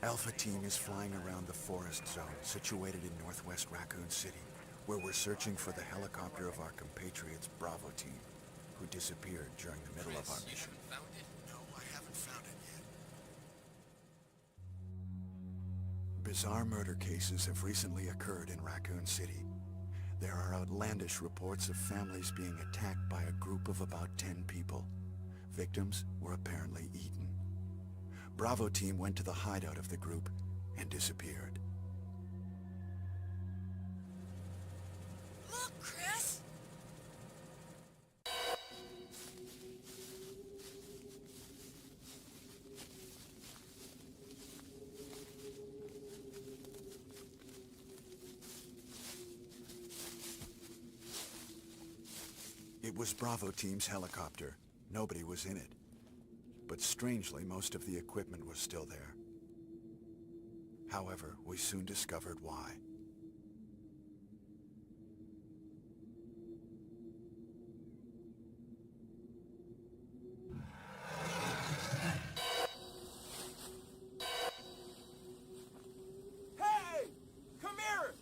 Alpha Team is flying around the forest zone situated in northwest Raccoon City, where we're searching for the helicopter of our compatriots Bravo Team, who disappeared during the middle of our mission. You haven't found it? No, I haven't found it yet. Bizarre murder cases have recently occurred in Raccoon City. There are outlandish reports of families being attacked by a group of about 10 people. Victims were apparently eaten. Bravo Team went to the hideout of the group and disappeared. Look, Chris! It was Bravo Team's helicopter. Nobody was in it. But strangely, most of the equipment was still there. However, we soon discovered why. Hey! Come here!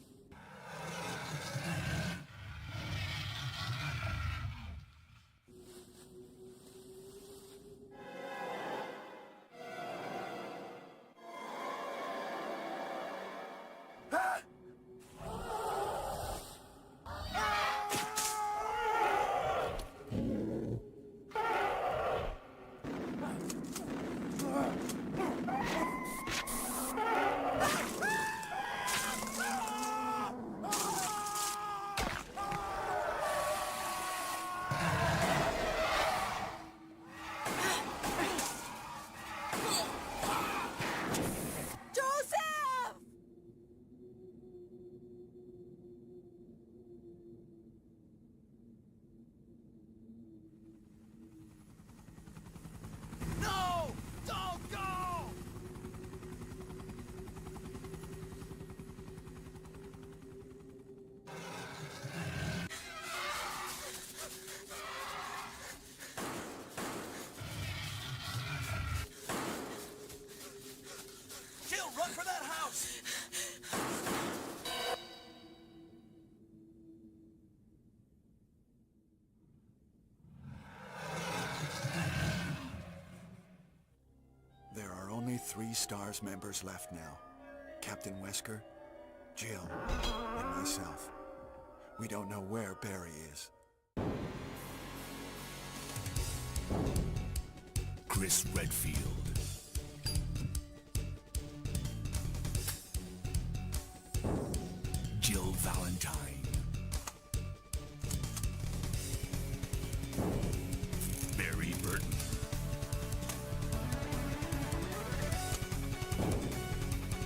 Run for that house! There are only 3 STARS members left now. Captain Wesker, Jill, and myself. We don't know where Barry is. Chris Redfield. Jill Valentine. Barry Burton.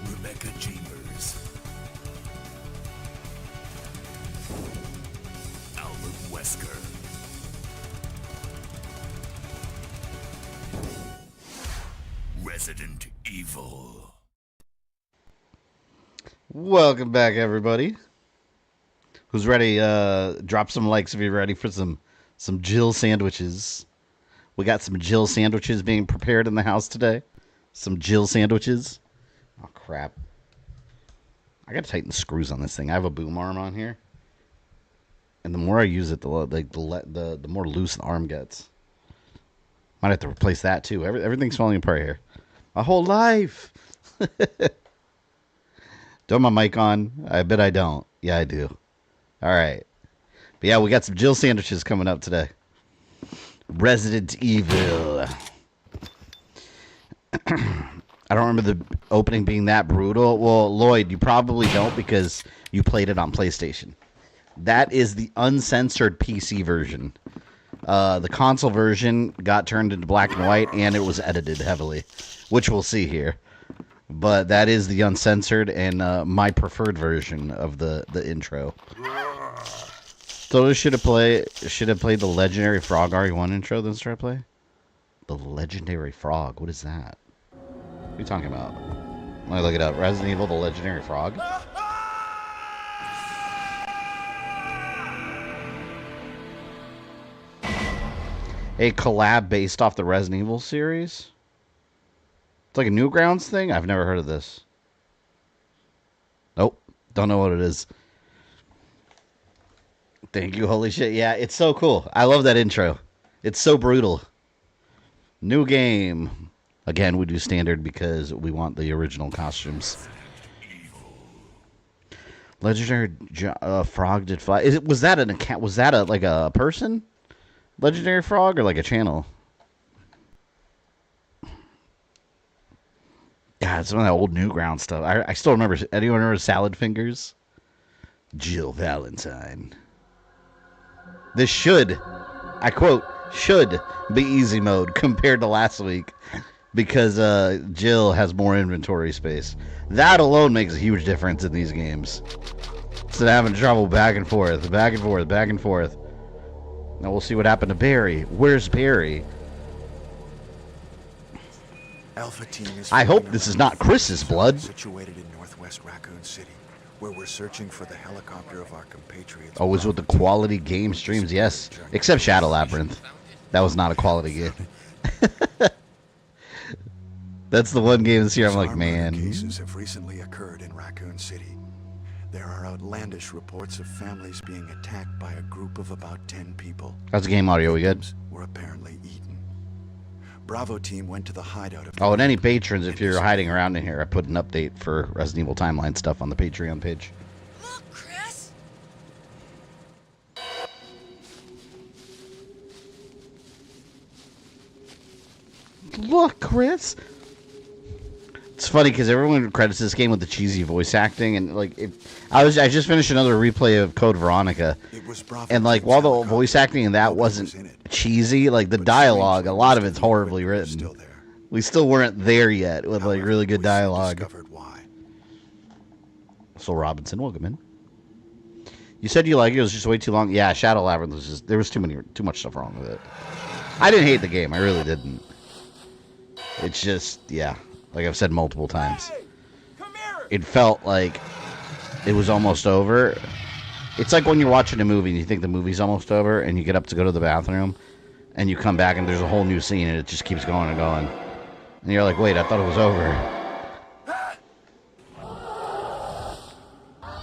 Rebecca Chambers. Albert Wesker. Resident Evil. Welcome back, everybody. Who's ready? Drop some likes if you're ready for some Jill sandwiches. We got some Jill sandwiches being prepared in the house today. Some Jill sandwiches. Oh crap! I gotta tighten the screws on this thing. I have a boom arm on here, and the more I use it, the more loose the arm gets. Might have to replace that too. Everything's falling apart here. My whole life. Don't have my mic on? I bet I don't. Yeah, I do. All right. But yeah, we got some Jill sandwiches coming up today. Resident Evil. I don't remember the opening being that brutal. Well, Lloyd, you probably don't because you played it on PlayStation. That is the uncensored PC version. The console version got turned into black and white, and it was edited heavily, which we'll see here. But that is the uncensored and my preferred version of the intro. So should have played the Legendary Frog RE1 intro. Then try to play the Legendary Frog. What is that? What are you talking about? Let me look it up. Resident Evil: The Legendary Frog. A collab based off the Resident Evil series? It's like a Newgrounds thing? I've never heard of this. Nope. Don't know what it is. Thank you, holy shit. Yeah, it's so cool. I love that intro. It's so brutal. New game. Again, we do standard because we want the original costumes. Legendary frog did fly. Was that an account? Was that like a person? Legendary frog or like a channel? God, it's some of that old Newground stuff. I still remember. Anyone remember Salad Fingers? Jill Valentine. This should, I quote, should be easy mode compared to last week because Jill has more inventory space. That alone makes a huge difference in these games. Instead of having trouble back and forth, back and forth, back and forth. Now we'll see what happened to Barry. Where's Barry? Alpha team is I hope this is not Chris's blood. Situated in northwest Raccoon City, where we're searching for the helicopter of our compatriots. Always with the quality game streams, yes. Except Shadow Labyrinth. That was not a quality game. That's the one game this year I'm like, man. Cases have recently occurred in Raccoon City. There are outlandish reports of families being attacked by a group of about 10 people. How's the game audio? We good? Were apparently eaten. Bravo team went to the hideout of. Oh, and any patrons, if you're hiding around in here, I put an update for Resident Evil Timeline stuff on the Patreon page. Look, Chris. Look, Chris. It's funny because everyone credits this game with the cheesy voice acting, and like, I just finished another replay of Code Veronica, and like, while the voice acting in that wasn't cheesy, like the dialogue, a lot of it's horribly written. We still weren't there yet with like really good dialogue. So Robinson, welcome in. You said you like it was just way too long. Yeah, Shadow Labyrinth was just there was too much stuff wrong with it. I didn't hate the game, I really didn't. It's just like I've said multiple times. It felt like it was almost over. It's like when you're watching a movie and you think the movie's almost over and you get up to go to the bathroom and you come back and there's a whole new scene and it just keeps going and going. And you're like, wait, I thought it was over.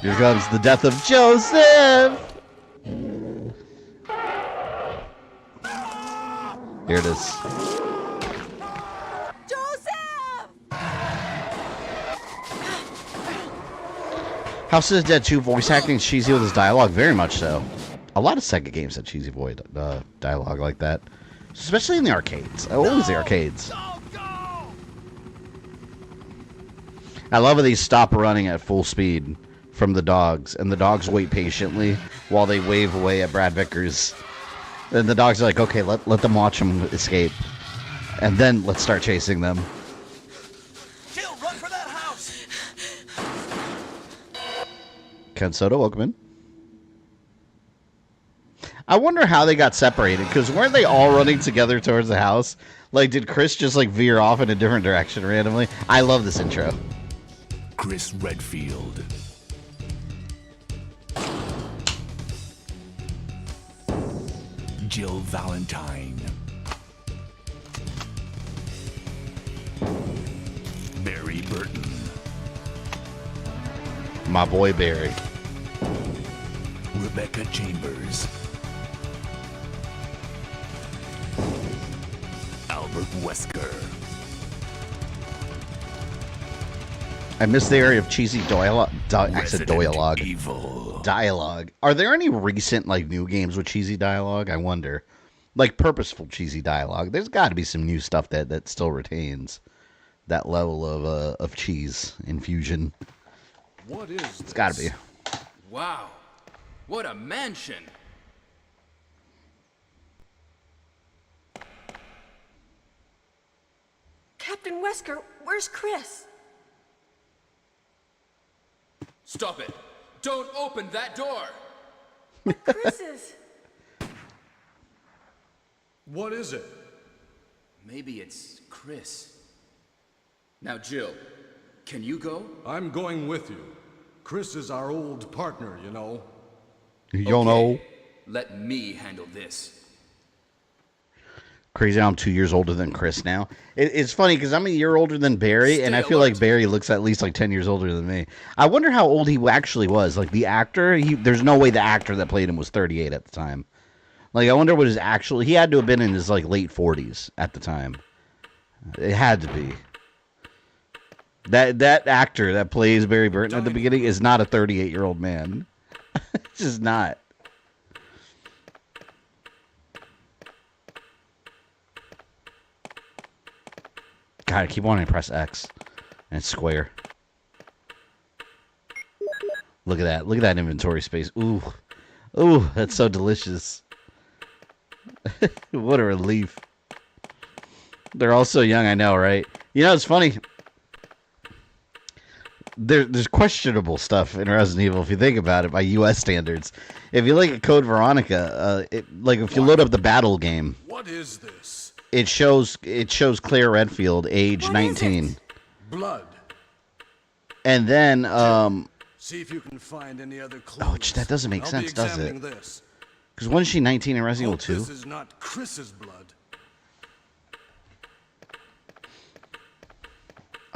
Here comes the death of Joseph! Here it is. House of the Dead 2 voice acting is cheesy with his dialogue, very much so. A lot of Sega games have cheesy voice dialogue like that, especially in the arcades. Always the arcades. I love how they stop running at full speed from the dogs, and the dogs wait patiently while they wave away at Brad Vickers. Then the dogs are like, okay, let them watch them escape, and then let's start chasing them. Ken Soto, welcome in. I wonder how they got separated, because weren't they all running together towards the house? Like, did Chris just, like, veer off in a different direction randomly? I love this intro. Chris Redfield. Jill Valentine. Barry Burton. My boy Barry. Rebecca Chambers. Albert Wesker. I missed the area of cheesy dialogue. I said Resident dialogue. Evil. Dialogue. Are there any recent like new games with cheesy dialogue? I wonder. Like purposeful cheesy dialogue. There's got to be some new stuff that still retains that level of cheese infusion. What is this? It's got to be. Wow. What a mansion. Captain Wesker, where's Chris? Stop it. Don't open that door. Chris is... What is it? Maybe it's Chris. Now, Jill, can you go? I'm going with you. Chris is our old partner, you know. You don't know. Let me handle this. Crazy how I'm 2 years older than Chris now. It's funny because I'm a year older than Barry, and I feel like Barry looks at least like 10 years older than me. I wonder how old he actually was. Like the actor, there's no way the actor that played him was 38 at the time. Like I wonder what his actual. He had to have been in his like late 40s at the time. It had to be. That actor that plays Barry Burton at the beginning is not a 38-year-old man. It's just not. God, I keep wanting to press X. And it's square. Look at that. Look at that inventory space. Ooh. Ooh, that's so delicious. What a relief. They're all so young, I know, right? You know, it's funny. There's questionable stuff in Resident Evil if you think about it by U.S. standards. If you look at Code Veronica, like if you load up the battle game, What is this? it shows Claire Redfield, age 19, Blood. and then See if you can find any other clues. oh, that doesn't make I'll sense, be does it? examining this. Because wasn't she 19 in Resident Hope Evil this 2? is not Chris's blood.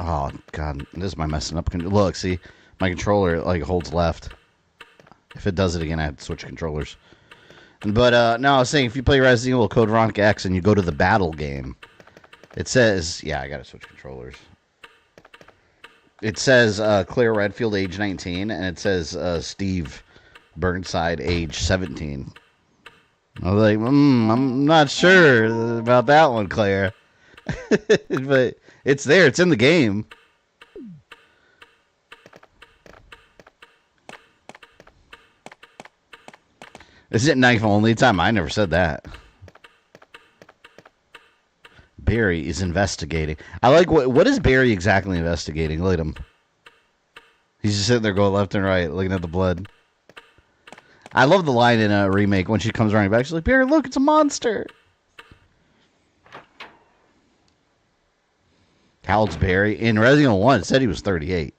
Oh God, this is my messing up. Look, see, my controller like holds left. If it does it again, I have to switch controllers. But no, I was saying if you play Resident Evil Code Veronica X and you go to the battle game, it says, yeah, I gotta switch controllers. It says Claire Redfield, age 19, and it says Steve Burnside, age 17. I was like, I'm not sure about that one, Claire. But it's there. It's in the game. Is it knife only time? I never said that. Barry is investigating. I like what is Barry exactly investigating? Look at him. He's just sitting there going left and right, looking at the blood. I love the line in a remake when she comes running back. She's like, Barry, look, it's a monster. How old's Barry? In Resident Evil 1, it said he was 38.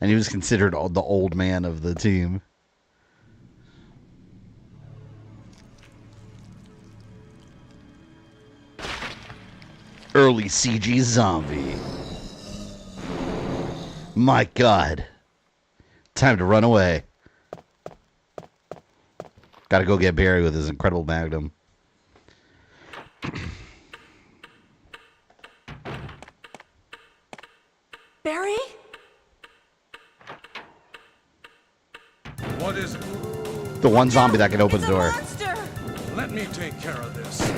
And he was considered the old man of the team. Early CG zombie. My God. Time to run away. Gotta go get Barry with his incredible magnum. Barry? What is it? The one zombie that can open It's the door. A monster! Let me take care of this.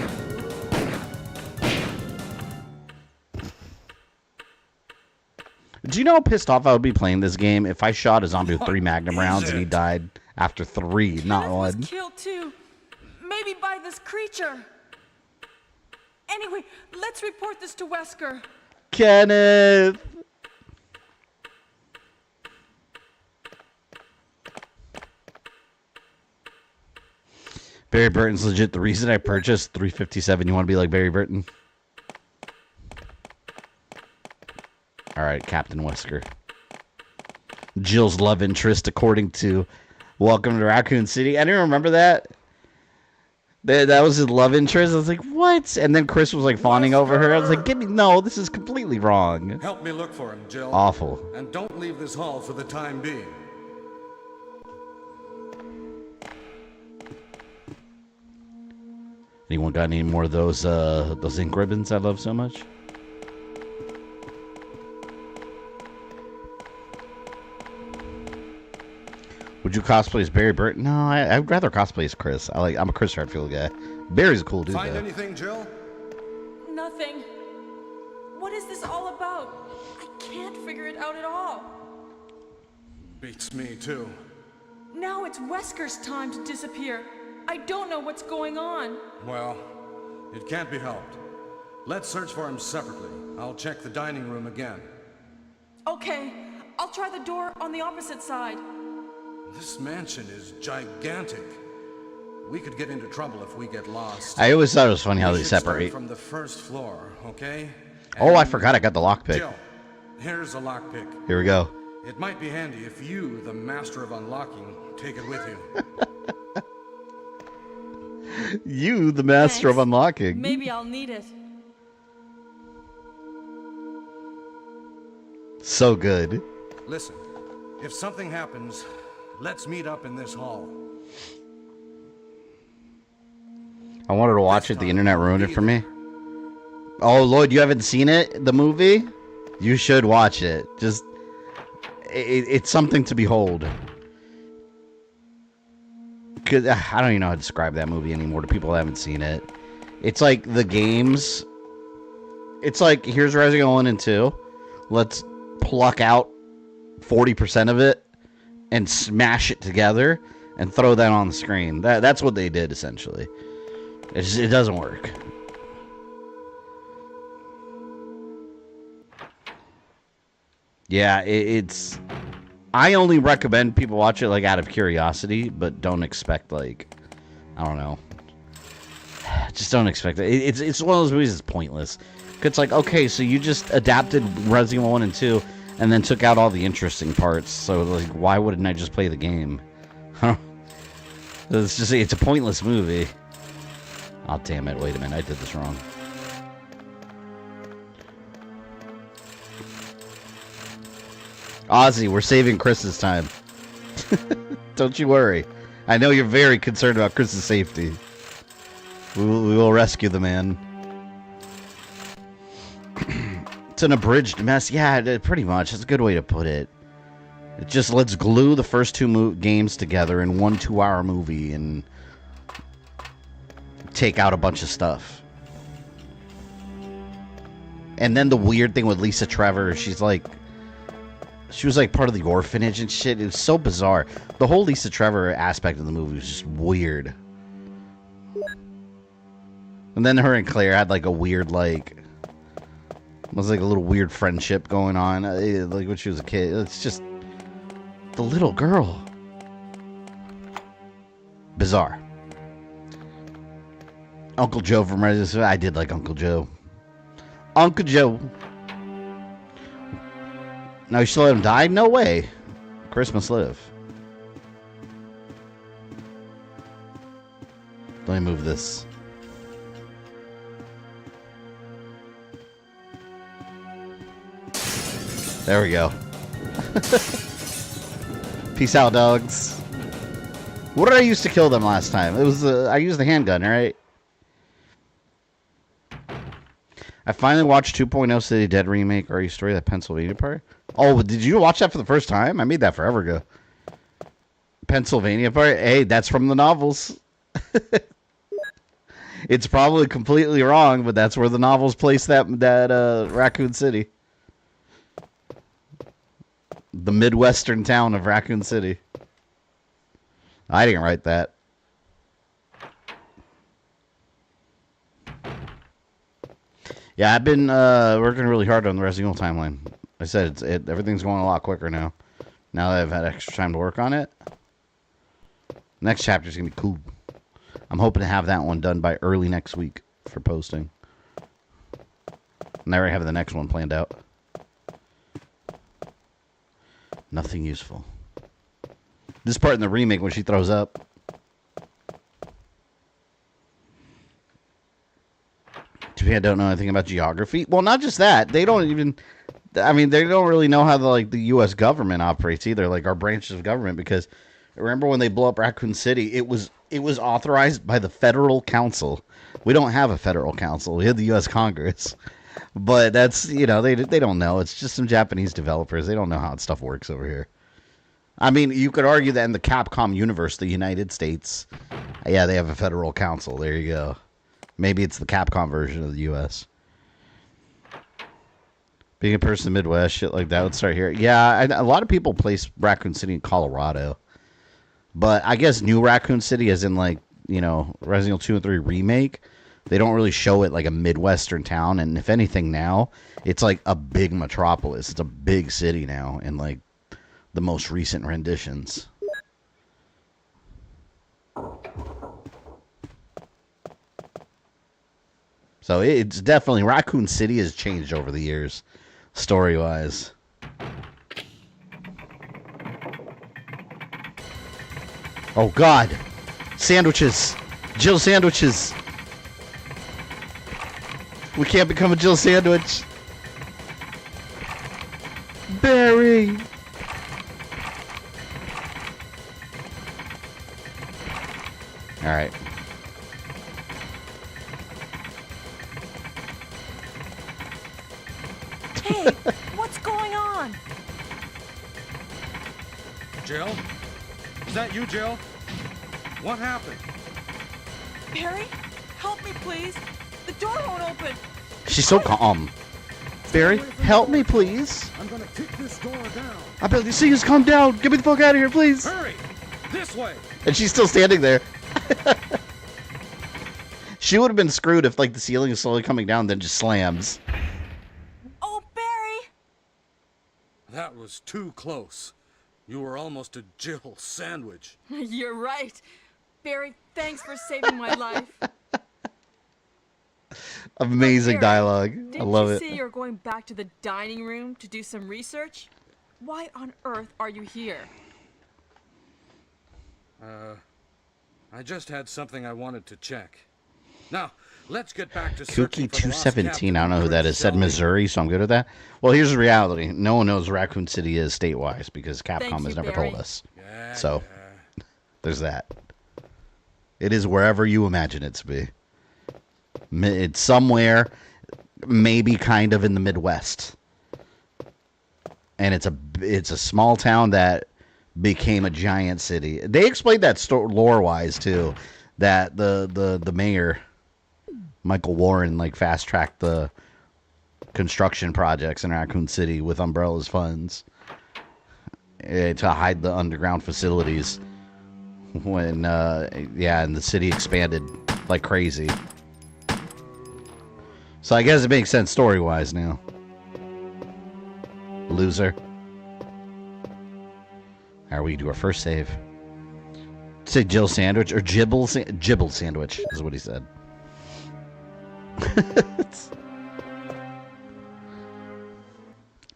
Do you know how pissed off I would be playing this game if I shot a zombie with 3 magnum rounds and he died after 3, not Kenneth was 1? killed too. Maybe by this creature. Anyway, let's report this to Wesker. Kenneth! Barry Burton's legit the reason I purchased 357. You want to be like Barry Burton? Alright, Captain Wesker. Jill's love interest, according to Welcome to Raccoon City. I didn't remember that. That was his love interest. I was like, what? And then Chris was like fawning over her. I was like, give me, no, this is completely wrong. Help me look for him, Jill. Awful. And don't leave this hall for the time being. Anyone got any more of those ink ribbons I love so much? Would you cosplay as Barry Burton? No, I'd rather cosplay as Chris. I'm a Chris Hadfield guy. Barry's a cool dude, Find though. anything, Jill? Nothing. What is this all about? I can't figure it out at all. Beats me, too. Now it's Wesker's time to disappear. I don't know what's going on. Well, it can't be helped. Let's search for him separately. I'll check the dining room again. Okay, I'll try the door on the opposite side. This mansion is gigantic. We could get into trouble if we get lost. I always thought it was funny how We they should start separate. from the first floor, okay? Oh, I And forgot I got the lockpick. Jill, here's a lockpick. Here we go. It might be handy if you, the master of unlocking, take it with you. You, the master of Thanks. unlocking. Maybe I'll need it. So good. Listen, if something happens, let's meet up in this hall. I wanted to watch it. The internet ruined it for me. Oh, Lloyd, you haven't seen it? The movie? You should watch it. Just, it's something to behold. Cause I don't even know how to describe that movie anymore to people that haven't seen it. It's like the games. It's like, here's Resident Evil 1 and 2. Let's pluck out 40% of it and smash it together and throw that on the screen. That's what they did, essentially. It doesn't work. Yeah, it's... I only recommend people watch it, like, out of curiosity, but don't expect, like... I don't know. Just don't expect it. It's one of those movies that's pointless. It's like, okay, so you just adapted Resident Evil 1 and 2, and then took out all the interesting parts, so, like, why wouldn't I just play the game? It's a pointless movie. Oh, damn it. Wait a minute. I did this wrong. Ozzy, we're saving Chris's time. Don't you worry. I know you're very concerned about Chris's safety. We will rescue the man. It's an abridged mess. Yeah, pretty much. That's a good way to put it. It just let's glue the first two games together in one 2-hour movie and take out a bunch of stuff. And then the weird thing with Lisa Trevor, she was like part of the orphanage and shit. It was so bizarre. The whole Lisa Trevor aspect of the movie was just weird. And then her and Claire had like a weird it was like a little weird friendship going on. Like when she was a kid. It's just the little girl. Bizarre. Uncle Joe from Resident Evil. I did like Uncle Joe. Uncle Joe. Now you still let him die? No way. Christmas live. Let me move this. There we go. Peace out, dogs. What did I use to kill them last time? It was I used the handgun, right? I finally watched 2.0 City Dead remake. Are you story that Pennsylvania part? Oh, did you watch that for the first time? I made that forever ago. Pennsylvania part? Hey, that's from the novels. It's probably completely wrong, but that's where the novels place that Raccoon City. The Midwestern town of Raccoon City. I didn't write that. Yeah, I've been working really hard on the Resident Evil timeline. I said everything's going a lot quicker now. Now that I've had extra time to work on it. Next chapter's going to be cool. I'm hoping to have that one done by early next week for posting. And I already have the next one planned out. Nothing useful. This part in the remake when she throws up. Japan don't know anything about geography. Well, not just that. They don't even... I mean, they don't really know how the U.S. government operates either, like our branches of government, because remember when they blew up Raccoon City, it was authorized by the Federal Council. We don't have a Federal Council. We have the U.S. Congress. But that's, they don't know. It's just some Japanese developers. They don't know how stuff works over here. I mean, you could argue that in the Capcom universe, the United States, yeah, they have a Federal Council. There you go. Maybe it's the Capcom version of the U.S. Being a person in the Midwest, shit like that would start here. Yeah, a lot of people place Raccoon City in Colorado. But I guess New Raccoon City, as in Resident Evil 2 and 3 remake, they don't really show it like a Midwestern town. And if anything now, it's like a big metropolis. It's a big city now in like the most recent renditions. So it's definitely, Raccoon City has changed over the years, story-wise. Oh, God. Sandwiches. Jill sandwiches. We can't become a Jill sandwich. Barry. All right. Hey, what's going on? Jill? Is that you, Jill? What happened? Barry, help me, please. The door won't open. She's so calm. Barry, help me, please. I'm gonna kick this door down. I bet you see us. Calm down. Get me the fuck out of here, please. Hurry! This way! And she's still standing there. She would have been screwed if, like, the ceiling is slowly coming down, then just slams. Oh, Barry! That was too close. You were almost a Jill sandwich. You're right. Barry, thanks for saving my life. Amazing Barry, dialogue. I love Didn't you it. say you're going back to the dining room to do some research? Why on earth are you here? I just had something I wanted to check. Now, let's get back to Kooky searching for the lost 217. I don't know who that is. Said captain, shall we? Missouri, so I'm good with that. Well, here's the reality. No one knows where Raccoon City is state-wise because Capcom you, has never Barry. told us. Yeah, So, yeah. there's that. It is wherever you imagine it to be. It's somewhere, maybe kind of in the Midwest. And it's a small town that became a giant city. They explained that lore-wise, too, that the mayor, Michael Warren, like, fast-tracked the construction projects in Raccoon City with Umbrella's funds to hide the underground facilities when, and the city expanded like crazy. So I guess it makes sense story-wise now. Loser. Alright, we do our first save. Say Jill sandwich or Jibble sandwich is what he said.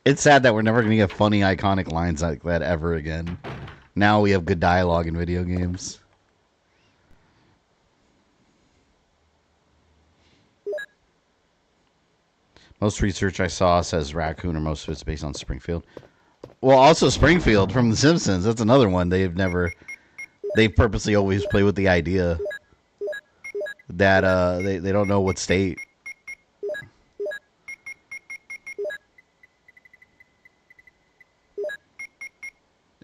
It's sad that we're never going to get funny, iconic lines like that ever again. Now we have good dialogue in video games. Most research I saw says Raccoon, or most of it's based on Springfield. Well, also Springfield from The Simpsons. That's another one they purposely always play with the idea that they don't know what state.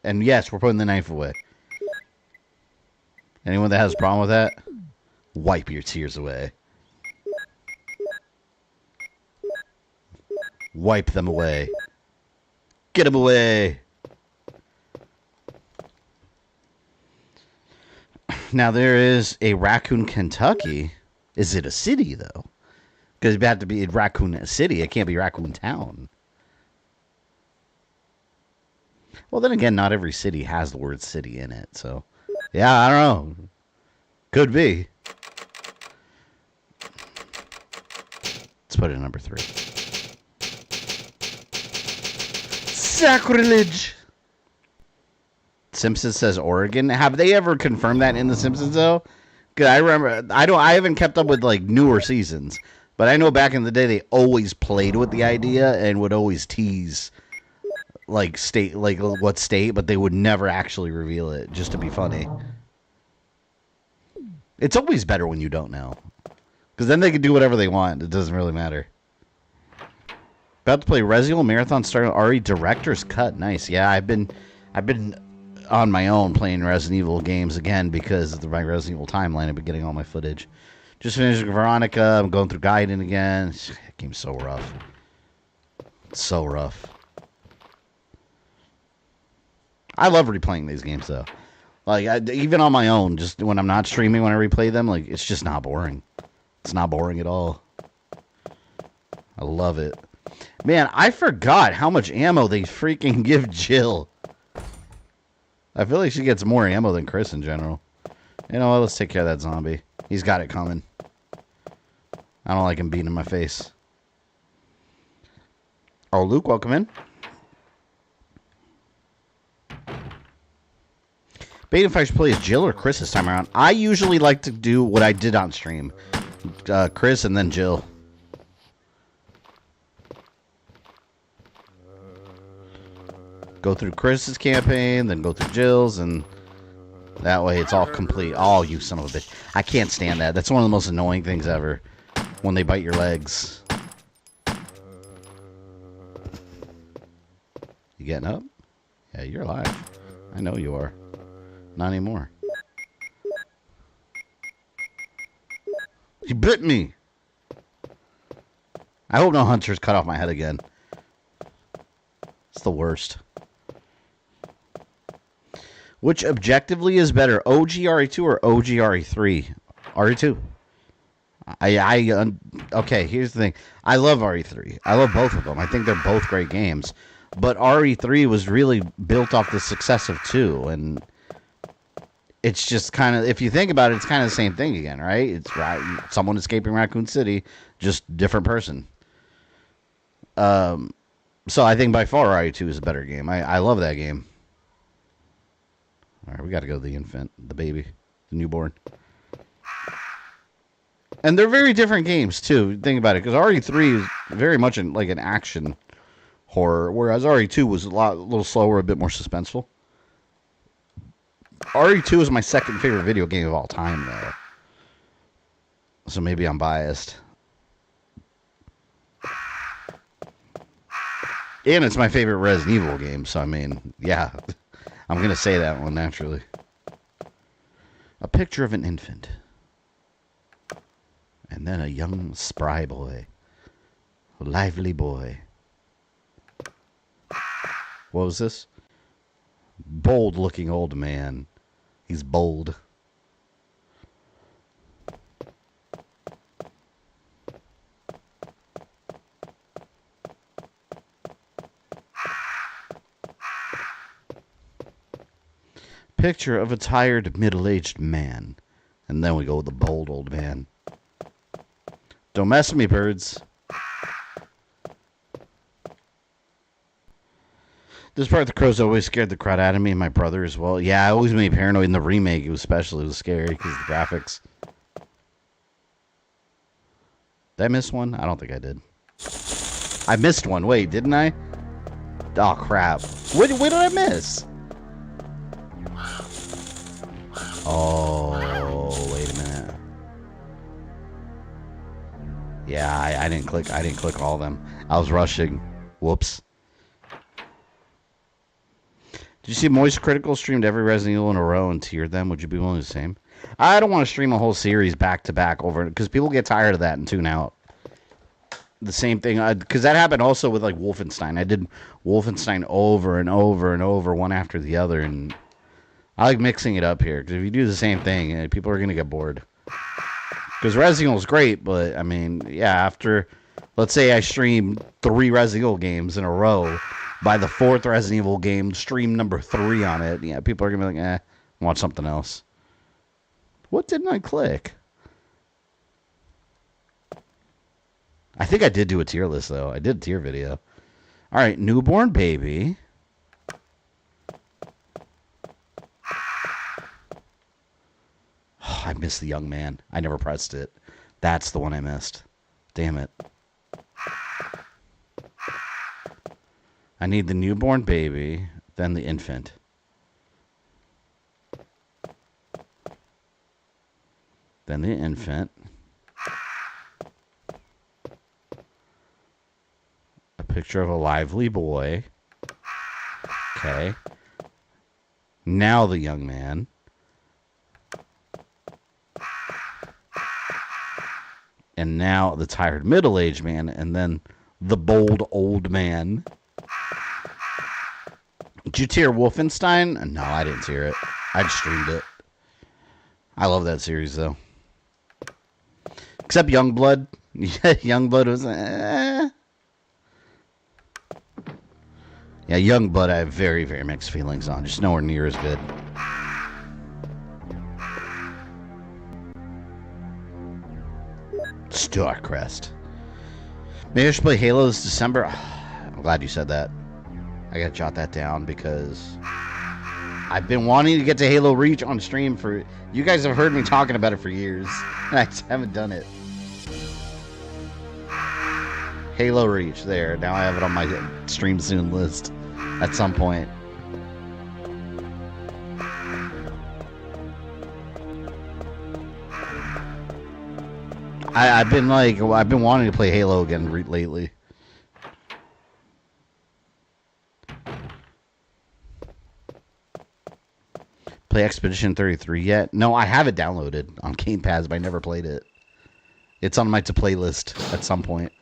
And yes, we're putting the knife away. Anyone that has a problem with that, wipe your tears away. Wipe them away. Get them away. Now there is a Raccoon, Kentucky. Is it a city though? Because it had to be Raccoon City. It can't be Raccoon Town. Well, then again, not every city has the word city in it. So, yeah, I don't know. Could be. Let's put it at number 3. Sacrilege. Simpsons says Oregon. Have they ever confirmed that in The Simpsons though? Cause I remember I haven't kept up with like newer seasons, but I know back in the day they always played with the idea and would always tease like state, like what state, but they would never actually reveal it just to be funny. It's always better when you don't know, because then they can do whatever they want. It doesn't really matter. About to play Resident Evil Marathon starting RE Director's Cut. Nice. Yeah, I've been on my own playing Resident Evil games again because of my Resident Evil timeline. I've been getting all my footage. Just finished Veronica. I'm going through Gaiden again. That game's so rough. So rough. I love replaying these games though. Like even on my own, just when I'm not streaming, when I replay them, like it's just not boring. It's not boring at all. I love it. Man, I forgot how much ammo they freaking give Jill. I feel like she gets more ammo than Chris in general. You know what? Let's take care of that zombie. He's got it coming. I don't like him beating in my face. Oh, Luke, welcome in. Bait if I should play as Jill or Chris this time around. I usually like to do what I did on stream. Chris and then Jill. Go through Chris's campaign, then go through Jill's, and that way it's all complete. Oh, you son of a bitch. I can't stand that. That's one of the most annoying things ever. When they bite your legs. You getting up? Yeah, you're alive. I know you are. Not anymore. You bit me! I hope no hunters cut off my head again. It's the worst. Which objectively is better, OGRE2 or OGRE3? RE2. Okay, here's the thing. I love RE3. I love both of them. I think they're both great games. But RE3 was really built off the success of 2, and it's just kind of, if you think about it, it's kind of the same thing again, right? It's someone escaping Raccoon City, just different person. So I think by far RE2 is a better game. I love that game. All right, we got to go to the infant, the baby, the newborn. And they're very different games, too. Think about it, because RE3 is very much like an action horror, whereas RE2 was a little slower, a bit more suspenseful. RE2 is my second favorite video game of all time, though. So maybe I'm biased. And it's my favorite Resident Evil game, so I mean, yeah. I'm going to say that one naturally. A picture of an infant. And then a young, spry boy. A lively boy. What was this? Bold-looking old man. He's bold. Picture of a tired, middle-aged man. And then we go with the bold old man. Don't mess with me, birds. This part of the crows always scared the crap out of me and my brother as well. Yeah, I always made paranoid in the remake. It was scary because of the graphics. Did I miss one? I don't think I did. I missed one. Wait, didn't I? Oh, crap. What did I miss? Oh, wait a minute. Yeah, I didn't click all of them. I was rushing. Whoops. Did you see Moist Critical streamed every Resident Evil in a row and tiered them? Would you be willing to do the same? I don't want to stream a whole series back to back over, because people get tired of that and tune out. The same thing, because that happened also with like Wolfenstein. I did Wolfenstein over and over and over, one after the other, and I like mixing it up here, because if you do the same thing, people are going to get bored. Because Resident Evil is great, but, I mean, yeah, after, let's say I stream 3 Resident Evil games in a row, by the 4th Resident Evil game, stream number 3 on it, yeah, people are going to be like, watch something else. What didn't I click? I think I did do a tier list, though. I did a tier video. All right, newborn baby. I missed the young man. I never pressed it. That's the one I missed. Damn it. I need the newborn baby, then the infant. Then the infant. A picture of a lively boy. Okay. Now the young man. And now the tired middle-aged man, and then the bold old man. Did you tier Wolfenstein? No, I didn't tier it. I just streamed it. I love that series, though. Except Youngblood. Youngblood was... Yeah, Youngblood I have very, very mixed feelings on. Just nowhere near as good. Starcrest. Maybe I should play Halo this December. I'm glad you said that. I gotta jot that down because I've been wanting to get to Halo Reach on stream for... You guys have heard me talking about it for years. And I just haven't done it. Halo Reach, there. Now I have it on my stream soon list at some point. I've been wanting to play Halo again lately. Play Expedition 33 yet? No, I have it downloaded on Game Pass, but I never played it. It's on my to-play list at some point.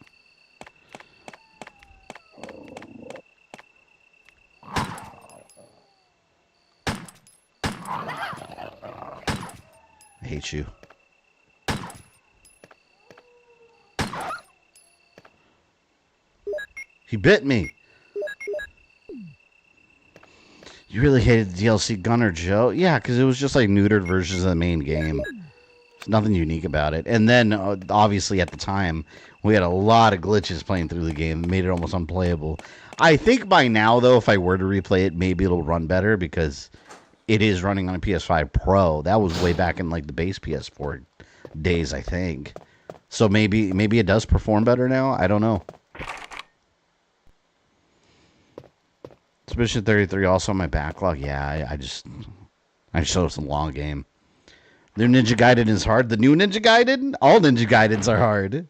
I hate you. He bit me. You really hated the DLC Gunner, Joe? Yeah, because it was just like neutered versions of the main game. There's nothing unique about it. And then, obviously, at the time, we had a lot of glitches playing through the game. It made it almost unplayable. I think by now, though, if I were to replay it, maybe it'll run better because it is running on a PS5 Pro. That was way back in like the base PS4 days, I think. So maybe it does perform better now. I don't know. Expedition 33 also on my backlog. Yeah, I just know it's a long game. New Ninja Gaiden is hard. The new Ninja Gaiden? All Ninja Gaidens are hard.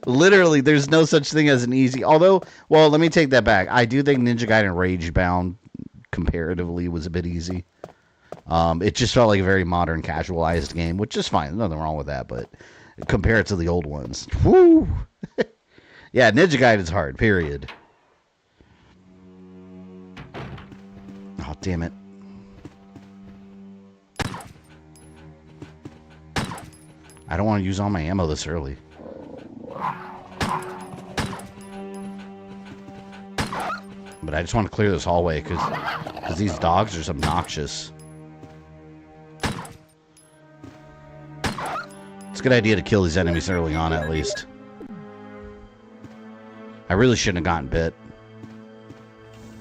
Literally, there's no such thing as an easy... Although, well, let me take that back. I do think Ninja Gaiden Ragebound, comparatively, was a bit easy. It just felt like a very modern, casualized game, which is fine. Nothing wrong with that, but compared to the old ones. Whoo! Yeah, Ninja Gaiden's hard, period. Oh, damn it. I don't want to use all my ammo this early. But I just want to clear this hallway because these dogs are just obnoxious. It's a good idea to kill these enemies early on, at least. I really shouldn't have gotten bit.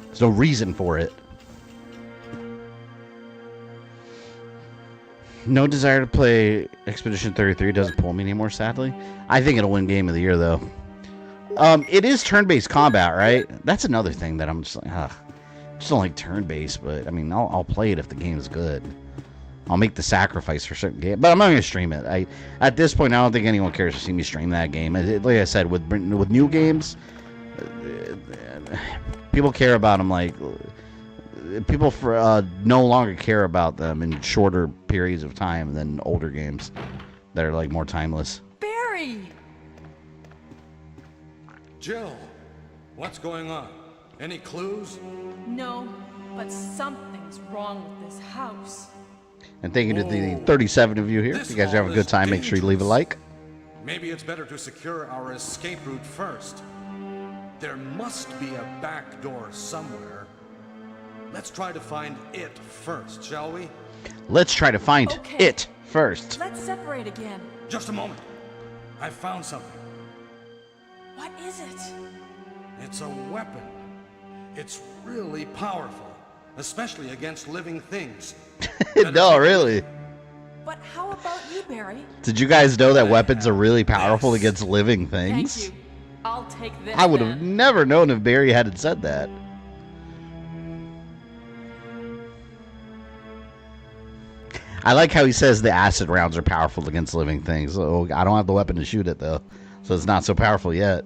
There's no reason for it. No desire to play Expedition 33 doesn't pull me anymore, sadly. I think it'll win Game of the Year, though. It is turn-based combat, right? That's another thing that I'm just like, ugh. I just don't like turn-based, but, I mean, I'll play it if the game's good. I'll make the sacrifice for certain games, but I'm not going to stream it. At this point, I don't think anyone cares to see me stream that game. Like I said, with new games, people care about them like... People no longer care about them in shorter periods of time than older games that are like more timeless. Barry! Jill, what's going on? Any clues? No, but something's wrong with this house. And thank you to the 37 of you here. If you guys are having a good time, make sure you leave a like. Maybe it's better to secure our escape route first. There must be a back door somewhere. Let's try to find it first, shall we? Let's try to find Okay. it first. Let's separate again. Just a moment. I found something. What is it? It's a weapon. It's really powerful, especially against living things. No, really. But how about you, Barry? Did you guys know that weapons are really powerful against living Thank things? you. I'll take this. I would have then. never known if Barry hadn't said that. I like how he says the acid rounds are powerful against living things. So I don't have the weapon to shoot it, though. So it's not so powerful yet.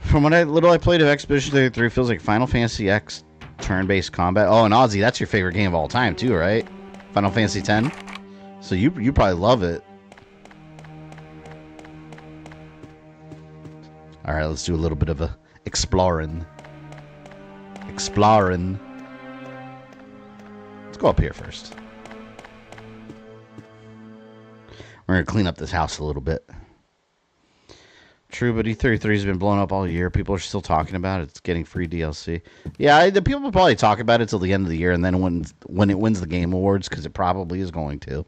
From what little I played of Expedition 33, feels like Final Fantasy X turn-based combat. Oh, and Ozzy, that's your favorite game of all time, too, right? Final Fantasy X? So you probably love it. Alright, let's do a little bit of a exploring. Exploring. Let's go up here first. We're going to clean up this house a little bit. True, but E33 has been blown up all year. People are still talking about it. It's getting free DLC. Yeah, the people will probably talk about it till the end of the year, and then when it wins the Game Awards, because it probably is going to,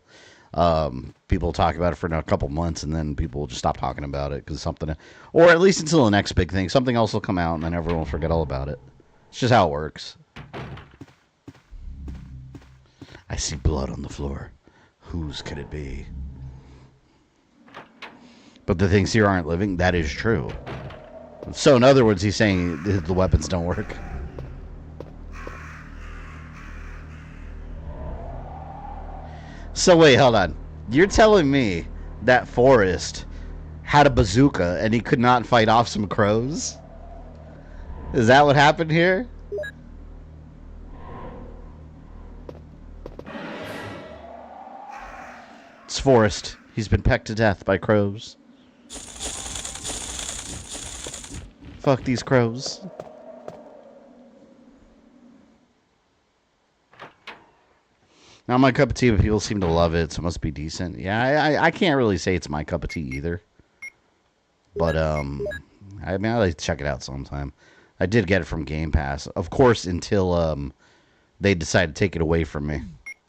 people will talk about it for a couple months, and then people will just stop talking about it because something, or at least until the next big thing, something else will come out, and then everyone will forget all about it. It's just how it works. I see blood on the floor. Whose could it be? But the things here aren't living. That is true. So, in other words, he's saying the weapons don't work. So, wait, hold on. You're telling me that Forrest had a bazooka and he could not fight off some crows? Is that what happened here? It's Forrest. He's been pecked to death by crows. Fuck these crows. Not my cup of tea, but people seem to love it, so it must be decent. Yeah, I can't really say it's my cup of tea either. But, I mean, I like to check it out sometime. I did get it from Game Pass. Of course, until, they decide to take it away from me.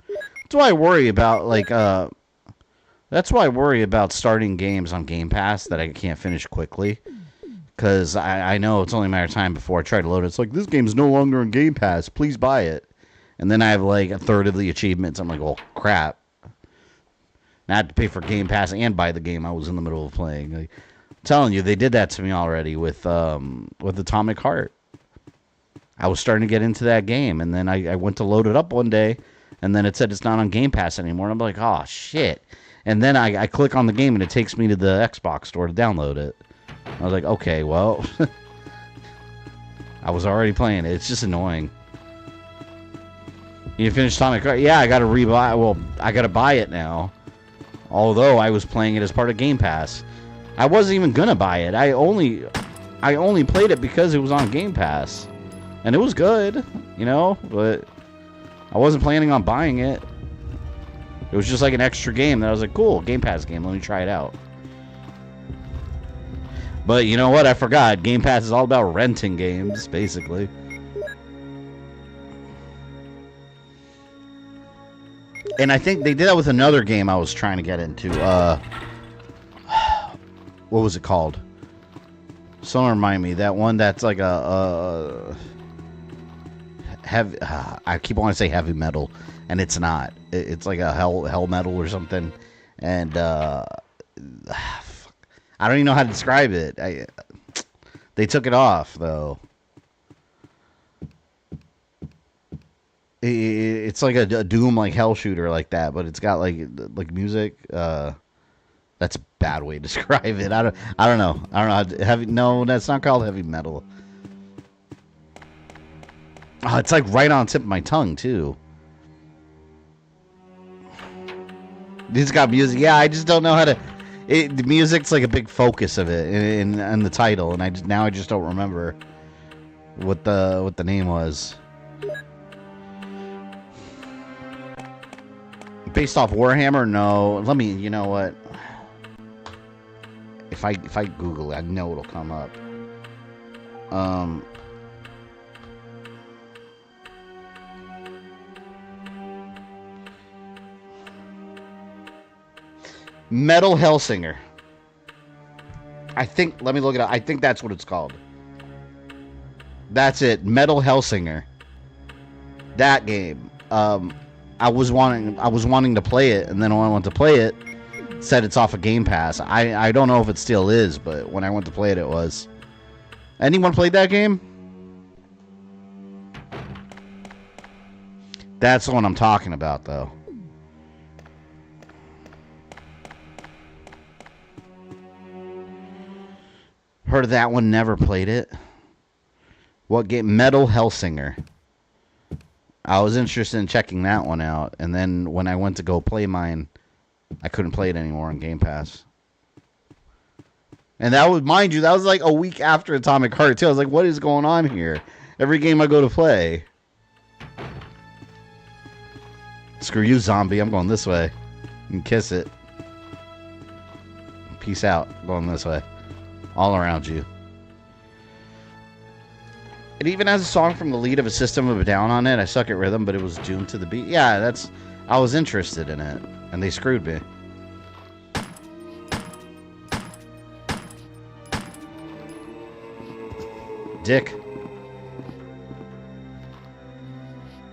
That's why I worry about, like, that's why I worry about starting games on Game Pass that I can't finish quickly. Because I know it's only a matter of time before I try to load it. It's like, this game's no longer on Game Pass. Please buy it. And then I have like a third of the achievements. I'm like, well, crap. Now I have to pay for Game Pass and buy the game I was in the middle of playing. Like, I'm telling you, they did that to me already with Atomic Heart. I was starting to get into that game. And then I went to load it up one day. And then it said it's not on Game Pass anymore. And I'm like, oh, shit. And then I click on the game and it takes me to the Xbox store to download it. I was like, okay, well, I was already playing it. It's just annoying. You finished Atomic Heart? Yeah, I got to rebuy. Well, I got to buy it now. Although I was playing it as part of Game Pass, I wasn't even gonna buy it. I only played it because it was on Game Pass, and it was good, you know. But I wasn't planning on buying it. It was just like an extra game that I was like, cool, Game Pass game. Let me try it out. But you know what? I forgot. Game Pass is all about renting games, basically. And I think they did that with another game I was trying to get into. What was it called? Someone remind me. That one that's like a heavy. I keep wanting to say heavy metal, and it's not. It's like a hell metal or something. And I don't even know how to describe it. They took it off though. It's like a Doom like hell shooter like that, but it's got like music. That's a bad way to describe it. I don't know. Heavy? No, that's not called heavy metal. Oh, it's like right on the tip of my tongue too. It's got music. Yeah, I just don't know how to. The music's like a big focus of it in the title, and I just don't remember what the name was. Based off Warhammer? No. Let me. You know what? If I Google it, I know it'll come up. Metal Hellsinger. I think. Let me look it up. I think that's what it's called. That's it. Metal Hellsinger. That game. I was wanting to play it, and then when I went to play it, it said it's off of Game Pass. I don't know if it still is, but when I went to play it, it was. Anyone played that game? That's the one I'm talking about, though. Heard of that one, never played it. What game? Metal Hellsinger. I was interested in checking that one out, and then when I went to go play mine, I couldn't play it anymore on Game Pass. And that was, mind you, that was like a week after Atomic Heart, too. I was like, what is going on here? Every game I go to play. Screw you, zombie. I'm going this way. And kiss it. Peace out. I'm going this way. All around you. It even has a song from the lead of a System of a Down on it. I suck at rhythm, but it was doomed to the beat. Yeah, I was interested in it, and they screwed me. Dick.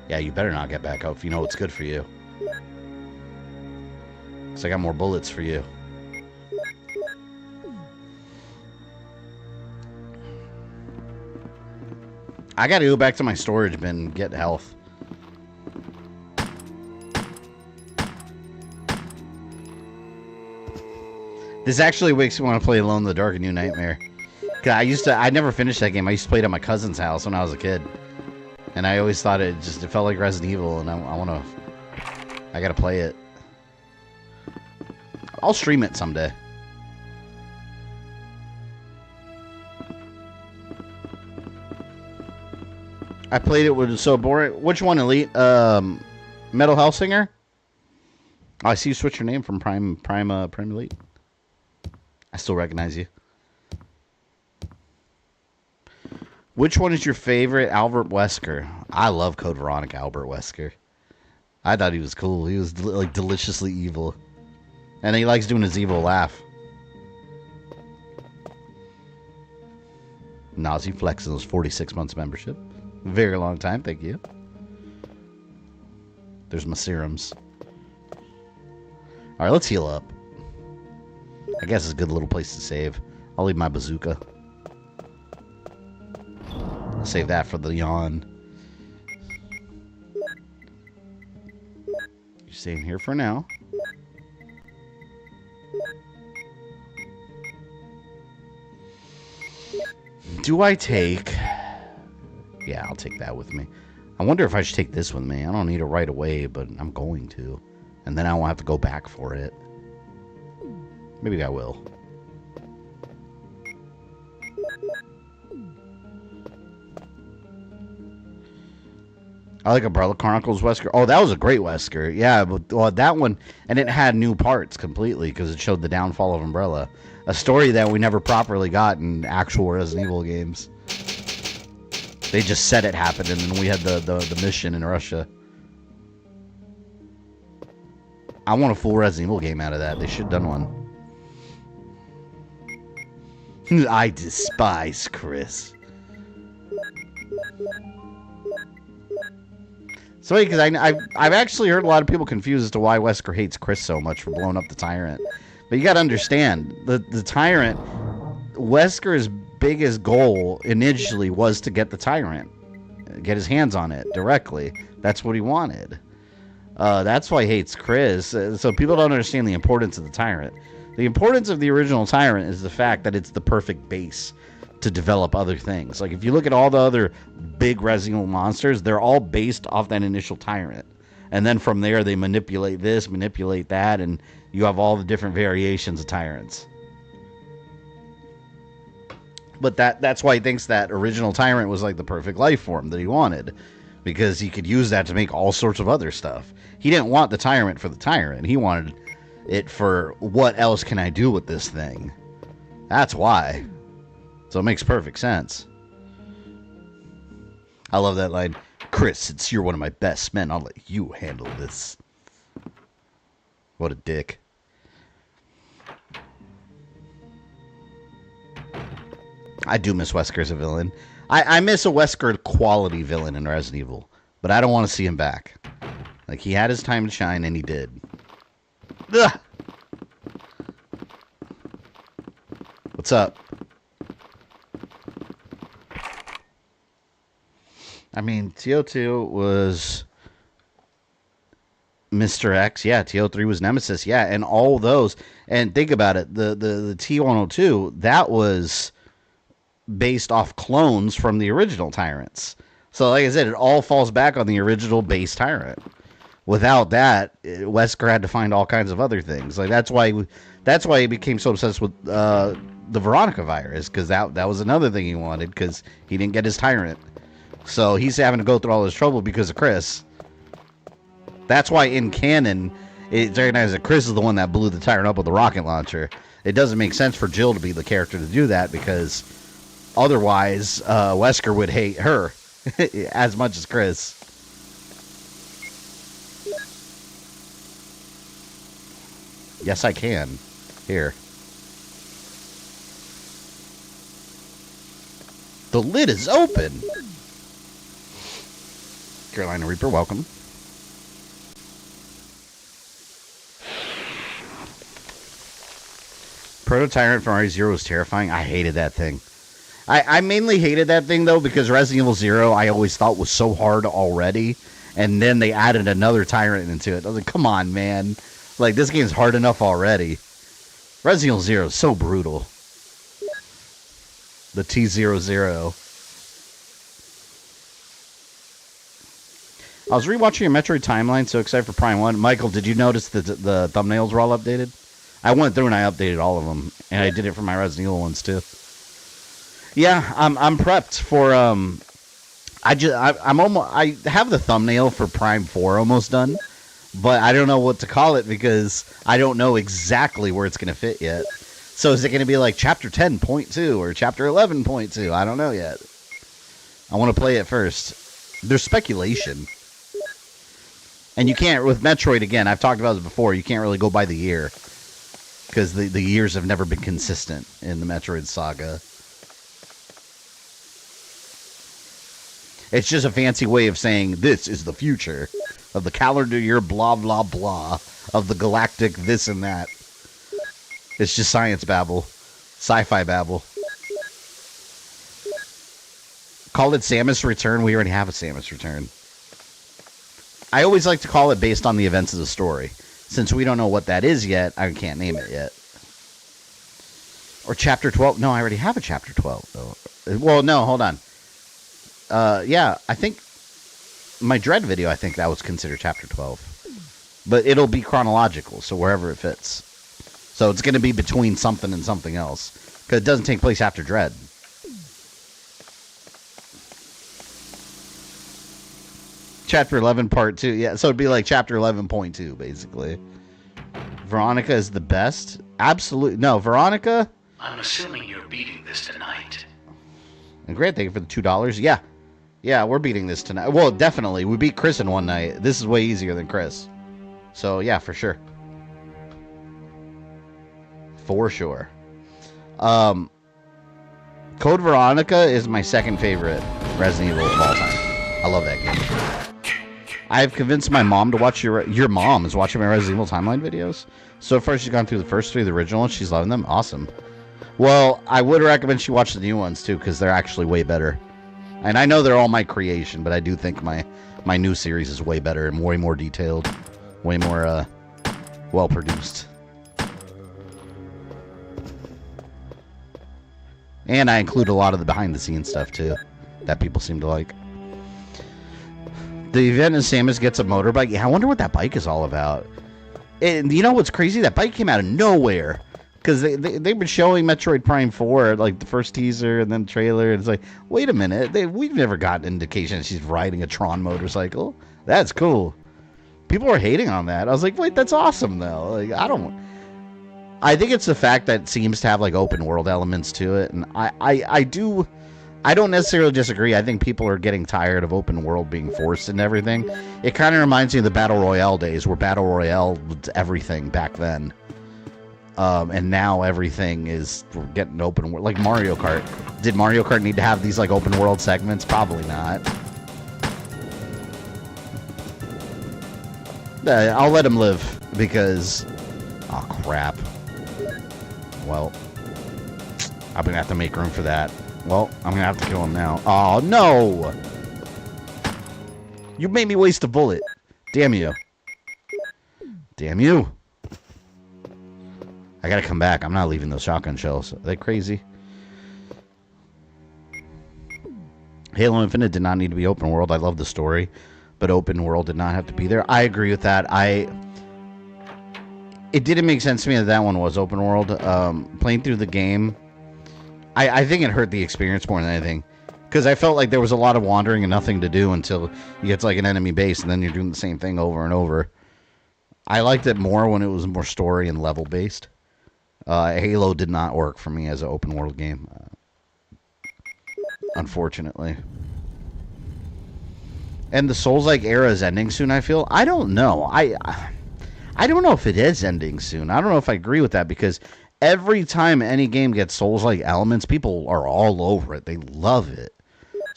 Yeah, you better not get back up if you know what's good for you. Because I got more bullets for you. I gotta go back to my storage bin and get health. This actually makes me want to play Alone in the Dark: A New Nightmare. I never finished that game. I used to play it at my cousin's house when I was a kid. And I always thought it felt like Resident Evil, and I gotta play it. I'll stream it someday. I played it with so boring. Which one, Elite? Metal Hellsinger? Oh, I see you switch your name from Prime Elite. I still recognize you. Which one is your favorite Albert Wesker? I love Code Veronica Albert Wesker. I thought he was cool. He was like deliciously evil. And he likes doing his evil laugh. Nazi flexing those 46 months membership. Very long time, thank you. There's my serums. Alright, let's heal up. I guess it's a good little place to save. I'll leave my bazooka. I'll save that for the yawn. You're staying here for now. Do I take... Yeah, I'll take that with me. I wonder if I should take this with me. I don't need it right away, but I'm going to. And then I won't have to go back for it. Maybe I will. I like Umbrella Chronicles Wesker. Oh, that was a great Wesker. Yeah, but well, that one... And it had new parts completely because it showed the downfall of Umbrella. A story that we never properly got in actual Resident Evil games. They just said it happened, and then we had the mission in Russia. I want a full Resident Evil game out of that. They should have done one. I despise Chris. So, because I've actually heard a lot of people confused as to why Wesker hates Chris so much for blowing up the Tyrant. But you got to understand, the Tyrant, Wesker's biggest goal initially was to get the Tyrant. Get his hands on it directly. That's what he wanted. That's why he hates Chris. So people don't understand the importance of the Tyrant. The importance of the original Tyrant is the fact that it's the perfect base to develop other things. Like, if you look at all the other big Resident Evil monsters, they're all based off that initial Tyrant. And then from there, they manipulate this, manipulate that, and you have all the different variations of Tyrants. But that's why he thinks that original Tyrant was like the perfect life form that he wanted. Because he could use that to make all sorts of other stuff. He didn't want the Tyrant for the Tyrant. He wanted it for what else can I do with this thing. That's why. So it makes perfect sense. I love that line. Chris, since you're one of my best men, I'll let you handle this. What a dick. I do miss Wesker as a villain. I miss a Wesker quality villain in Resident Evil. But I don't want to see him back. Like, he had his time to shine, and he did. Ugh! What's up? I mean, TO2 was Mr. X. Yeah, TO3 was Nemesis. Yeah, and all those. And think about it. The T102, that was based off clones from the original Tyrants. So, like I said, it all falls back on the original base Tyrant. Without that, Wesker had to find all kinds of other things. Like, that's why he became so obsessed with the Veronica virus, because that was another thing he wanted, because he didn't get his Tyrant. So he's having to go through all this trouble because of Chris. That's why in canon, it's recognized that Chris is the one that blew the Tyrant up with the rocket launcher. It doesn't make sense for Jill to be the character to do that, because otherwise Wesker would hate her as much as Chris. Yes, I can. Here. The lid is open. Carolina Reaper, welcome. Proto-Tyrant from RE0 was terrifying. I hated that thing. I mainly hated that thing, though, because Resident Evil 0 I always thought was so hard already, and then they added another Tyrant into it. I was like, come on, man. Like, this game's hard enough already. Resident Evil 0 is so brutal. The T00. I was rewatching your Metroid timeline, so excited for Prime 1. Michael, did you notice that the thumbnails were all updated? I went through and I updated all of them, and I did it for my Resident Evil ones too. Yeah, I'm prepped for I have the thumbnail for Prime 4 almost done, but I don't know what to call it because I don't know exactly where it's going to fit yet. So is it going to be like Chapter 10.2 or Chapter 11.2? I don't know yet. I want to play it first. There's speculation. And you can't, with Metroid, again, I've talked about this before, you can't really go by the year. Because the years have never been consistent in the Metroid saga. It's just a fancy way of saying this is the future of the calendar year blah blah blah of the galactic this and that. It's just science babble. Sci-fi babble. Call it Samus Return. We already have a Samus Return. I always like to call it based on the events of the story. Since we don't know what that is yet, I can't name it yet. Or Chapter 12. No, I already have a Chapter 12, though. Well, no, hold on. Yeah, I think my Dread video, I think that was considered Chapter 12. But it'll be chronological, so wherever it fits. So it's going to be between something and something else. Because it doesn't take place after Dread. Chapter 11, Part 2. Yeah, so it'd be like Chapter 11.2, basically. Veronica is the best? Absolutely. No, Veronica... I'm assuming you're beating this tonight. And great, thank you for the $2. Yeah. Yeah, we're beating this tonight. Well, definitely. We beat Chris in one night. This is way easier than Chris. So, yeah, for sure. For sure. Code Veronica is my second favorite Resident Evil of all time. I love that game. I've convinced my mom to watch your mom is watching my Resident Evil timeline videos. So far, she's gone through the first 3, the original, and she's loving them. Awesome. Well, I would recommend she watch the new ones, too, because they're actually way better. And I know they're all my creation, but I do think my new series is way better and way more detailed. Way more, well-produced. And I include a lot of the behind-the-scenes stuff, too, that people seem to like. The event is Samus gets a motorbike. Yeah, I wonder what that bike is all about. And you know what's crazy? That bike came out of nowhere. Because they've been showing Metroid Prime 4, like the first teaser and then trailer. And it's like, wait a minute. We've never gotten indication she's riding a Tron motorcycle. That's cool. People are hating on that. I was like, wait, that's awesome, though. Like, I think it's the fact that it seems to have, like, open world elements to it. And I don't necessarily disagree. I think people are getting tired of open world being forced and everything. It kind of reminds me of the Battle Royale days, where Battle Royale was everything back then. And now everything is getting open world. Like Mario Kart. Did Mario Kart need to have these like open world segments? Probably not. I'll let him live because... Oh, crap. Well, I'm going to have to make room for that. Well, I'm going to have to kill him now. Oh, no! You made me waste a bullet. Damn you. Damn you. I gotta come back. I'm not leaving those shotgun shells. Are they crazy? Halo Infinite did not need to be open world. I love the story. But open world did not have to be there. I agree with that. It didn't make sense to me that one was open world. Playing through the game... I think it hurt the experience more than anything. Because I felt like there was a lot of wandering and nothing to do until you get to like an enemy base and then you're doing the same thing over and over. I liked it more when it was more story and level based. Halo did not work for me as an open world game. Unfortunately. And the Souls-like era is ending soon, I feel. I don't know. I don't know if it is ending soon. I don't know if I agree with that because... Every time any game gets Souls-like elements, people are all over it. They love it.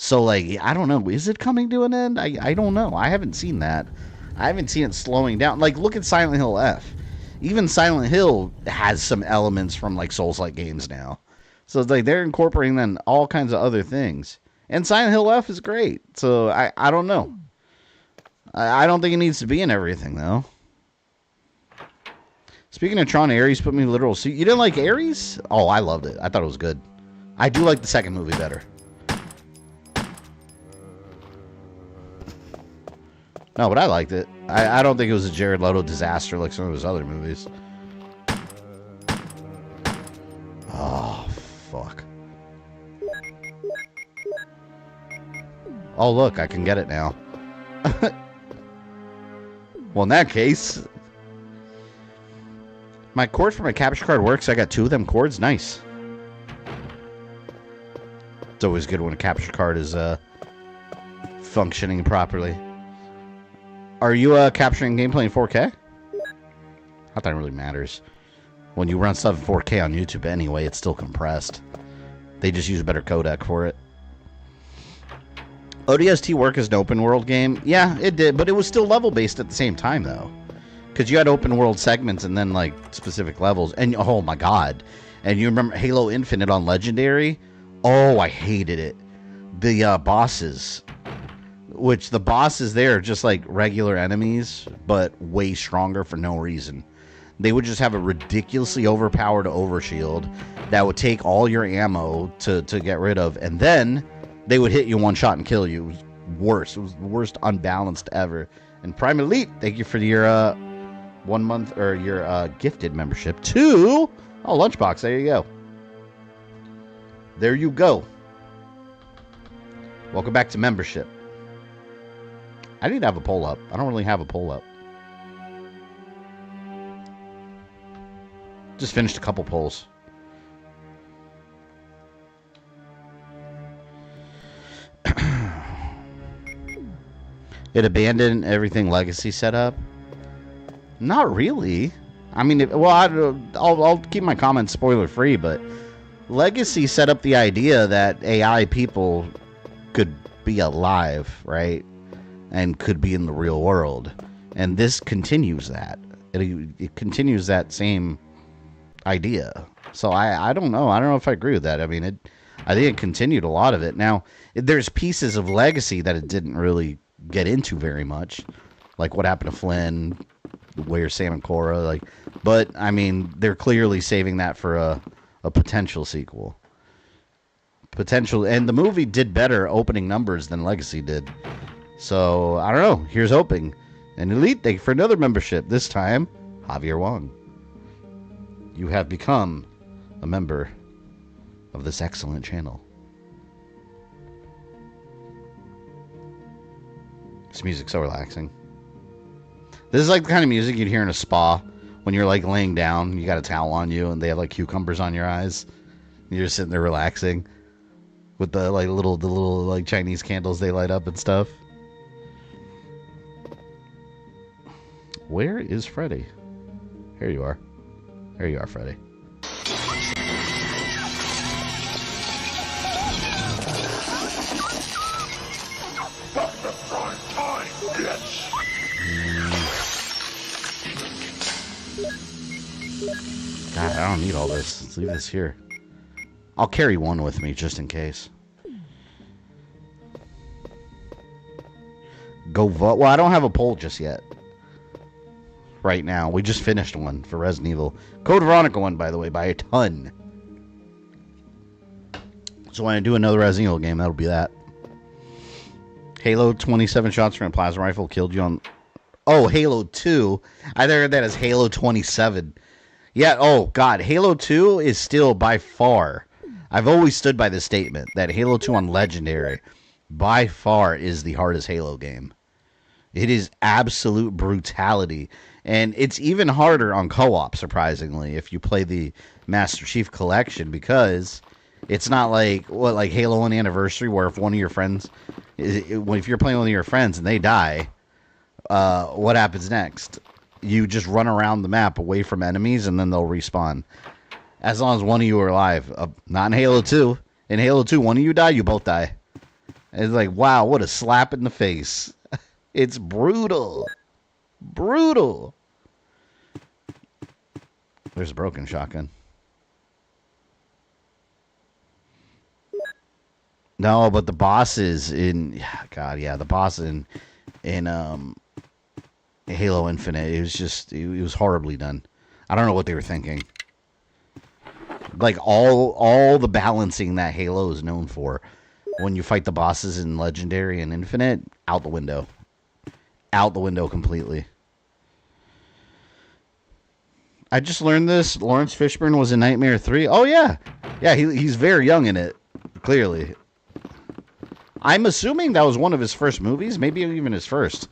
So, like, I don't know. Is it coming to an end? I don't know. I haven't seen that. I haven't seen it slowing down. Like, look at Silent Hill F. Even Silent Hill has some elements from, like, Souls-like games now. So, it's like, they're incorporating then all kinds of other things. And Silent Hill F is great. So, I don't know. I don't think it needs to be in everything, though. Speaking of Tron, Ares put me literal... So you didn't like Ares? Oh, I loved it. I thought it was good. I do like the second movie better. No, but I liked it. I don't think it was a Jared Leto disaster like some of his other movies. Oh, fuck. Oh, look, I can get it now. Well, in that case... My cord for my capture card works. I got 2 of them cords. Nice. It's always good when a capture card is functioning properly. Are you capturing gameplay in 4K? Not that it really matters. When you run stuff in 4K on YouTube anyway, it's still compressed. They just use a better codec for it. ODST work as an open world game? Yeah, it did, but it was still level based at the same time though. Because you had open world segments and then like specific levels. And oh my god. And you remember Halo Infinite on Legendary? Oh, I hated it. The bosses. Which the bosses there are just like regular enemies, but way stronger for no reason. They would just have a ridiculously overpowered overshield that would take all your ammo to get rid of. And then they would hit you one shot and kill you. It was worse. It was the worst unbalanced ever. And Prime Elite, thank you for your 1 month or your gifted membership to Lunchbox. There you go. There you go. Welcome back to membership. I need to have a poll up. I don't really have a poll up. Just finished a couple polls. It abandoned everything Legacy set up. Not really. I mean, I'll keep my comments spoiler free, but Legacy set up the idea that AI people could be alive, right? And could be in the real world. And this continues that. It continues that same idea. So I don't know. I don't know if I agree with that. I mean, I think it continued a lot of it. Now, there's pieces of Legacy that it didn't really get into very much. Like what happened to Flynn, where Sam and Cora, but I mean, they're clearly saving that for a potential sequel. And the movie did better opening numbers than Legacy did. So, I don't know. Here's hoping. And Elite, thank you for another membership. This time, Javier Wong. You have become a member of this excellent channel. This music's so relaxing. This is like the kind of music you'd hear in a spa when you're like laying down, you got a towel on you, and they have like cucumbers on your eyes. And you're just sitting there relaxing with the little like Chinese candles they light up and stuff. Where is Freddy? Here you are. There you are, Freddy. God, I don't need all this. Let's leave this here. I'll carry one with me just in case. Go vote. Well, I don't have a poll just yet. Right now. We just finished one for Resident Evil. Code Veronica won, by the way, by a ton. So when I do another Resident Evil game, that'll be that. Halo, 27 shots from a plasma rifle killed you on... Oh, Halo 2. I heard that as Halo 27. Yeah, oh, God. Halo 2 is still by far... I've always stood by this statement that Halo 2 on Legendary by far is the hardest Halo game. It is absolute brutality. And it's even harder on co-op, surprisingly, if you play the Master Chief Collection, because it's not like Halo 1 Anniversary, where if one of your friends, if you're playing with one of your friends and they die, what happens next? You just run around the map away from enemies, and then they'll respawn. As long as one of you are alive. Not in Halo 2. In Halo 2, one of you die, you both die. It's like, wow, what a slap in the face. It's brutal. Brutal. There's a broken shotgun. No, but the bosses in God, yeah, the boss in Halo Infinite, it was horribly done. I don't know what they were thinking. Like all the balancing that Halo is known for, when you fight the bosses in Legendary and Infinite, out the window. Out the window completely. I just learned this. Lawrence Fishburne was in Nightmare 3. Oh, yeah. Yeah, he's very young in it, clearly. I'm assuming that was one of his first movies, maybe even his first.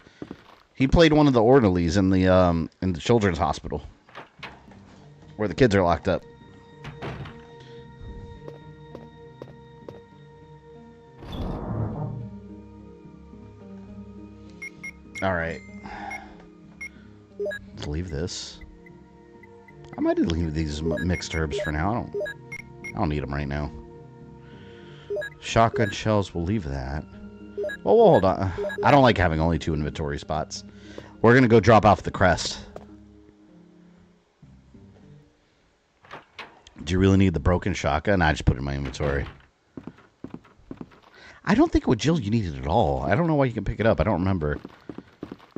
He played one of the orderlies in the children's hospital, where the kids are locked up. All right. Let's leave this. I might leave these mixed herbs for now. I don't need them right now. Shotgun shells, we'll leave that. Well, we'll hold on. I don't like having only 2 inventory spots. We're going to go drop off the crest. Do you really need the broken shotgun? I just put it in my inventory. I don't think with Jill you need it at all. I don't know why you can pick it up. I don't remember.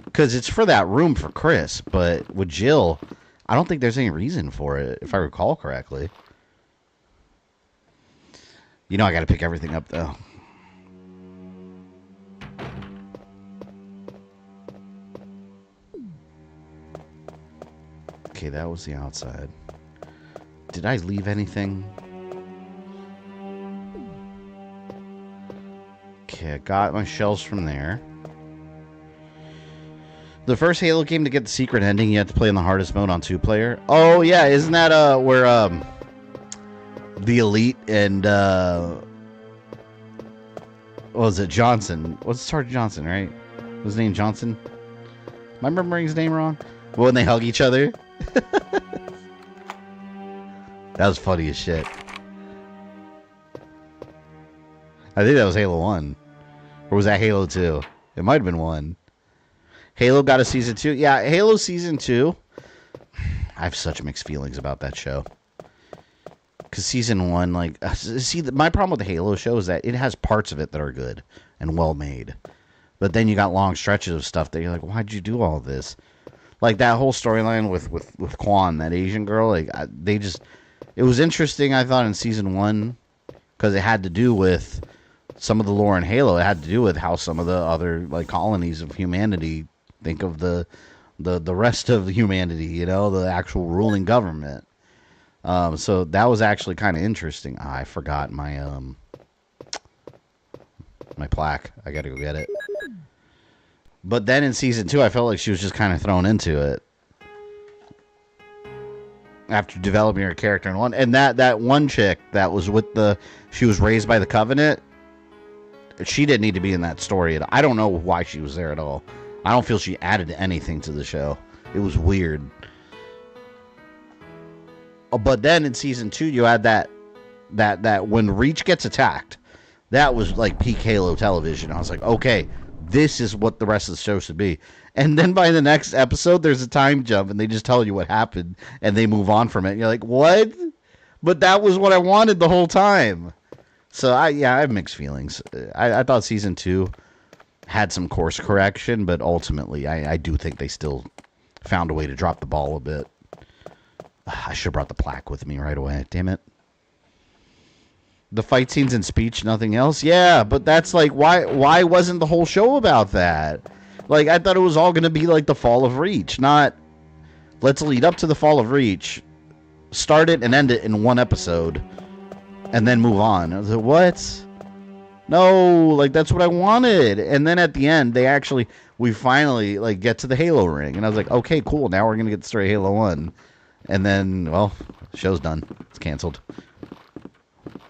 Because it's for that room for Chris. But with Jill, I don't think there's any reason for it, if I recall correctly. You know I got to pick everything up, though. Okay, that was the outside. Did I leave anything? Okay, I got my shells from there. The first Halo game to get the secret ending, you have to play in the hardest mode on 2-player. Oh, yeah, isn't that where the Elite and what was it, Johnson? What's Sergeant Johnson, right? Was his name Johnson? Am I remembering his name wrong? When they hug each other? That was funny as shit. I think that was Halo 1. Or was that Halo 2? It might have been 1. Halo got a Season 2. Yeah, Halo Season 2. I have such mixed feelings about that show. Because Season 1, like... See, my problem with the Halo show is that it has parts of it that are good and well made. But then you got long stretches of stuff that you're like, why'd you do all this? Like that whole storyline with Quan, that Asian girl. Like, they just... It was interesting, I thought, in Season 1. Because it had to do with some of the lore in Halo. It had to do with how some of the other like colonies of humanity think of the rest of humanity, you know, the actual ruling government. So that was actually kind of interesting. I forgot my my plaque. I got to go get it. But then in Season 2, I felt like she was just kind of thrown into it. After developing her character in 1. And that one chick that was with she was raised by the Covenant, she didn't need to be in that story. I don't know why she was there at all. I don't feel she added anything to the show. It was weird. But then in Season 2, you had that when Reach gets attacked, that was like peak Halo television. I was like, okay, this is what the rest of the show should be. And then by the next episode, there's a time jump, and they just tell you what happened, and they move on from it. And you're like, what? But that was what I wanted the whole time. So, I have mixed feelings. I thought Season 2 had some course correction, but ultimately, I do think they still found a way to drop the ball a bit. I should have brought the plaque with me right away. Damn it. The fight scenes and speech, nothing else? Yeah, but that's like, why wasn't the whole show about that? Like, I thought it was all going to be like the fall of Reach, not let's lead up to the fall of Reach, start it and end it in one episode, and then move on. I was like, what? No, like, that's what I wanted. And then at the end, we finally, like, get to the Halo ring. And I was like, okay, cool, now we're going to get the story of Halo 1. And then, well, show's done. It's canceled.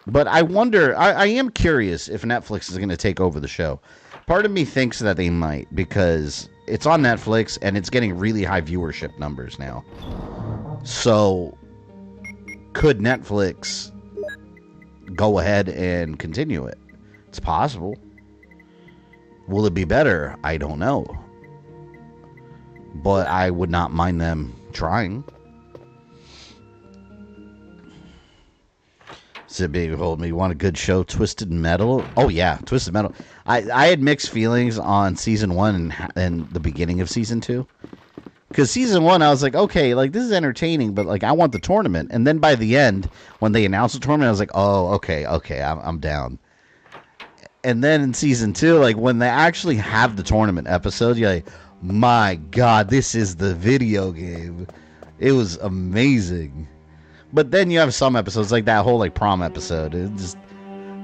But I wonder, I am curious if Netflix is going to take over the show. Part of me thinks that they might, because it's on Netflix and it's getting really high viewership numbers now. So, could Netflix go ahead and continue it? It's possible. Will it be better? I don't know. But I would not mind them trying. Said baby hold me. Want a good show? Twisted Metal? Oh yeah, Twisted Metal. I had mixed feelings on season 1 and the beginning of season 2. Because season 1, I was like, okay, like this is entertaining, but like I want the tournament. And then by the end, when they announced the tournament, I was like, oh, okay, I'm down. And then in season 2, like when they actually have the tournament episode, you're like, my God, this is the video game. It was amazing. But then you have some episodes like that whole like prom episode. It just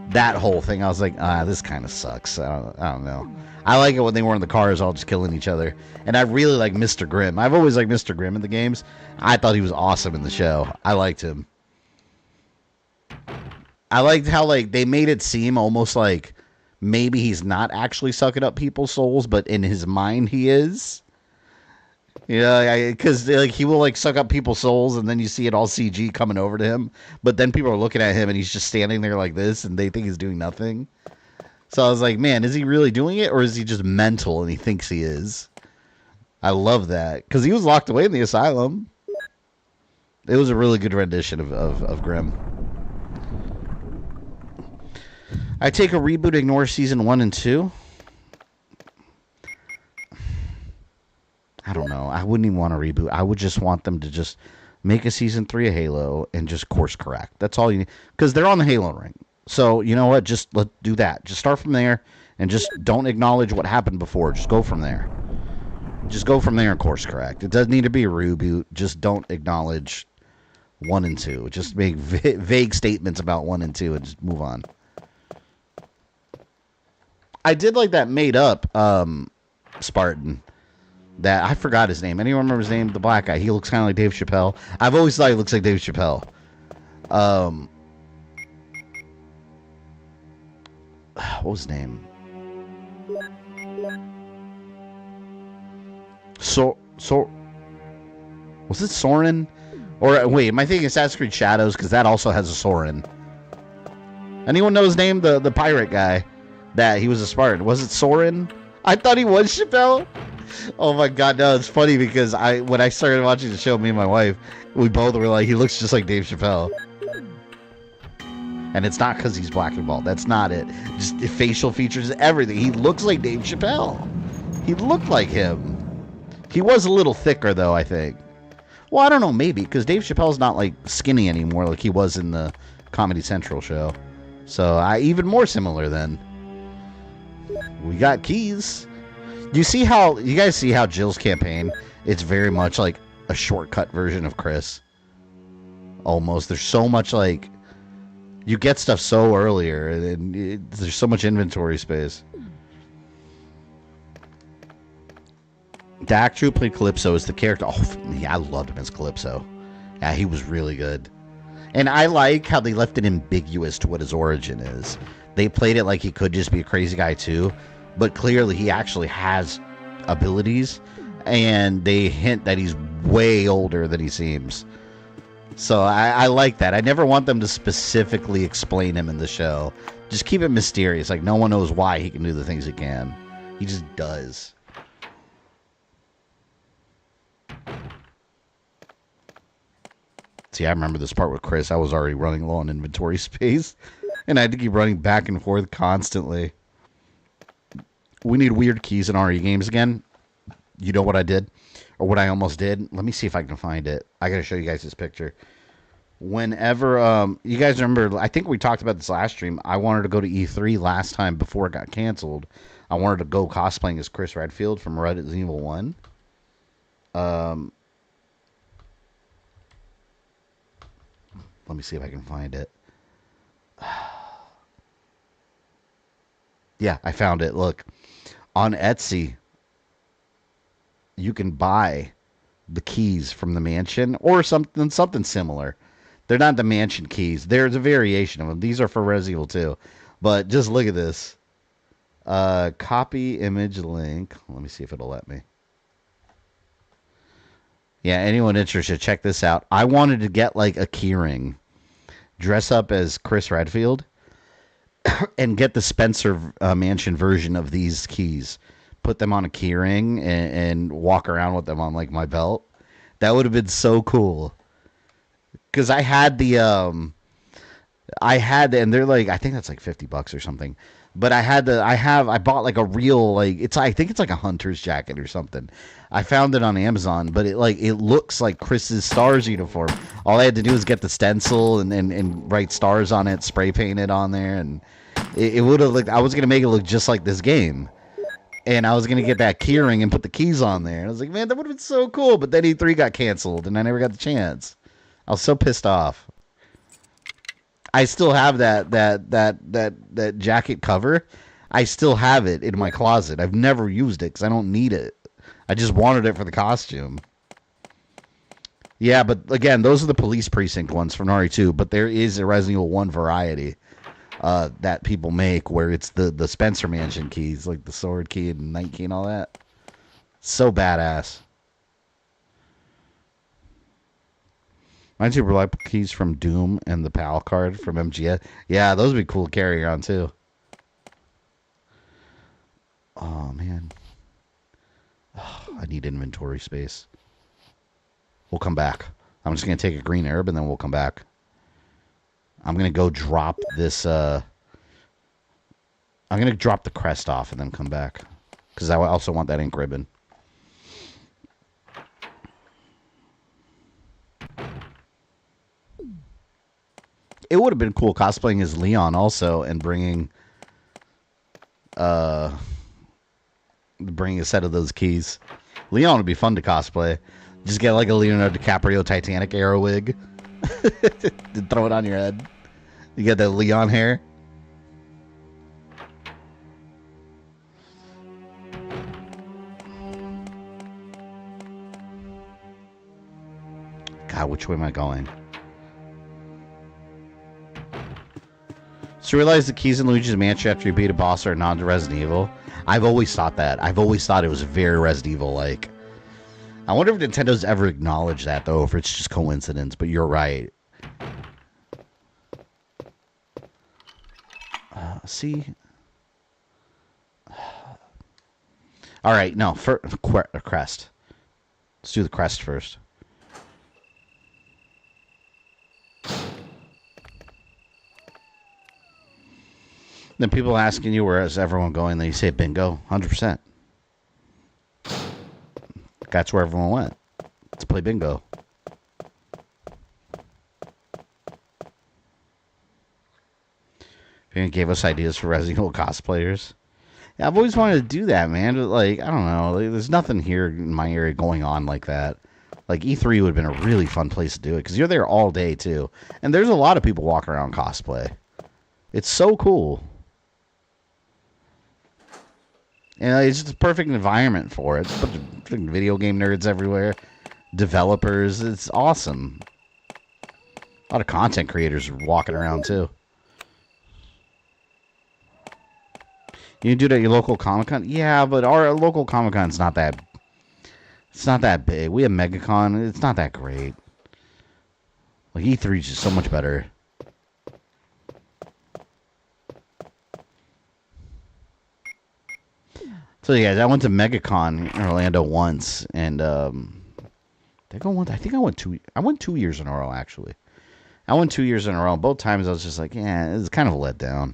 that whole thing. I was like, this kind of sucks. I don't know. I like it when they were in the cars all just killing each other. And I really like Mr. Grimm. I've always liked Mr. Grimm in the games. I thought he was awesome in the show. I liked him. I liked how like they made it seem almost like maybe he's not actually sucking up people's souls, but in his mind he is. Yeah, because like he will like suck up people's souls, and then you see it all CG coming over to him. But then people are looking at him, and he's just standing there like this, and they think he's doing nothing. So I was like, man, is he really doing it, or is he just mental and he thinks he is? I love that because he was locked away in the asylum. It was a really good rendition of Grimm. I take a reboot, ignore season 1 and 2. I don't know. I wouldn't even want to reboot. I would just want them to just make a season 3 of Halo and just course correct. That's all you need. Because they're on the Halo ring. So, you know what? Just let's do that. Just start from there and just don't acknowledge what happened before. Just go from there. Just go from there and course correct. It doesn't need to be a reboot. Just don't acknowledge 1 and 2. Just make vague statements about 1 and 2 and just move on. I did like that made up Spartan. That I forgot his name. Anyone remember his name? The black guy. He looks kind of like Dave Chappelle. I've always thought he looks like Dave Chappelle. What was his name? Was it Soren? Or wait, am I thinking Assassin's Creed Shadows? Because that also has a Soren. Anyone know his name? The pirate guy. That he was a Spartan. Was it Soren? I thought he was Chappelle. Oh my God, no, it's funny because when I started watching the show, me and my wife, we both were like, he looks just like Dave Chappelle. And it's not because he's black and bald. That's not it. Just the facial features, everything. He looks like Dave Chappelle. He looked like him. He was a little thicker, though, I think. Well, I don't know, maybe, because Dave Chappelle's not, like, skinny anymore like he was in the Comedy Central show. So, even more similar, then. We got keys. You guys see how Jill's campaign, it's very much like a shortcut version of Chris. Almost. There's so much like, you get stuff so earlier, and there's so much inventory space. The actor who played Calypso is the character. Oh, yeah, I loved him as Calypso. Yeah, he was really good. And I like how they left it ambiguous to what his origin is. They played it like he could just be a crazy guy too. But clearly he actually has abilities, and they hint that he's way older than he seems. So I like that. I never want them to specifically explain him in the show. Just keep it mysterious. Like, no one knows why he can do the things he can. He just does. See, I remember this part with Chris. I was already running low on inventory space, and I had to keep running back and forth constantly. We need weird keys in RE games again. You know what I did? Or what I almost did? Let me see if I can find it. I gotta show you guys this picture. Whenever, you guys remember, I think we talked about this last stream. I wanted to go to E3 last time before it got canceled. I wanted to go cosplaying as Chris Redfield from Resident Evil 1. Let me see if I can find it. Yeah, I found it. Look. On Etsy, you can buy the keys from the mansion or something similar. They're not the mansion keys. There's a variation of them. These are for Resident Evil 2. But just look at this. Copy image link. Let me see if it'll let me. Yeah, anyone interested, check this out. I wanted to get like a key ring. Dress up as Chris Redfield. and get the Spencer Mansion version of these keys. Put them on a key ring and walk around with them on like my belt. That would have been so cool. Because I had and they're like, I think that's like $50 or something. But I bought like a real, like, I think it's like a hunter's jacket or something. I found it on Amazon, but it looks like Chris's Stars uniform. All I had to do was get the stencil and write stars on it, spray paint it on there, and it would have looked, I was going to make it look just like this game. And I was going to get that key ring and put the keys on there. And I was like, man, that would have been so cool. But then E3 got canceled, and I never got the chance. I was so pissed off. I still have that jacket cover. I still have it in my closet. I've never used it because I don't need it. I just wanted it for the costume. Yeah, but again, those are the police precinct ones from RE2. But there is a Resident Evil 1 variety that people make where it's the Spencer Mansion keys, like the sword key and night key and all that. So badass. Mine super reliable keys from Doom and the PAL card from MGS. Yeah, those would be cool to carry around too. Oh, man. Oh, I need inventory space. We'll come back. I'm just going to take a green herb and then we'll come back. I'm going to go drop this. I'm going to drop the crest off and then come back. Because I also want that ink ribbon. It would have been cool cosplaying as Leon also and bringing a set of those keys. Leon would be fun to cosplay. Just get like a Leonardo DiCaprio Titanic era wig. And throw it on your head. You get that Leon hair. God, which way am I going? So you realize the keys in Luigi's Mansion after you beat a boss are non to Resident Evil? I've always thought that. I've always thought it was very Resident Evil-like. I wonder if Nintendo's ever acknowledged that, though, if it's just coincidence, but you're right. See? Alright, no, crest. Let's do the crest first. Then people asking you, where is everyone going? Then you say bingo, 100%. That's where everyone went. Let's play bingo. If gave us ideas for Resident Evil cosplayers. Yeah, I've always wanted to do that, man. But, like, I don't know. Like, there's nothing here in my area going on like that. Like, E3 would have been a really fun place to do it. Because you're there all day, too. And there's a lot of people walking around cosplay. It's so cool. And it's just a perfect environment for it. It's a bunch of video game nerds everywhere. Developers. It's awesome. A lot of content creators are walking around, too. You can do that at your local Comic-Con? Yeah, but our local Comic-Con's not that... It's not that big. We have MegaCon. It's not that great. Like, E3 is just so much better. So, yeah, guys, I went to MegaCon in Orlando once, and, did I go once? I think I went 2 years in a row, actually. I went 2 years in a row. Both times I was just like, yeah, it was kind of a letdown.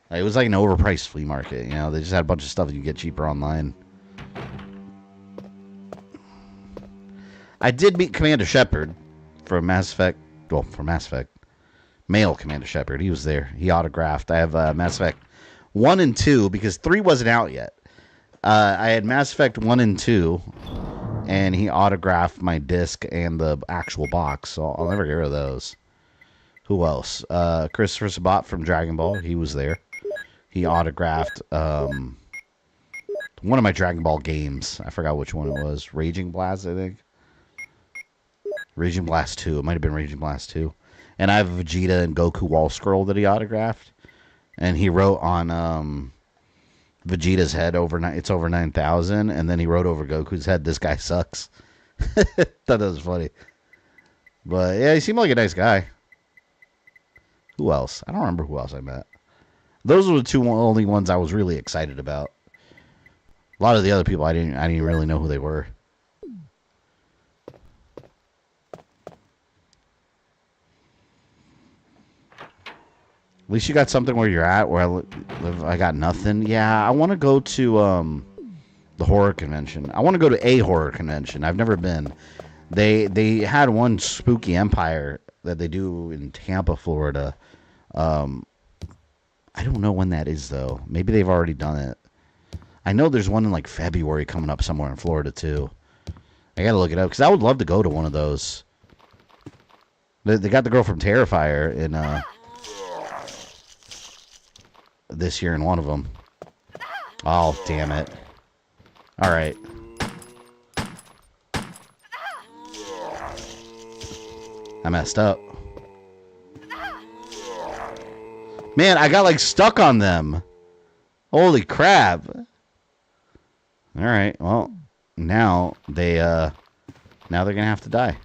Like, it was like an overpriced flea market, you know? They just had a bunch of stuff you can get cheaper online. I did meet Commander Shepard from Mass Effect. Well, from Mass Effect. Male Commander Shepard. He was there. He autographed. I have Mass Effect 1 and 2 because 3 wasn't out yet. I had Mass Effect 1 and 2, and he autographed my disc and the actual box, so I'll never get rid of those. Who else? Christopher Sabat from Dragon Ball. He was there. He autographed one of my Dragon Ball games. I forgot which one it was. Raging Blast, I think. Raging Blast 2. It might have been Raging Blast 2. And I have a Vegeta and Goku wall scroll that he autographed. And he wrote on Vegeta's head, it's over 9,000. And then he wrote over Goku's head, this guy sucks. Thought that was funny. But yeah, he seemed like a nice guy. Who else? I don't remember who else I met. Those were the two only ones I was really excited about. A lot of the other people, I didn't really know who they were. At least you got something where you're at. Where I live, I got nothing. Yeah, I want to go to the horror convention. I want to go to a horror convention. I've never been. They had one Spooky Empire that they do in Tampa, Florida. I don't know when that is though. Maybe they've already done it. I know there's one in like February coming up somewhere in Florida too. I gotta look it up because I would love to go to one of those. They got the girl from Terrifier in this year in one of them. Oh, damn it. All right. I messed up. Man, I got like stuck on them. Holy crap. All right. Well, now they're going to have to die.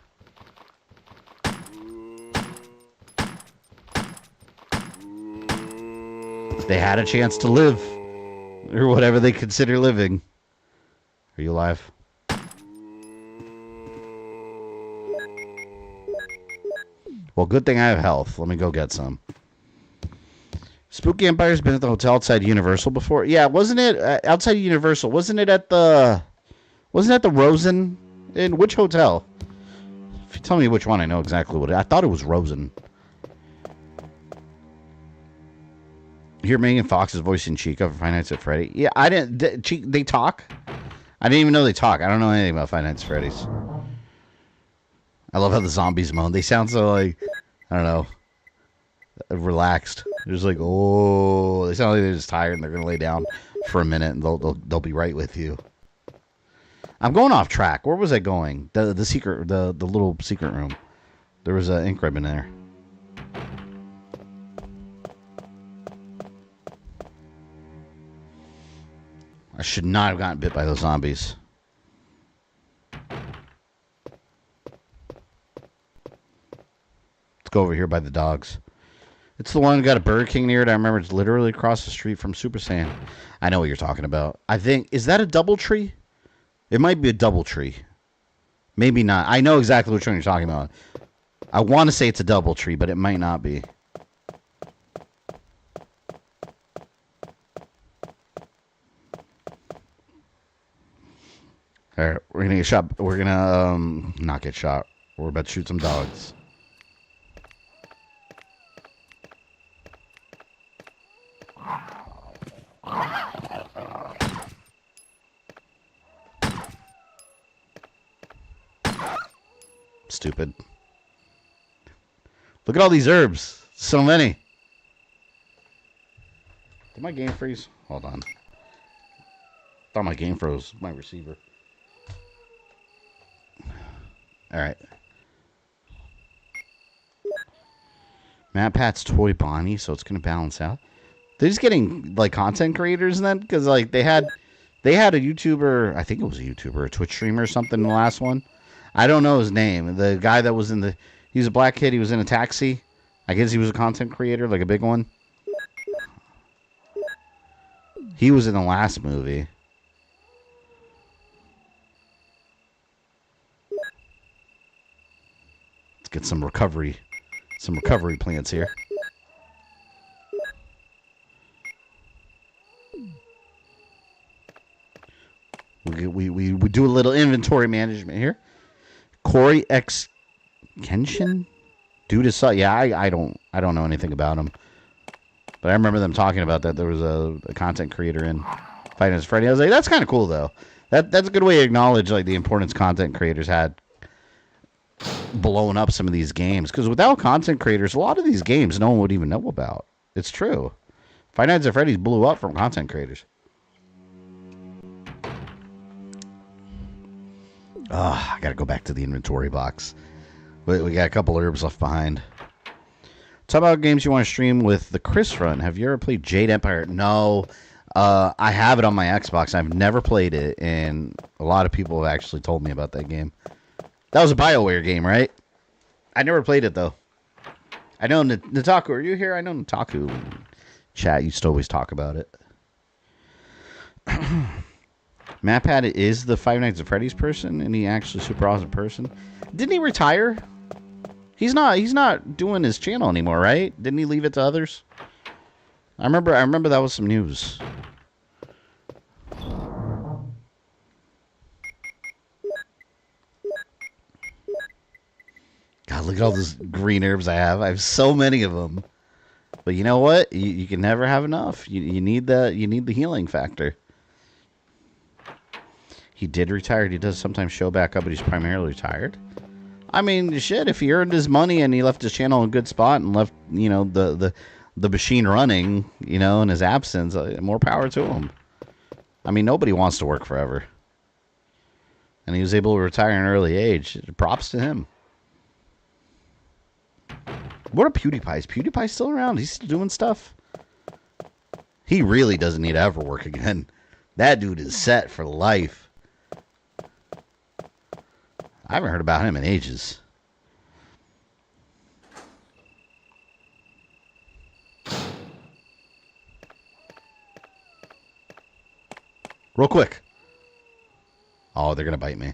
They had a chance to live, or whatever they consider living. Are you alive? Well, good thing I have health. Let me go get some. Spooky Empire's been at the hotel outside Universal before. Yeah, wasn't it outside Universal? Wasn't it at the Rosen? In which hotel? If you tell me which one, I know exactly what it is. I thought it was Rosen. You hear Megan Fox's voice in Chica for Five Nights at Freddy? Yeah, I didn't. They talk? I didn't even know they talk. I don't know anything about Five Nights at Freddy's. I love how the zombies moan. They sound so like, I don't know, relaxed. They're just like, oh, they sound like they're just tired and they're gonna lay down for a minute and they'll be right with you. I'm going off track. Where was I going? The little secret room. There was an ink ribbon there. I should not have gotten bit by those zombies. Let's go over here by the dogs. It's the one that got a Burger King near it. I remember it's literally across the street from Super Saiyan. I know what you're talking about. I think, is that a DoubleTree? It might be a DoubleTree. Maybe not. I know exactly which one you're talking about. I want to say it's a DoubleTree, but it might not be. Alright, we're gonna get shot. We're gonna not get shot. We're about to shoot some dogs. Stupid. Look at all these herbs. So many. Did my game freeze? Hold on. Thought my game froze. My receiver. Alright. Matt Pat's Toy Bonnie, so it's gonna balance out. They're just getting like content creators then, because like they had a YouTuber, I think it was a YouTuber, a Twitch streamer or something in the last one. I don't know his name. The guy that was he's a black kid, he was in a taxi. I guess he was a content creator, like a big one. He was in the last movie. Let's get some recovery plants here. We do a little inventory management here. Corey X Kenshin? Dude is yeah, I don't know anything about him. But I remember them talking about that. There was a content creator in Five Nights at Freddy. I was like, that's kind of cool though. That's a good way to acknowledge like the importance content creators had blowing up some of these games. Because without content creators, a lot of these games no one would even know about. It's true. Five Nights at Freddy's blew up from content creators. I gotta go back to the inventory box. We got a couple herbs left behind. Talk about games you want to stream with the Chris run. Have you ever played Jade Empire? No. I have it on my Xbox. I've never played it, and a lot of people have actually told me about that game. That was a BioWare game, right? I never played it, though. I know Nataku. Are you here? I know Nataku. Chat used to always talk about it. MatPat is the Five Nights at Freddy's person, and he actually super awesome person. Didn't he retire? He's not doing his channel anymore, right? Didn't he leave it to others? I remember that was some news. God, look at all those green herbs I have. I have so many of them. But you know what? You can never have enough. You need the healing factor. He did retire. He does sometimes show back up, but he's primarily retired. I mean, shit, if he earned his money and he left his channel in a good spot and left, you know, the machine running, you know, in his absence, more power to him. I mean, nobody wants to work forever. And he was able to retire at an early age. Props to him. What are PewDiePie? Is PewDiePie still around? He's still doing stuff? He really doesn't need to ever work again. That dude is set for life. I haven't heard about him in ages. Real quick. Oh, they're going to bite me.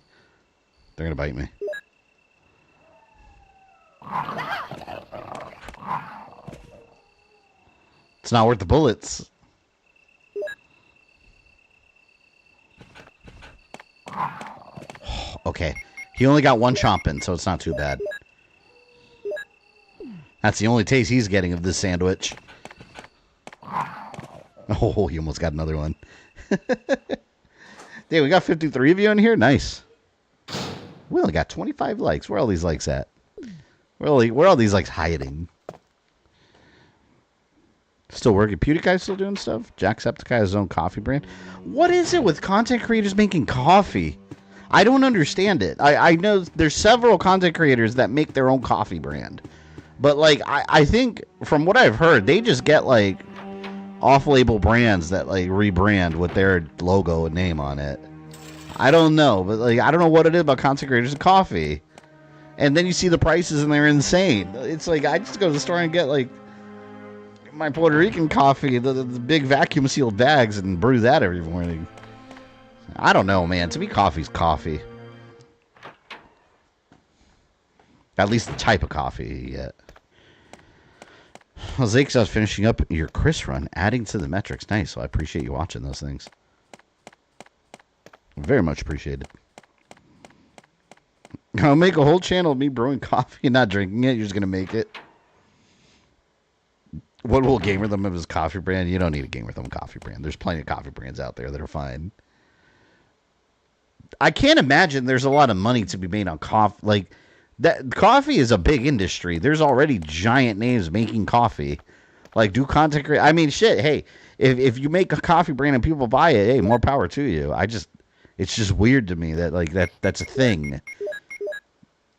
They're going to bite me. It's not worth the bullets. Okay. He only got one chomping, so it's not too bad. That's the only taste he's getting of this sandwich. Oh, he almost got another one. Dude, we got 53 of you in here? Nice. We only got 25 likes. Where are all these likes at? Where are all these likes hiding? Still working. PewDiePie still doing stuff? Jacksepticeye has his own coffee brand. What is it with content creators making coffee? I don't understand it. I know there's several content creators that make their own coffee brand. But, like, I think, from what I've heard, they just get, like, off-label brands that, like, rebrand with their logo and name on it. I don't know. But, like, I don't know what it is about content creators and coffee. And then you see the prices and they're insane. It's like, I just go to the store and get, like, my Puerto Rican coffee, the big vacuum sealed bags, and brew that every morning. I don't know, man. To me, coffee's coffee. At least the type of coffee you get. Well, Zake says finishing up your Chris run, adding to the metrics. Nice. So I appreciate you watching those things. Very much appreciated. I'll make a whole channel of me brewing coffee and not drinking it. You're just going to make it. What will GamerThumb have his coffee brand? You don't need a GamerThumb coffee brand. There's plenty of coffee brands out there that are fine. I can't imagine there's a lot of money to be made on coffee. Like, that coffee is a big industry. There's already giant names making coffee. Like, do content create? I mean, shit. Hey, if you make a coffee brand and people buy it, hey, more power to you. It's just weird to me that, like, that's a thing.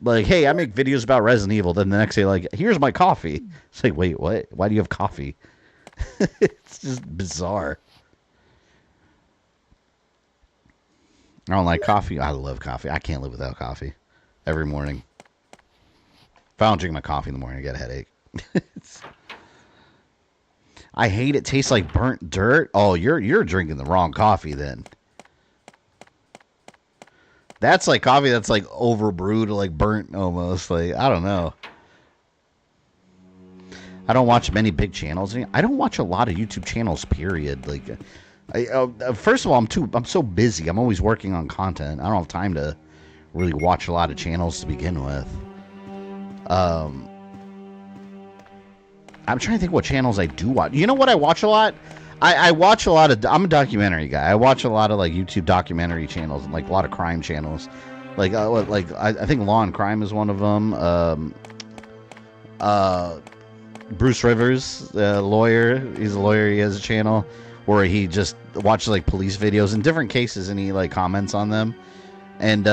Like, hey, I make videos about Resident Evil. Then the next day, like, here's my coffee. It's like, wait, what? Why do you have coffee? It's just bizarre. I don't like coffee. I love coffee. I can't live without coffee. Every morning. If I don't drink my coffee in the morning, I get a headache. I hate it. Tastes like burnt dirt. Oh, you're drinking the wrong coffee then. That's like coffee that's like overbrewed or like burnt almost. Like, I don't know. I don't watch many big channels. I don't watch a lot of YouTube channels, period. Like, first of all, I'm so busy. I'm always working on content. I don't have time to really watch a lot of channels to begin with. I'm trying to think what channels I do watch. You know what I watch a lot? I watch a lot of... I'm a documentary guy. I watch a lot of, like, YouTube documentary channels and, like, a lot of crime channels. Like, I think Law and Crime is one of them. Bruce Rivers, lawyer. He's a lawyer. He has a channel where he just watches, like, police videos in different cases, and he, like, comments on them. And,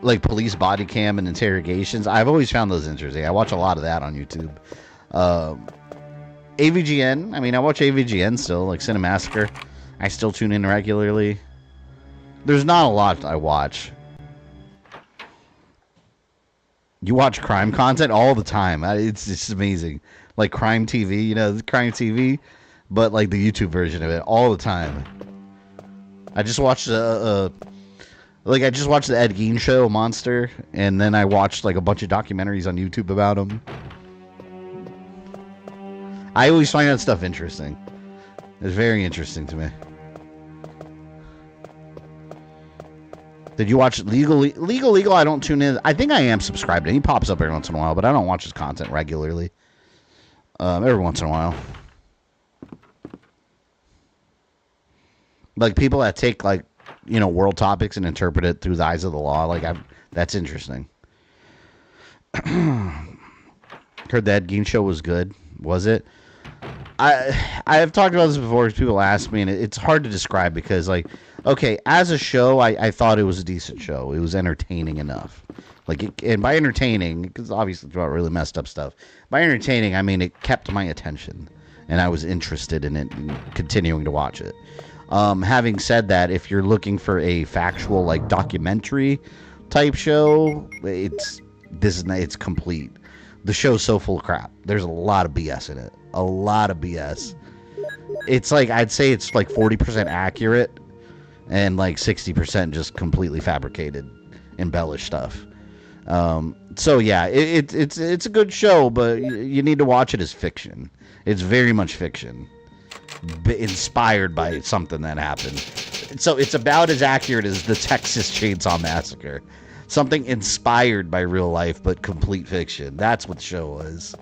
like, police body cam and interrogations. I've always found those interesting. I watch a lot of that on YouTube. AVGN. I mean, I watch AVGN still, like Cinemassacre. I still tune in regularly. There's not a lot I watch. You watch crime content all the time. It's amazing. Like Crime TV, you know, Crime TV. but like the YouTube version of it all the time. I just watched I just watched the Ed Gein show, Monster, and then I watched like a bunch of documentaries on YouTube about him. I always find that stuff interesting. It's very interesting to me. Did you watch Legal? I don't tune in. I think I am subscribed to him. He pops up every once in a while, but I don't watch his content regularly. Every once in a while. Like people that take like, you know, world topics and interpret it through the eyes of the law. Like that's interesting. Heard the Ed Gein show was good. Was it? I have talked about this before because people ask me, and it's hard to describe because, like, okay, as a show, I thought it was a decent show. It was entertaining enough. Like, and by entertaining, because obviously it's about really messed up stuff. By entertaining, I mean it kept my attention, and I was interested in it and continuing to watch it. Having said that, if you're looking for a factual, like, documentary type show, it's complete. The show's so full of crap. There's a lot of BS in it. A lot of BS. It's like, I'd say it's like 40% accurate and like 60% just completely fabricated, embellished stuff. So yeah, it's a good show, but you need to watch it as fiction. It's very much fiction, inspired by something that happened. So it's about as accurate as the Texas Chainsaw Massacre. Something inspired by real life, but complete fiction. That's what the show was.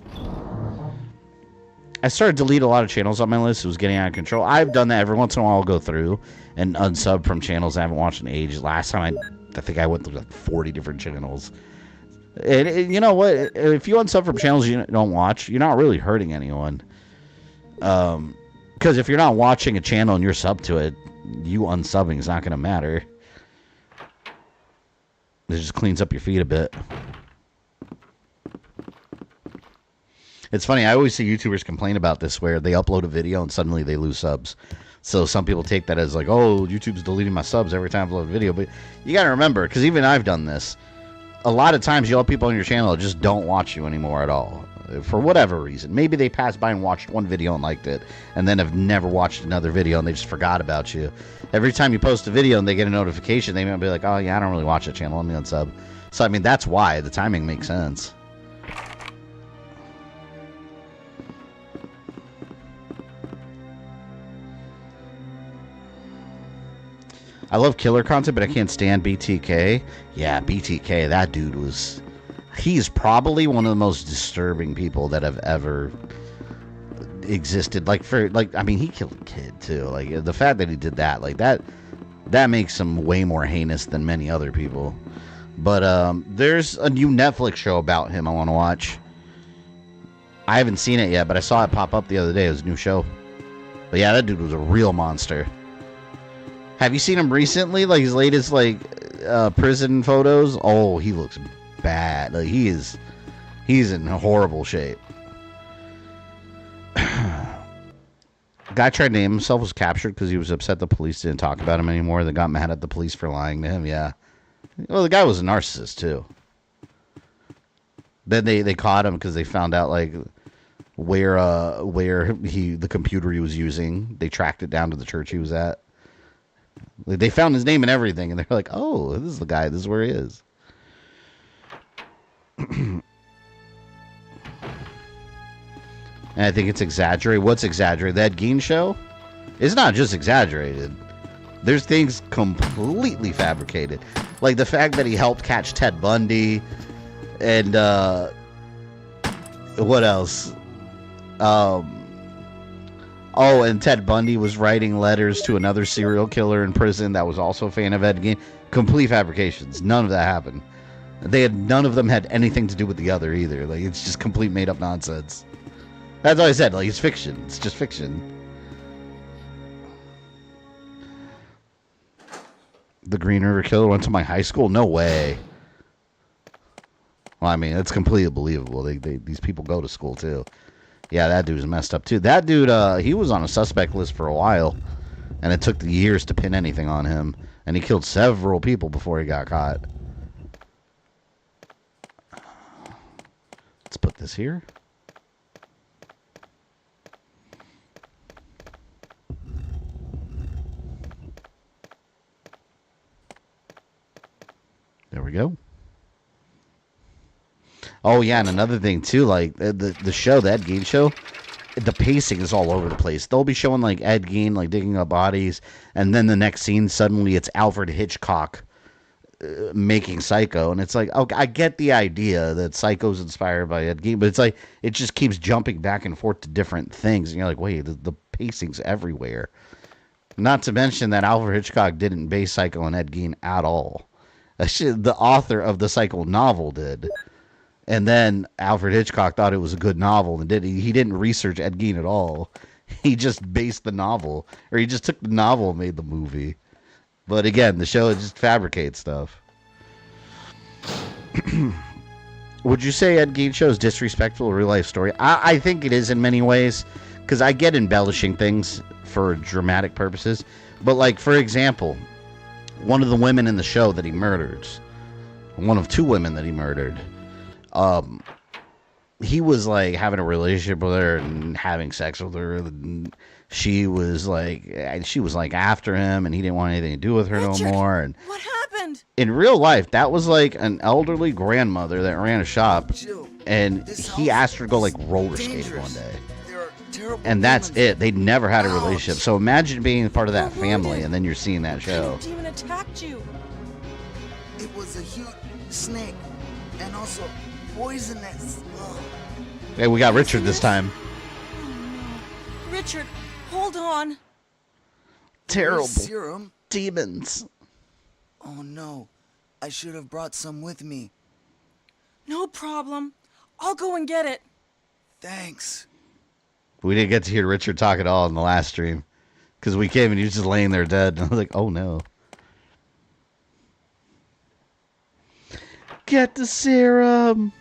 I started to delete a lot of channels on my list. It was getting out of control. I've done that every once in a while. I'll go through and unsub from channels I haven't watched in ages. Last time I think I went through like 40 different channels. And you know what? If you unsub from channels you don't watch, you're not really hurting anyone. Because if you're not watching a channel and you're sub to it, you unsubbing is not going to matter. It just cleans up your feed a bit. It's funny, I always see YouTubers complain about this where they upload a video and suddenly they lose subs. So some people take that as like, oh, YouTube's deleting my subs every time I upload a video. But you got to remember, because even I've done this, a lot of times you'll have people on your channel that just don't watch you anymore at all. For whatever reason. Maybe they passed by and watched one video and liked it, and then have never watched another video and they just forgot about you. Every time you post a video and they get a notification, they might be like, oh yeah, I don't really watch that channel, let me unsub. So I mean, that's why. The timing makes sense. I love killer content, but I can't stand BTK. Yeah, BTK, that dude was... He's probably one of the most disturbing people that have ever existed. I mean, he killed a kid, too. Like, the fact that he did that, like, that makes him way more heinous than many other people. But, there's a new Netflix show about him I want to watch. I haven't seen it yet, but I saw it pop up the other day. It was a new show. But yeah, that dude was a real monster. Have you seen him recently? Like his latest prison photos? Oh, he looks bad. Like he's in horrible shape. Guy tried to name himself, was captured because he was upset the police didn't talk about him anymore. They got mad at the police for lying to him. Yeah. Well, the guy was a narcissist too. Then they caught him because they found out like where the computer he was using. They tracked it down to the church he was at. They found his name and everything, and they're like, "Oh, this is the guy. This is where he is." And I think it's exaggerated. What's exaggerated? That Gein show? It's not just exaggerated. There's things completely fabricated, like the fact that he helped catch Ted Bundy, and what else? Oh, and Ted Bundy was writing letters to another serial killer in prison that was also a fan of Ed Gein. Complete fabrications. None of that happened. None of them had anything to do with the other either. Like, it's just complete made-up nonsense. That's all I said. Like, it's fiction. It's just fiction. The Green River Killer went to my high school? No way. Well, I mean, it's completely believable. These people go to school, too. Yeah, that dude's messed up, too. That dude, he was on a suspect list for a while, and it took years to pin anything on him, and he killed several people before he got caught. Let's put this here. Oh yeah, and another thing too, like the show, the Ed Gein show, the pacing is all over the place. They'll be showing like Ed Gein like digging up bodies, and then the next scene suddenly it's Alfred Hitchcock making Psycho, and it's like, okay, I get the idea that Psycho's inspired by Ed Gein, but it's like it just keeps jumping back and forth to different things, and you're like, wait, the pacing's everywhere. Not to mention that Alfred Hitchcock didn't base Psycho on Ed Gein at all. The author of the Psycho novel did. And then Alfred Hitchcock thought it was a good novel and he didn't research Ed Gein at all. He just based the novel, or he just took the novel and made the movie. But again, the show just fabricates stuff. Would you say Ed Gein show is disrespectful to real life story? I think it is in many ways, because I get embellishing things for dramatic purposes. But like, for example, one of the women in the show that he murders, one of two women that he murdered, he was like having a relationship with her and having sex with her, and she was like after him, and he didn't want anything to do with her Richard, no more. And what happened? in real life, that was like an elderly grandmother that ran a shop, and he asked her to go like roller skate one day, and that's it. They never had a relationship. So imagine being part of that family, and then you're seeing that show. The demon attacked you. It was a huge snake, and also poisonous. Ugh. Hey, we got Richard this time. Oh no. Richard, hold on. Terrible Serum? demons. Oh no, I should have brought some with me. No problem. I'll go and get it. Thanks. We didn't get to hear Richard talk at all in the last stream, because we came and he was just laying there dead, and I was like, oh no. Get the serum.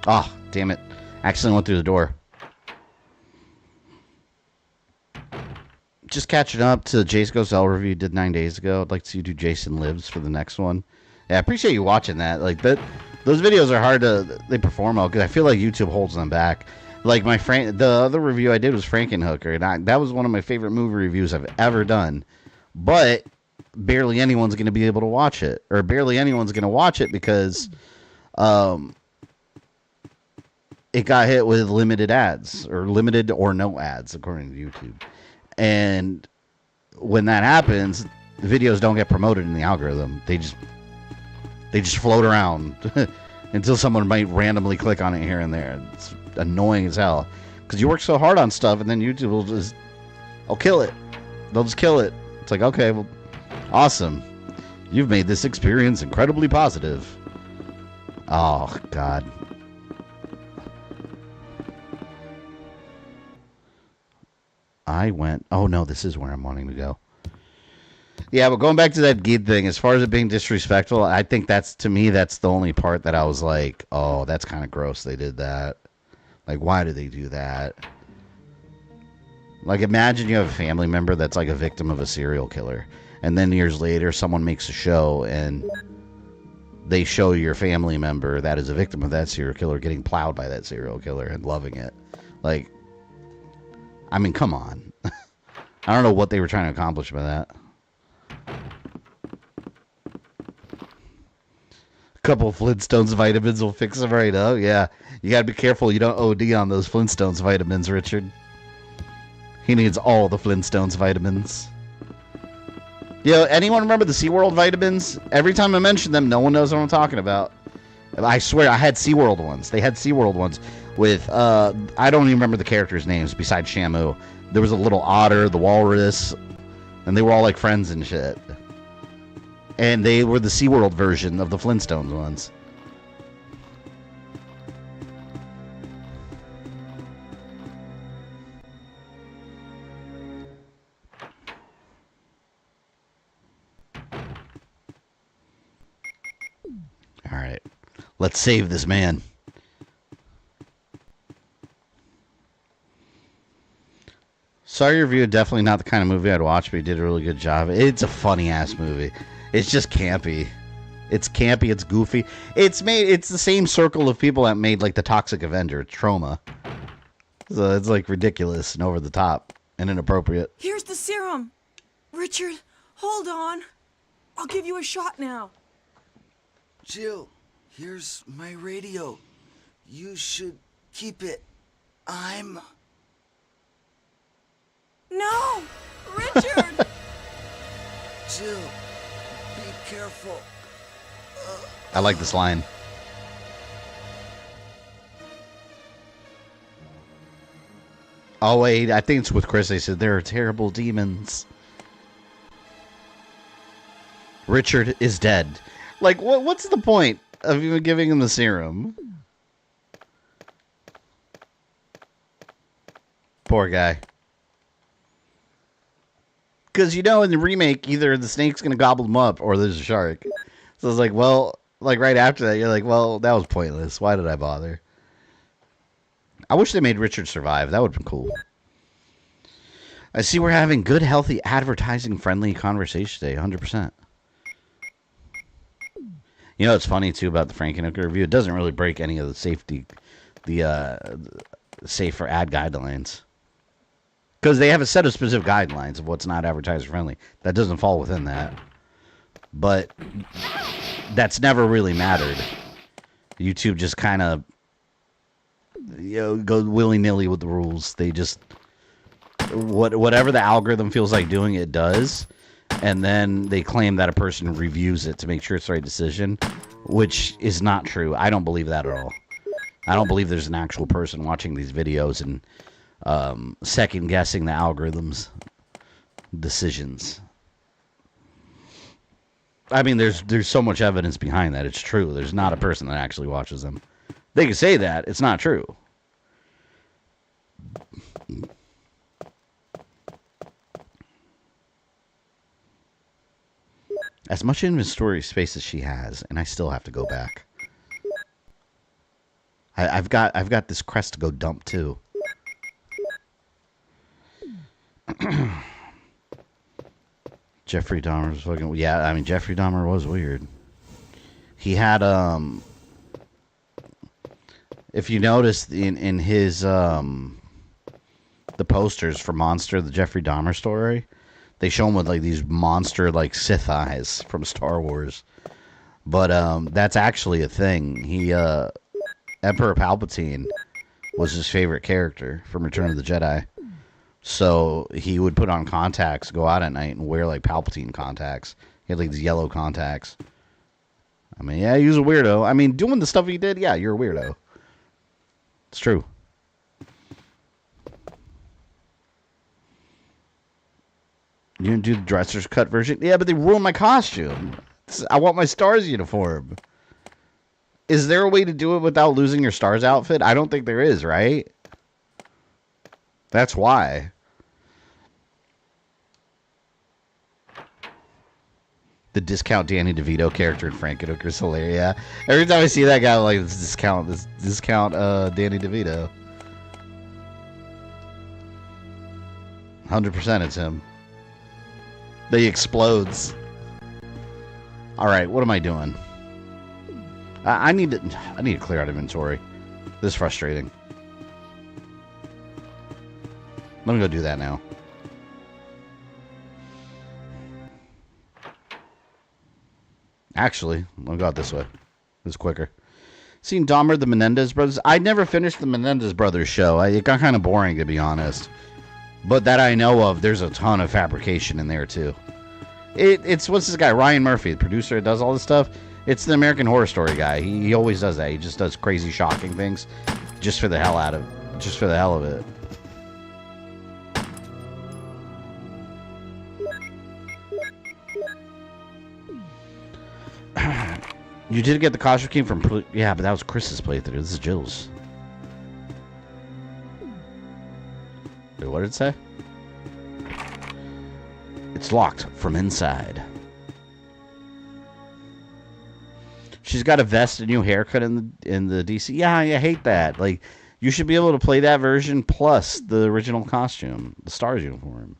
Oh, damn it. Accidentally went through the door. Just catching up to Jace Goes L review did 9 days ago. I'd like to see you do Jason Lives for the next one. Yeah, I appreciate you watching that. Like that, those videos are hard to, they perform well, because I feel like YouTube holds them back. Like the other review I did was Frankenhooker, and that was one of my favorite movie reviews I've ever done. But barely anyone's going to be able to watch it, or barely anyone's going to watch it because it got hit with limited ads, or limited or no ads, according to YouTube. And when that happens, the videos don't get promoted in the algorithm. They just float around until someone might randomly click on it here and there. It's annoying as hell, because you work so hard on stuff, and then YouTube will just, I'll kill it. They'll just kill it. It's like, okay, well, awesome. You've made this experience incredibly positive. Oh, God. Oh no, this is where I'm wanting to go. Yeah, but going back to that Gein thing, as far as it being disrespectful, I think that's the only part that I was like, oh, that's kind of gross they did that. Like, why do they do that? Like, imagine you have a family member that's like a victim of a serial killer, and then years later someone makes a show and they show your family member that is a victim of that serial killer getting plowed by that serial killer and loving it. Like, I mean, come on. I don't know what they were trying to accomplish by that. A couple of Flintstones vitamins will fix him right up. Yeah, you gotta be careful you don't OD on those Flintstones vitamins, Richard. He needs all the Flintstones vitamins. Yo, anyone remember the SeaWorld vitamins? Every time I mention them, no one knows what I'm talking about. I swear, I had SeaWorld ones. They had SeaWorld ones with, I don't even remember the characters' names besides Shamu. There was a little otter, the walrus, and they were all like friends and shit. And they were the SeaWorld version of the Flintstones ones. All right. Let's save this man. Sorry Review, definitely not the kind of movie I'd watch, but he did a really good job. It's a funny-ass movie. It's just campy. It's campy, it's goofy. It's the same circle of people that made, like, the Toxic Avenger, Trauma. So it's, like, ridiculous and over the top and inappropriate. Here's the serum. Richard, Hold on. I'll give you a shot now. Jill, here's my radio. You should keep it. I'm... No! Richard! Jill, be careful. I like this line. Oh, wait, I think it's with Chris. They said there are terrible demons. Richard is dead. Like, what's the point of even giving him the serum? Poor guy. Because, you know, in the remake, either the snake's going to gobble him up or there's a shark. So it's like, well, like right after that, you're like, well, that was pointless. Why did I bother? I wish they made Richard survive. That would have been cool. I see we're having good, healthy, advertising-friendly conversation today. 100%. You know what's funny, too, about the Frankenhooker review? It doesn't really break any of the safety, the safe for ad guidelines. Because they have a set of specific guidelines of what's not advertiser-friendly. That doesn't fall within that. But that's never really mattered. YouTube just kind of, you know, go willy-nilly with the rules. They just, whatever the algorithm feels like doing, it does. And then they claim that a person reviews it to make sure it's the right decision, which is not true. I don't believe that at all. I don't believe there's an actual person watching these videos and second-guessing the algorithm's decisions. I mean, there's so much evidence behind that. It's true. There's not a person that actually watches them. They can say that. It's not true. As much inventory space as she has, and I still have to go back. I've got this crest to go dump too. Jeffrey Dahmer was fucking... Yeah, I mean, Jeffrey Dahmer was weird. He had, if you notice in his, the posters for Monster, the Jeffrey Dahmer story, they show him with, like, these monster, like, Sith eyes from Star Wars. But, that's actually a thing. He, Emperor Palpatine was his favorite character from Return of the Jedi. So he would put on contacts, go out at night, and wear, like, Palpatine contacts. He had, like, these yellow contacts. I mean, yeah, he was a weirdo. I mean, doing the stuff he did, yeah, you're a weirdo. It's true. You didn't do the dresser's cut version? Yeah, but they ruined my costume. I want my Stars uniform. Is there a way to do it without losing your Stars outfit? I don't think there is, right? That's why. The discount Danny DeVito character in Frankenhooker is hilarious. Yeah. Every time I see that guy, I'm like, this discount Danny DeVito. 100% it's him. He explodes. Alright, what am I doing? I need to clear out inventory. This is frustrating. Let me go do that now. Actually, let me go out this way. It's quicker. Seen Dahmer, the Menendez brothers? I never finished the Menendez brothers show. It got kind of boring, to be honest. But that I know of, there's a ton of fabrication in there, too. It's, what's this guy? Ryan Murphy, the producer that does all this stuff. It's the American Horror Story guy. He always does that. He just does crazy, shocking things just for the hell out of it. Just for the hell of it. You did get the costume came from... Yeah, but that was Chris's playthrough. This is Jill's. Wait, what did it say? It's locked from inside. She's got a vest, a new haircut in the DC. Yeah, I hate that. Like, you should be able to play that version plus the original costume, the Stars uniform.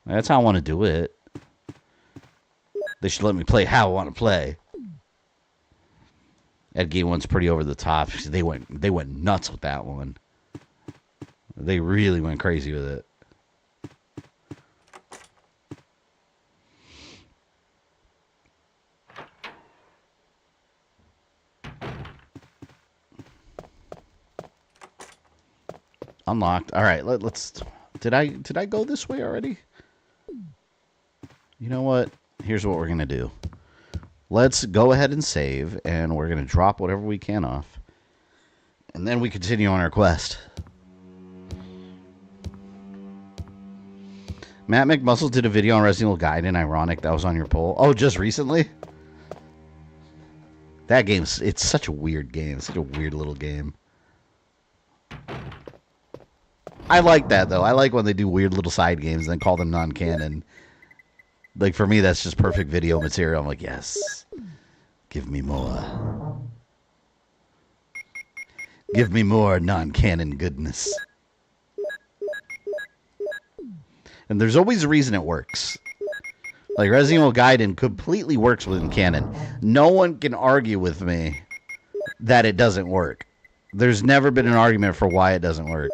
That's how I want to do it. They should let me play how I want to play. Ed Gein one's pretty over the top. They went nuts with that one. They really went crazy with it. Unlocked. All right, let's. Did I go this way already? You know what? Here's what we're gonna do. Let's go ahead and save, and we're gonna drop whatever we can off, and then we continue on our quest. Matt McMuscle did a video on Resident Evil Gaiden. Ironic that was on your poll. Oh, just recently? That game's... It's such a weird game. It's such a weird little game. I like that, though. I like when they do weird little side games and then call them non-canon. Like, for me, that's just perfect video material. I'm like, yes. Give me more. Give me more non-canon goodness. And there's always a reason it works. Like, Resident Evil Gaiden completely works within canon. No one can argue with me that it doesn't work. There's never been an argument for why it doesn't work.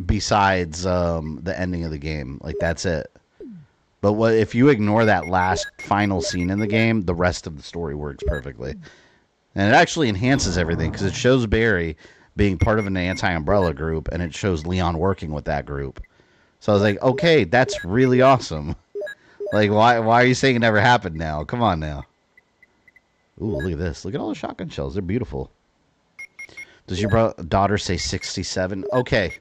Besides the ending of the game. Like, that's it. But if you ignore that last final scene in the game, the rest of the story works perfectly. And it actually enhances everything, because it shows Barry being part of an anti-Umbrella group, and it shows Leon working with that group. So I was like, okay, that's really awesome. Like, why are you saying it never happened now? Come on now. Ooh, look at this. Look at all the shotgun shells. They're beautiful. Does your daughter say 67? Okay.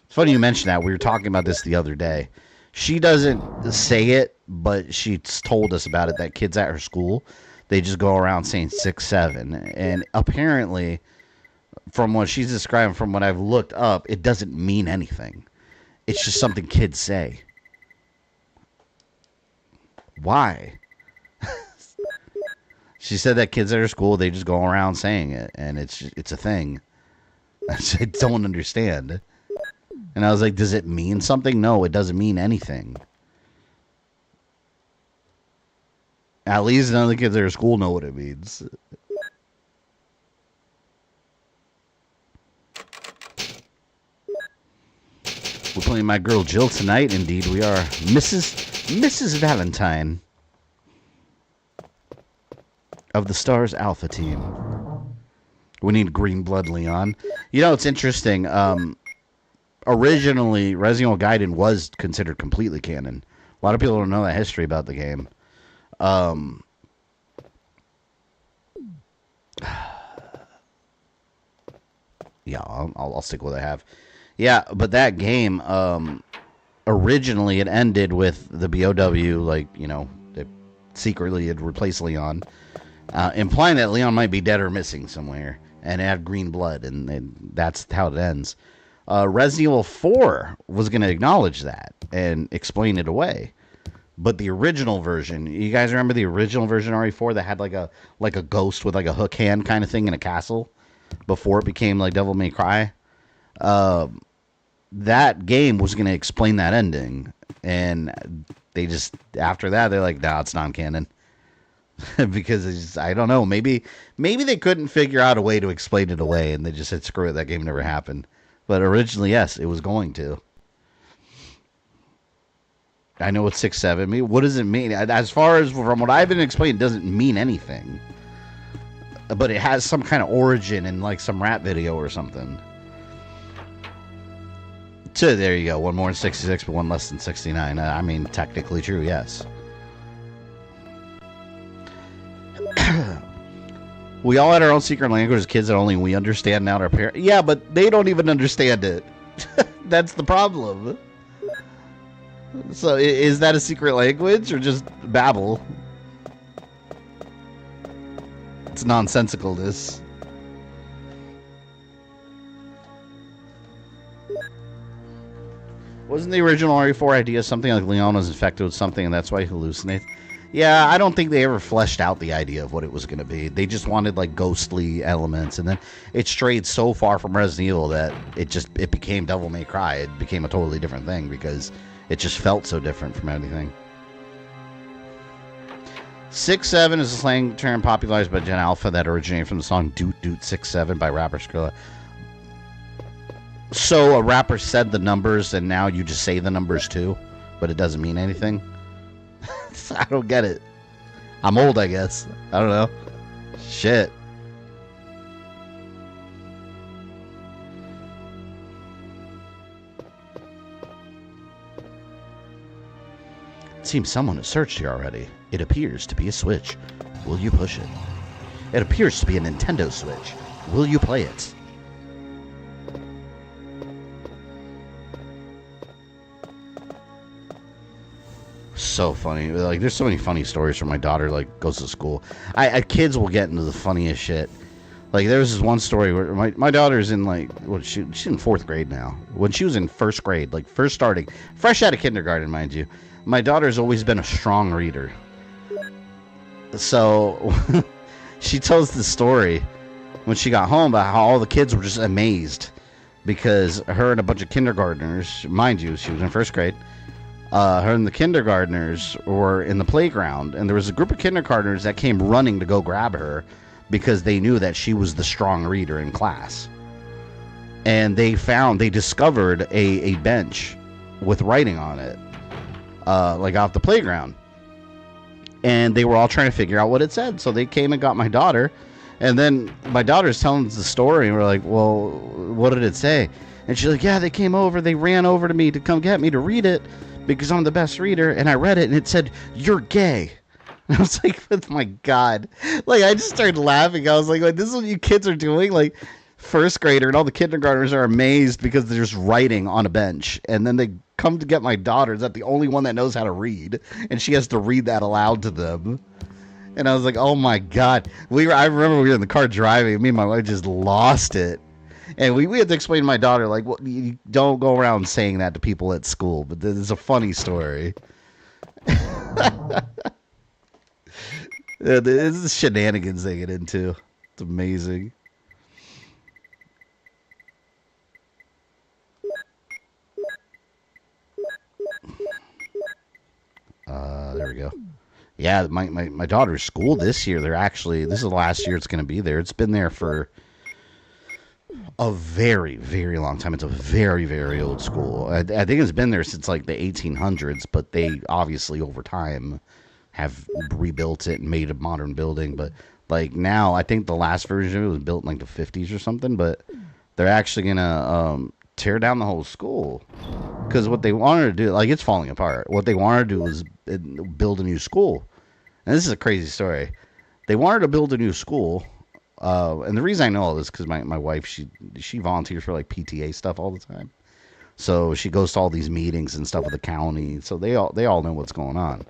It's funny you mentioned that. We were talking about this the other day. She doesn't say it, but she's told us about it, that kids at her school, they just go around saying 67. And apparently, from what she's describing, from what I've looked up, it doesn't mean anything. It's just something kids say. Why? She said that kids at her school, they just go around saying it, and it's a thing. I don't understand. And I was like, does it mean something? No, it doesn't mean anything. At least none of the kids at her school know what it means. We're playing My Girl Jill tonight. Indeed, we are. Mrs. Valentine of the Stars Alpha team. We need Green Blood Leon. You know, it's interesting. Originally, Resident Evil Gaiden was considered completely canon. A lot of people don't know that history about the game. Yeah, I'll stick with what I have. Yeah, but that game, originally it ended with the BOW, like, you know, they secretly had replaced Leon, implying that Leon might be dead or missing somewhere, and it had green blood, and that's how it ends. Resident Evil 4 was going to acknowledge that and explain it away. But the original version, you guys remember the original version of RE4 that had like a ghost with like a hook hand kind of thing in a castle before it became like Devil May Cry? That game was going to explain that ending, and they just, after that, they're like, nah, it's non-canon. Because I don't know, maybe they couldn't figure out a way to explain it away, and they just said, screw it, that game never happened. But originally, yes, it was going to. I know what 6-7 mean. What does it mean? As far as from what I've been explaining, it doesn't mean anything. But it has some kind of origin in like some rap video or something. So there you go. One more than 66, but one less than 69. I mean, technically true, yes. We all had our own secret language as kids that only we understand now. Our parents, yeah, but they don't even understand it. That's the problem. So is that a secret language or just babble? It's nonsensicalness. Wasn't the original RE4 idea something like Leon was infected with something and that's why he hallucinates? Yeah, I don't think they ever fleshed out the idea of what it was going to be. They just wanted like ghostly elements, and then it strayed so far from Resident Evil that it became Devil May Cry. It became a totally different thing because it just felt so different from anything. 6-7 is a slang term popularized by Gen Alpha that originated from the song Doot Doot 6-7 by rapper Skrilla. So a rapper said the numbers and now you just say the numbers too, but it doesn't mean anything? I don't get it. I'm old, I guess. I don't know. Shit. seems someone has searched here already. It appears to be a Switch. Will you push it? It appears to be a Nintendo Switch. Will you play it? So funny. Like, there's so many funny stories from my daughter, like, goes to school. Kids will get into the funniest shit. Like, there was this one story where my daughter's in, like, she's in 4th grade now. When she was in 1st grade, like, first starting, fresh out of kindergarten, mind you, my daughter's always been a strong reader. So, she tells the story when she got home about how all the kids were just amazed because her and a bunch of kindergartners, mind you, she was in 1st grade, her and the kindergartners were in the playground, and there was a group of kindergartners that came running to go grab her because they knew that she was the strong reader in class. And they discovered a bench with writing on it, like off the playground. And they were all trying to figure out what it said. So they came and got my daughter. And then my daughter's telling us the story, and we're like, well, what did it say? And she's like, yeah, they came over, they ran over to me to come get me to read it because I'm the best reader. And I read it, and it said, you're gay. And I was like, oh my God. Like, I just started laughing. I was like, this is what you kids are doing? Like, 1st grader and all the kindergartners are amazed because there's writing on a bench. And then they come to get my daughter. Is that the only one that knows how to read? And she has to read that aloud to them. And I was like, oh my God. I remember we were in the car driving. Me and my wife just lost it. And we had to explain to my daughter, like, well, you don't go around saying that to people at school. But this is a funny story. This is shenanigans they get into. It's amazing. There we go. Yeah, my daughter's school this year, this is the last year it's going to be there. It's been there for a very, very long time. It's a very, very old school. I think it's been there since like the 1800s, but they obviously over time have rebuilt it and made a modern building. But like now, I think the last version of it was built in like the 50s or something, but they're actually going to tear down the whole school. Because what they wanted to do, like, it's falling apart. What they wanted to do was build a new school. And this is a crazy story. They wanted to build a new school. And the reason I know all this is because my wife, she volunteers for, like, PTA stuff all the time. So she goes to all these meetings and stuff with the county. So they all know what's going on.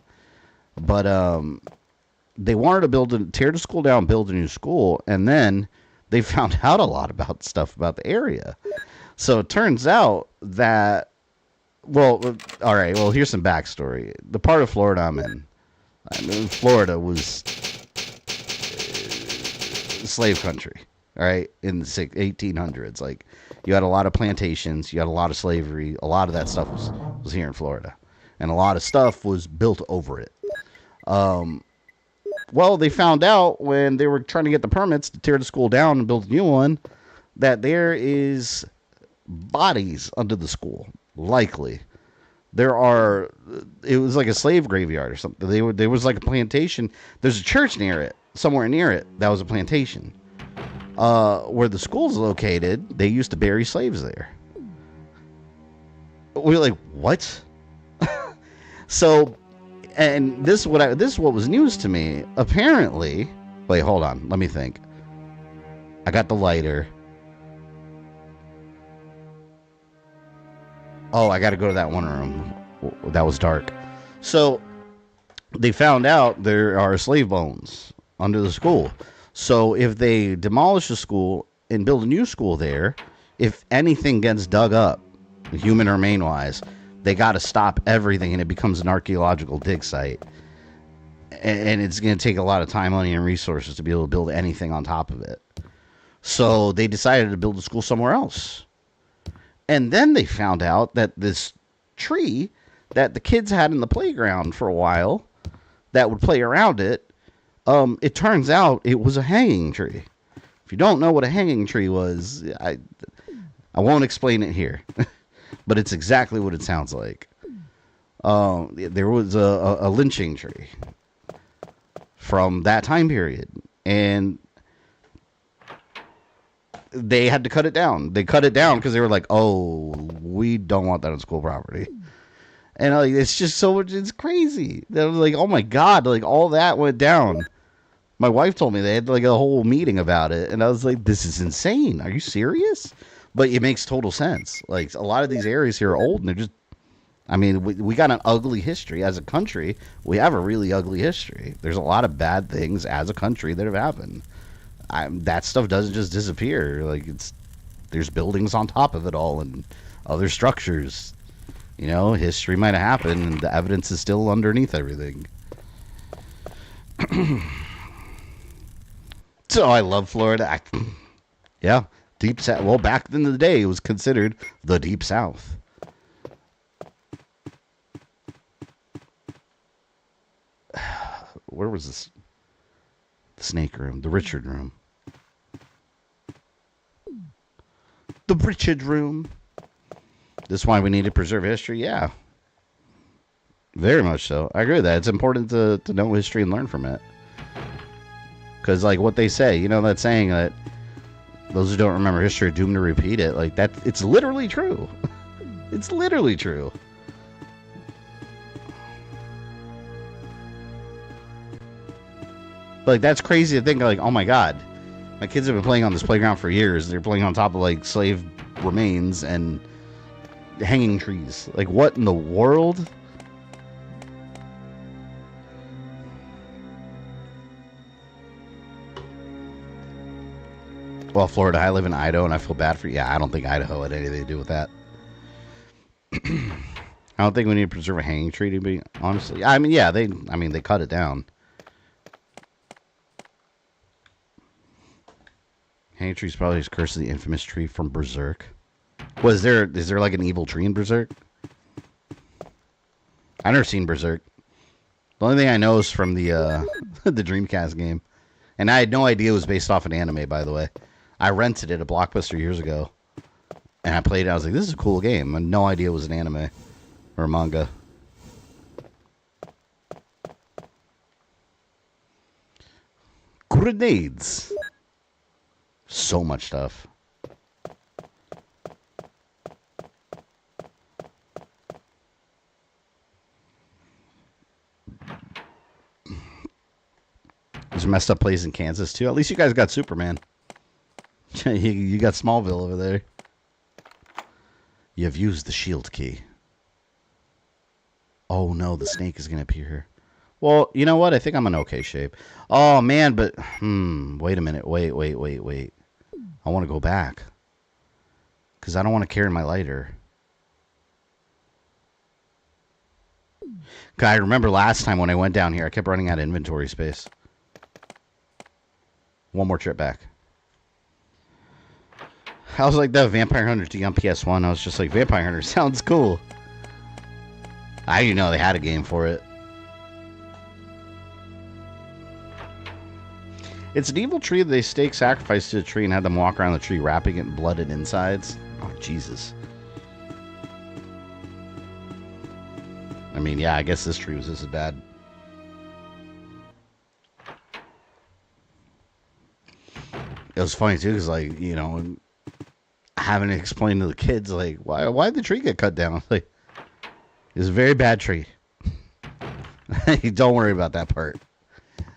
But they wanted to tear the school down, build a new school. And then they found out a lot about stuff about the area. So it turns out that, well, all right, well, here's some backstory. The part of Florida I'm in, Florida was slave country, all right, in the 1800s. Like, you had a lot of plantations, you had a lot of slavery, a lot of that stuff was here in Florida. And a lot of stuff was built over it. Well, they found out when they were trying to get the permits to tear the school down and build a new one, that there is bodies under the school. Likely. It was like a slave graveyard or something. There was like a plantation. There's a church near it, somewhere near it, that was a plantation. Where the school's located, they used to bury slaves there. We were like, what? So, and this is what was news to me. Apparently, wait, hold on, let me think. I got the lighter. Oh, I got to go to that one room. That was dark. So, they found out there are slave bones under the school. So, if they demolish the school and build a new school there, if anything gets dug up, human remain-wise, they got to stop everything and it becomes an archaeological dig site. And it's going to take a lot of time, money, and resources to be able to build anything on top of it. So, they decided to build a school somewhere else. And then they found out that this tree that the kids had in the playground for a while that would play around it, it turns out it was a hanging tree. If you don't know what a hanging tree was, I won't explain it here. But it's exactly what it sounds like. There was a lynching tree from that time period. And they had to cut it down. They cut it down because they were like, oh, we don't want that on school property. And like, it's just so much. It's crazy. I was like, oh my god, like all that went down. My wife told me they had like a whole meeting about it, and I was like, this is insane. Are you serious? But it makes total sense. Like a lot of these areas here are old, and they're just. I mean, we got an ugly history as a country. We have a really ugly history. There's a lot of bad things as a country that have happened. That stuff doesn't just disappear. Like there's buildings on top of it all and other structures. You know, history might have happened, and the evidence is still underneath everything. So I love Florida. Yeah, deep south. Well, back in the day, it was considered the deep south. Where was this? The snake room. The Richard room. The Richard room. This is why we need to preserve history? Yeah. Very much so. I agree with that. It's important to know history and learn from it. Because, like, what they say, you know, that saying that those who don't remember history are doomed to repeat it. Like, that, it's literally true. It's literally true. Like, that's crazy to think, like, oh my god, my kids have been playing on this playground for years. They're playing on top of, like, slave remains and hanging trees. Like, what in the world? Well, Florida, I live in Idaho, and I feel bad for you. Yeah, I don't think Idaho had anything to do with that. I don't think we need to preserve a hanging tree, to be honestly. I mean, yeah, they cut it down. Hanging tree is probably his curse of the infamous tree from Berserk. Is there like an evil tree in Berserk? I've never seen Berserk. The only thing I know is from the the Dreamcast game. And I had no idea it was based off an anime, by the way. I rented it at Blockbuster years ago. And I played it. I was like, this is a cool game. I had no idea it was an anime or a manga. Grenades. So much stuff. There's a messed up place in Kansas, too. At least you guys got Superman. You got Smallville over there. You've used the shield key. Oh, no, the snake is going to appear here. Well, you know what? I think I'm in okay shape. Oh, man, but... wait a minute. Wait. I want to go back. Because I don't want to carry my lighter. I remember last time when I went down here, I kept running out of inventory space. One more trip back. I was like the Vampire Hunter D on PS1. I was just like, Vampire Hunter sounds cool. I didn't know they had a game for it. It's an evil tree that they stake sacrifice to a tree and had them walk around the tree wrapping it in blooded insides. Oh, Jesus. I mean, yeah, I guess this tree was just as bad. It was funny, too, because, like, you know, having to explain to the kids, like, why did the tree get cut down? Like, it's a very bad tree. Don't worry about that part.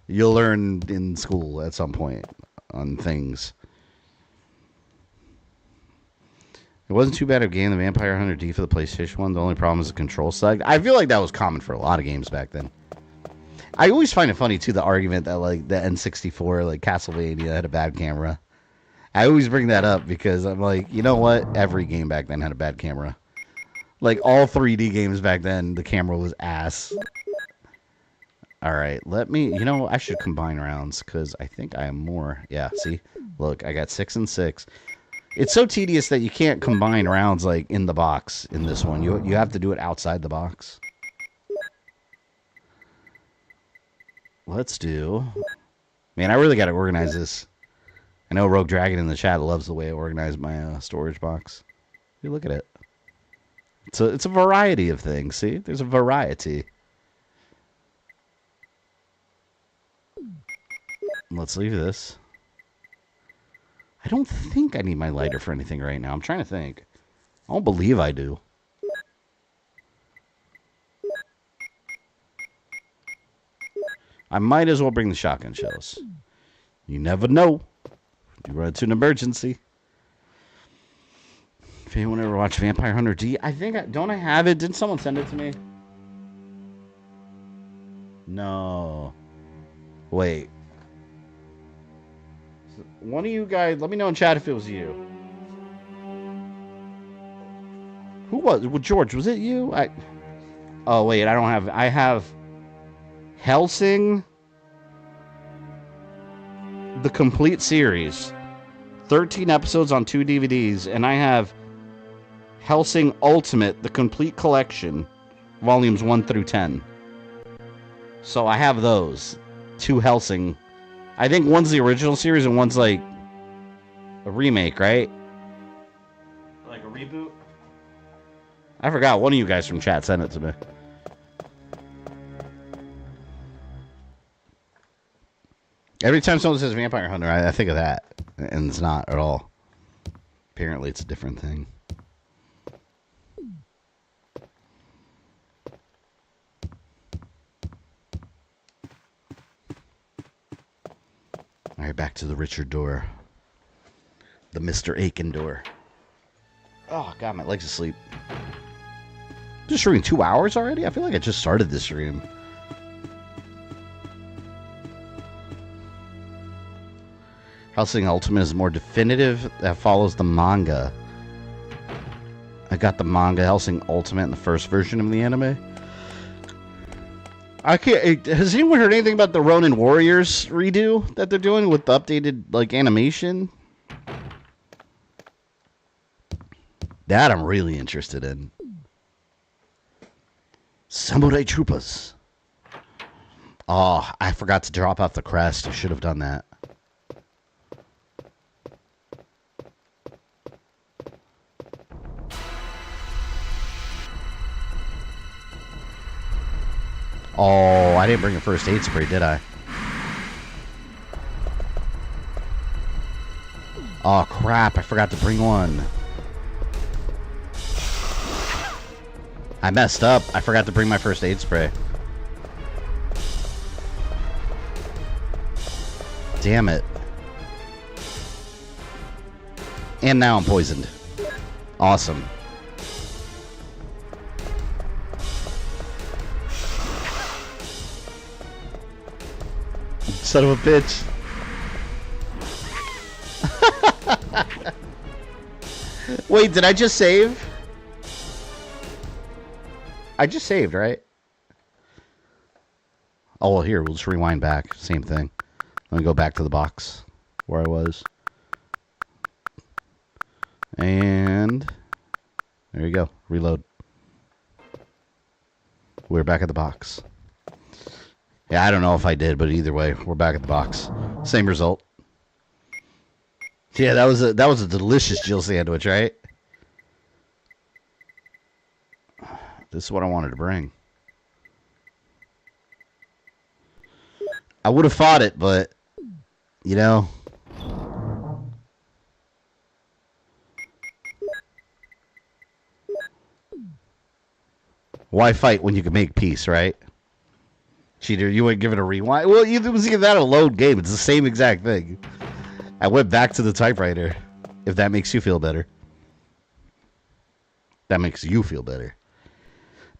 You'll learn in school at some point on things. It wasn't too bad of a game, the Vampire Hunter D for the PlayStation 1. The only problem is the control select. I feel like that was common for a lot of games back then. I always find it funny, too, the argument that, like, the N64, like, Castlevania had a bad camera. I always bring that up because I'm like, you know what? Every game back then had a bad camera. Like, all 3D games back then, the camera was ass. All right, you know, I should combine rounds because I think I am more. Yeah, see? Look, I got 6 and 6. It's so tedious that you can't combine rounds, like, in the box in this one. You have to do it outside the box. Let's do... Man, I really got to organize this. I know Rogue Dragon in the chat loves the way I organize my storage box. Hey, look at it. It's a variety of things, see? There's a variety. Let's leave this. I don't think I need my lighter for anything right now. I'm trying to think. I don't believe I do. I might as well bring the shotgun shells. You never know. You run into an emergency. If anyone ever watched Vampire Hunter D, I think don't I have it? Didn't someone send it to me? No. Wait. One of you guys, let me know in chat if it was you. Who was? Well, George, was it you? Oh wait, I don't have. I have Hellsing, the complete series, 13 episodes on 2 DVDs, and I have Hellsing Ultimate, the complete collection, volumes 1 through 10. So I have those 2 Hellsing. I think one's the original series and one's like a remake, right? Like a reboot? I forgot. One of you guys from chat sent it to me. Every time someone says Vampire Hunter, I think of that. And it's not at all. Apparently it's a different thing. Alright, back to the Richard door. The Mr. Aiken door. Oh, God, my legs asleep. Just streaming 2 hours already? I feel like I just started this stream. Hellsing Ultimate is more definitive. That follows the manga. I got the manga Hellsing Ultimate in the first version of the anime. I can't. Has anyone heard anything about the Ronin Warriors redo that they're doing with the updated like animation? That I'm really interested in. Samurai Troopers. Oh, I forgot to drop off the crest. I should have done that. Oh, I didn't bring a first aid spray, did I? Oh, crap. I forgot to bring one. I messed up. I forgot to bring my first aid spray. Damn it. And now I'm poisoned. Awesome. Son of a bitch. Wait, did I just save? I just saved, right? Oh, well, here, we'll just rewind back. Same thing. Let me go back to the box where I was. And there you go. Reload. We're back at the box. Yeah, I don't know if I did, but either way, we're back at the box. Same result. Yeah, that was a delicious Jill sandwich, right? This is what I wanted to bring. I would have fought it, but you know. Why fight when you can make peace, right? Cheater, you wouldn't give it a rewind? Well, it was either that or a load game. It's the same exact thing. I went back to the typewriter. If that makes you feel better. That makes you feel better.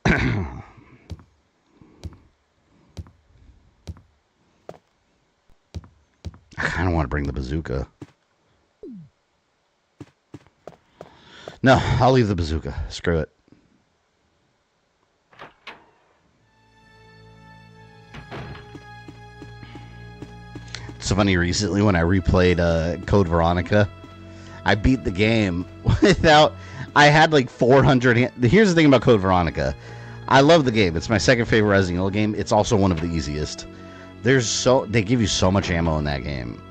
I kind of want to bring the bazooka. No, I'll leave the bazooka. Screw it. It's funny, recently when I replayed Code Veronica, I beat the game without... I had like 400... Here's the thing about Code Veronica. I love the game. It's my second favorite Resident Evil game. It's also one of the easiest. They give you so much ammo in that game.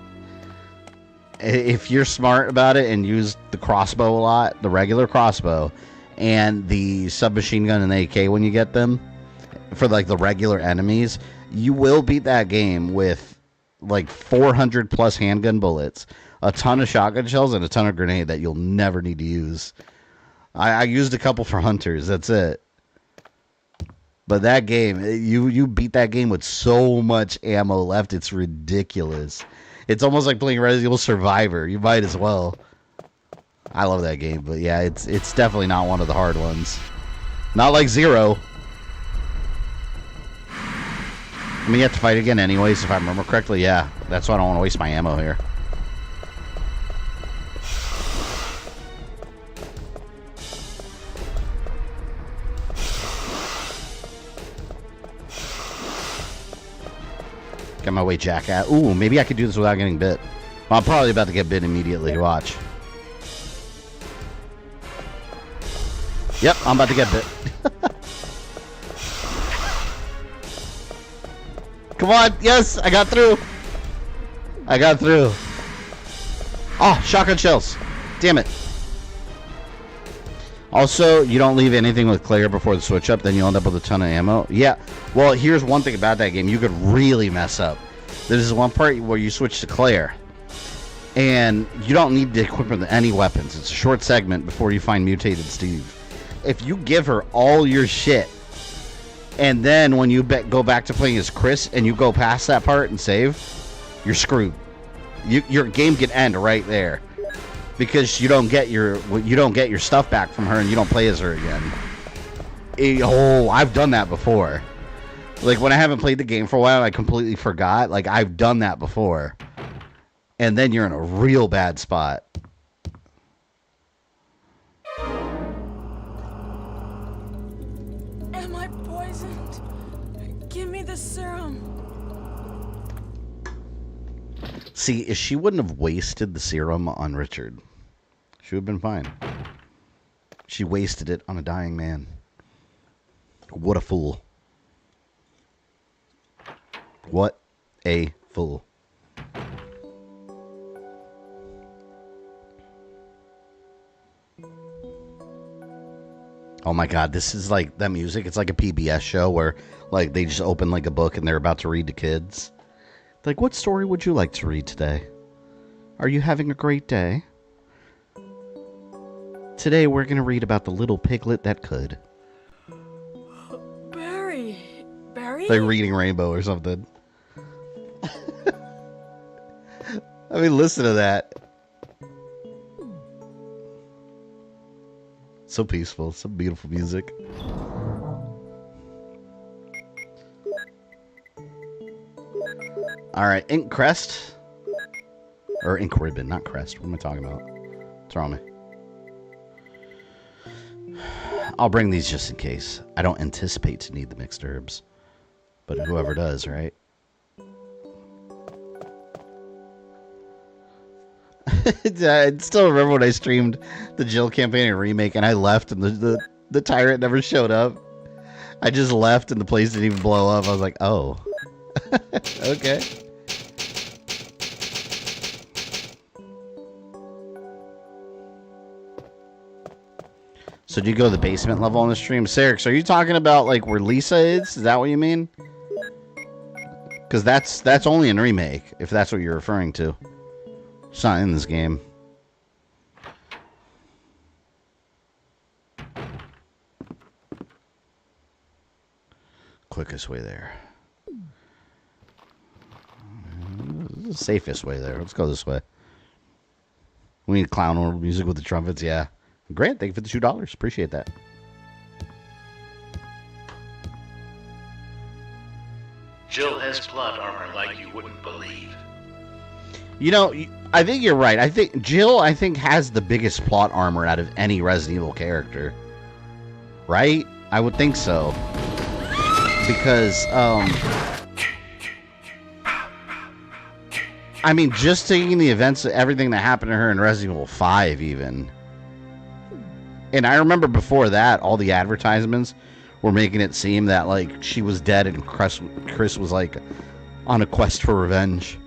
If you're smart about it and use the crossbow a lot, the regular crossbow, and the submachine gun and AK when you get them, for like the regular enemies, you will beat that game with like 400 plus handgun bullets, a ton of shotgun shells, and a ton of grenade that you'll never need to use. I used a couple for hunters. That's it. But that game, you beat that game with so much ammo left, it's ridiculous. It's almost like playing Resident Evil Survivor. You might as well. I love that game, but yeah, it's definitely not one of the hard ones. Not like Zero. I mean, you have to fight again anyways, if I remember correctly. Yeah, that's why I don't want to waste my ammo here. Get my way, jackass. Ooh, maybe I could do this without getting bit. Well, I'm probably about to get bit immediately. Watch. Yep, I'm about to get bit. Come on. Yes, I got through. I got through. Oh, shotgun shells. Damn it. Also, you don't leave anything with Claire before the switch up, then you'll end up with a ton of ammo. Yeah, well, here's one thing about that game. You could really mess up. There's one part where you switch to Claire, and you don't need to equip her with any weapons. It's a short segment before you find mutated Steve. If you give her all your shit, and then when you go back to playing as Chris, and you go past that part and save, you're screwed. Your game can end right there. Because you don't get your stuff back from her, and you don't play as her again. I've done that before. Like when I haven't played the game for a while, I completely forgot. Like I've done that before, and then you're in a real bad spot. Am I poisoned? Give me the serum. See, if she wouldn't have wasted the serum on Richard, she would have been fine. She wasted it on a dying man. What a fool. What a fool. Oh my god, this is like that music. It's like a PBS show where like they just open like a book and they're about to read to kids. Like, what story would you like to read today? Are you having a great day? Today we're going to read about the little piglet that could. Barry? Like reading Rainbow or something. I mean, listen to that. So peaceful, so beautiful music. Alright, Ink Crest. Or Ink Ribbon, not Crest. What am I talking about? What's wrong with me? I'll bring these just in case. I don't anticipate to need the mixed herbs. But whoever does, right? I still remember when I streamed the Jill campaign and remake and I left and the tyrant never showed up. I just left and the place didn't even blow up. I was like, oh. Okay. So do you go to the basement level on the stream? Sarix, are you talking about like where Lisa is? Is that what you mean? Because that's only in remake, if that's what you're referring to. It's not in this game. Quickest way there. The safest way there. Let's go this way. We need clown world music with the trumpets, yeah. Grant, thank you for the $2. Appreciate that. Jill has plot armor like you wouldn't believe. You know, I think you're right. I think Jill, has the biggest plot armor out of any Resident Evil character. Right? I would think so. Because, I mean, just taking the events, everything that happened to her in Resident Evil 5 even. And I remember before that, all the advertisements were making it seem that, like, she was dead and Chris was, like, on a quest for revenge.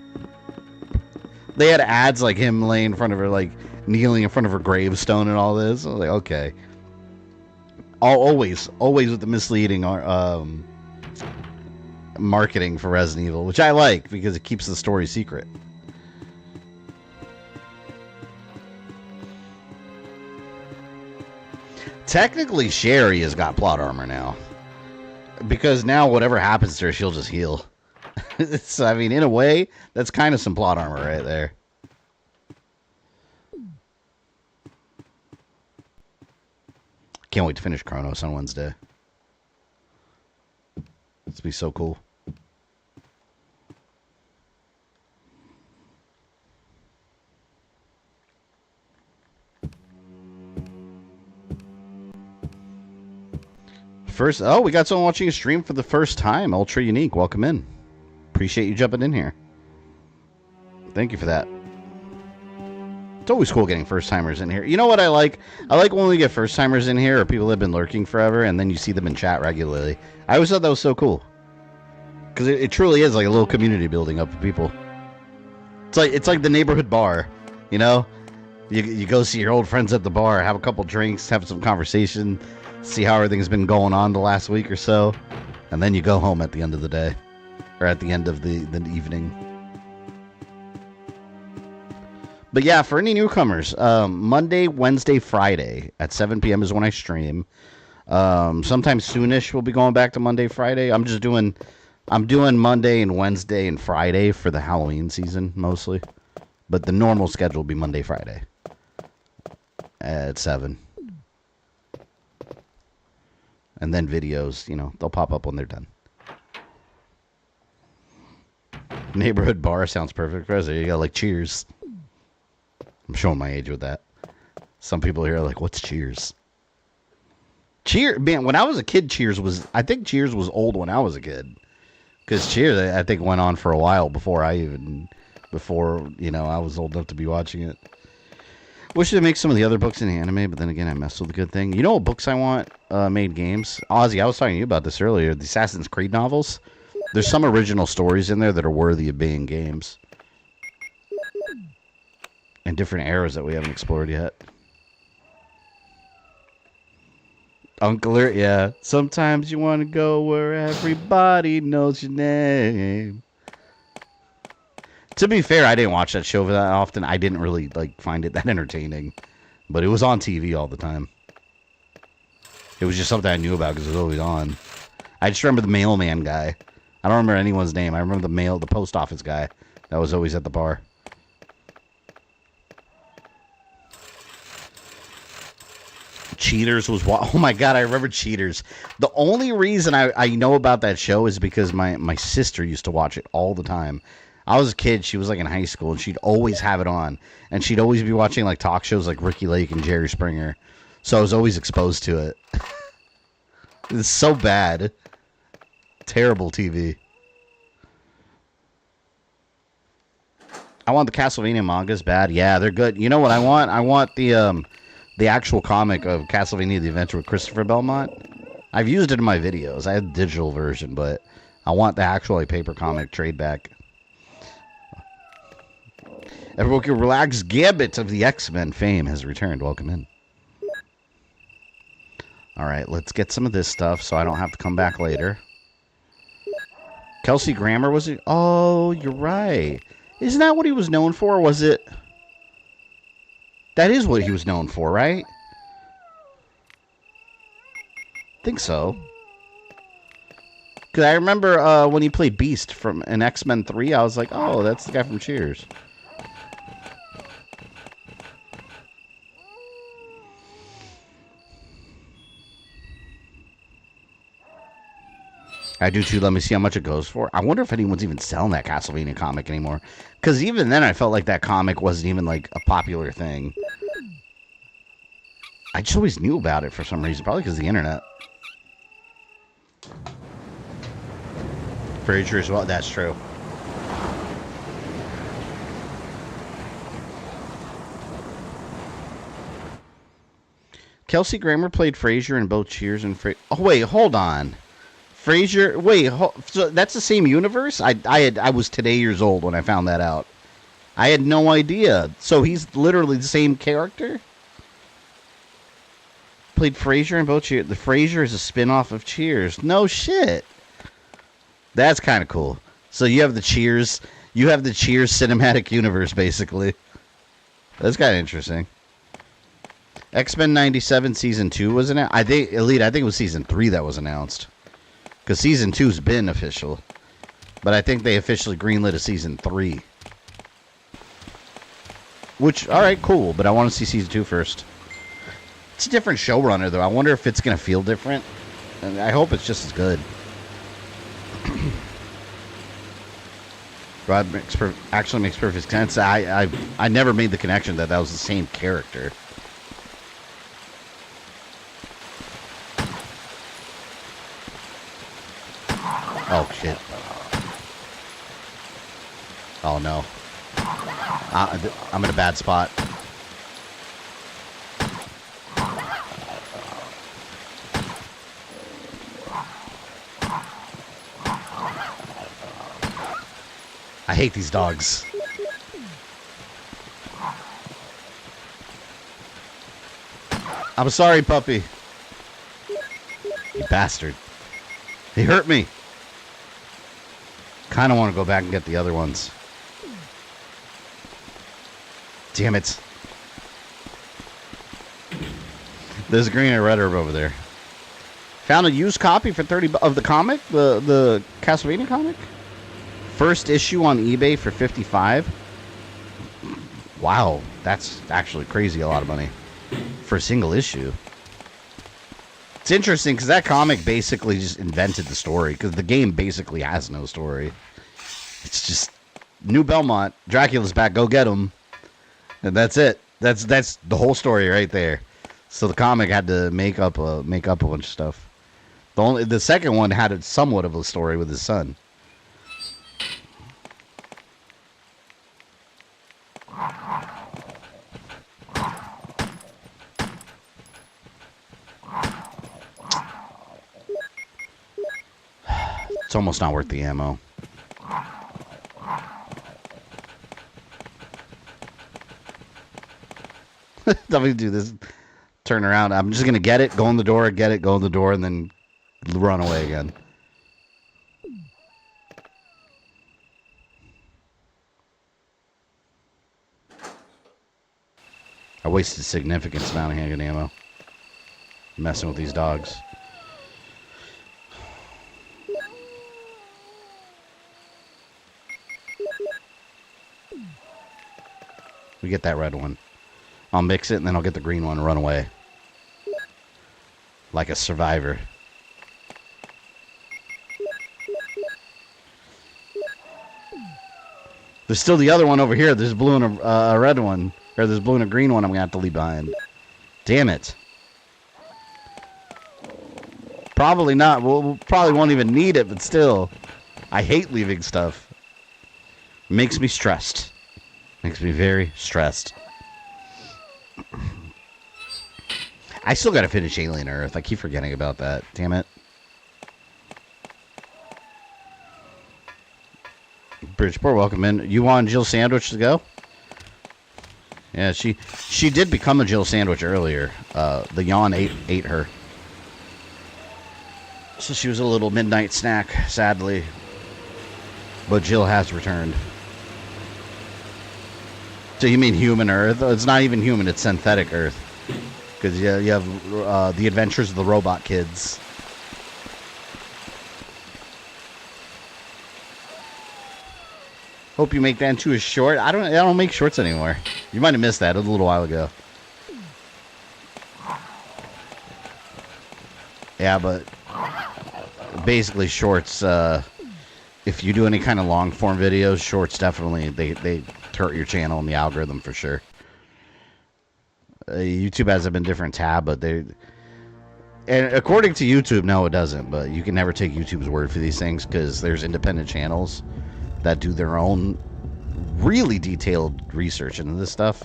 They had ads like him laying in front of her, like, kneeling in front of her gravestone and all this. I was like, okay. Always with the misleading marketing for Resident Evil, which I like because it keeps the story secret. Technically, Sherry has got plot armor now. because now whatever happens to her, she'll just heal. So, I mean, in a way, that's kind of some plot armor right there. Can't wait to finish Chronos on Wednesday. It's be so cool. First, oh, we got someone watching a stream for the first time. Ultra Unique, welcome in. Appreciate you jumping in here. Thank you for that. It's always cool getting first-timers in here. You know what I like? I like when we get first-timers in here or people that have been lurking forever, and then you see them in chat regularly. I always thought that was so cool. Because it truly is like a little community building up of people. It's like the neighborhood bar, you know? You go see your old friends at the bar, have a couple drinks, have some conversation, see how everything's been going on the last week or so, and then you go home at the end of the day. Or at the end of the evening. But yeah, for any newcomers, Monday, Wednesday, Friday at 7 p.m. is when I stream. Sometime soonish we'll be going back to Monday, Friday. I'm doing Monday and Wednesday and Friday for the Halloween season mostly. But the normal schedule will be Monday, Friday at 7. And then videos, you know, they'll pop up when they're done. Neighborhood bar sounds perfect for us. There you go, like Cheers. I'm showing my age with that. Some people here are like, what's Cheers? Cheers, man, when I was a kid, I think Cheers was old when I was a kid. Because Cheers, I think, went on for a while before, you know, I was old enough to be watching it. Wish they'd make some of the other books in the anime, but then again, I messed with a good thing. You know what books I want made games? Ozzy, I was talking to you about this earlier. The Assassin's Creed novels. There's some original stories in there that are worthy of being games. And different eras that we haven't explored yet. Uncler, yeah. Sometimes you want to go where everybody knows your name. To be fair, I didn't watch that show that often. I didn't really find it that entertaining. But it was on TV all the time. It was just something I knew about because it was always on. I just remember the mailman guy. I don't remember anyone's name. I remember the post office guy that was always at the bar. Cheaters was oh my god, I remember Cheaters. The only reason I know about that show is because my sister used to watch it all the time. I was a kid, she was like in high school, and she'd always have it on. And she'd always be watching like talk shows like Ricky Lake and Jerry Springer. So I was always exposed to it. It's so bad. Terrible TV. I want the Castlevania mangas bad. Yeah, they're good. You know what I want? I want the actual comic of Castlevania The Adventure with Christopher Belmont. I've used it in my videos. I had the digital version, but I want the actual paper comic trade back. Everyone can relax. Gambit of the X-Men fame has returned. Welcome in. Alright, let's get some of this stuff so I don't have to come back later. Kelsey Grammer, was it? Oh, you're right. Isn't that what he was known for? Was it? That is what he was known for, right? I think so. Because I remember when he played Beast in X-Men 3, I was like, oh, that's the guy from Cheers. I do too. Let me see how much it goes for. I wonder if anyone's even selling that Castlevania comic anymore. Because even then, I felt like that comic wasn't even like a popular thing. I just always knew about it for some reason. Probably because of the internet. Frasier as well. That's true. Kelsey Grammer played Frasier in both Cheers and Oh, wait. Hold on. Frasier, wait, so that's the same universe? I was today years old when I found that out. I had no idea. So he's literally the same character? Played Frasier in both Cheers. The Frasier is a spin-off of Cheers. No shit. That's kind of cool. So you have the Cheers cinematic universe, basically. That's kind of interesting. X-Men 97 Season 2 was announced. I think it was Season 3 that was announced. Because Season 2's been official. But I think they officially greenlit a Season 3. Which, alright, cool. But I want to see Season 2 first. It's a different showrunner, though. I wonder if it's going to feel different. And I hope it's just as good. Rod actually makes perfect sense. I never made the connection that was the same character. Oh, shit. Oh, no. I'm in a bad spot. I hate these dogs. I'm sorry, puppy. You bastard. He hurt me. Kind of want to go back and get the other ones. Damn it. There's a green and red herb over there. Found a used copy for 30 of the comic, the Castlevania comic. First issue on eBay for 55. Wow, that's actually crazy, a lot of money for a single issue. It's interesting because that comic basically just invented the story, because the game basically has no story. It's just New Belmont, Dracula's back, go get him, and that's it. That's the whole story right there. So the comic had to make up a bunch of stuff. The second one had somewhat of a story with his son. It's almost not worth the ammo. Let me do this. Turn around. I'm just going to get it, go in the door, get it, go in the door, and then run away again. I wasted a significant amount of handgun ammo. Messing with these dogs. We get that red one. I'll mix it and then I'll get the green one and run away. Like a survivor. There's still the other one over here. There's a blue and a red one. Or there's a blue and a green one I'm going to have to leave behind. Damn it. Probably not. We'll probably won't even need it, but still. I hate leaving stuff. Makes me stressed. Makes me very stressed. I still gotta finish Alien Earth. I keep forgetting about that. Damn it. Bridgeport, welcome in. You want Jill Sandwich to go? Yeah, she did become a Jill Sandwich earlier. The yawn ate her. So she was a little midnight snack, sadly. But Jill has returned. So you mean human Earth? It's not even human, it's synthetic Earth. Because you have the Adventures of the Robot Kids. Hope you make that into a short. I don't make shorts anymore. You might have missed that. It was a little while ago. Yeah, but basically shorts, if you do any kind of long form videos, shorts definitely, they hurt your channel and the algorithm for sure. YouTube has a been different tab, but and according to YouTube, no, it doesn't. But you can never take YouTube's word for these things because there's independent channels that do their own really detailed research into this stuff,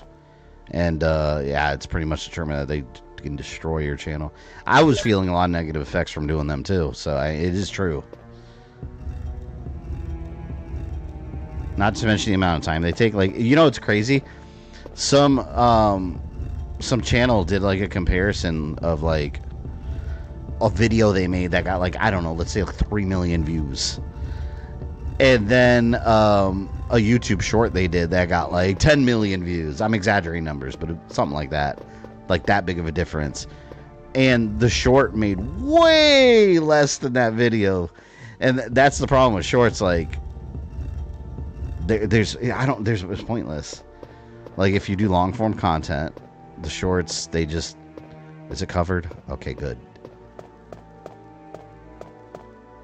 and yeah, it's pretty much determined that they can destroy your channel. I was feeling a lot of negative effects from doing them too, so it is true. Not to mention the amount of time they take. Like, you know, it's crazy. Some channel did like a comparison of like a video they made that got like, I don't know, let's say like 3 million views, and then a YouTube short they did that got like 10 million views. I'm exaggerating numbers, but something like that big of a difference. And the short made way less than that video. And that's the problem with shorts. Like, it's pointless. Like, if you do long form content, the shorts, they just, is it covered? Okay, good.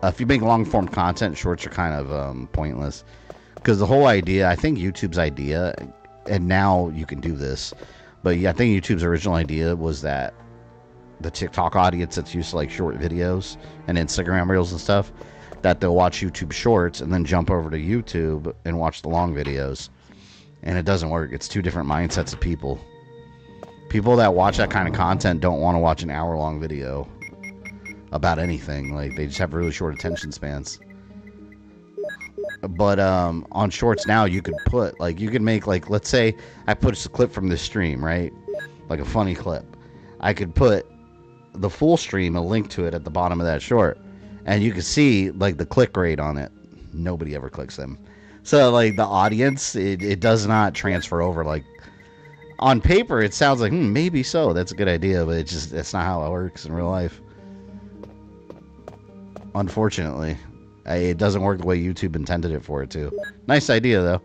If you make long form content, shorts are kind of pointless. Because the whole idea, I think YouTube's idea, and now you can do this, but yeah, I think YouTube's original idea was that the TikTok audience that's used to like short videos and Instagram reels and stuff, that they'll watch YouTube shorts and then jump over to YouTube and watch the long videos. And it doesn't work. It's two different mindsets of people. People that watch that kind of content don't want to watch an hour-long video about anything. Like, they just have really short attention spans. But on shorts now, you could put, like, you could make, like, let's say I put a clip from this stream, right? Like a funny clip. I could put the full stream, a link to it at the bottom of that short. And you can see, like, the click rate on it. Nobody ever clicks them. So, like, the audience, it does not transfer over. Like, on paper, it sounds like, maybe so. That's a good idea, but it's not how it works in real life. Unfortunately. It doesn't work the way YouTube intended it for it to. Nice idea, though.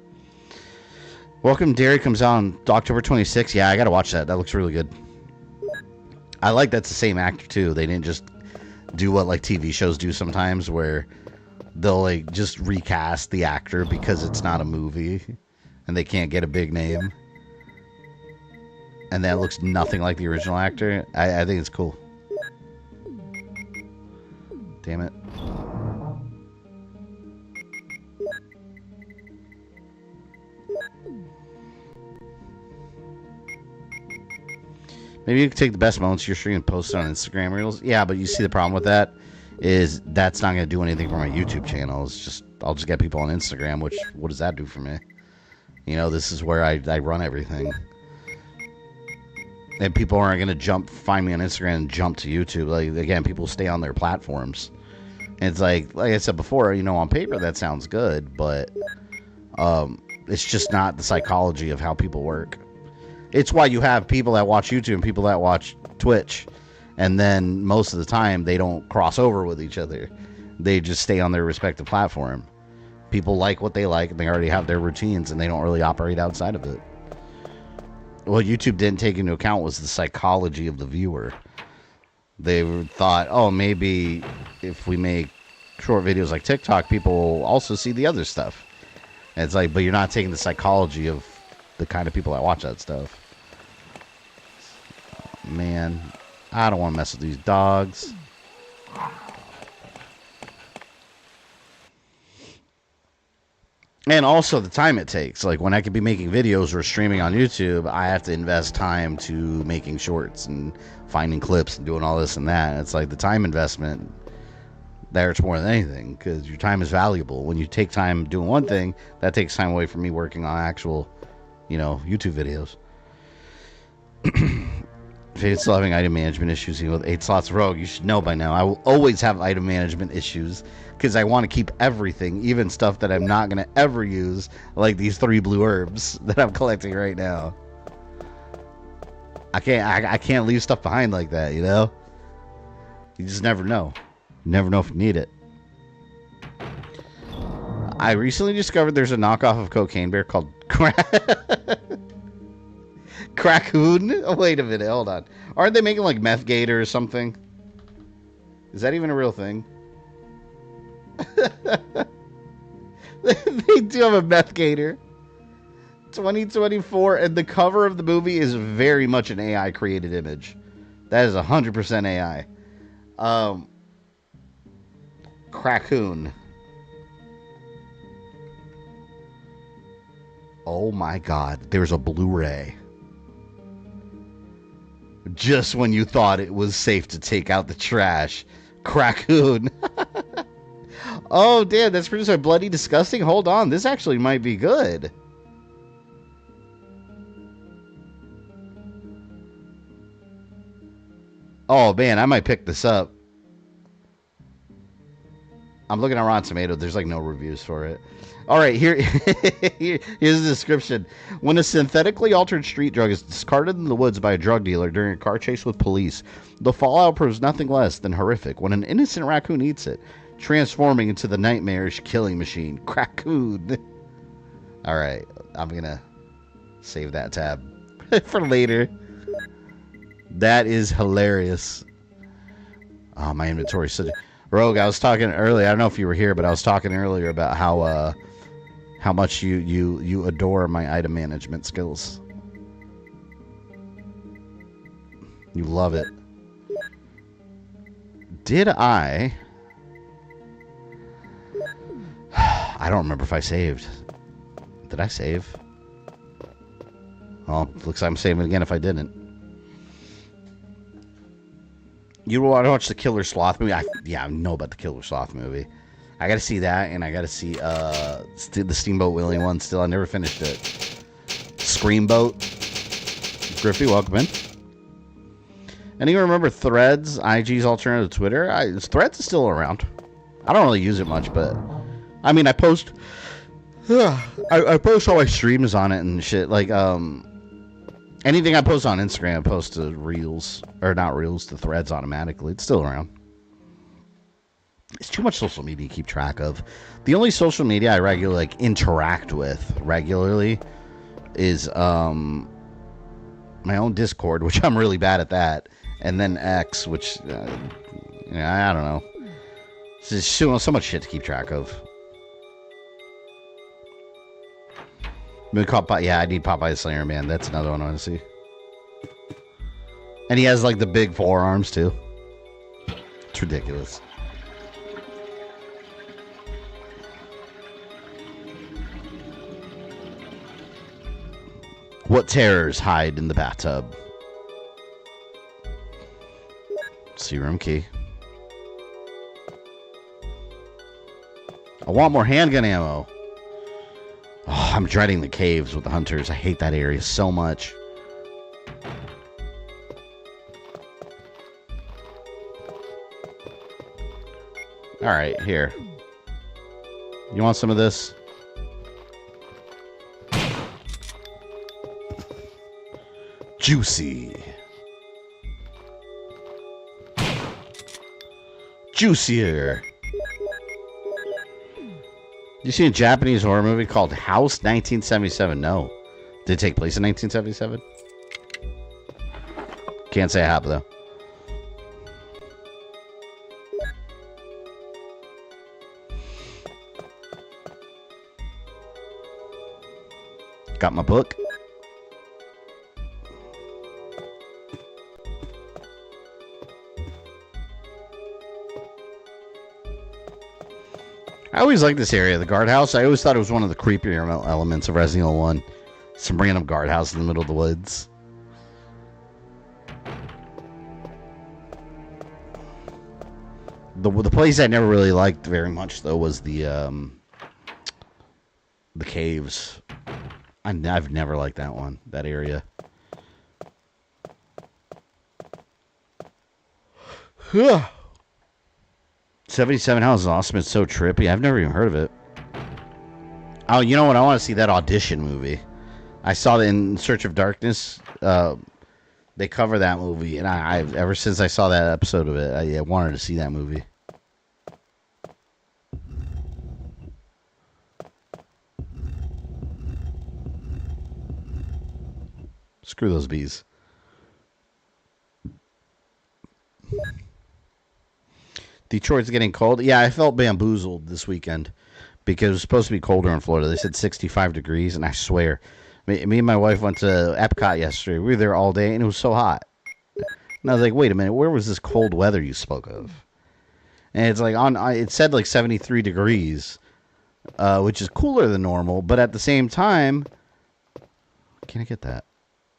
Welcome, Derry comes out on October 26th. Yeah, I gotta watch that. That looks really good. I like that's the same actor, too. They didn't just do what, like, TV shows do sometimes, where they'll, like, just recast the actor because it's not a movie and they can't get a big name. And that looks nothing like the original actor. I think it's cool. Damn it. Maybe you could take the best moments of your stream and post it on Instagram Reels. Yeah, but you see the problem with that is that's not going to do anything for my YouTube channel. It's just, I'll just get people on Instagram, which, what does that do for me? You know, this is where I run everything. And people aren't going to find me on Instagram and jump to YouTube. Like, again, people stay on their platforms. And it's like I said before, you know, on paper that sounds good, but it's just not the psychology of how people work. It's why you have people that watch YouTube and people that watch Twitch. And then most of the time, they don't cross over with each other. They just stay on their respective platform. People like what they like, and they already have their routines, and they don't really operate outside of it. What YouTube didn't take into account was the psychology of the viewer. They thought, oh, maybe if we make short videos like TikTok, people will also see the other stuff. And it's like, but you're not taking the psychology of the kind of people that watch that stuff. Man, I don't want to mess with these dogs. And also the time it takes. Like, when I could be making videos or streaming on YouTube, I have to invest time to making shorts and finding clips and doing all this and that. It's like the time investment there, it's more than anything, because your time is valuable. When you take time doing one thing, that takes time away from me working on actual, you know, YouTube videos. If you're still having item management issues with 8 slots rogue, you should know by now. I will always have item management issues because I want to keep everything, even stuff that I'm not going to ever use, like these 3 blue herbs that I'm collecting right now. I can't leave stuff behind like that, you know? You just never know. You never know if you need it. I recently discovered there's a knockoff of Cocaine Bear called Crackoon? Oh, wait a minute, hold on. Aren't they making like Meth Gator or something? Is that even a real thing? They do have a Meth Gator. 2024, and the cover of the movie is very much an AI created image. That is 100% AI. Crackoon. Oh my god, there's a Blu-ray. Just when you thought it was safe to take out the trash. Crackoon. Oh, damn, that's produced by Bloody Disgusting? Hold on, this actually might be good. Oh, man, I might pick this up. I'm looking at Rotten Tomatoes. There's like no reviews for it. All right, here's the description. When a synthetically altered street drug is discarded in the woods by a drug dealer during a car chase with police, the fallout proves nothing less than horrific when an innocent raccoon eats it, transforming into the nightmarish killing machine, Crackoon. All right, I'm going to save that tab for later. That is hilarious. Oh, my inventory. Rogue, I was talking earlier. I don't know if you were here, but I was talking earlier about how much you adore my item management skills. You love it. Did I don't remember if I saved. Did I save? Well, looks like I'm saving again if I didn't. You want to watch the Killer Sloth movie? I know about the Killer Sloth movie. I got to see that, and I got to see the Steamboat Willie one still. I never finished it. Screamboat. Griffey, welcome in. Anyone remember Threads, IG's alternative to Twitter? Threads is still around. I don't really use it much, but I mean, I post I post all my streams on it and shit. Like, anything I post on Instagram, I post to Reels, or not Reels, to Threads automatically. It's still around. It's too much social media to keep track of. The only social media I regularly interact with regularly is my own Discord, which I'm really bad at that, and then X, which I don't know. It's just so much shit to keep track of. I need Popeye the Slayer Man. That's another one I want to see. And he has like the big forearms too. It's ridiculous. What terrors hide in the bathtub? Serum key. I want more handgun ammo. Oh, I'm dreading the caves with the hunters. I hate that area so much. Alright, here. You want some of this? Juicy. Juicier. You see a Japanese horror movie called House 1977? No. Did it take place in 1977? Can't say I have, though. Got my book. I always liked this area, the guardhouse. I always thought it was one of the creepier elements of Resident Evil 1. Some random guardhouse in the middle of the woods. The place I never really liked very much, though, was the caves. I've never liked that one, that area. 77 House is awesome. It's so trippy. I've never even heard of it. Oh, you know what? I want to see that Audition movie. I saw that in Search of Darkness. They cover that movie, and I've ever since I saw that episode of it, I wanted to see that movie. Screw those bees. Detroit's getting cold. Yeah, I felt bamboozled this weekend because it was supposed to be colder in Florida. They said 65 degrees, and I swear, me and my wife went to Epcot yesterday. We were there all day, and it was so hot. And I was like, wait a minute, where was this cold weather you spoke of? And it's like, it said like 73 degrees, which is cooler than normal, but at the same time, can I get that?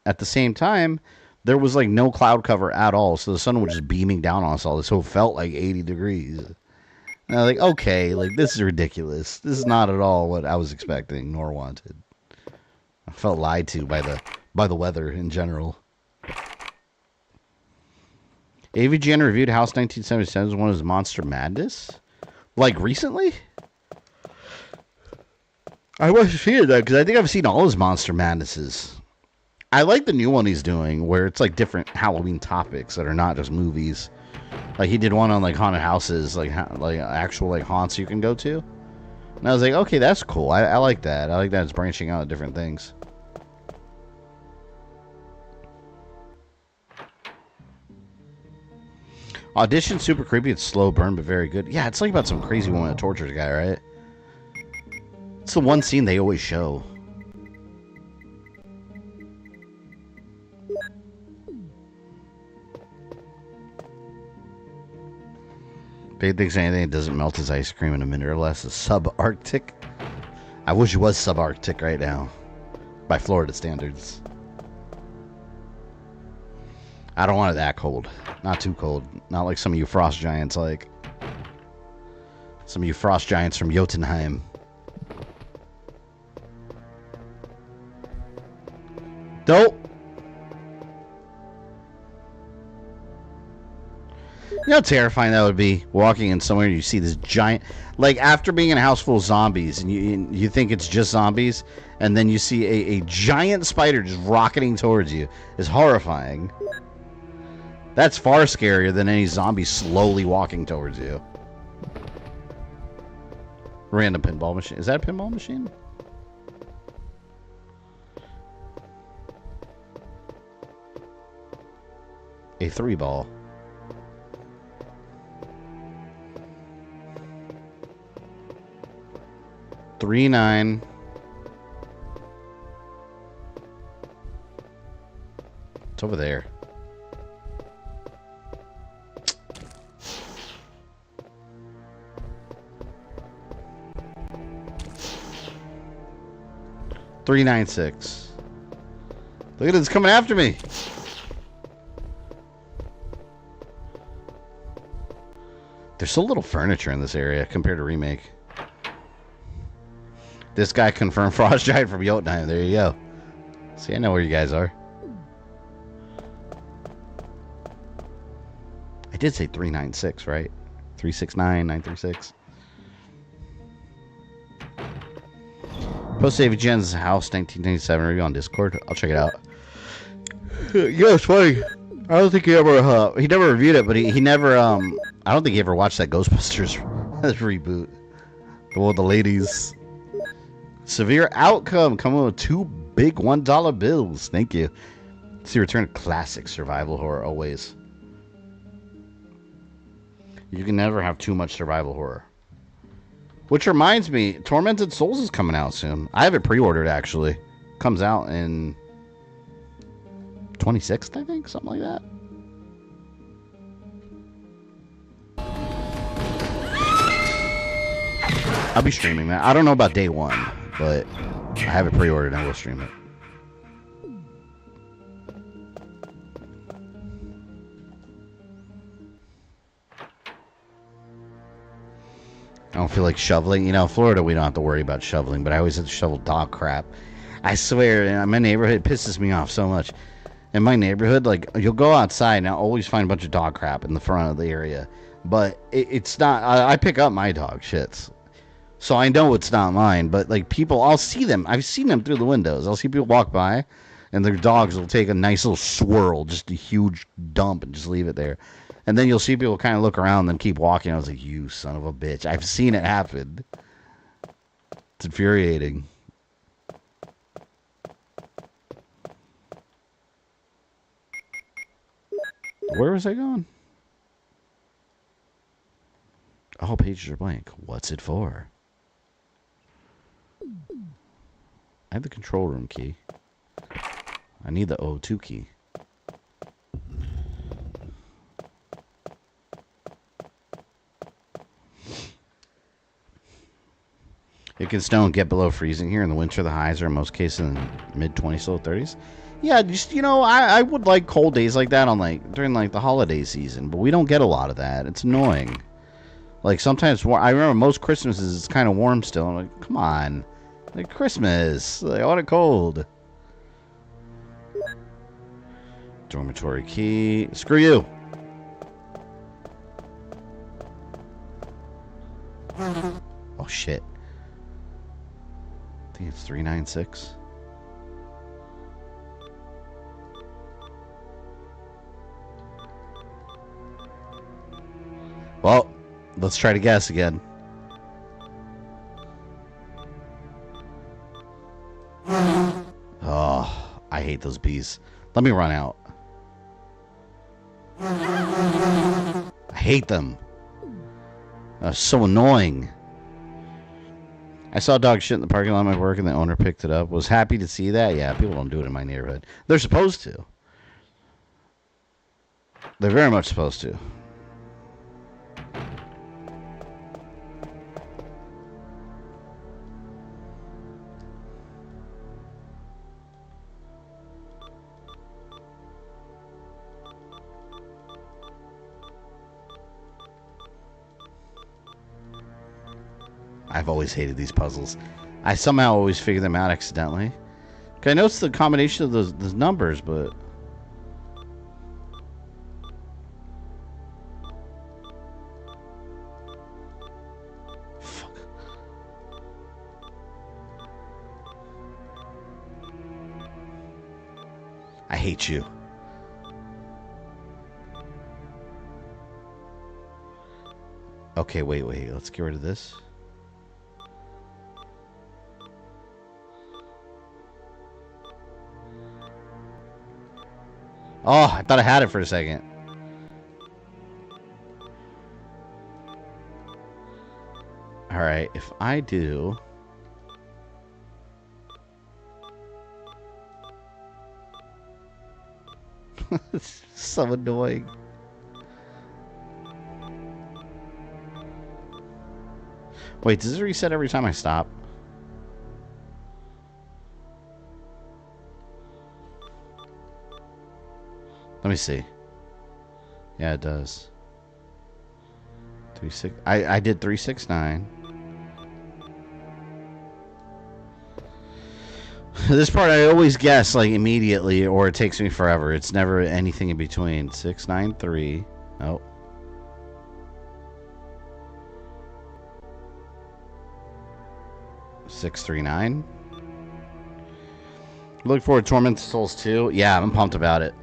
At the same time, there was like no cloud cover at all, so the sun was just beaming down on us all, so it felt like 80 degrees. And I was like, okay, like this is ridiculous. This is not at all what I was expecting nor wanted. I felt lied to by the weather in general. AVGN reviewed House 1977 as one of his Monster Madness. Like recently? I was seeing that because I think I've seen all his Monster Madnesses. I like the new one he's doing where it's like different Halloween topics that are not just movies. Like he did one on like haunted houses, like actual like haunts you can go to. And I was like, okay, that's cool. I like that. I like that it's branching out at different things. Audition super creepy. It's slow burn, but very good. Yeah, it's like about some crazy woman that tortures a guy, right? It's the one scene they always show. Big thinks anything that doesn't melt his ice cream in a minute or less is subarctic. I wish it was subarctic right now. By Florida standards. I don't want it that cold. Not too cold. Not like some of you frost giants like. Some of you frost giants from Jotunheim. Dope. You know how terrifying that would be? Walking in somewhere and you see this giant... Like, after being in a house full of zombies, and you think it's just zombies, and then you see a giant spider just rocketing towards you. It's horrifying. That's far scarier than any zombie slowly walking towards you. Random pinball machine. Is that a pinball machine? A 3-ball. Three 9. It's over there. Three 9 6. Look at it, it's coming after me. There's so little furniture in this area compared to Remake. This guy confirmed Frost Giant from Jotunheim. There you go. See, I know where you guys are. I did say 396, right? 369, 936. Post David Jen's house, 1997. Are you on Discord? I'll check it out. Yeah, it's funny. I don't think he ever he never reviewed it, but he never I don't think he ever watched that Ghostbusters reboot. The one with the ladies. Severe outcome coming with 2 big $1 bills. Thank you. See, return to classic survival horror always. You can never have too much survival horror. Which reminds me, Tormented Souls is coming out soon. I have it pre-ordered actually. Comes out in 26th, I think, something like that. I'll be streaming that. I don't know about day one, but I have it pre-ordered and I will stream it. I don't feel like shoveling. You know, Florida, we don't have to worry about shoveling, but I always have to shovel dog crap. I swear, in my neighborhood, it pisses me off so much. In my neighborhood, like, you'll go outside and I'll always find a bunch of dog crap in the front of the area. But it's not, I pick up my dog shits. So I know it's not mine, but like people, I'll see them. I've seen them through the windows. I'll see people walk by and their dogs will take a nice little swirl, just a huge dump and just leave it there. And then you'll see people kind of look around and then keep walking. I was like, you son of a bitch. I've seen it happen. It's infuriating. Where was I going? All pages are blank. What's it for? I have the control room key. I need the O2 key. It can snow and get below freezing here. In the winter, the highs are in most cases in the mid-20s, low 30s. Yeah, just, you know, I would like cold days like that on during the holiday season, but we don't get a lot of that. It's annoying. Like sometimes, I remember most Christmases it's kind of warm still. I'm like, come on, like Christmas, like, I want it cold. Dormitory key. Screw you. See, it's 396. Well, let's try to guess again. Oh, I hate those bees. Let me run out. I hate them. So annoying. I saw dog shit in the parking lot of my work and the owner picked it up. Was happy to see that. Yeah, people don't do it in my neighborhood. They're supposed to. They're very much supposed to. I've always hated these puzzles. I somehow always figure them out accidentally. I know it's the combination of those numbers, but... Fuck. I hate you. Okay, wait. Let's get rid of this. Oh, I thought I had it for a second. Alright, if I do... It's so annoying. Wait, does it reset every time I stop? Let me see. Yeah, it does. 36. I did 369. This part I always guess like immediately, or it takes me forever. It's never anything in between. 693. Oh. $639. Look forward to Tormented Souls 2. Yeah, I'm pumped about it.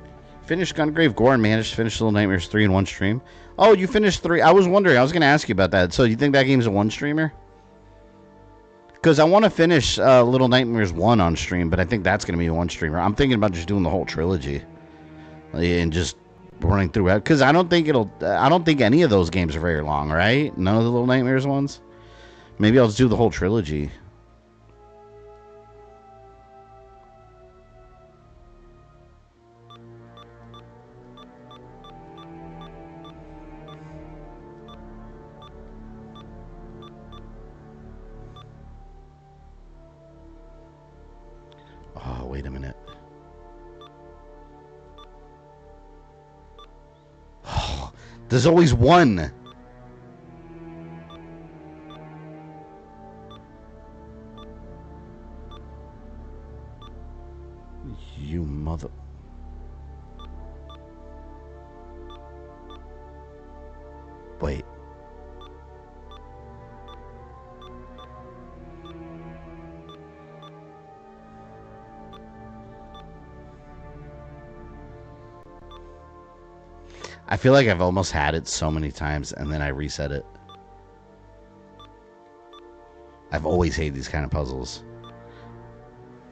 Finished Gungrave Gore and managed to finish Little Nightmares 3 in one stream. Oh, you finished 3. I was wondering. I was going to ask you about that. So you think that game's a one streamer? Because I want to finish Little Nightmares 1 on stream, but I think that's going to be a one streamer. I'm thinking about just doing the whole trilogy and just running through it. Because I don't think any of those games are very long, right? None of the Little Nightmares ones. Maybe I'll just do the whole trilogy. Oh, wait a minute. Oh, there's always one. You mother... Wait. I feel like I've almost had it so many times and then I reset it. I've always hated these kind of puzzles.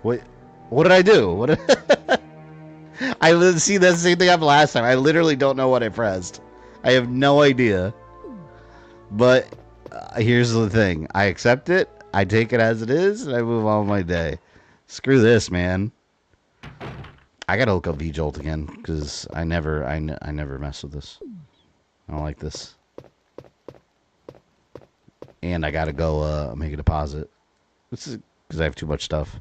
What did I do? What did see, that's the same thing happened last time. I literally don't know what I pressed. I have no idea. But here's the thing. I accept it. I take it as it is, and I move on with my day. Screw this, man. I gotta look up V-Jolt again because I never mess with this. I don't like this. And I gotta go make a deposit. This is because I have too much stuff.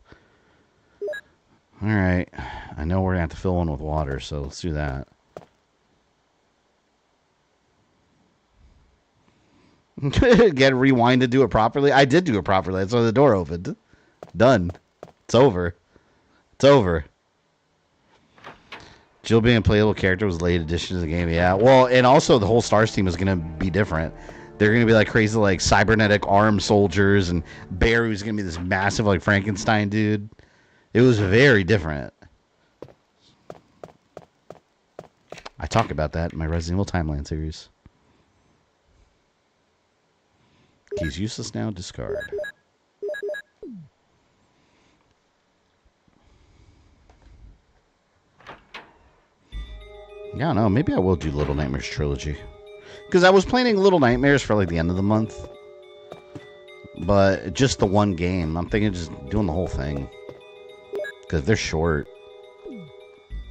All right, I know we're gonna have to fill one with water, so let's do that. Get rewind to do it properly. I did do it properly. That's why the door opened. Done. It's over. It's over. Jill being a playable character was a late addition to the game. Yeah. Well, and also the whole Stars team is going to be different. They're gonna be like crazy, like cybernetic arm soldiers, and Barry's gonna be this massive, like Frankenstein dude. It was very different. I talk about that in my Resident Evil Timeline series. He's useless now. Discard. Yeah, I don't know. Maybe I will do Little Nightmares Trilogy. Because I was planning Little Nightmares for like the end of the month. But just the one game. I'm thinking just doing the whole thing. Because they're short. You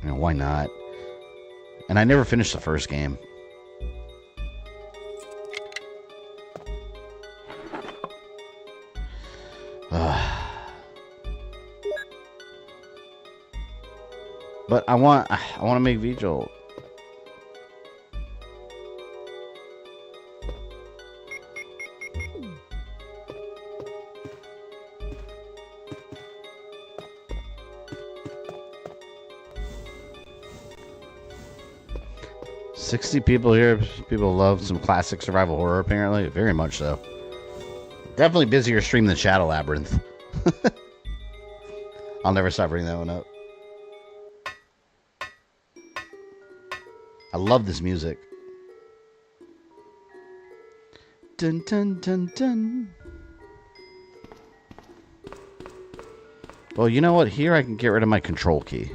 know, why not? And I never finished the first game. But I want to make Vigil. $60 people here. People love some classic survival horror, apparently. Very much so. Definitely busier stream than Shadow Labyrinth. I'll never stop bringing that one up. I love this music. Dun dun dun dun. Well, you know what? Here I can get rid of my control key.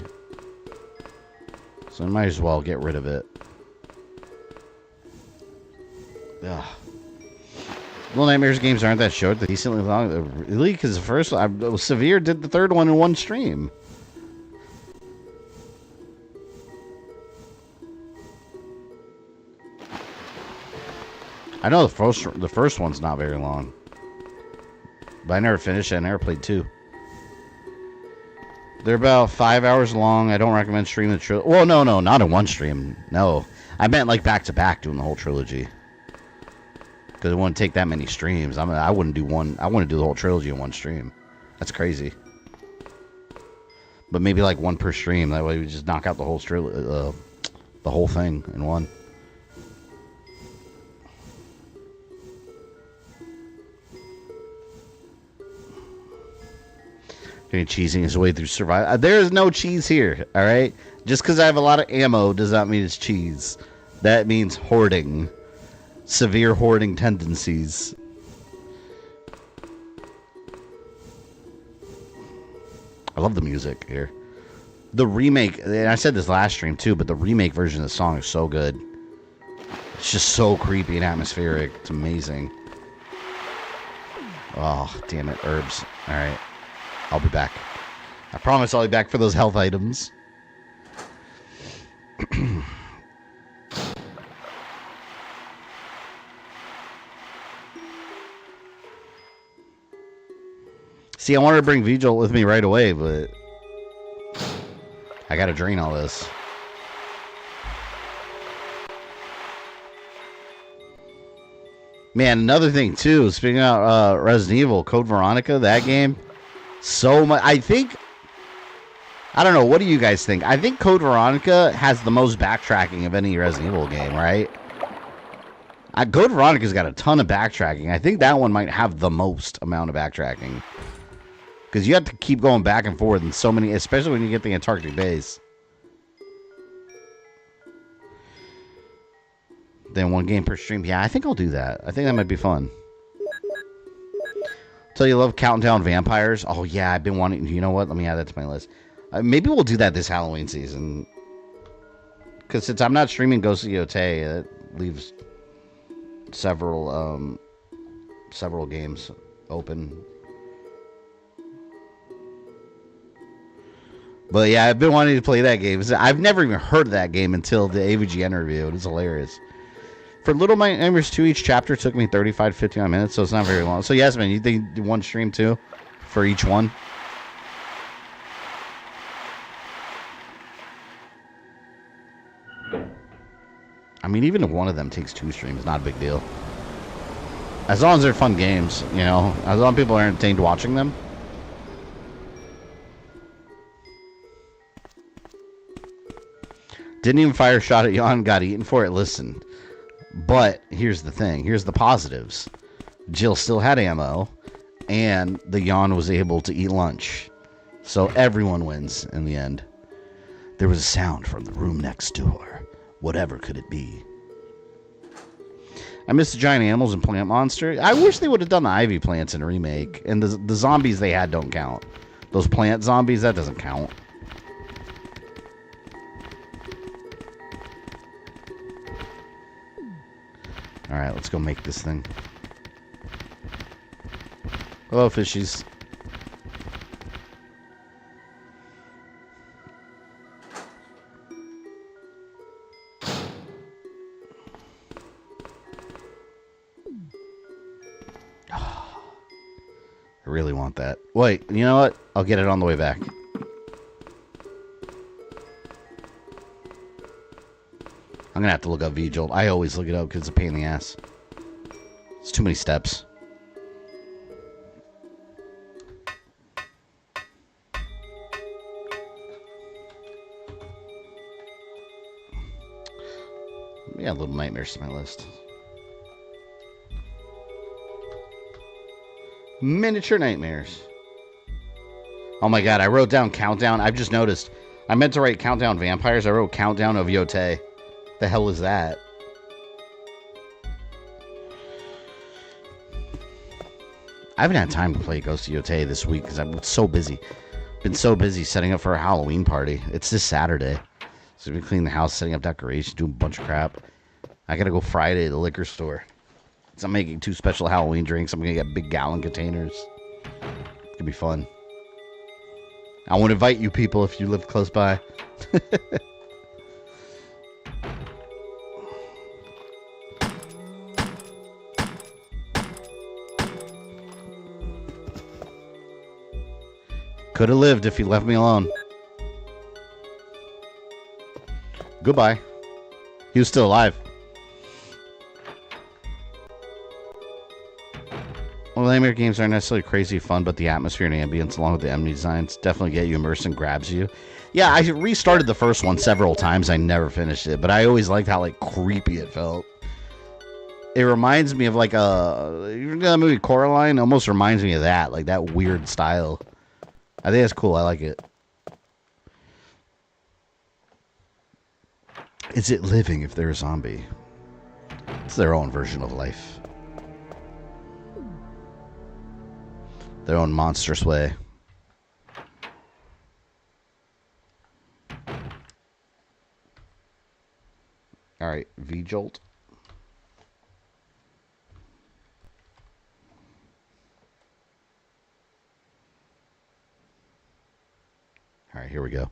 So I might as well get rid of it. Ugh. Little Nightmares games aren't that short. They're decently long. Really? Because the first one, Severe did the third one in one stream. I know the first one's not very long. But I never finished it. I never played 2. They're about 5 hours long. I don't recommend streaming the trilogy. Well, no, not in one stream. No. I meant like back to back doing the whole trilogy. Because it wouldn't take that many streams. I wouldn't do one. I wouldn't do the whole trilogy in one stream. That's crazy. But maybe like one per stream. That way we just knock out the whole thing in one. Cheesing his way through survival. There is no cheese here, all right? Just because I have a lot of ammo does not mean it's cheese. That means hoarding. Severe hoarding tendencies. I love the music here. The remake, and I said this last stream too, but the remake version of the song is so good. It's just so creepy and atmospheric. It's amazing. Oh, damn it, herbs. All right. I'll be back. I promise I'll be back for those health items. See, I wanted to bring Vigil with me right away, but I gotta drain all this. Man, another thing too, speaking of Resident Evil, Code Veronica, that game, so much. I don't know, what do you guys think? I think Code Veronica has the most backtracking of any Resident Evil game, right? Code Veronica's got a ton of backtracking. I think that one might have the most amount of backtracking. Because you have to keep going back and forth in so many, especially when you get the Antarctic base. Then one game per stream. Yeah, I think I'll do that. I think that might be fun. So you love Counting Down Vampires? Oh, yeah, I've been wanting... You know what? Let me add that to my list. Maybe we'll do that this Halloween season. Because since I'm not streaming Ghost of Yotei, it leaves several games open. But yeah, I've been wanting to play that game. I've never even heard of that game until the AVGN review. It was hilarious. For Little Nightmares 2, each chapter took me 35 to 59 minutes, so it's not very long. So Yasmin, you think one stream too for each one? I mean, even if one of them takes 2 streams, not a big deal. As long as they're fun games, you know. As long as people are entertained watching them. Didn't even fire a shot at Yon, got eaten for it. Listen, But here's the thing. Here's the positives. Jill still had ammo, and the Yawn was able to eat lunch. So everyone wins in the end. There was a sound from the room next door. Whatever could it be? I miss the giant animals and plant monster. I wish they would have done the ivy plants in a remake. And the zombies they had don't count. Those plant zombies, that doesn't count. Alright, let's go make this thing. Hello, fishies. I really want that. Wait, you know what? I'll get it on the way back. I'm gonna have to look up V-Jolt. I always look it up because it's a pain in the ass. It's too many steps. Yeah, Little Nightmares to my list. Miniature Nightmares. Oh my god, I wrote down Countdown. I've just noticed. I meant to write Countdown Vampires. I wrote Countdown of Yotei. The hell is that? I haven't had time to play Ghost of Yotei this week because I've been so busy. Been so busy setting up for a Halloween party. It's this Saturday. So we've been cleaning the house, setting up decorations, doing a bunch of crap. I gotta go Friday to the liquor store. So I'm making 2 special Halloween drinks. I'm gonna get big gallon containers. It's gonna be fun. I want to invite you people if you live close by. Could have lived if he left me alone. Goodbye. He was still alive. Well, nightmare games aren't necessarily crazy fun, but the atmosphere and ambience along with the enemy designs definitely get you immersed and grabs you. Yeah, I restarted the first one several times. I never finished it, but I always liked how creepy it felt. It reminds me of you know that movie Coraline? It almost reminds me of that, like that weird style. I think it's cool. I like it. Is it living if they're a zombie? It's their own version of life. Their own monstrous way. Alright, V-Jolt. Alright, here we go.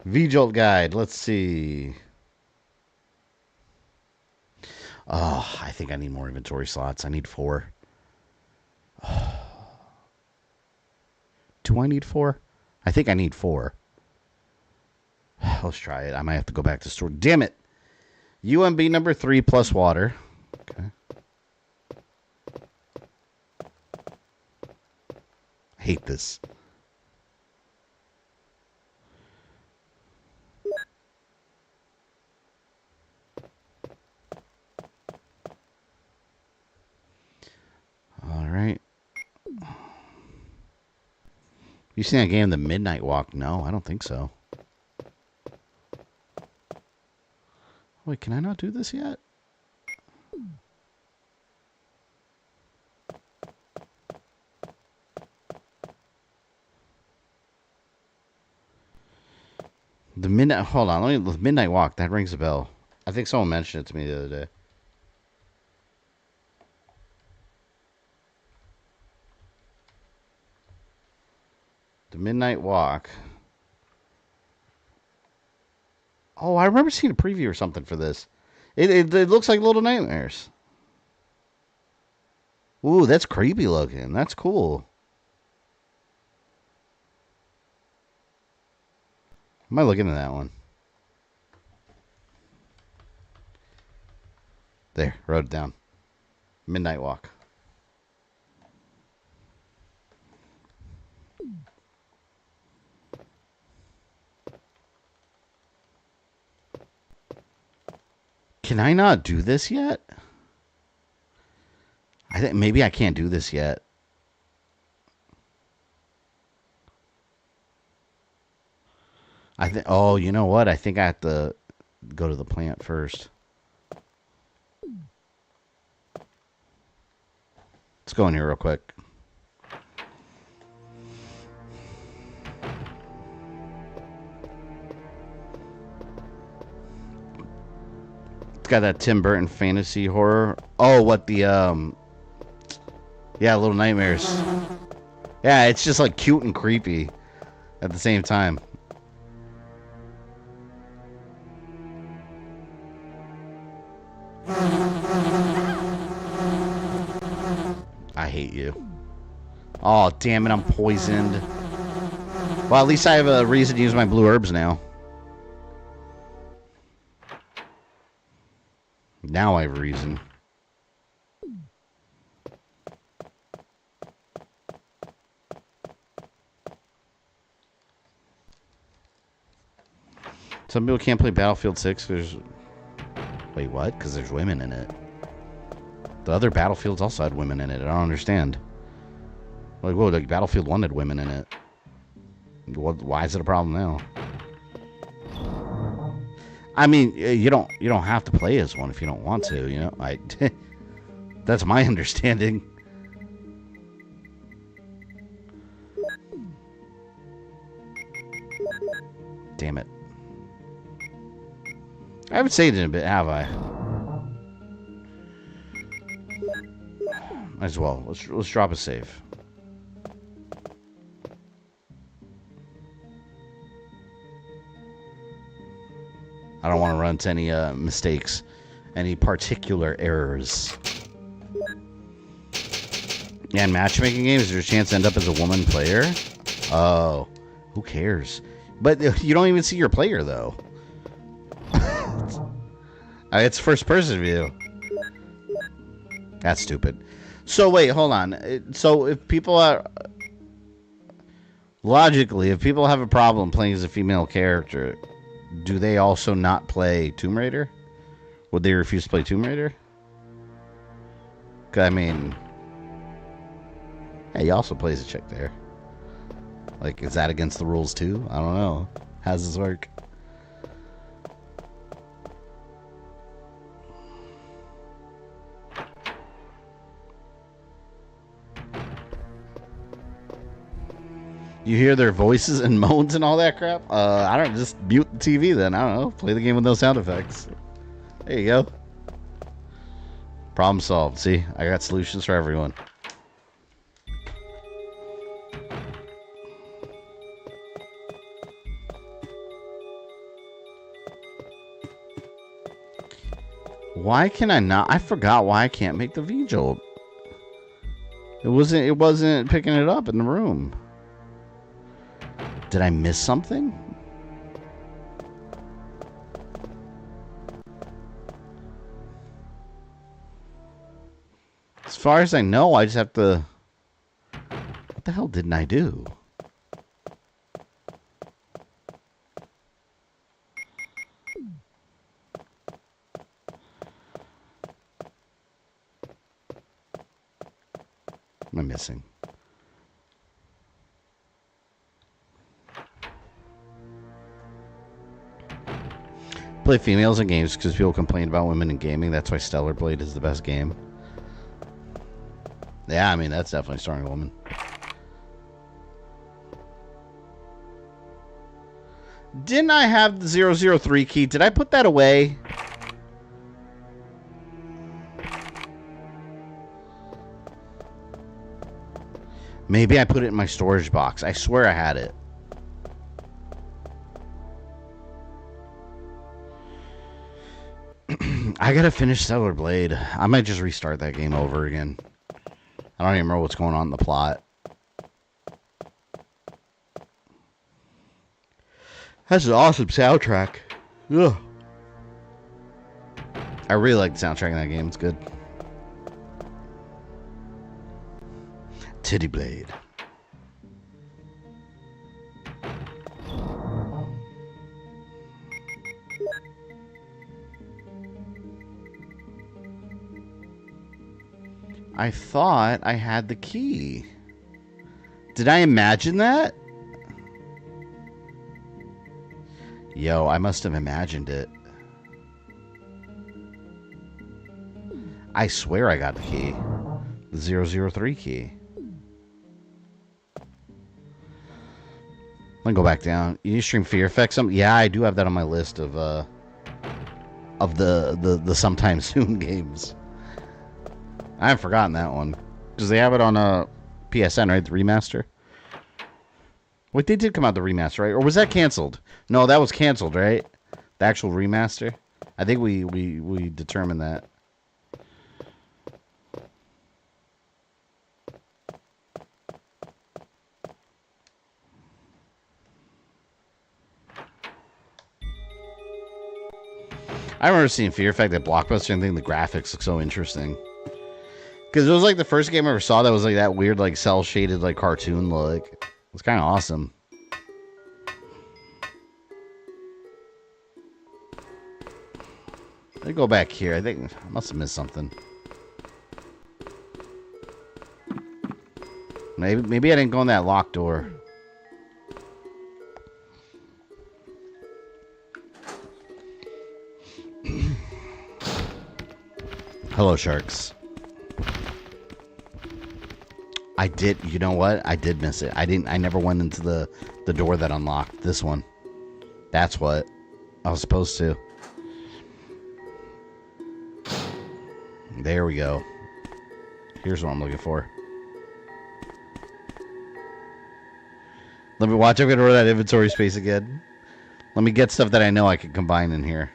V-Jolt guide. Let's see. Oh, I think I need more inventory slots. I need 4. Do I need 4? I think I need 4. Let's try it. I might have to go back to store. Damn it. UMB number 3 plus water. Okay. I hate this. All right. You seen that game, The Midnight Walk? No, I don't think so. Wait, can I not do this yet? The Midnight... Hold on, the Midnight Walk. That rings a bell. I think someone mentioned it to me the other day. The Midnight Walk. Oh, I remember seeing a preview or something for this. It looks like Little Nightmares. Ooh, that's creepy looking. That's cool. I might look into that one. There, wrote it down. Midnight Walk. Can I not do this yet? I think maybe I can't do this yet. I think. Oh, you know what? I think I have to go to the plant first. Let's go in here real quick. It's got that Tim Burton fantasy horror. Oh, what the yeah, Little Nightmares. Yeah, it's just like cute and creepy at the same time. I hate you. Oh, damn it, I'm poisoned. Well, at least I have a reason to use my blue herbs now. Now I have a reason. Some people can't play Battlefield 6 because... Wait, what? Because there's women in it. The other Battlefields also had women in it. I don't understand. Like, whoa, like Battlefield 1 had women in it. Why is it a problem now? I mean, you don't have to play as one if you don't want to, you know? That's my understanding. Damn it. I haven't saved it in a bit, have I? Might as well. Let's drop a save. I don't want to run into any mistakes, any particular errors. Yeah, in matchmaking games, there's a chance to end up as a woman player. Oh, who cares? But you don't even see your player, though. It's first-person view. That's stupid. So, wait, hold on. So, if people are... Logically, if people have a problem playing as a female character, do they also not play Tomb Raider? Would they refuse to play Tomb Raider? 'Cause, I mean... Hey, he also plays a chick there. Like, is that against the rules, too? I don't know. How does this work? You hear their voices and moans and all that crap? I don't just mute the TV then. I don't know. Play the game with no sound effects. There you go. Problem solved. See, I got solutions for everyone. Why can I not? I forgot why I can't make the vigil. It wasn't picking it up in the room. Did I miss something? As far as I know, I just have to... What the hell didn't I do? What am I missing? Play females in games because people complain about women in gaming. That's why Stellar Blade is the best game. Yeah, I mean, that's definitely starring a woman. Didn't I have the 003 key? Did I put that away? Maybe I put it in my storage box. I swear I had it. I gotta finish Stellar Blade. I might just restart that game over again. I don't even remember what's going on in the plot. That's an awesome soundtrack. Ugh. I really like the soundtrack in that game. It's good. Titty Blade. I thought I had the key. Did I imagine that? Yo, I must have imagined it. I swear I got the key. The 003 key. Let me go back down. You stream Fear Effect? Yeah, I do have that on my list of the sometime soon games. I haven't forgotten that one. Because they have it on PSN, right? The remaster? Wait, they did come out the remaster, right? Or was that canceled? No, that was canceled, right? The actual remaster? I think we determined that. I remember seeing Fear Effect at Blockbuster and thinking the graphics look so interesting. Because it was like the first game I ever saw that was like that weird, like cel-shaded, like cartoon look. It's kind of awesome. Let me go back here. I think I must have missed something. Maybe I didn't go in that locked door. Hello, sharks. I did. You know what? I did miss it. I never went into the door that unlocked this one. That's what I was supposed to. There we go. Here's what I'm looking for. Let me watch. I'm gonna run that inventory space again. Let me get stuff that I know I can combine in here.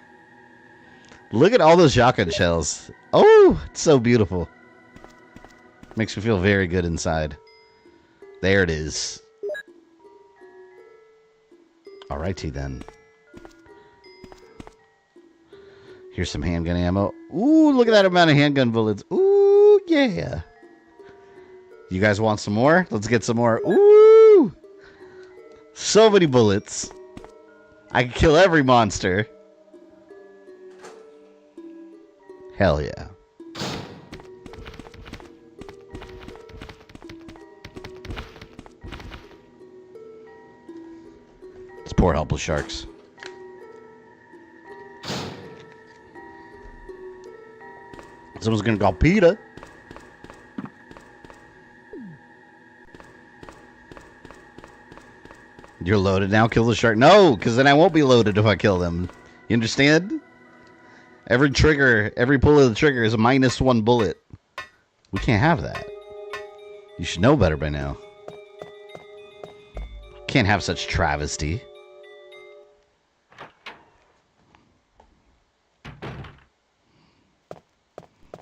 Look at all those shotgun shells. Oh, it's so beautiful. Makes me feel very good inside. There it is. Alrighty then. Here's some handgun ammo. Ooh, look at that amount of handgun bullets. Ooh, yeah. You guys want some more? Let's get some more. Ooh. So many bullets. I can kill every monster. Hell yeah. It's poor helpless sharks. Someone's gonna call PETA. You're loaded now. Kill the shark. No, because then I won't be loaded if I kill them. You understand? Every trigger, every pull of the trigger is a -1 bullet. We can't have that. You should know better by now. Can't have such travesty.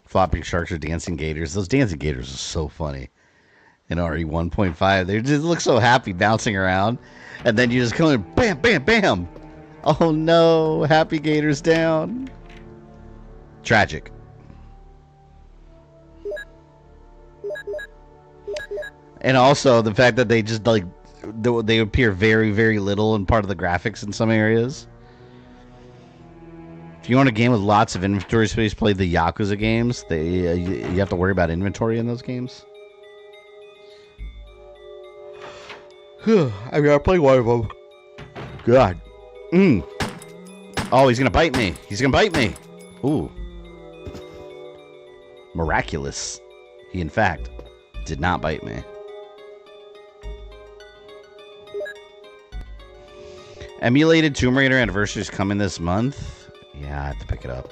Flopping sharks or dancing gators. Those dancing gators are so funny. In RE 1.5, they just look so happy bouncing around. And then you just come in, bam, bam, bam. Oh no, happy gators down. Tragic. And also the fact that they just like they appear very, very little in part of the graphics in some areas. If you want a game with lots of inventory space, play the Yakuza games. You have to worry about inventory in those games. I gotta play one of them. God. Oh, he's gonna bite me. He's gonna bite me. Ooh. Miraculous. He, in fact, did not bite me. Emulated Tomb Raider Anniversary is coming this month. Yeah, I have to pick it up.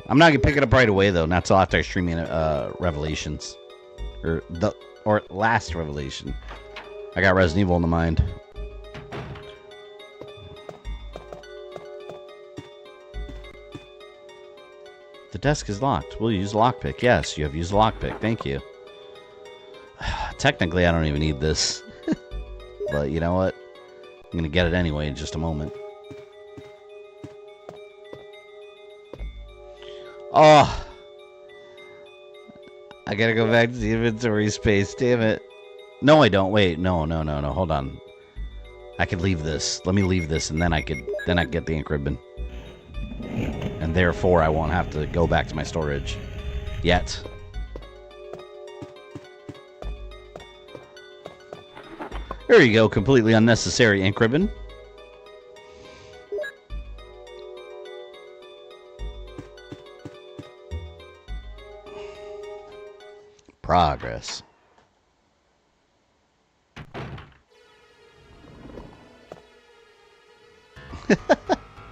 I'm not gonna pick it up right away though. Not till after I stream Revelations, or last Revelation. I got Resident Evil in the mind. The desk is locked. Will you use lockpick? Yes, you have used lockpick. Thank you. Technically, I don't even need this. But you know what? I'm going to get it anyway in just a moment. Oh! I gotta go back to the inventory space. Damn it. No, I don't. Wait. No. Hold on. I could leave this. Let me leave this, and then I get the ink ribbon. And therefore, I won't have to go back to my storage. Yet. There you go. Completely unnecessary ink ribbon. Progress.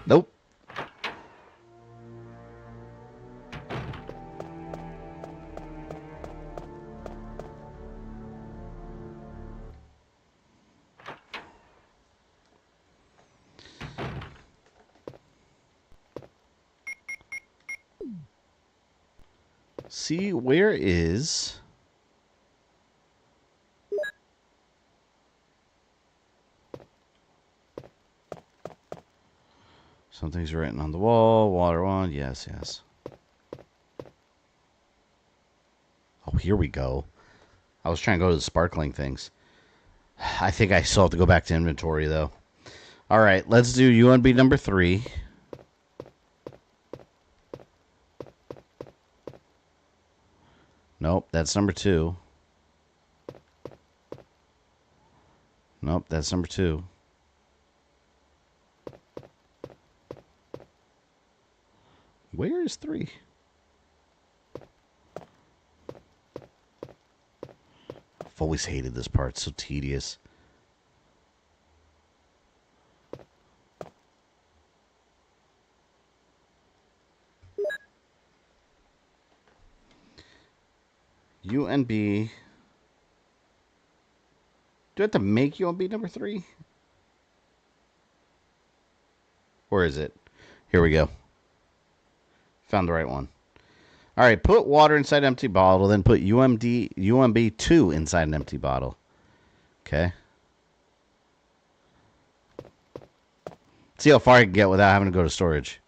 Nope. See, where is... Something's written on the wall. Water wand. Yes, yes. Oh, here we go. I was trying to go to the sparkling things. I think I still have to go back to inventory, though. All right, let's do UNB number 3. Nope, that's number 2. Nope, that's number 2. Where is 3? I've always hated this part. It's so tedious. UNB. Do I have to make UNB number 3? Where is it? Here we go. Found the right one. All right, put water inside an empty bottle, then put UMB2 inside an empty bottle. Okay. See how far I can get without having to go to storage.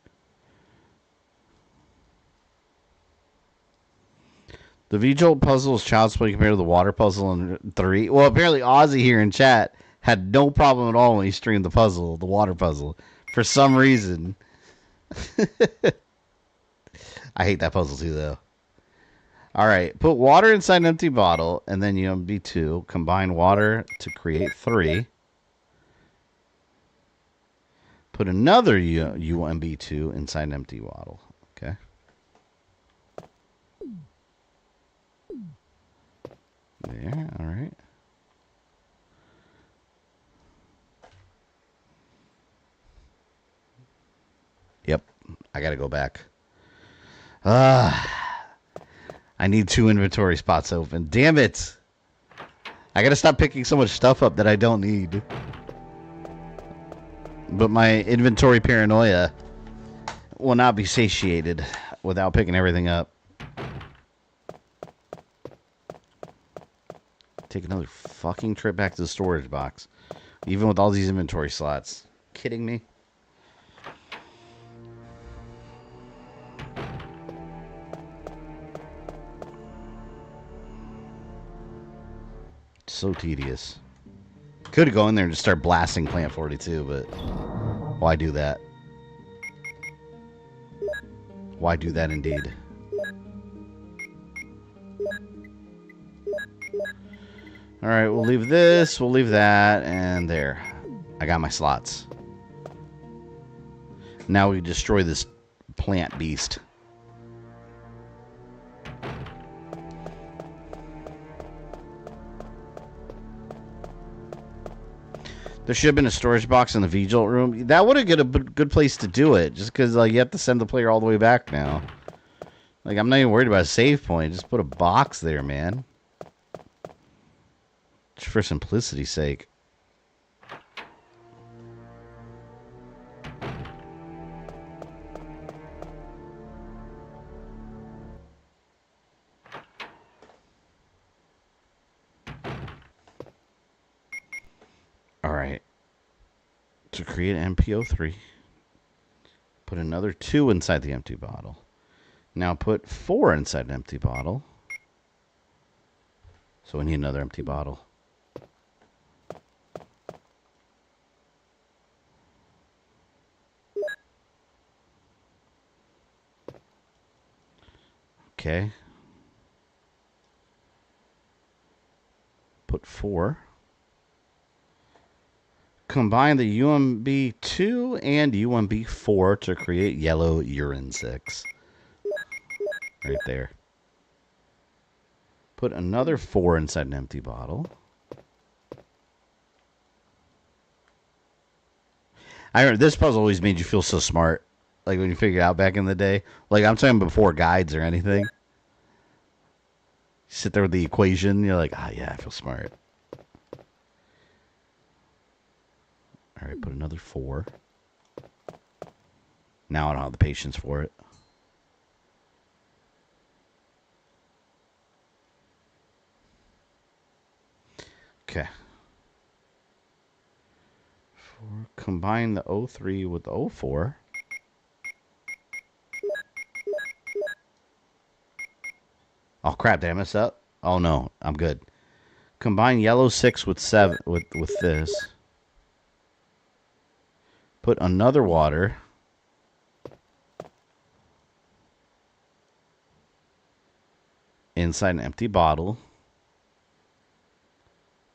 The visual puzzle is child's play compared to the water puzzle in 3. Well, apparently Ozzy here in chat had no problem at all when he streamed the puzzle, the water puzzle, for some reason. I hate that puzzle too, though. All right, put water inside an empty bottle, and then UMB2. Combine water to create 3. Put another UMB2 inside an empty bottle. Okay. There, all right. Yep, I gotta go back. I need 2 inventory spots open. Damn it! I gotta stop picking so much stuff up that I don't need. But my inventory paranoia will not be satiated without picking everything up. Take another fucking trip back to the storage box. Even with all these inventory slots. Kidding me? So tedious. Could go in there and just start blasting Plant 42, but why do that? Why do that indeed? Alright, we'll leave this, we'll leave that, and there. I got my slots. Now we destroy this plant beast. There should have been a storage box in the Vigil room. That would have been a good place to do it, just because like, you have to send the player all the way back now. Like, I'm not even worried about a save point. Just put a box there, man. Just for simplicity's sake. Alright. To create MPO3, put another 2 inside the empty bottle. Now put 4 inside an empty bottle. So we need another empty bottle. Okay. put 4. Combine the UMB2 and UMB4 to create yellow urine 6. Right there. Put another 4 inside an empty bottle. I remember this puzzle always made you feel so smart. Like when you figured it out back in the day. Like I'm talking before guides or anything. You sit there with the equation, you're like, ah, yeah, I feel smart. All right, put another 4. Now I don't have the patience for it. Okay. 4. Combine the O3 with the O4. Oh crap! Did I mess up? Oh no, I'm good. Combine yellow 6 with 7 with this. Put another water. Inside an empty bottle.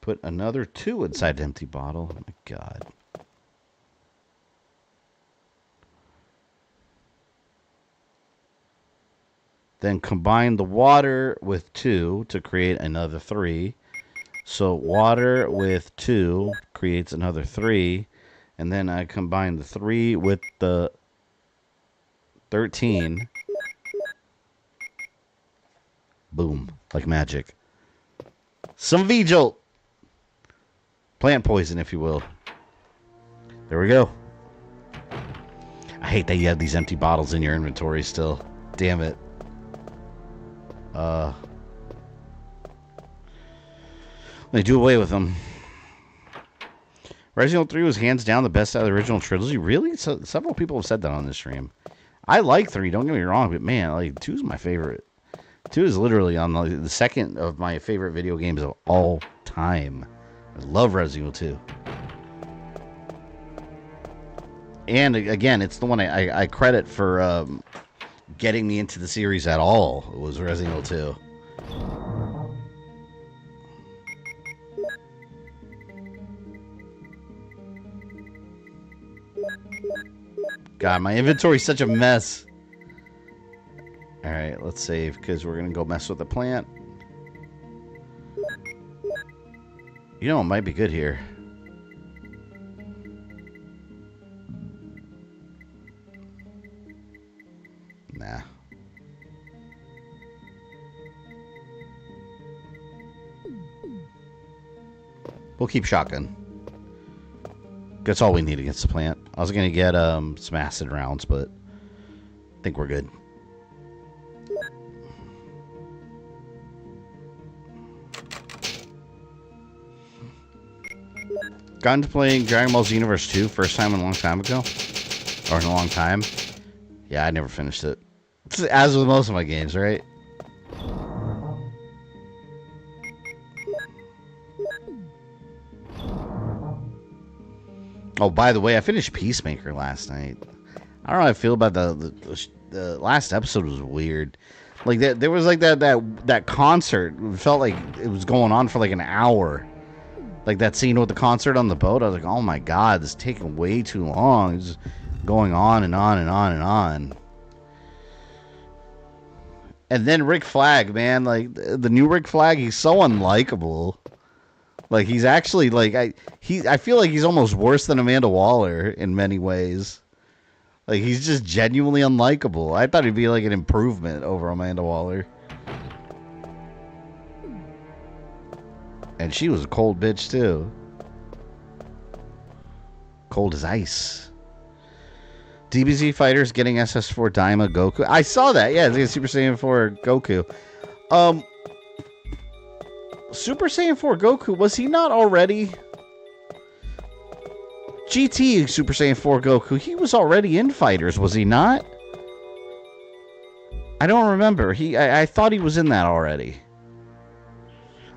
Put another 2 inside an empty bottle. Oh my god. Then combine the water with 2 to create another 3. So water with 2 creates another 3. And then I combine the 3 with the 13. Boom. Like magic. Some V-Jolt. Plant poison, if you will. There we go. I hate that you have these empty bottles in your inventory still. Damn it. They do away with them. Resident Evil 3 was hands down the best out of the original trilogy. Really? So, several people have said that on this stream. I like 3, don't get me wrong, but man, like 2 is my favorite. 2 is literally on the second of my favorite video games of all time. I love Resident Evil 2. And again, it's the one I credit for getting me into the series at all. It was Resident Evil 2. God, my inventory's such a mess. Alright, let's save, because we're going to go mess with the plant. You know, it might be good here. Nah. We'll keep shotgun. That's all we need against the plant. I was going to get some acid rounds, but I think we're good. Got into playing Dragon Ball Z Universe 2 first time a long time ago. Or in a long time. Yeah, I never finished it. As with most of my games, right? Oh, by the way, I finished Peacemaker last night. I don't know how I feel about the last episode was weird. Like there was like that concert. It felt like it was going on for like an hour. Like that scene with the concert on the boat. I was like, oh my god, this is taking way too long. It's just going on and on and on and on. And then Rick Flag, man, like the new Rick Flag, he's so unlikable. Like he's actually like I feel like he's almost worse than Amanda Waller in many ways. Like he's just genuinely unlikable. I thought he'd be like an improvement over Amanda Waller. And she was a cold bitch too. Cold as ice. DBZ Fighters getting SS4 Daima Goku. I saw that. Yeah, it's like a Super Saiyan 4 Goku. Super Saiyan 4 Goku, was he not already? GT Super Saiyan 4 Goku, he was already in Fighters, was he not? I don't remember. I thought he was in that already.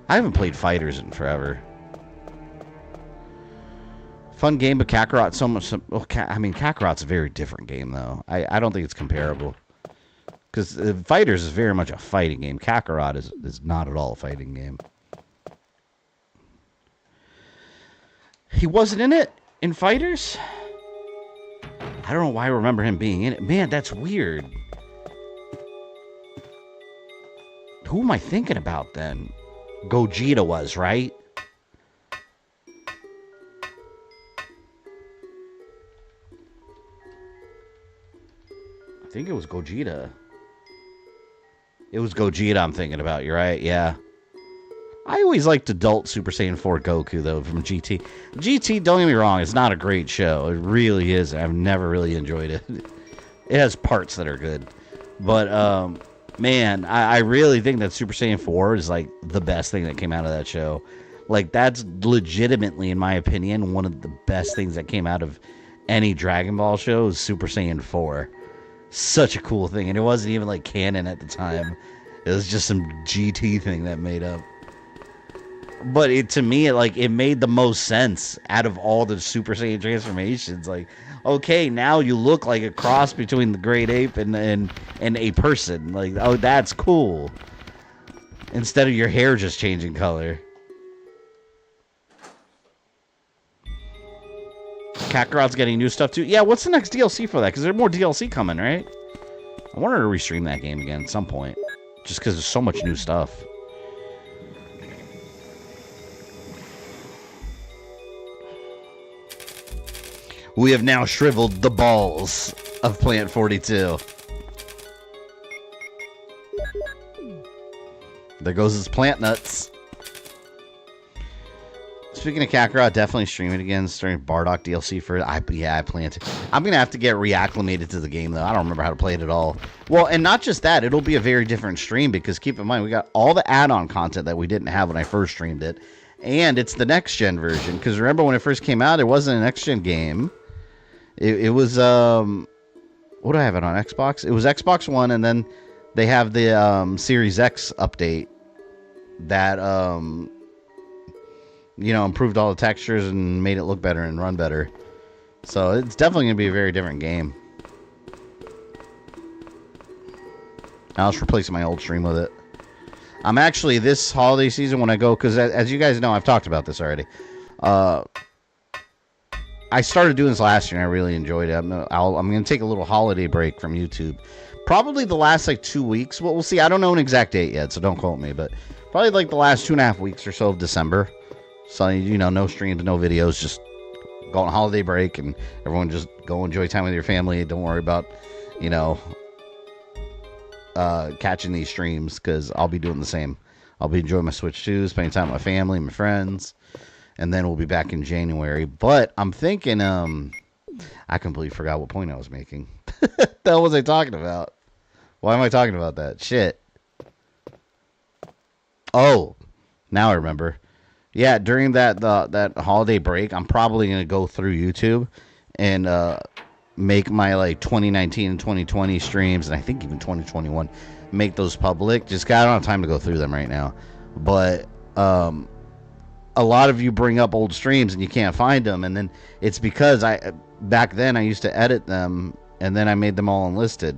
I haven't played Fighters in forever. Fun game, but Kakarot so much. Well, I mean, Kakarot's a very different game, though. I don't think it's comparable. Because Fighters is very much a fighting game. Kakarot is not at all a fighting game. He wasn't in it in Fighters? I don't know why I remember him being in it. Man, that's weird. Who am I thinking about then? Gogeta was, right? I think it was Gogeta. It was Gogeta I'm thinking about. You're right, yeah. I always liked adult Super Saiyan 4 Goku, though, from GT. GT, don't get me wrong, it's not a great show. It really is. I've never really enjoyed it. It has parts that are good. But, man, I really think that Super Saiyan 4 is, like, the best thing that came out of that show. Like, that's legitimately, in my opinion, one of the best things that came out of any Dragon Ball show is Super Saiyan 4. Such a cool thing. And it wasn't even, like, canon at the time. It was just some GT thing that made up. But to me, it made the most sense out of all the Super Saiyan transformations. Like, okay, now you look like a cross between the Great Ape and a person. Like, oh, that's cool. Instead of your hair just changing color. Kakarot's getting new stuff too. Yeah, what's the next DLC for that? Because there's more DLC coming, right? I wanted to restream that game again at some point. Just because there's so much new stuff. We have now shriveled the balls of Plant 42. There goes his plant nuts. Speaking of Kakarot, definitely stream it again. Starting Bardock DLC for it. I plan to. I'm going to have to get reacclimated to the game, though. I don't remember how to play it at all. Well, and not just that. It'll be a very different stream because keep in mind, we got all the add-on content that we didn't have when I first streamed it. And it's the next-gen version. Because remember when it first came out, it wasn't a next-gen game. It was, what do I have it on Xbox? It was Xbox One, and then they have the Series X update that, improved all the textures and made it look better and run better. So it's definitely going to be a very different game. I was replacing my old stream with it. I'm actually, this holiday season when I go, because as you guys know, I've talked about this already. I started doing this last year and I really enjoyed it. I'm going to take a little holiday break from YouTube. Probably the last 2 weeks. Well, we'll see. I don't know an exact date yet, so don't quote me. But probably the last 2.5 weeks or so of December. So, no streams, no videos. Just go on holiday break and everyone just go enjoy time with your family. Don't worry about, catching these streams because I'll be doing the same. I'll be enjoying my Switch 2, spending time with my family, my friends. And then we'll be back in January. But I'm thinking, I completely forgot what point I was making. The hell was I talking about? Why am I talking about that? Shit. Oh, now I remember. Yeah, during that holiday break, I'm probably going to go through YouTube and make my 2019 and 2020 streams, and I think even 2021, make those public. Just I don't have time to go through them right now. But a lot of you bring up old streams and you can't find them, and then it's because back then I used to edit them and then I made them all unlisted.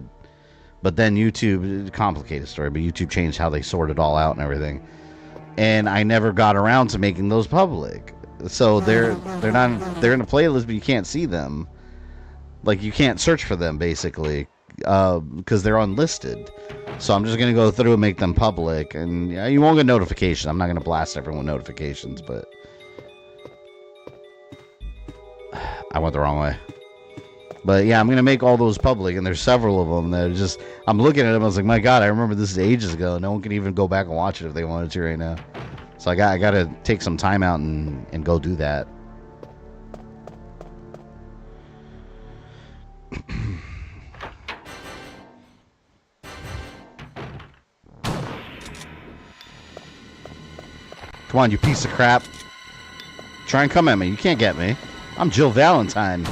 But then YouTube, complicated story, but YouTube changed how they sort it all out and everything. And I never got around to making those public. So they're in a playlist, but you can't see them. You can't search for them basically because they're unlisted. So I'm just going to go through and make them public. And you won't get notifications. I'm not going to blast everyone with notifications, but I went the wrong way. But yeah, I'm going to make all those public, and there's several of them that are just, I'm looking at them, I was like, my God, I remember this ages ago. No one can even go back and watch it if they wanted to right now. So I got to take some time out and go do that. Come on, you piece of crap. Try and come at me. You can't get me. I'm Jill Valentine.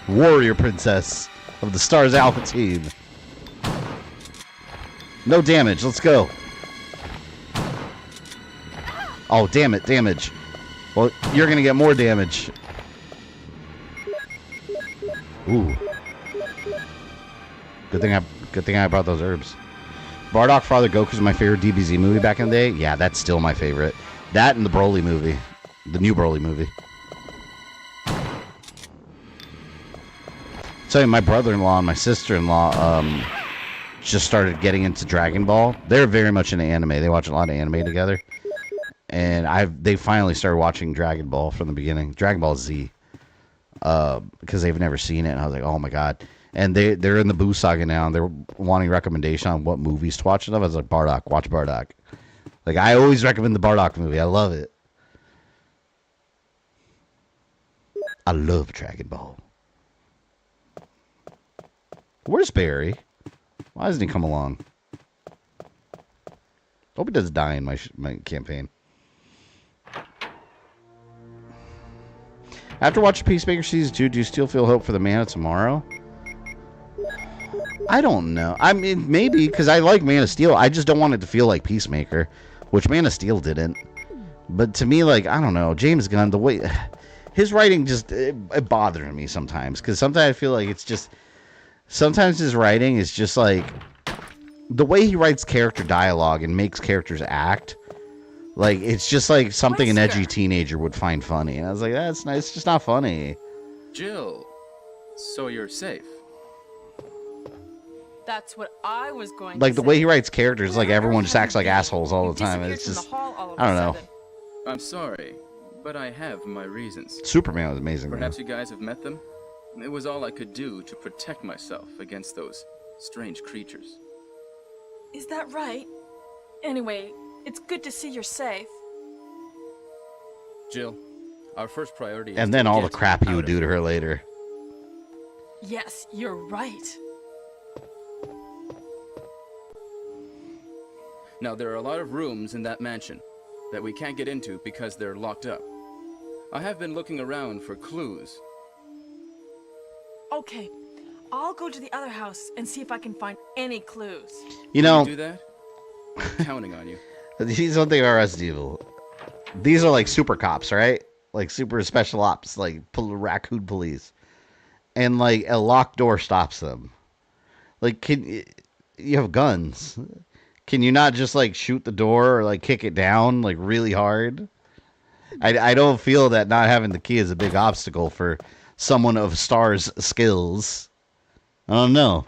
Warrior princess of the Stars Alpha team. No damage. Let's go. Oh, damn it. Damage. Well, you're going to get more damage. Ooh. Good thing I brought those herbs. Bardock Father Goku's my favorite DBZ movie back in the day. Yeah, that's still my favorite. That and the Broly movie. The new Broly movie. So my brother-in-law and my sister-in-law just started getting into Dragon Ball. They're very much into anime. They watch a lot of anime together. And they finally started watching Dragon Ball from the beginning. Dragon Ball Z. Because they've never seen it. And I was like, oh my god. And they're in the Boo Saga now. And they're wanting recommendation on what movies to watch. And I was like, Bardock. Watch Bardock. Like, I always recommend the Bardock movie. I love it. I love Dragon Ball. Where's Barry? Why doesn't he come along? Hope he doesn't die in my campaign. After watching Peacemaker Season 2, do you still feel hope for the Man of Tomorrow? I don't know. I mean, maybe, because I like Man of Steel. I just don't want it to feel like Peacemaker, which Man of Steel didn't. But to me, like, I don't know. James Gunn, the way... His writing just... It bothers me sometimes, because sometimes I feel like it's just... Sometimes his writing is just like... The way he writes character dialogue and makes characters act... Like, it's just like something an edgy teenager would find funny. And I was like, that's nice. It's just not funny. Jill, so you're safe. That's what I was going Like, to the way he writes characters, like, everyone just acts like assholes all the time. And it's just... I don't know. I'm sorry, but I have my reasons. Superman was amazing, man. Perhaps you guys have met them? It was all I could do to protect myself against those strange creatures. Is that right? Anyway, it's good to see you're safe. Jill, our first priority is And then all the get crap he out would of do to here. her later. Yes, you're right. Now, there are a lot of rooms in that mansion that we can't get into because they're locked up. I have been looking around for clues. Okay, I'll go to the other house and see if I can find any clues. You know... Can you do that? I'm counting on you. Here's one thing about Resident Evil. These are like super cops, right? Like super special ops, like raccoon police. And like a locked door stops them. Like, you have guns. Can you not just like shoot the door or like kick it down like really hard? I don't feel that not having the key is a big obstacle for someone of Star's skills. I don't know.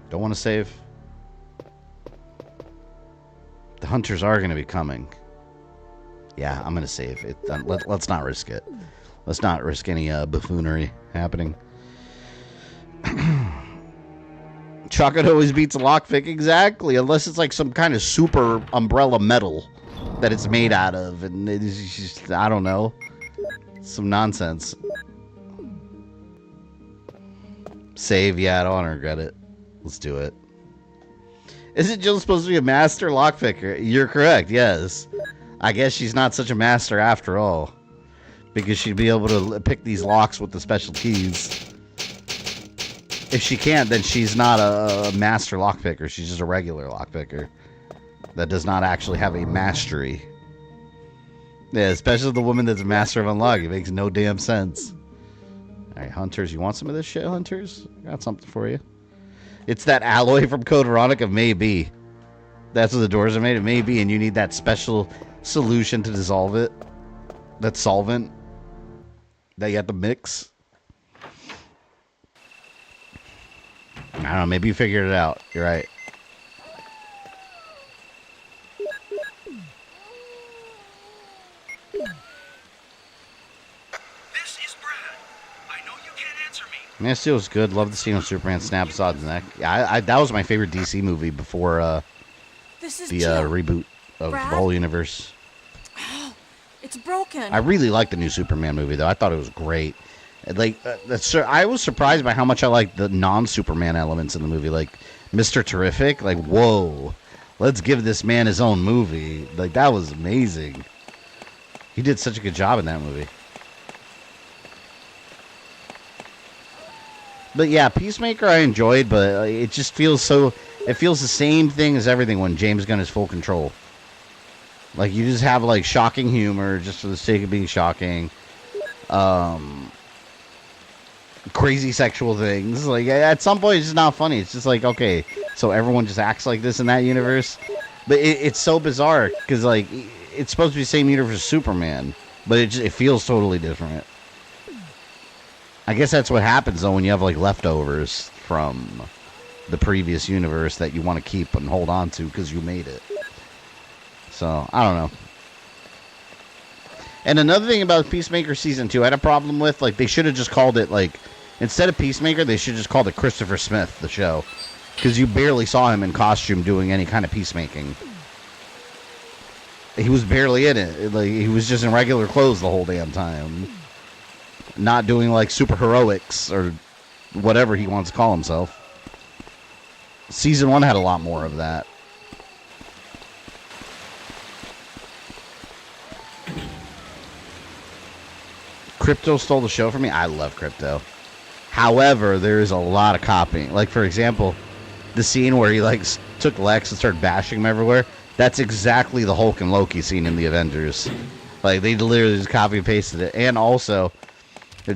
Don't want to save. The hunters are going to be coming. Yeah, I'm going to save it. Let's not risk it. Let's not risk any buffoonery happening. Chocolate always beats a lockpick, exactly. Unless it's like some kind of super umbrella metal that it's made out of. And it's just, I don't know. Some nonsense. Save, yeah, I don't want to regret it. Let's do it. Isn't Jill supposed to be a master lockpicker? You're correct, yes. I guess she's not such a master after all. Because she'd be able to pick these locks with the special keys. If she can't, then she's not a master lockpicker. She's just a regular lockpicker. That does not actually have a mastery. Yeah, especially the woman that's a master of unlock. It makes no damn sense. Alright, Hunters, you want some of this shit, Hunters? I got something for you. It's that alloy from Code Veronica, maybe. That's what the doors are made. It may be, and you need that special solution to dissolve it. That solvent. That you have to mix. I don't know, maybe you figured it out. You're right. This is Brad. I know you can't answer me. Man of Steel was good. Love the scene when Superman snaps Zod's neck. Yeah, that was my favorite DC movie before This is the Jill. reboot of Brad? the whole universe. It's broken. I really liked the new Superman movie, though. I thought it was great. Like, I was surprised by how much I liked the non-Superman elements in the movie. Like, Mr. Terrific. Like, whoa. Let's give this man his own movie. Like, that was amazing. He did such a good job in that movie. But yeah, Peacemaker I enjoyed, but it just feels so... It feels the same thing as everything when James Gunn is full control. Like, you just have, like, shocking humor just for the sake of being shocking. crazy sexual things. Like, at some point, it's just not funny. It's just like, okay, so everyone just acts like this in that universe. But it's so bizarre because, like, it's supposed to be the same universe as Superman, but it feels totally different. I guess that's what happens, though, when you have, like, leftovers from the previous universe that you want to keep and hold on to because you made it. So, I don't know. And another thing about Peacemaker Season 2 I had a problem with, like, they should have just called it, like, instead of Peacemaker, they should have just called it Christopher Smith, the show. Because you barely saw him in costume doing any kind of peacemaking. He was barely in it. Like, he was just in regular clothes the whole damn time. Not doing, like, super heroics or whatever he wants to call himself. Season 1 had a lot more of that. Crypto stole the show for me. I love Crypto. However, there is a lot of copying. Like, for example, the scene where he, like, took Lex and started bashing him everywhere. That's exactly the Hulk and Loki scene in the Avengers. Like, they literally just copy and pasted it. And also,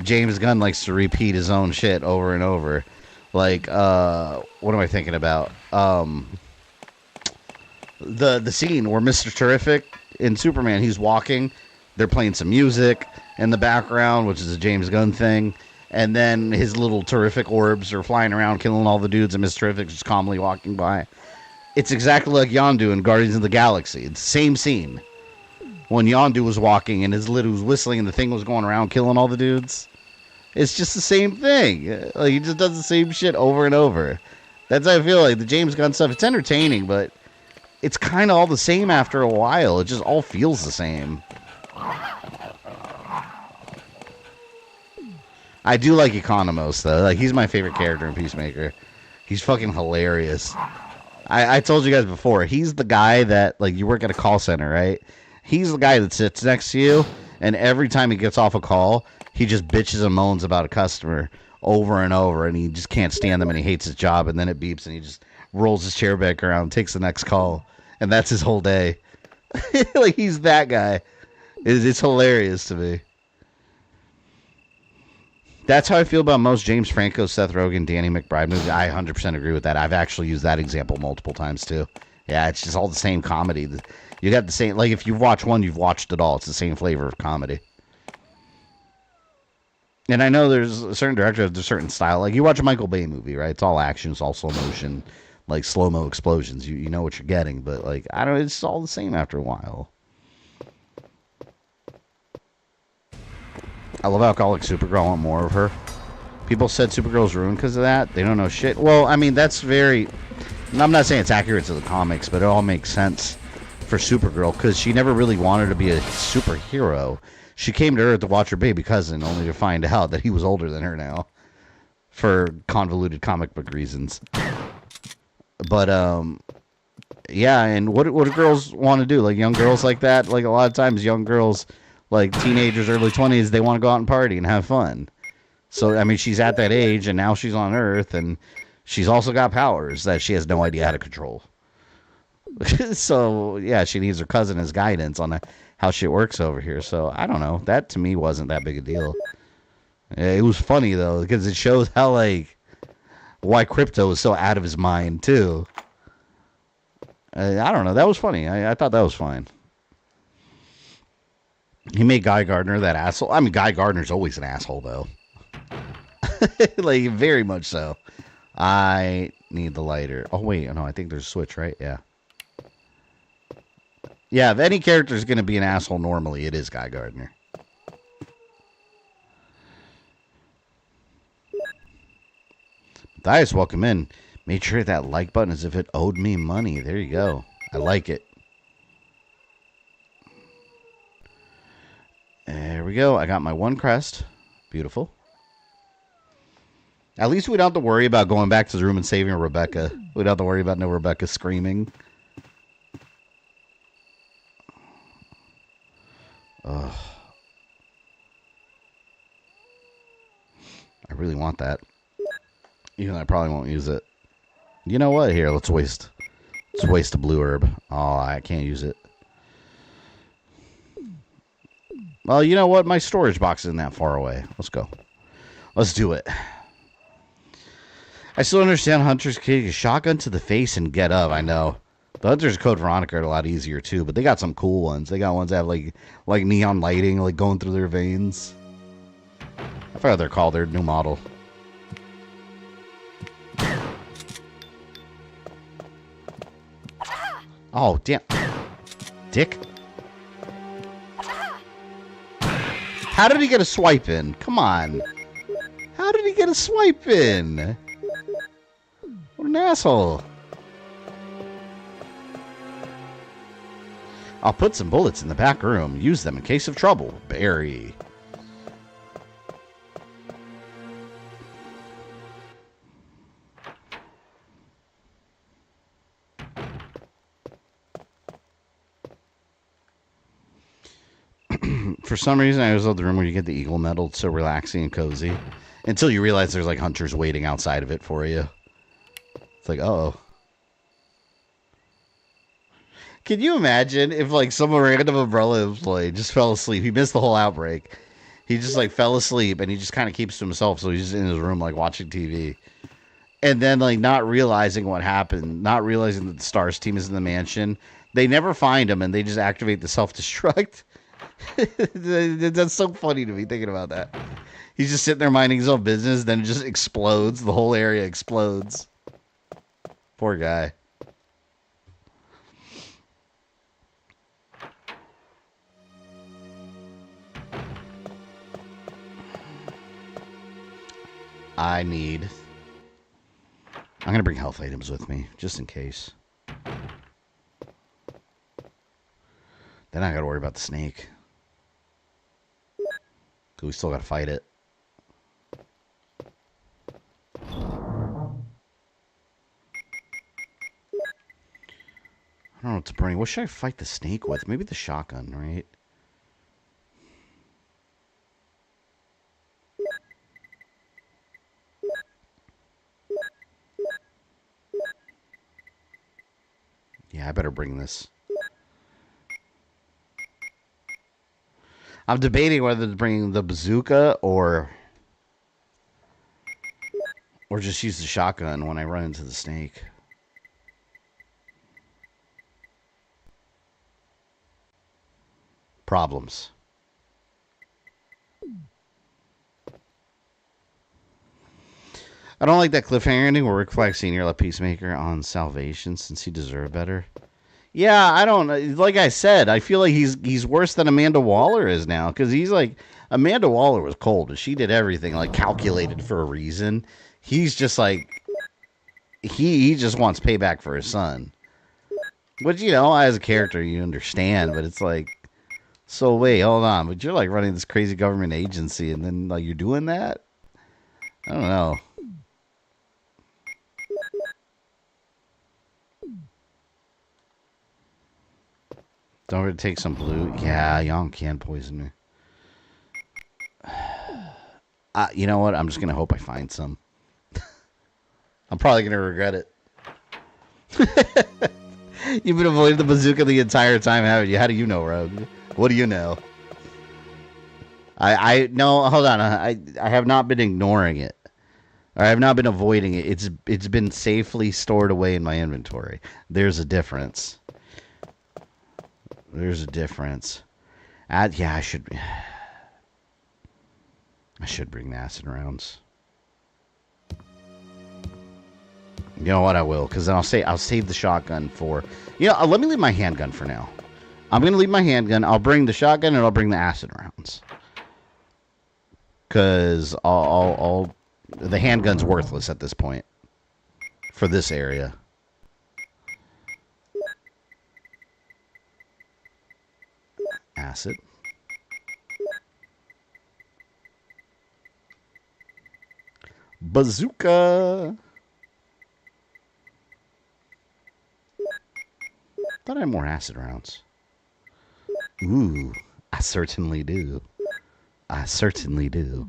James Gunn likes to repeat his own shit over and over. Like, what am I thinking about? The scene where Mr. Terrific in Superman, he's walking. They're playing some music in the background, which is a James Gunn thing. And then his little Terrific orbs are flying around, killing all the dudes, and Mr. Terrific's just calmly walking by. It's exactly like Yondu in Guardians of the Galaxy. It's the same scene. When Yondu was walking and his lid was whistling and the thing was going around killing all the dudes. It's just the same thing. Like, he just does the same shit over and over. That's how I feel like the James Gunn stuff. It's entertaining, but it's kind of all the same after a while. It just all feels the same. I do like Economos, though. Like, he's my favorite character in Peacemaker. He's fucking hilarious. I told you guys before, he's the guy that, like, you work at a call center, right? He's the guy that sits next to you, and every time he gets off a call, he just bitches and moans about a customer over and over, and he just can't stand them, and he hates his job, and then it beeps, and he just rolls his chair back around, takes the next call, and that's his whole day. Like, he's that guy. It's hilarious to me. That's how I feel about most James Franco, Seth Rogen, Danny McBride movies. I 100% agree with that. I've actually used that example multiple times, too. Yeah, it's just all the same comedy. You got the same, like, if you've watched one, you've watched it all. It's the same flavor of comedy. And I know there's a certain director has a certain style. Like, you watch a Michael Bay movie, right? It's all action, it's all slow motion, like slow-mo explosions. You know what you're getting, but, like, I don't know, it's all the same after a while. I love Alcoholic Supergirl. I want more of her. People said Supergirl's ruined because of that. They don't know shit. Well, I mean, that's very... I'm not saying it's accurate to the comics, but it all makes sense for Supergirl because she never really wanted to be a superhero. She came to Earth to watch her baby cousin, only to find out that he was older than her now for convoluted comic book reasons. But, yeah, and what do girls want to do? Like, young girls like that? Like, a lot of times, young girls... like teenagers, early 20s, they want to go out and party and have fun. So, I mean, she's at that age, and now she's on Earth, and she's also got powers that she has no idea how to control. So, yeah, she needs her cousin as guidance on how shit works over here. So, I don't know. That, to me, wasn't that big a deal. It was funny, though, because it shows how, like, why Crypto was so out of his mind, too. I don't know. That was funny. I thought that was fine. He made Guy Gardner that asshole. I mean, Guy Gardner's always an asshole, though. Like, very much so. I need the lighter. Oh, wait. No, I think there's a switch, right? Yeah. Yeah, if any character is going to be an asshole normally, it is Guy Gardner. Matthias, welcome in. Made sure that like button as if it owed me money. There you go. I like it. There we go. I got my one crest. Beautiful. At least we don't have to worry about going back to the room and saving Rebecca. We don't have to worry about no Rebecca screaming. Ugh. I really want that. Even though I probably won't use it. You know what? Here, let's waste a blue herb. Oh, I can't use it. Well, you know what? My storage box isn't that far away. Let's go. Let's do it. I still understand Hunter's kick a shotgun to the face and get up. I know. The Hunter's Code Veronica are a lot easier too, but they got some cool ones. They got ones that have like neon lighting, like going through their veins. I forgot what they're called. They're new model. Oh, damn. Dick. How did he get a swipe in? Come on. How did he get a swipe in? What an asshole. I'll put some bullets in the back room. Use them in case of trouble. Barry. For some reason, I always love the room where you get the eagle medal. It's so relaxing and cozy. Until you realize there's like hunters waiting outside of it for you. It's like, uh-oh. Can you imagine if like some random Umbrella employee just fell asleep? He missed the whole outbreak. He just like fell asleep and he just kind of keeps to himself. So he's just in his room like watching TV. And then like not realizing what happened. Not realizing that the STARS team is in the mansion. They never find him and they just activate the self-destruct. That's so funny to me thinking about that. He's just sitting there minding his own business, then it just explodes. The whole area explodes. Poor guy. I'm gonna bring health items with me, just in case. Then I gotta worry about the snake. We still gotta fight it. I don't know what to bring. What should I fight the snake with? Maybe the shotgun, right? Yeah, I better bring this. I'm debating whether to bring the bazooka or just use the shotgun when I run into the snake. Problems. I don't like that cliffhanger ending where Rick Flag Sr. left Peacemaker on salvation since he deserved better. Yeah, I don't. Like I said, I feel like he's worse than Amanda Waller is now because he's like Amanda Waller was cold, but she did everything like calculated for a reason. He's just like he just wants payback for his son, which you know as a character you understand, but it's like so wait, hold on, but you're like running this crazy government agency and then like you're doing that. I don't know. Don't we take some blue? Yeah, y'all can poison me. You know what? I'm just going to hope I find some. I'm probably going to regret it. You've been avoiding the bazooka the entire time, haven't you? How do you know, Rogue? What do you know? No, hold on. I have not been ignoring it. I have not been avoiding it. It's been safely stored away in my inventory. There's a difference. There's a difference. Yeah, I should bring the acid rounds. You know what? I will, because then I'll save the shotgun for. You know, let me leave my handgun for now. I'm gonna leave my handgun. I'll bring the shotgun and I'll bring the acid rounds. Because the handgun's worthless at this point for this area. Acid. Bazooka. Thought I had more acid rounds. Ooh, I certainly do. I certainly do.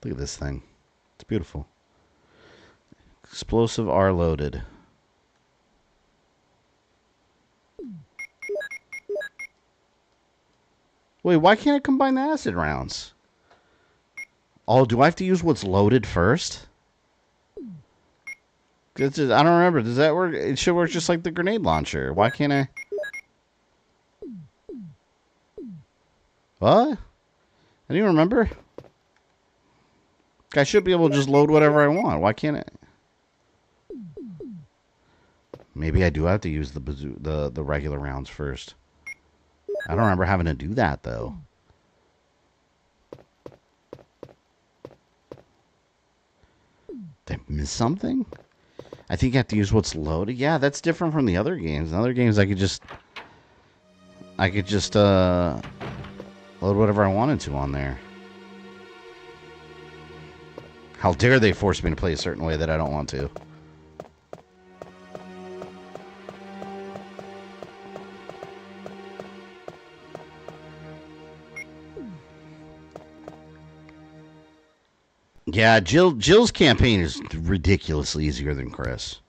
Look at this thing. It's beautiful. Explosive R loaded. Wait, why can't I combine the acid rounds? Oh, do I have to use what's loaded first? I don't remember. Does that work? It should work just like the grenade launcher. Why can't I? What? I didn't remember. I should be able to just load whatever I want. Why can't I? Maybe I do have to use the regular rounds first. I don't remember having to do that though. Did I miss something? I think you have to use what's loaded. Yeah, that's different from the other games. In other games, I could just load whatever I wanted to on there. How dare they force me to play a certain way that I don't want to? Yeah, Jill's campaign is ridiculously easier than Chris.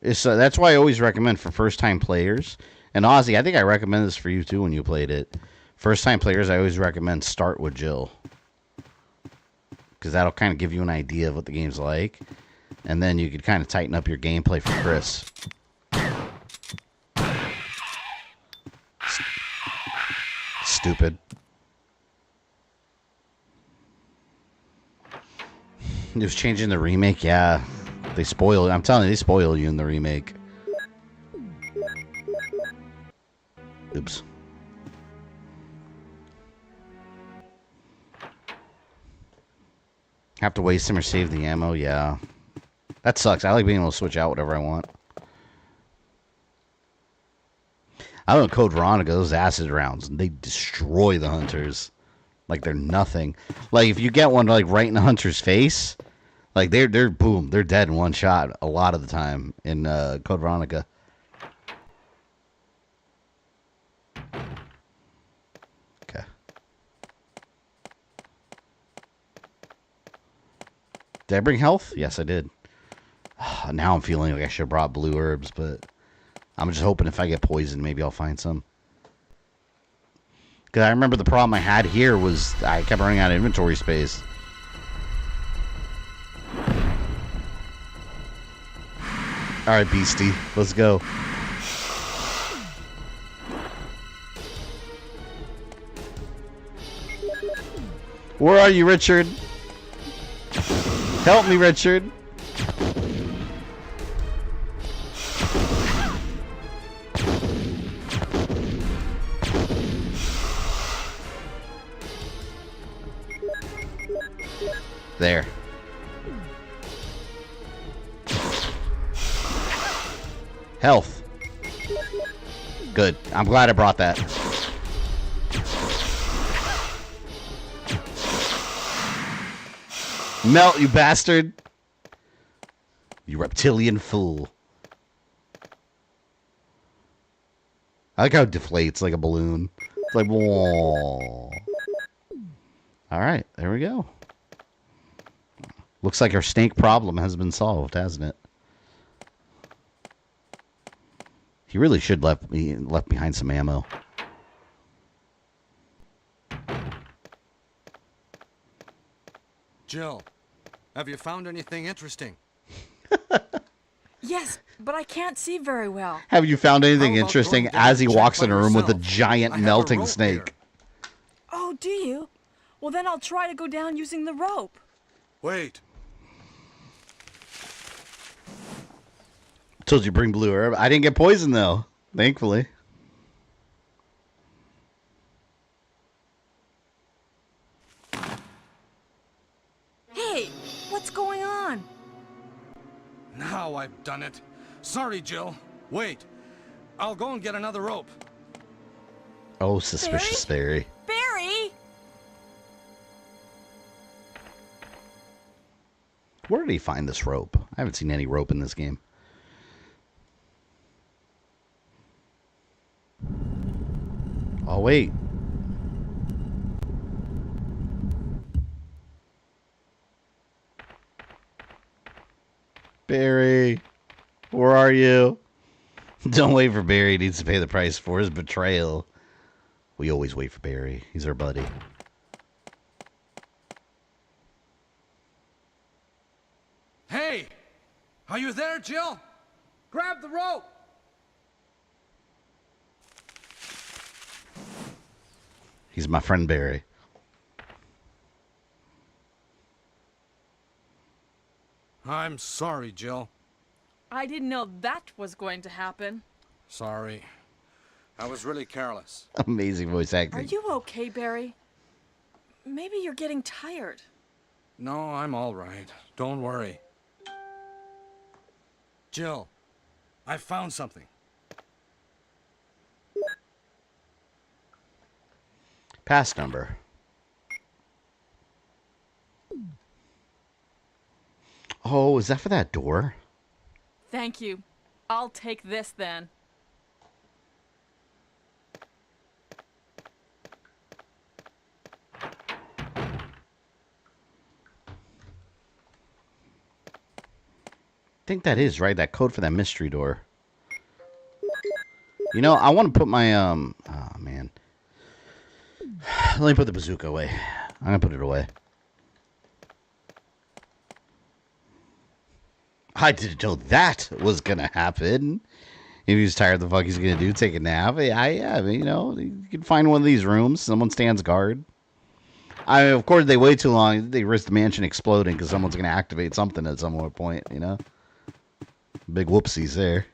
That's why I always recommend for first-time players. And Ozzy, I think I recommend this for you too when you played it. First-time players, I always recommend start with Jill. Because that'll kind of give you an idea of what the game's like. And then you could kind of tighten up your gameplay for Chris. Stupid. It was changing the remake, yeah. They spoil. I'm telling you, they spoil you in the remake. Oops. Have to waste them or save the ammo, yeah. That sucks. I like being able to switch out whatever I want. I don't know, Code Veronica, those acid rounds, they destroy the hunters. Like they're nothing. Like if you get one like right in the hunter's face, like they're boom, they're dead in one shot a lot of the time in Code Veronica. Okay. Did I bring health? Yes, I did. Now I'm feeling like I should have brought blue herbs, but I'm just hoping if I get poisoned, maybe I'll find some. Because I remember the problem I had here was I kept running out of inventory space. Alright, Beastie. Let's go. Where are you, Richard? Help me, Richard. There. Health. Good. I'm glad I brought that. Melt, you bastard. You reptilian fool. I like how it deflates like a balloon. It's like, whoa. Alright, there we go. Looks like our snake problem has been solved, hasn't it? He really should left behind some ammo. Jill, have you found anything interesting? Yes, but I can't see very well. Have you found anything How about interesting going down as he and check walks by in a room with a yourself? giant I have a melting rope snake? here. Oh, do you? Well, then I'll try to go down using the rope. Wait. Told you bring blue herb. I didn't get poisoned though, thankfully. Hey, what's going on? Now I've done it. Sorry, Jill. Wait. I'll go and get another rope. Oh, suspicious theory. Barry! Where did he find this rope? I haven't seen any rope in this game. Oh, wait. Barry, where are you? Don't wait for Barry. He needs to pay the price for his betrayal. We always wait for Barry. He's our buddy. Hey! Are you there, Jill? Grab the rope! He's my friend Barry. I'm sorry, Jill. I didn't know that was going to happen. Sorry. I was really careless. Amazing voice acting. Are you okay, Barry? Maybe you're getting tired. No, I'm all right. Don't worry. Jill, I found something. Pass number. Oh, is that for that door? Thank you. I'll take this then. I think that is, right? That code for that mystery door. You know, I want to put my, oh, man. Let me put the bazooka away. I'm going to put it away. I didn't know that was going to happen. If he's tired, the fuck he's going to do? Take a nap? Yeah, you know, you can find one of these rooms. Someone stands guard. Of course, they wait too long. They risk the mansion exploding because someone's going to activate something at some point, you know? Big whoopsies there.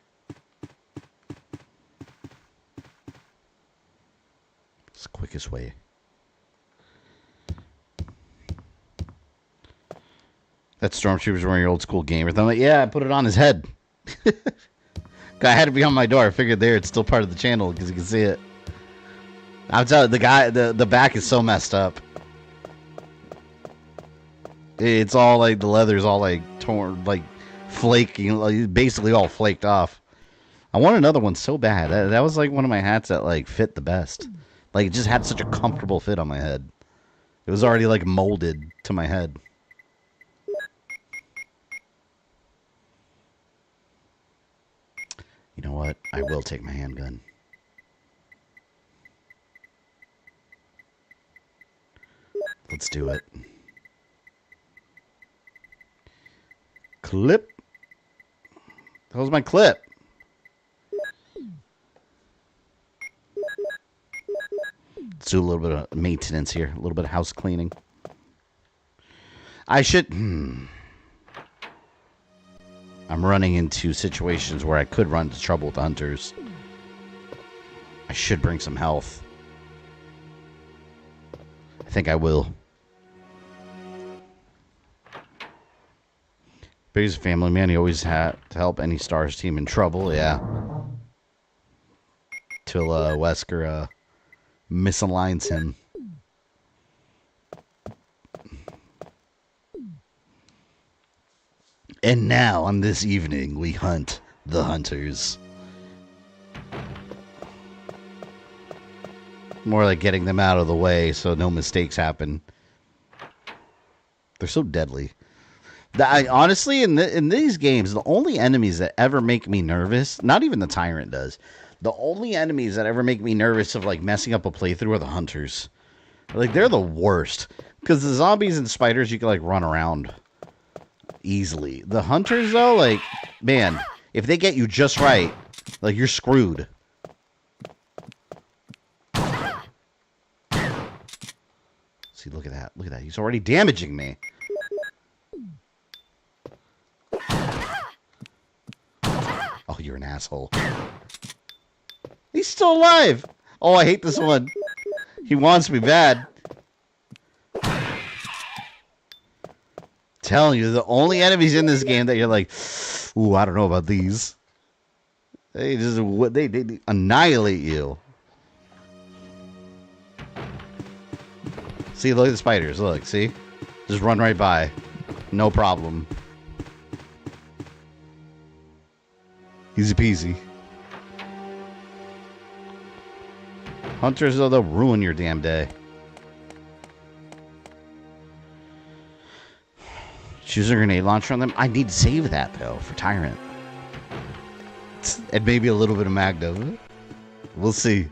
It's the quickest way. That stormtrooper's wearing your old school gamer. I'm like, yeah, I put it on his head. I had to be on my door. I figured there it's still part of the channel because you can see it. I'm telling you, the guy, the back is so messed up. It's all like the leather's all like torn, like flaky, like basically all flaked off. I want another one so bad. That was like one of my hats that like fit the best. Like it just had such a comfortable fit on my head. It was already like molded to my head. You know what? I will take my handgun. Let's do it. Clip. That was my clip. Let's do a little bit of maintenance here. A little bit of house cleaning. I should... I'm running into situations where I could run into trouble with the hunters. I should bring some health. I think I will. But he's a family man. He always had to help any Stars team in trouble. Yeah. Till Wesker misaligns him. And now, on this evening, we hunt the hunters. More like getting them out of the way so no mistakes happen. They're so deadly. Honestly, in these games, the only enemies that ever make me nervous, not even the Tyrant does, the only enemies that ever make me nervous of like messing up a playthrough are the hunters. Like, they're the worst. Because the zombies and spiders, you can like run around easily. The hunters, though, like, man, if they get you just right, like, you're screwed. See, look at that. Look at that. He's already damaging me. Oh, you're an asshole. He's still alive. Oh, I hate this one. He wants me bad. Telling you, the only enemies in this game that you're like, ooh, I don't know about these. They just they annihilate you. See, look at the spiders. Look, see, just run right by, no problem. Easy peasy. Hunters, though, they'll ruin your damn day. Choose a grenade launcher on them. I need to save that, though, for Tyrant. And maybe a little bit of Magna. We'll see.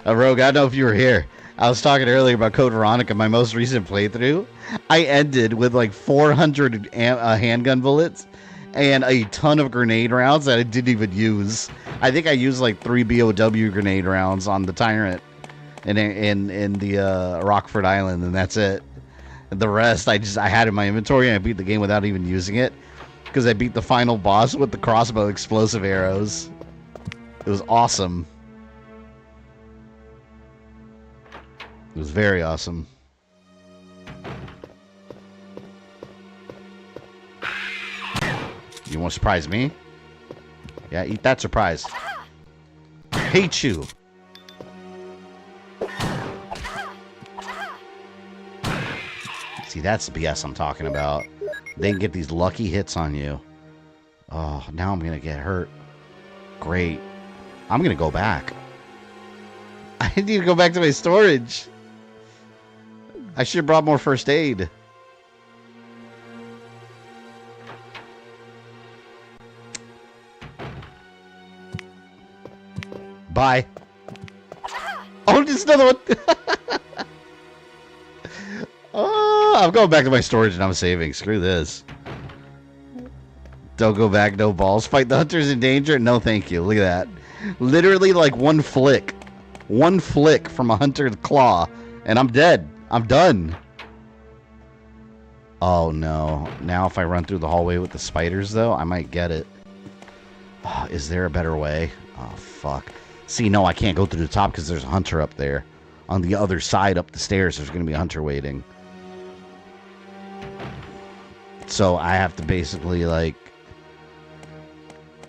Rogue, I don't know if you were here. I was talking earlier about Code Veronica, my most recent playthrough. I ended with like 400 handgun bullets and a ton of grenade rounds that I didn't even use. I think I used like 3 BOW grenade rounds on the Tyrant in the Rockford Island, and that's it. The rest I had in my inventory, and I beat the game without even using it because I beat the final boss with the crossbow explosive arrows. It was awesome. It was very awesome. You want to surprise me? Yeah, eat that surprise. I hate you. See, that's the BS I'm talking about. They can get these lucky hits on you. Oh, now I'm going to get hurt. Great. I'm going to go back. I need to go back to my storage. I should have brought more first aid. Bye. Oh, just another one. Oh, I'm going back to my storage and I'm saving. Screw this. Don't go back, no balls. Fight the hunters in danger? No, thank you. Look at that. Literally like one flick. One flick from a hunter's claw. And I'm dead. I'm done. Oh, no. Now if I run through the hallway with the spiders, though, I might get it. Oh, is there a better way? Oh, fuck. See, no, I can't go through the top because there's a hunter up there. On the other side up the stairs, there's going to be a hunter waiting. So I have to basically, like,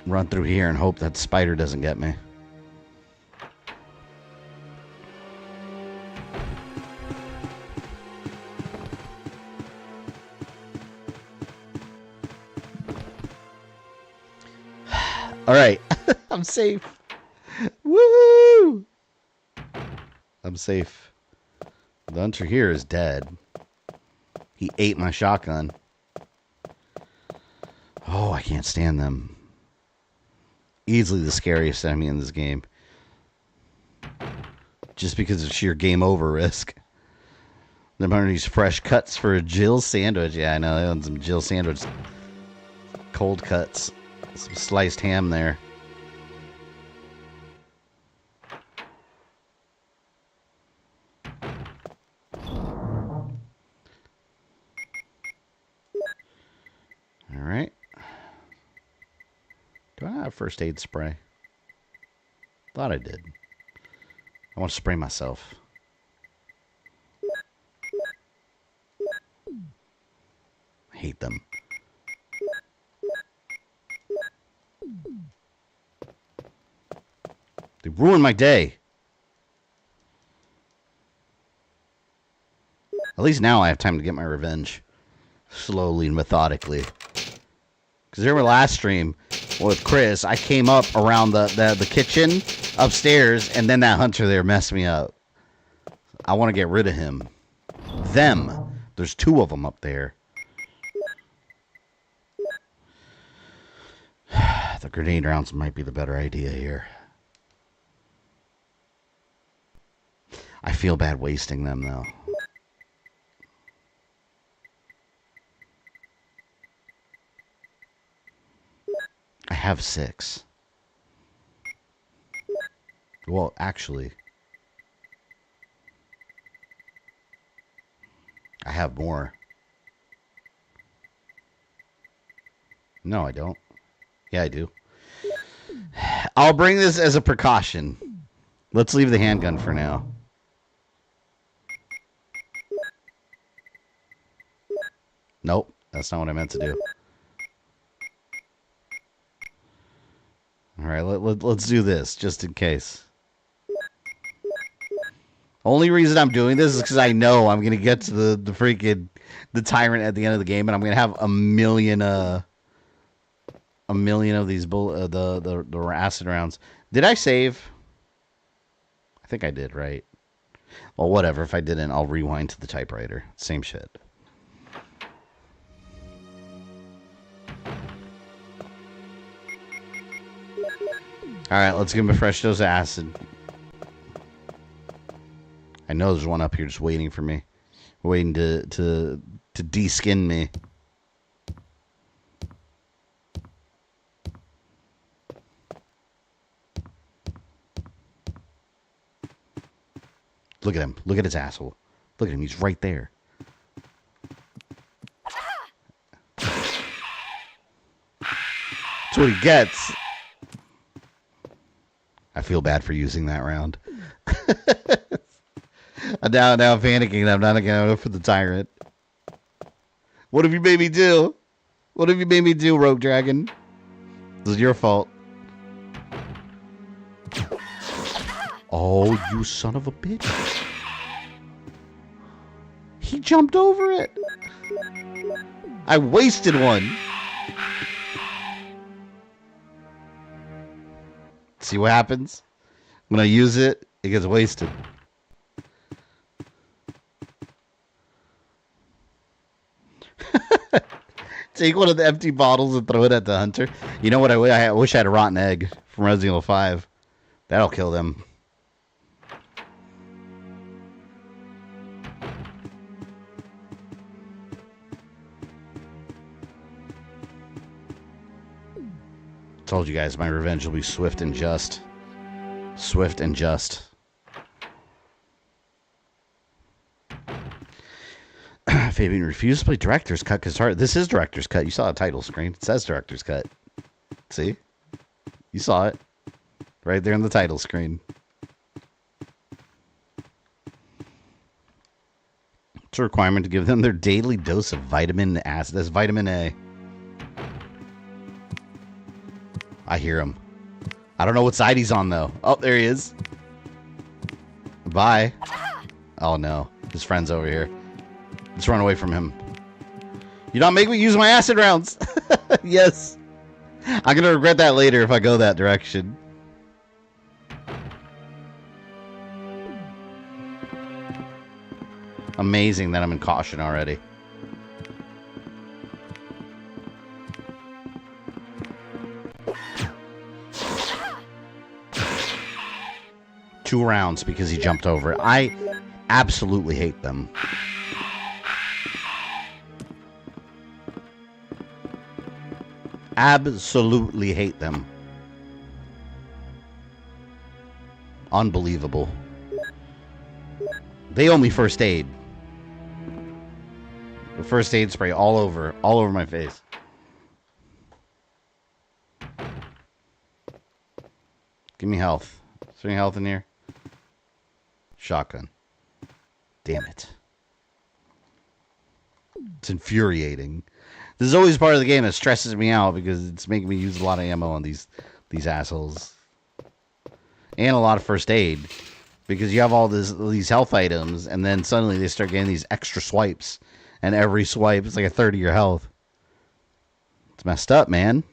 run through here and hope that spider doesn't get me. All right. I'm safe. Woo! I'm safe. The hunter here is dead. He ate my shotgun. Oh, I can't stand them. Easily the scariest enemy in this game. Just because of sheer game over risk. Them are these fresh cuts for a Jill sandwich. Yeah, I know. I want some Jill sandwich. Cold cuts. Some sliced ham there. All right. Do I have first aid spray? Thought I did. I want to spray myself. I hate them. They ruined my day. At least now I have time to get my revenge. Slowly and methodically. Because during my last stream with Chris, I came up around the kitchen upstairs, and then that hunter there messed me up. I want to get rid of him. Them. There's 2 of them up there. The grenade rounds might be the better idea here. I feel bad wasting them, though. I have 6. Well, actually, I have more. No, I don't. Yeah, I do. I'll bring this as a precaution. Let's leave the handgun for now. Nope, that's not what I meant to do. All right, let's do this, just in case. Only reason I'm doing this is because I know I'm gonna get to the freaking tyrant at the end of the game, and I'm gonna have a million of these the acid rounds. Did I save? I think I did, right? Well, whatever. If I didn't, I'll rewind to the typewriter. Same shit. Alright, let's give him a fresh dose of acid. I know there's one up here just waiting for me. Waiting to de-skin me. Look at him. Look at his asshole. Look at him. He's right there. That's what he gets. I feel bad for using that round. Now I'm panicking. I'm not going to go for the tyrant. What have you made me do? What have you made me do, Rogue Dragon? This is your fault. Oh, you son of a bitch. He jumped over it. I wasted one. See what happens? When I use it, it gets wasted. Take one of the empty bottles and throw it at the hunter. You know what? I wish I had a rotten egg from Resident Evil 5. That'll kill them. Told you guys my revenge will be swift and just. Swift and just. Fabian refused to play Director's Cut because this is Director's Cut. You saw a title screen. It says Director's Cut. See? You saw it. Right there on the title screen. It's a requirement to give them their daily dose of vitamin acid. That's vitamin A. I hear him. I don't know what side he's on, though. Oh, there he is. Bye. Oh, no. His friend's over here. Let's run away from him. You don't make me use my acid rounds. Yes. I'm going to regret that later if I go that direction. Amazing that I'm in caution already. Two rounds because he jumped over it. I absolutely hate them. Absolutely hate them. Unbelievable. They owe me first aid. The first aid spray all over my face. Give me health. Is there any health in here? Shotgun. Damn it. It's infuriating. This is always part of the game that stresses me out because it's making me use a lot of ammo on these assholes. And a lot of first aid. Because you have all these health items, and then suddenly they start getting these extra swipes. And every swipe is like a third of your health. It's messed up, man.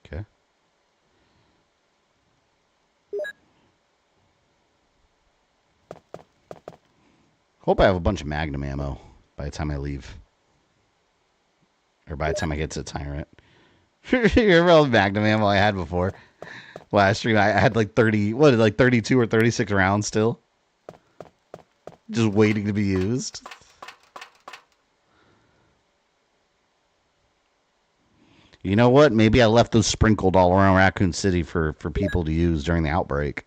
Okay. Hope I have a bunch of Magnum ammo by the time I leave. Or by the time I get to the Tyrant. You remember all the Magnum ammo I had before? Last stream, I had like 32 or 36 rounds still. Just waiting to be used. You know what? Maybe I left those sprinkled all around Raccoon City for people to use during the outbreak.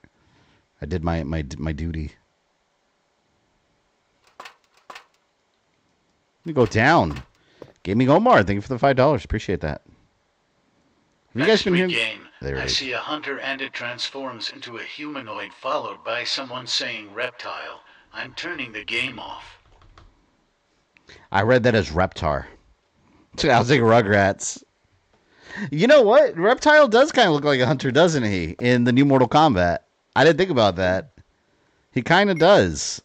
I did my duty. Let me go down. Gaming Omar, thank you for the $5. Appreciate that. Have you guys been hearing? There I it is. see a hunter and it transforms into a humanoid followed by someone saying reptile. I'm turning the game off. I read that as Reptar. I was thinking Rugrats. You know what? Reptile does kind of look like a hunter, doesn't he? In the new Mortal Kombat. I didn't think about that. He kind of does.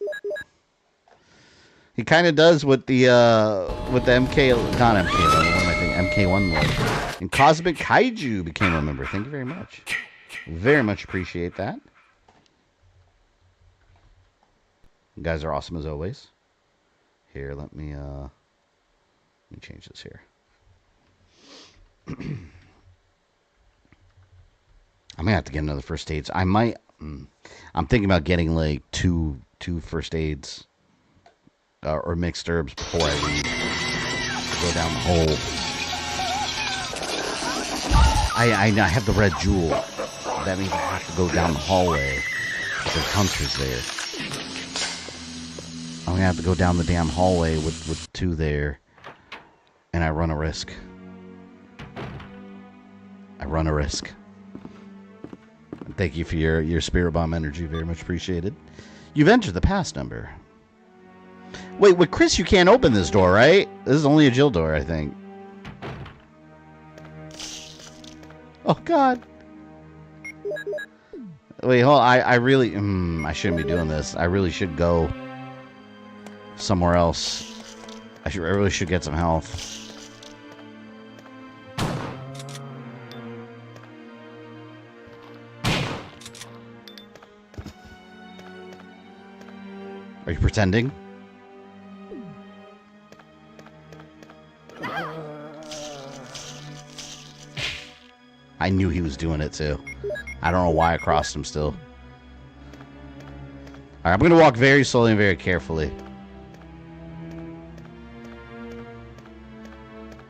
He kind of does with the MK, not MK, what am I thinking? MK1 mode. And Cosmic Kaiju became a member. Thank you very much. Very much appreciate that. You guys are awesome as always. Here, let me change this here. I'm gonna have to get another first aids. I might. I'm thinking about getting like two first aids or mixed herbs before I leave. Go down the hole. I have the red jewel. That means I have to go down the hallway. There's hunters there. I'm gonna have to go down the damn hallway with 2 there, and I run a risk. Thank you for your spirit bomb energy. Very much appreciated. You've entered the pass number. Wait, with Chris, you can't open this door, right? This is only a Jill door, I think. Oh, God. Wait, hold on. I really... I shouldn't be doing this. I really should go somewhere else. I really should get some health. Are you pretending? I knew he was doing it too. I don't know why I crossed him still. Alright, I'm going to walk very slowly and very carefully.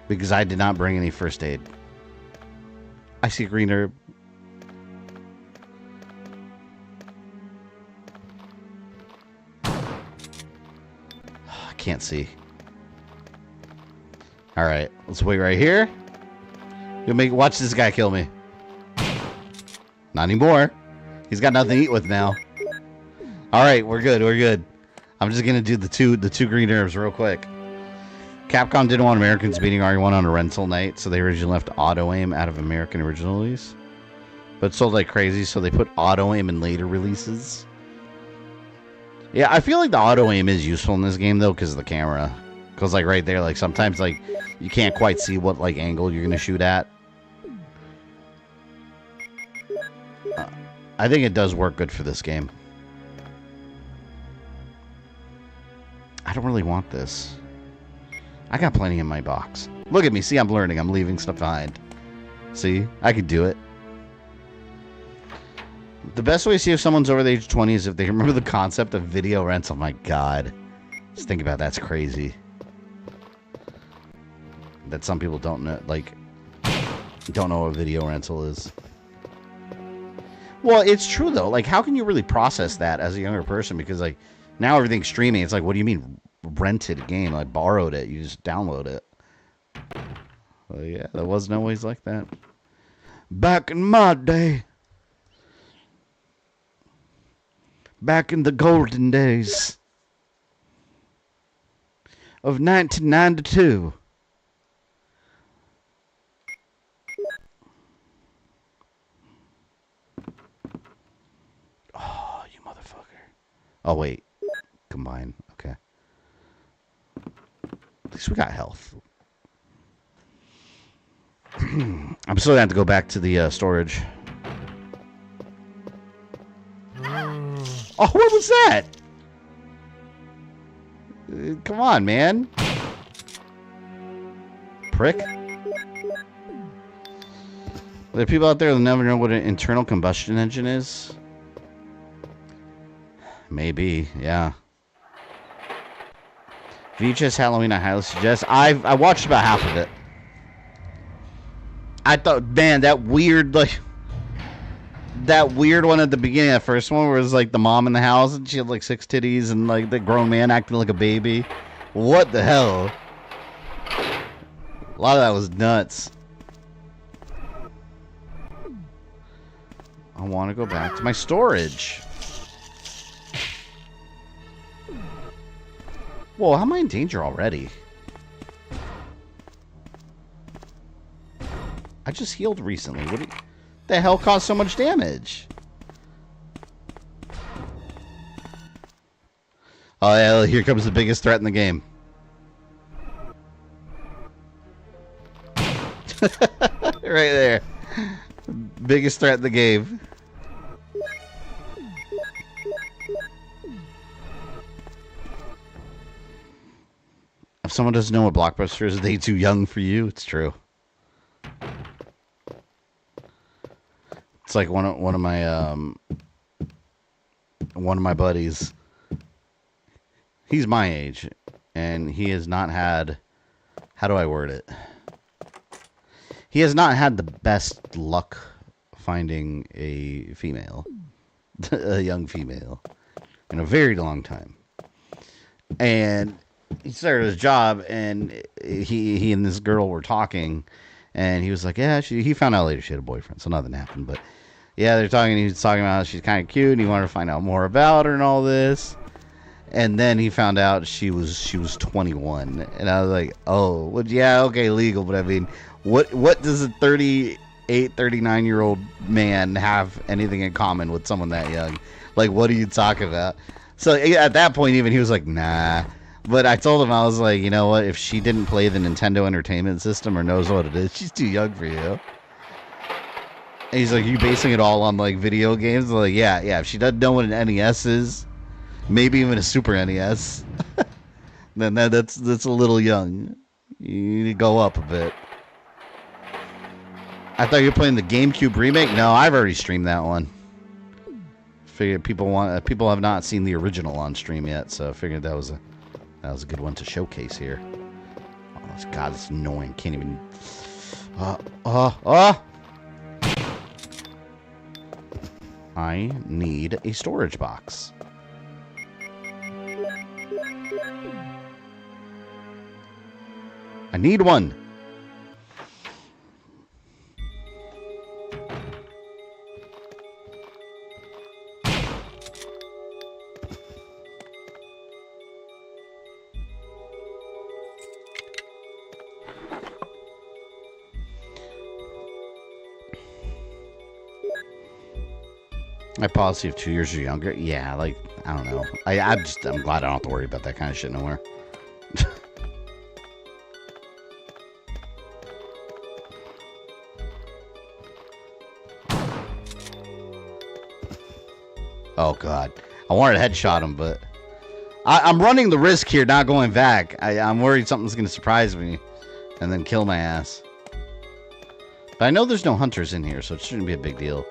Because I did not bring any first aid. I see a green herb. I can't see. Alright, let's wait right here. Watch this guy kill me. Not anymore. He's got nothing to eat with now. Alright, we're good. I'm just gonna do the two green herbs real quick. Capcom didn't want Americans beating RE1 on a rental night, so they originally left auto aim out of American original release. But it sold like crazy, so they put auto aim in later releases. Yeah, I feel like the auto aim is useful in this game though, because of the camera. Because like right there, like sometimes like you can't quite see what like angle you're gonna shoot at. I think it does work good for this game. I don't really want this. I got plenty in my box. Look at me. See, I'm learning. I'm leaving stuff behind. See? I could do it. The best way to see if someone's over the age of 20 is if they remember the concept of video rental. My God. Just think about that's crazy. That some people don't know, like, don't know what video rental is. Well, it's true, though. Like, how can you really process that as a younger person? Because, like, now everything's streaming. It's like, what do you mean rented a game? Like, borrowed it. You just download it. Well, yeah, that wasn't always like that. Back in my day. Back in the golden days of 1992. Oh, you motherfucker. Oh, wait. Combine. Okay. At least we got health. I'm still going to have to go back to the storage. Oh, what was that? Come on, man. Prick. Are there people out there that never know what an internal combustion engine is? Maybe, yeah. VHS Halloween, I highly suggest. I watched about half of it. I thought, man, that weird, like... That weird one at the beginning, that first one, where it was like the mom in the house and she had like 6 titties and like the grown man acting like a baby. What the hell? A lot of that was nuts. I want to go back to my storage. Whoa, how am I in danger already? I just healed recently. What the hell caused so much damage? Oh yeah, here comes the biggest threat in the game. Right there. Biggest threat in the game. If someone doesn't know what Blockbuster is, they too young for you. It's true. It's like one of my buddies. He's my age, and he has not had. How do I word it? He has not had the best luck finding a female, a young female, in a very long time. And he started his job, and he and this girl were talking, and he was like, yeah, he found out later she had a boyfriend, so nothing happened. But yeah, they're talking, he was talking about how she's kind of cute, and he wanted to find out more about her and all this. And then he found out she was 21, and I was like, oh, well, yeah, okay, legal, but I mean, what does a 38, 39-year-old man have anything in common with someone that young? Like, what are you talking about? So at that point, even he was like, nah. But I told him, I was like, you know what? If she didn't play the Nintendo Entertainment System or knows what it is, she's too young for you. And he's like, you basing it all on like video games? I'm like, yeah. If she doesn't know what an NES is, maybe even a Super NES, then that's a little young. You need to go up a bit. I thought you were playing the GameCube remake. No, I've already streamed that one. Figured people have not seen the original on stream yet, so I figured that was a good one to showcase here. Oh God, it's annoying. Can't even. I need a storage box. I need one. My policy of 2 years or younger? Yeah, like, I don't know. I'm glad I don't have to worry about that kind of shit no more. Oh, God. I wanted to headshot him, but I'm running the risk here not going back. I'm worried something's going to surprise me and then kill my ass. But I know there's no hunters in here, so it shouldn't be a big deal.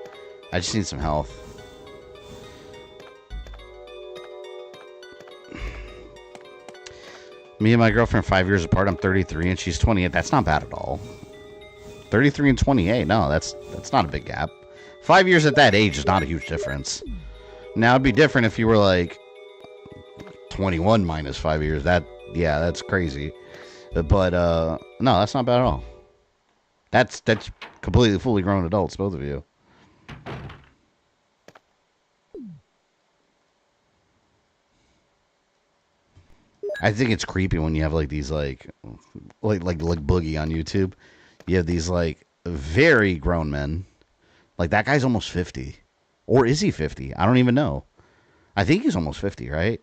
I just need some health. Me and my girlfriend 5 years apart. I'm 33 and she's 28. That's not bad at all. 33 and 28. No, that's not a big gap. 5 years at that age is not a huge difference. Now it'd be different if you were like 21 minus 5 years. That's crazy. But no, that's not bad at all. That's completely fully grown adults, both of you. I think it's creepy when you have like these like Boogie on YouTube. You have these like very grown men. Like that guy's almost 50. Or is he 50? I don't even know. I think he's almost 50, right?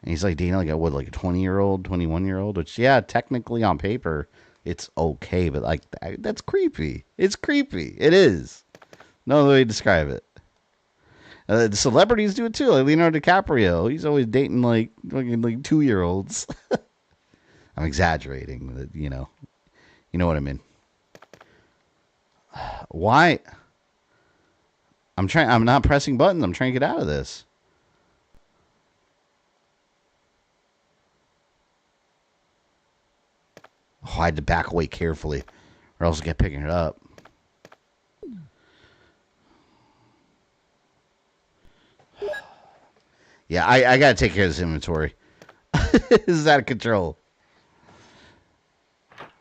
And he's like dating like a 20-year-old, 21-year-old, which yeah, technically on paper it's okay, but like that's creepy. It's creepy. It is. No other way to describe it. The celebrities do it too. Like Leonardo DiCaprio, he's always dating like 2-year-olds. I'm exaggerating, but you know what I mean. Why? I'm not pressing buttons. I'm trying to get out of this. Oh, I had to back away carefully, or else I'll get picking it up. Yeah, I gotta take care of this inventory. This is out of control.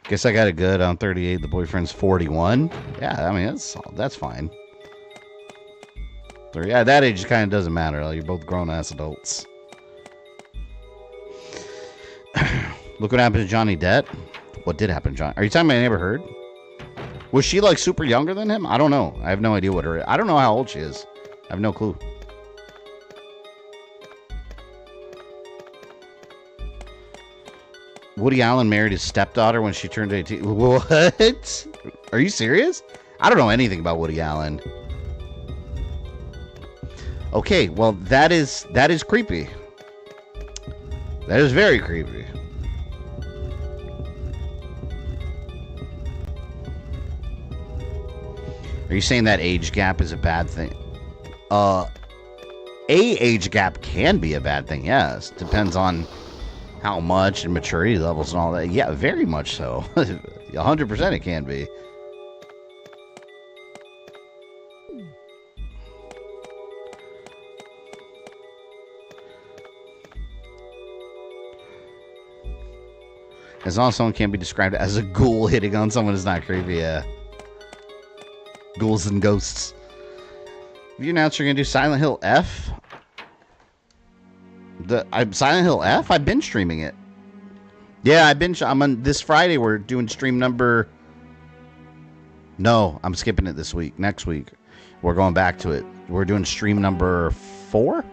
Guess I got it good. I'm 38. The boyfriend's 41. Yeah, I mean that's fine. So, yeah, that age kind of doesn't matter. Like, you're both grown ass adults. Look what happened to Johnny Depp. What did happen to Johnny? Are you telling me I never heard? Was she like super younger than him? I don't know. I have no idea what her. I don't know how old she is. I have no clue. Woody Allen married his stepdaughter when she turned 18. What? Are you serious? I don't know anything about Woody Allen. Okay, well that is creepy. That is very creepy. Are you saying that age gap is a bad thing? A age gap can be a bad thing, yes. Depends on how much and maturity levels and all that. Yeah, very much so. 100% it can be. As long as someone can't be described as a ghoul hitting on someone is not creepy, yeah. Ghouls and ghosts. Have you announced you're going to do Silent Hill F? Silent Hill F? I've been streaming it. Yeah, I'm on this Friday. We're doing stream number... No, I'm skipping it this week. Next week. We're going back to it. We're doing stream number 4?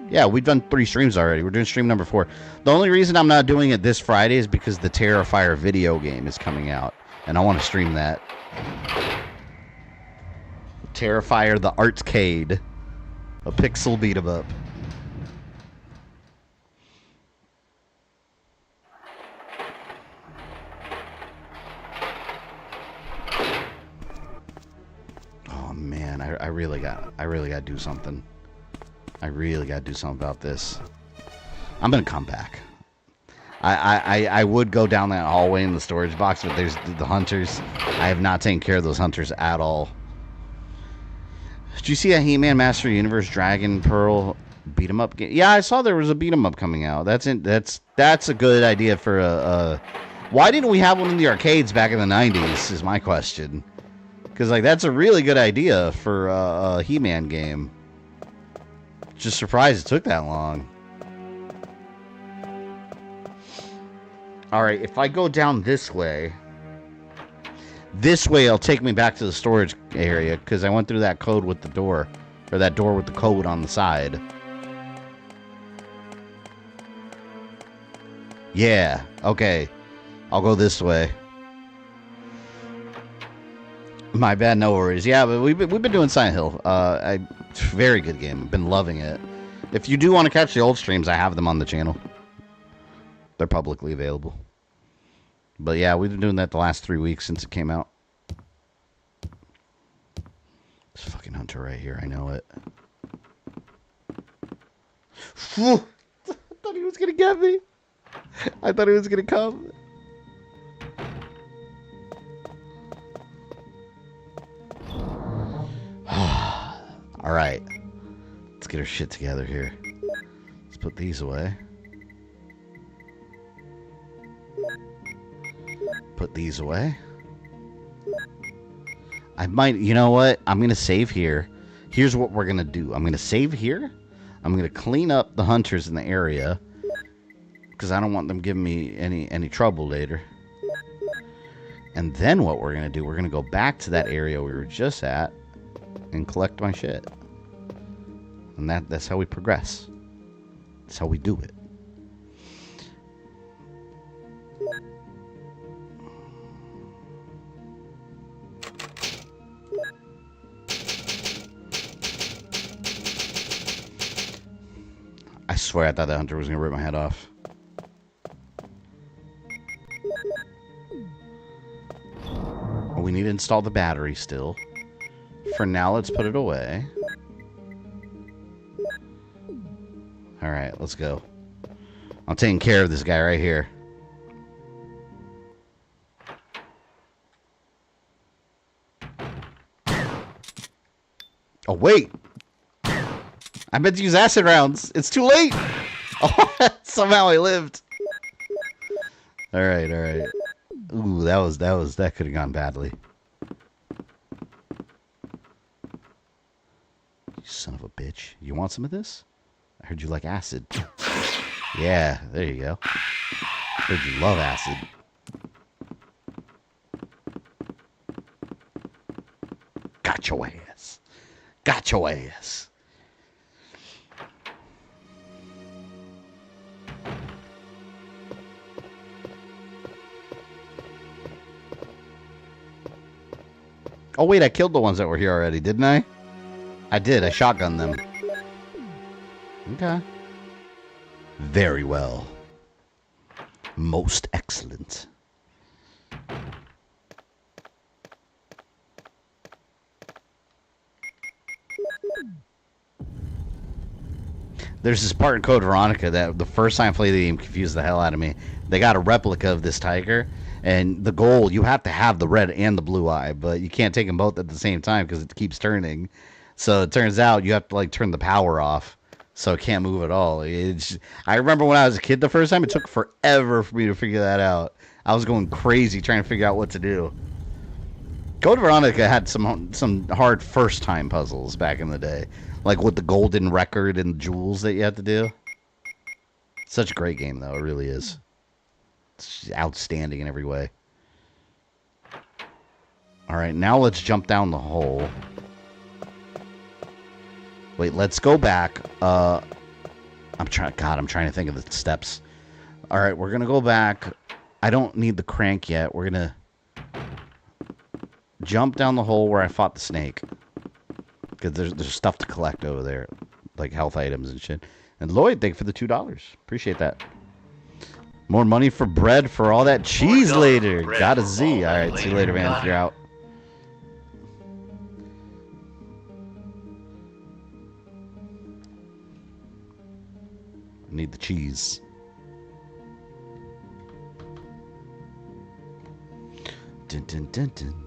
Yeah, we've done 3 streams already. We're doing stream number 4. The only reason I'm not doing it this Friday is because the Terrifier video game is coming out. And I want to stream that. Terrifier the Artcade. A pixel beat 'em up. Oh man, I really gotta do something. I really gotta do something about this. I'm gonna come back. I would go down that hallway in the storage box, but there's the hunters. I have not taken care of those hunters at all. Did you see a He-Man Master Universe Dragon Pearl beat 'em up game? Yeah, I saw there was a beat 'em up coming out. That's a good idea for a. Why didn't we have one in the arcades back in the 90s? Is my question. Because like that's a really good idea for a He-Man game. Just surprised it took that long. Alright, if I go down this way it'll take me back to the storage area, because I went through that code with the door. Or that door with the code on the side. Yeah, okay. I'll go this way. My bad, no worries. Yeah, but we've been doing Silent Hill. Very good game. I've been loving it. If you do want to catch the old streams, I have them on the channel. They're publicly available. But yeah, we've been doing that the last 3 weeks since it came out. This fucking hunter right here, I know it. I thought he was gonna get me. I thought he was gonna come. Alright. Let's get our shit together here. Let's put these away. Put these away. I might, you know what? I'm going to save here. Here's what we're going to do. I'm going to save here. I'm going to clean up the hunters in the area. Because I don't want them giving me any trouble later. And then what we're going to do, we're going to go back to that area we were just at. And collect my shit. And that's how we progress. That's how we do it. I swear I thought that hunter was going to rip my head off. Well, we need to install the battery still. For now, let's put it away. Alright, let's go. I'm taking care of this guy right here. Oh, wait! I meant to use acid rounds. It's too late! Oh, somehow I lived. Alright, alright. Ooh, that could have gone badly. You son of a bitch. You want some of this? I heard you like acid. Yeah, there you go. I heard you love acid. Got your ass. Got your ass. Oh wait, I killed the ones that were here already, didn't I? I did, I shotgunned them. Okay. Very well. Most excellent. There's this part in Code Veronica that the first time I played the game confused the hell out of me. They got a replica of this tiger, and the goal, you have to have the red and the blue eye, but you can't take them both at the same time because it keeps turning. So it turns out you have to like turn the power off, so it can't move at all. I remember when I was a kid the first time, it took forever for me to figure that out. I was going crazy trying to figure out what to do. Code Veronica had some hard first-time puzzles back in the day. Like with the golden record and jewels that you have to do. Such a great game, though. It really is. It's outstanding in every way. Alright, now let's jump down the hole. Wait, let's go back. I'm trying to think of the steps. Alright, we're going to go back. I don't need the crank yet. We're going to jump down the hole where I fought the snake. Because there's stuff to collect over there. Like health items and shit. And Lloyd, thank you for the $2. Appreciate that. More money for bread for all that cheese later. Got a Z. Alright, see you later, man. You're out. Need the cheese. Dun, dun, dun, dun.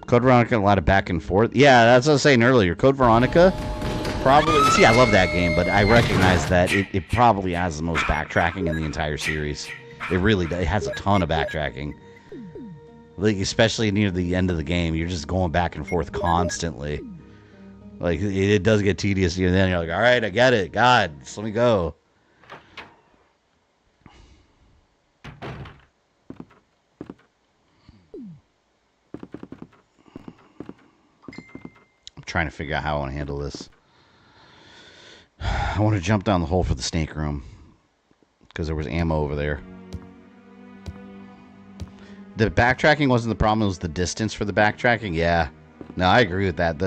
Code Veronica, a lot of back and forth. Yeah, that's what I was saying earlier. Code Veronica, probably... See, I love that game, but I recognize that it probably has the most backtracking in the entire series. It really does. It has a ton of backtracking. Like, especially near the end of the game, you're just going back and forth constantly. Like, it does get tedious, and then you're like, alright, I get it. God, just let me go. Trying to figure out how I want to handle this. I want to jump down the hole for the snake room because there was ammo over there. The backtracking wasn't the problem, it was the distance for the backtracking. Yeah, no, I agree with that.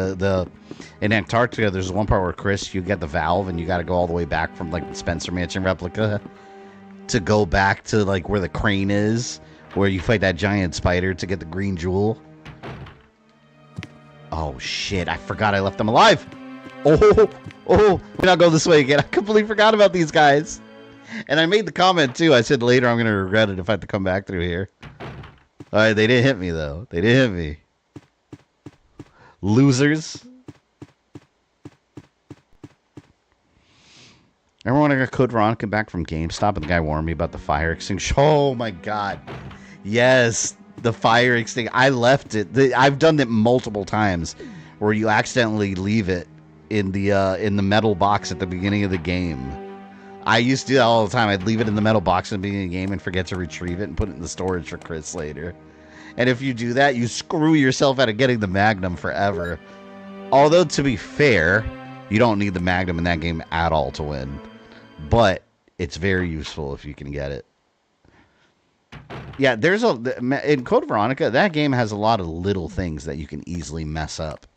In Antarctica, there's one part where Chris, you get the valve and you got to go all the way back from like the Spencer Mansion replica to go back to like where the crane is, where you fight that giant spider to get the green jewel. Oh, shit. I forgot I left them alive. Oh, we're not going this way again. I completely forgot about these guys. And I made the comment, too. I said later I'm going to regret it if I have to come back through here. All right, they didn't hit me, though. They didn't hit me. Losers. Remember when I got Code Veronica back from GameStop and the guy warned me about the fire extinguisher? Oh, my God. Yes. The fire extinguisher. I left it. I've done it multiple times where you accidentally leave it in the metal box at the beginning of the game. I used to do that all the time. I'd leave it in the metal box at the beginning of the game and forget to retrieve it and put it in the storage for Chris later. And if you do that, you screw yourself out of getting the Magnum forever. Although, to be fair, you don't need the Magnum in that game at all to win. But it's very useful if you can get it. Yeah, in Code Veronica, that game has a lot of little things that you can easily mess up.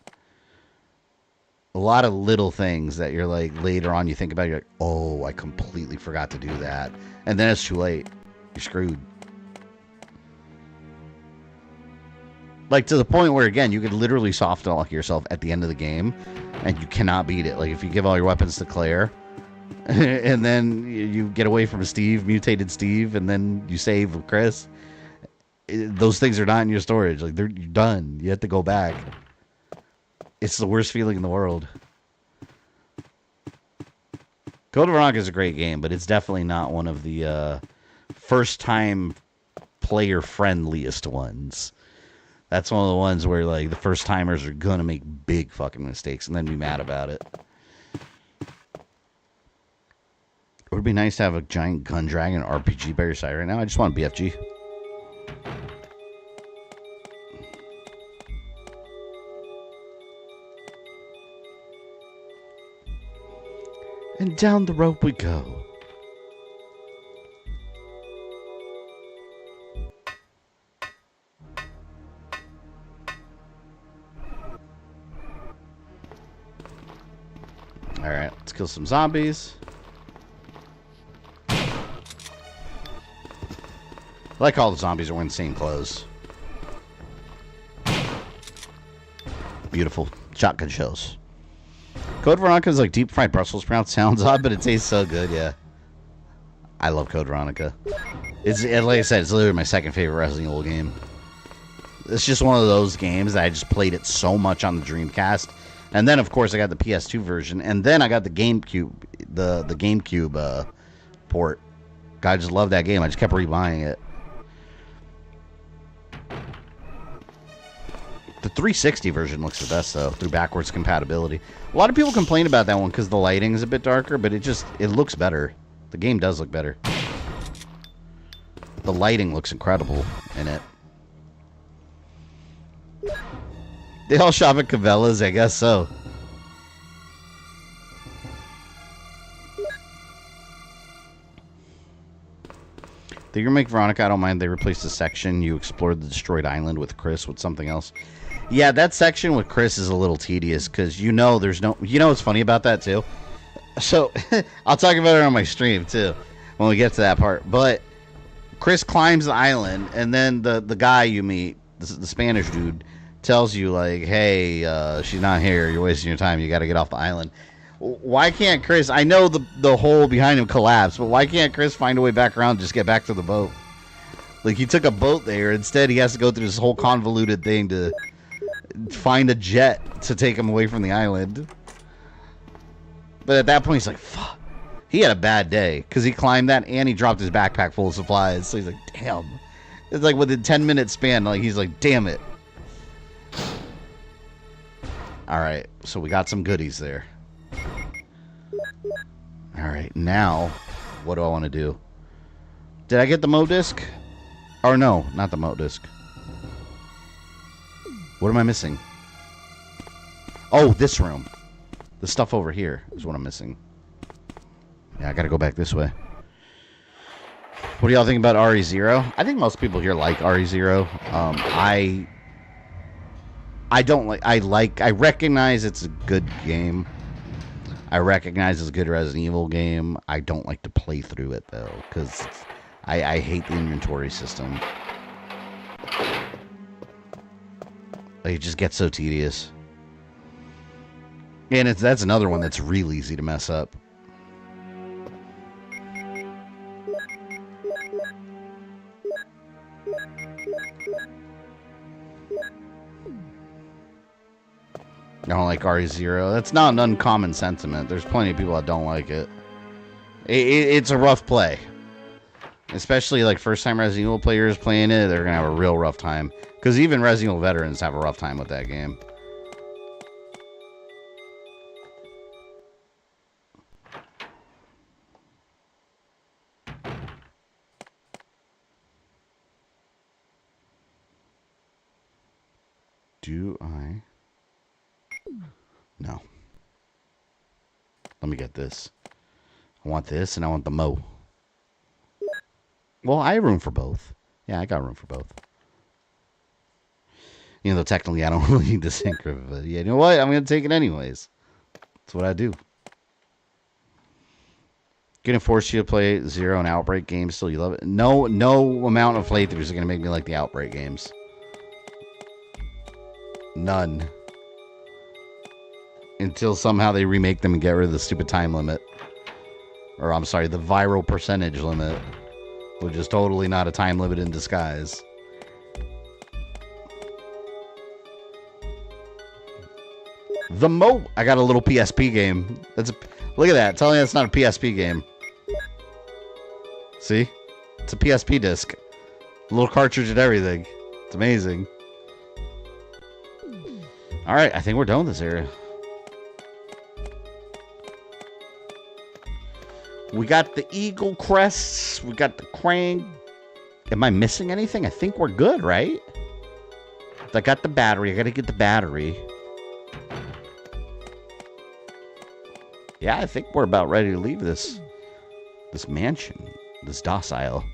A lot of little things that you're like, later on you think about, you're like, oh, I completely forgot to do that. And then it's too late. You're screwed. Like, to the point where, again, you could literally soft unlock yourself at the end of the game, and you cannot beat it. Like, if you give all your weapons to Claire, and then you get away from Steve, mutated Steve, and then you save with Chris, those things are not in your storage. Like, you're done. You have to go back. It's the worst feeling in the world. Code Veronica is a great game, but it's definitely not one of the first-time player-friendliest ones. That's one of the ones where, like, the first-timers are gonna make big fucking mistakes and then be mad about it. It would be nice to have a giant gun dragon RPG by your side right now. I just want a BFG. And down the rope we go. Alright, let's kill some zombies. I like all the zombies are wearing the same clothes. Beautiful. Shotgun shells. Code Code Veronica is like deep fried Brussels sprouts. Sounds odd, but it tastes so good. Yeah, I love Code Veronica. It's like I said, it's literally my second favorite Resident Evil game. It's just one of those games that I just played it so much on the Dreamcast, and then of course I got the PS2 version, and then I got the GameCube, the GameCube port. God, I just love that game. I just kept rebuying it. The 360 version looks the best, though, through backwards compatibility. A lot of people complain about that one because the lighting is a bit darker, but it looks better. The game does look better. The lighting looks incredible in it. They all shop at Cabela's, I guess so. They remake Veronica, I don't mind. They replaced the section you explored the destroyed island with Chris with something else. Yeah, that section with Chris is a little tedious because there's no... You know what's funny about that, too? So, I'll talk about it on my stream, too, when we get to that part. But Chris climbs the island, and then the guy you meet, the Spanish dude, tells you, like, hey, she's not here. You're wasting your time. You got to get off the island. Why can't Chris... I know the hole behind him collapsed, but why can't Chris find a way back around and just get back to the boat? Like, he took a boat there. Instead, he has to go through this whole convoluted thing to find a jet to take him away from the island. But at that point, he's like, fuck. He had a bad day because he climbed that and he dropped his backpack full of supplies. So he's like, damn. It's like within 10-minute span, like he's like, damn it. All right, so we got some goodies there. All right, now, what do I want to do? Did I get the Mo disc? Or no, not the Mo disc. What am I missing? Oh, this room. The stuff over here is what I'm missing. Yeah, I gotta go back this way. What do y'all think about RE0? I think most people here like RE0. I don't like... I recognize it's a good game. I recognize it's a good Resident Evil game. I don't like to play through it, though, because I hate the inventory system. It just gets so tedious. And that's another one that's real easy to mess up. I don't like RE0. That's not an uncommon sentiment. There's plenty of people that don't like it. It's a rough play. Especially like first-time Resident Evil players playing it, they're going to have a real rough time. Because even Resident Evil veterans have a rough time with that game. Do I? No. Let me get this. I want this and I want the Mo. Well, I have room for both. Yeah, I got room for both. You know, technically I don't really need the synchro, but yeah, you know what? I'm going to take it anyways. That's what I do. Gonna force you to play Zero and Outbreak games still. You love it? No amount of playthroughs is going to make me like the Outbreak games. None. Until somehow they remake them and get rid of the stupid time limit. Or, I'm sorry, the viral percentage limit. Which is totally not a time limit in disguise. The Mo... I got a little PSP game. Look at that. Tell me that's not a PSP game. See? It's a PSP disc. A little cartridge and everything. It's amazing. Alright, I think we're done with this area. We got the eagle crests. We got the crane. Am I missing anything? I think we're good, right? I got the battery. I gotta get the battery. Yeah, I think we're about ready to leave this mansion. This docile.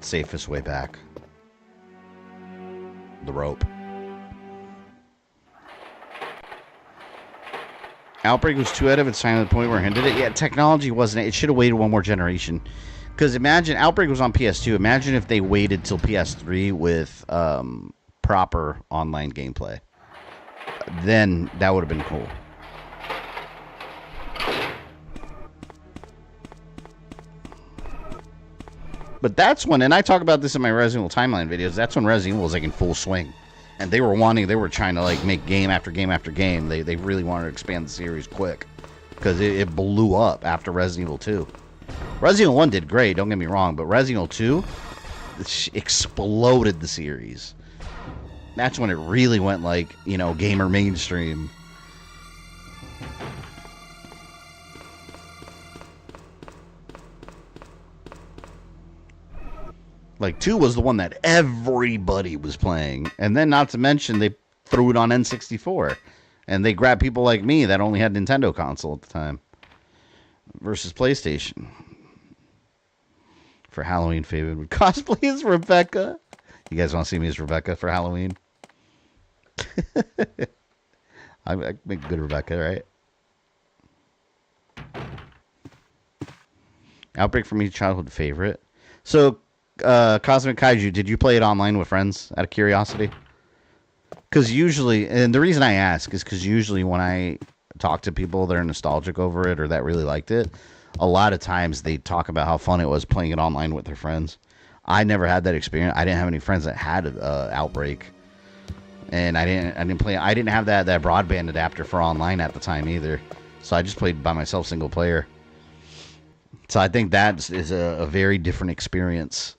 Safest way back. The rope. Outbreak was too out of its time to the point where it ended it. Yeah, technology wasn't. It should have waited one more generation. Because imagine Outbreak was on PS2. Imagine if they waited till PS3 with proper online gameplay. Then that would have been cool. But that's when, and I talk about this in my Resident Evil timeline videos, that's when Resident Evil was like in full swing. And they were trying to like make game after game after game. They really wanted to expand the series quick. Because it blew up after Resident Evil 2. Resident Evil 1 did great, don't get me wrong, but Resident Evil 2 exploded the series. That's when it really went like, you know, gamer mainstream. Like, 2 was the one that everybody was playing. And then, not to mention, they threw it on N64. And they grabbed people like me that only had Nintendo console at the time. Versus PlayStation. For Halloween, Fabian would cosplay as Rebecca. You guys want to see me as Rebecca for Halloween? I make a good Rebecca, right? Outbreak for me, childhood favorite. So, Cosmic Kaiju, did you play it online with friends out of curiosity? Because usually, and the reason I ask is because usually when I talk to people that are nostalgic over it or that really liked it, a lot of times they talk about how fun it was playing it online with their friends. I never had that experience. I didn't have any friends that had Outbreak, and I didn't have that broadband adapter for online at the time either. So I just played by myself, single player. So I think that is a very different experience.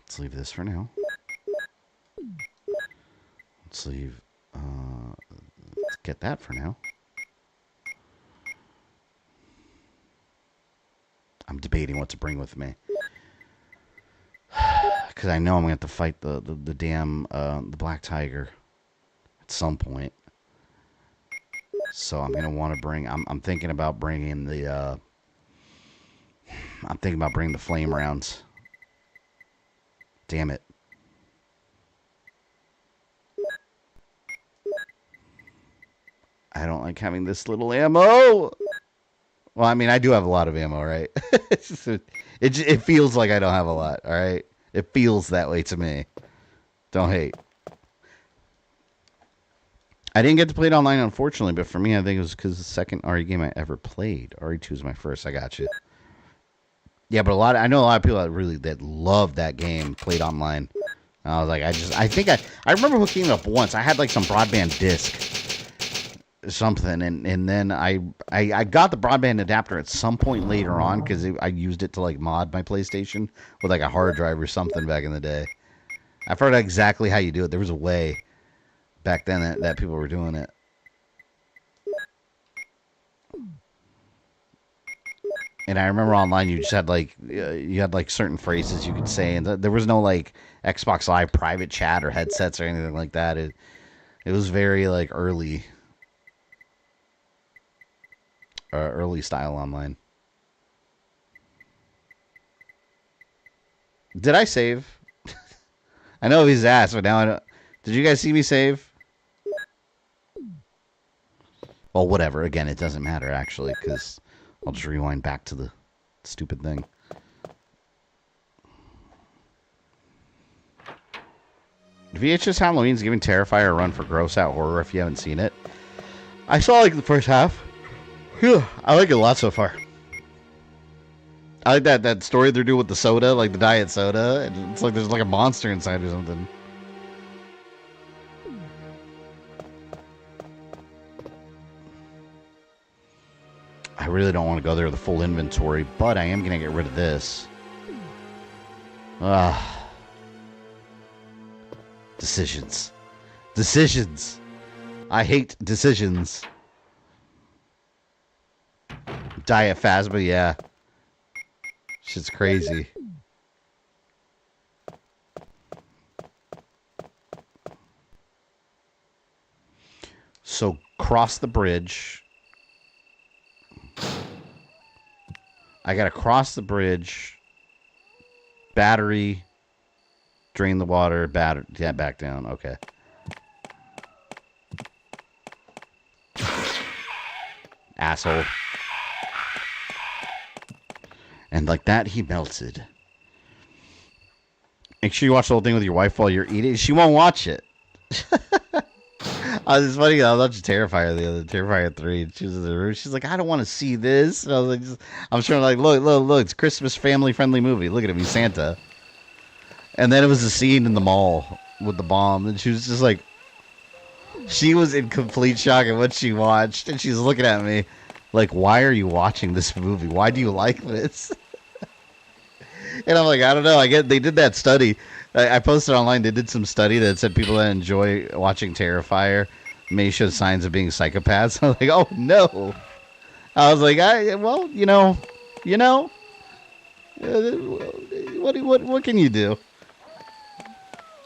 Let's leave this for now. Let's leave, let's get that for now. I'm debating what to bring with me. Because I know I'm going to have to fight the damn, the Black Tiger at some point. So I'm going to want to bring, I'm thinking about bringing the, I'm thinking about bringing the flame rounds. Damn it. I don't like having this little ammo. Well, I mean, I do have a lot of ammo, right? It feels like I don't have a lot, all right? It feels that way to me. Don't hate. I didn't get to play it online, unfortunately, but for me, I think it was because the second RE game I ever played. RE2 was my first. I got you. Yeah, but I know a lot of people that loved that game played online. And I was like, I remember hooking it up once. I had like some broadband disc. Something, and then I got the broadband adapter at some point later on because I used it to like mod my PlayStation with like a hard drive or something back in the day. I forgot exactly how you do it. There was a way back then that people were doing it. And I remember online you just had like certain phrases you could say, and there was no like Xbox Live private chat or headsets or anything like that. It was very like early style online. Did I save? I know he's asked, but now I don't. Did you guys see me save? Well, whatever. Again, it doesn't matter actually, because I'll just rewind back to the stupid thing. VHS Halloween's giving Terrifier a run for gross out horror if you haven't seen it. I saw like the first half. I like it a lot so far. I like that story they're doing with the soda, like the diet soda. And it's like there's like a monster inside or something. I really don't want to go there with the full inventory, but I am going to get rid of this. Decisions. Decisions. I hate decisions. Diet Phasma, yeah. Shit's crazy. So, cross the bridge. I gotta cross the bridge. Battery. Drain the water. Yeah, back down. Okay. Asshole. And like that, he melted. Make sure you watch the whole thing with your wife while you're eating. She won't watch it. It's funny. I watched Terrifier 3. And she was in the room. She's like, I don't want to see this. And I was like, I'm sure, like, look. It's a Christmas family-friendly movie. Look at me, Santa. And then it was a scene in the mall with the bomb. And she was just like, she was in complete shock at what she watched. And she's looking at me like, why are you watching this movie? Why do you like this? And I'm like, I don't know. I get they did that study. I posted online. They did some study that said people that enjoy watching Terrifier may show signs of being psychopaths. I was like, oh no. I was like, well, you know, what can you do?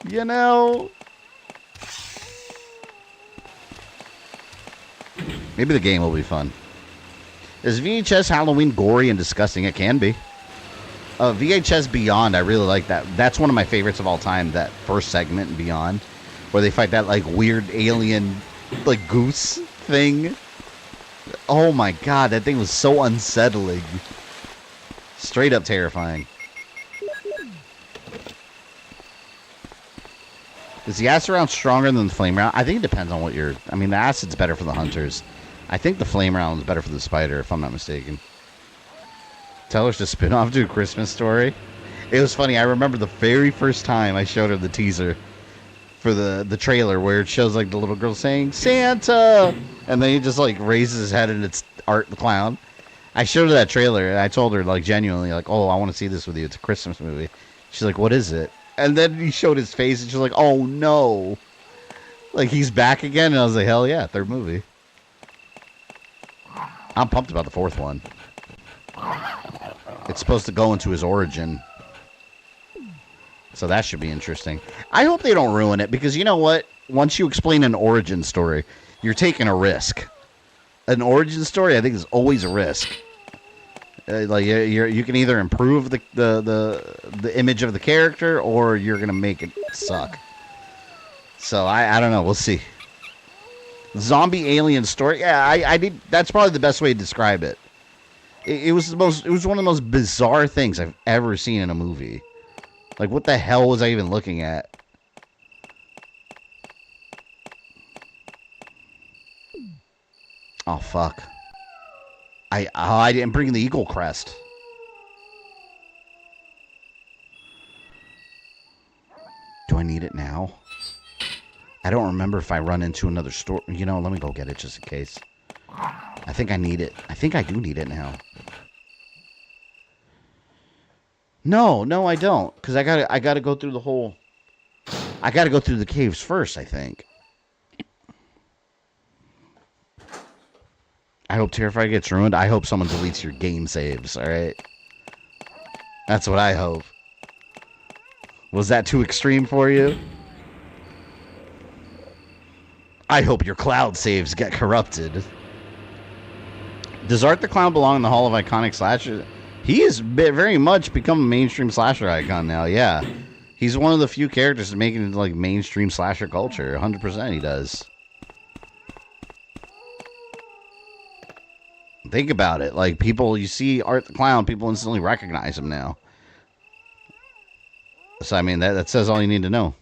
You know, maybe the game will be fun. Is VHS Halloween gory and disgusting? It can be. VHS Beyond, I really like that. That's one of my favorites of all time, that first segment in Beyond, where they fight that, like, weird alien, like, goose thing. Oh, my God, that thing was so unsettling. Straight up terrifying. Is the acid round stronger than the flame round? I think it depends on what you're... I mean, the acid's better for the hunters. I think the flame round is better for the spider, if I'm not mistaken. Tell her to spin off to A Christmas Story. It was funny. I remember the very first time I showed her the teaser for the trailer where it shows like the little girl saying Santa, and then he just like raises his head and it's Art the Clown. I showed her that trailer and I told her like genuinely like, oh, I want to see this with you. It's a Christmas movie. She's like, what is it? And then he showed his face and she's like, oh no, like he's back again. And I was like, hell yeah, third movie. I'm pumped about the fourth one. It's supposed to go into his origin. So that should be interesting. I hope they don't ruin it, because you know what? Once you explain an origin story, you're taking a risk. An origin story, I think, is always a risk. Like you can either improve the image of the character, or you're going to make it suck. So I don't know. We'll see. Zombie alien story. Yeah, I did. That's probably the best way to describe it. It was one of the most bizarre things I've ever seen in a movie. Like, what the hell was I even looking at? Oh fuck! I didn't bring the eagle crest. Do I need it now? I don't remember if I run into another store. You know, let me go get it just in case. I think I need it. I think I do need it now. No, I don't. Because I gotta go through the whole... I gotta go through the caves first, I think. I hope Terrifier gets ruined. I hope someone deletes your game saves, alright? That's what I hope. Was that too extreme for you? I hope your cloud saves get corrupted. Does Art the Clown belong in the Hall of Iconic Slashers? He has very much become a mainstream slasher icon now, yeah. He's one of the few characters that make it into like mainstream slasher culture. 100% he does. Think about it. Like, people, you see Art the Clown, people instantly recognize him now. So, I mean, that says all you need to know.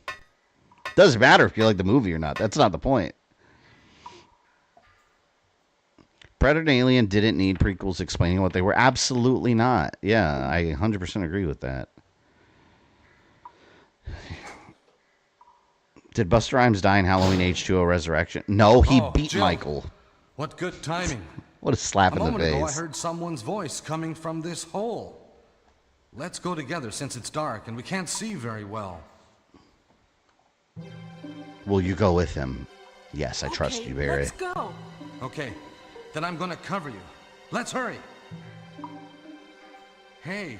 Doesn't matter if you like the movie or not. That's not the point. Predator and Alien didn't need prequels explaining what they were. Absolutely not. Yeah, I 100% agree with that. Did Busta Rhymes die in Halloween H2O Resurrection? No, he beat Jill. Michael. What good timing. What a slap in the moment ago, I face. heard someone's voice coming from this hole. Let's go together since it's dark and we can't see very well. Will you go with him? Yes, I trust you, Barry. Let's go. Okay, then I'm gonna cover you. Let's hurry. Hey,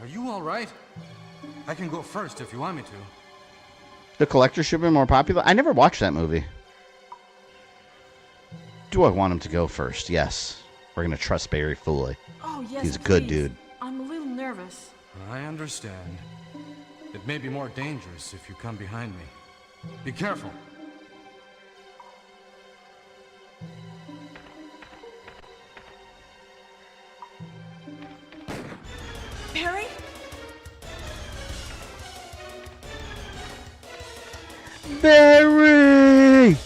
are you all right? I can go first if you want me to. The Collector should be more popular. I never watched that movie. Do I want him to go first? Yes. We're going to trust Barry fully. Oh, yes, He's a good please. dude. I'm a little nervous. I understand. It may be more dangerous if you come behind me. Be careful. Barry? Barry!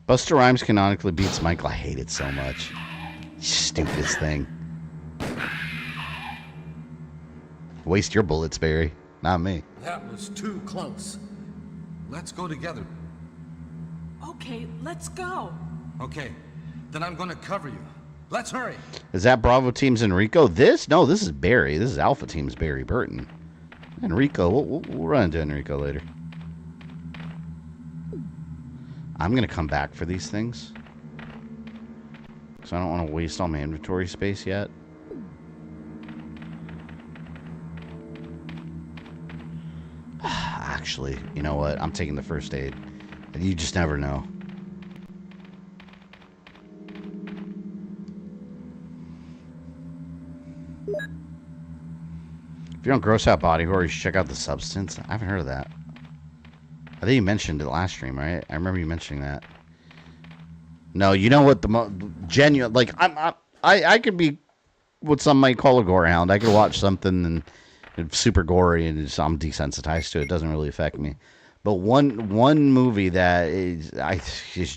Busta Rhymes canonically beats Michael. I hate it so much. Stupidest thing. Waste your bullets, Barry. Not me. That was too close. Let's go together. Okay, let's go. Okay, then I'm gonna cover you. Let's hurry. Is that Bravo Team's Enrico? This? No, this is Barry. This is Alpha Team's Barry Burton. Enrico, we'll run into Enrico later. I'm going to come back for these things. So I don't want to waste all my inventory space yet. Actually, you know what? I'm taking the first aid. You just never know. If you don't gross out body horror, you should check out The Substance. I haven't heard of that. I think you mentioned it last stream, right? I remember you mentioning that. No, you know what? The genuine, like I could be what some might call a gore hound. I could watch something and it's super gory and I'm desensitized to it. It doesn't really affect me. But one movie that is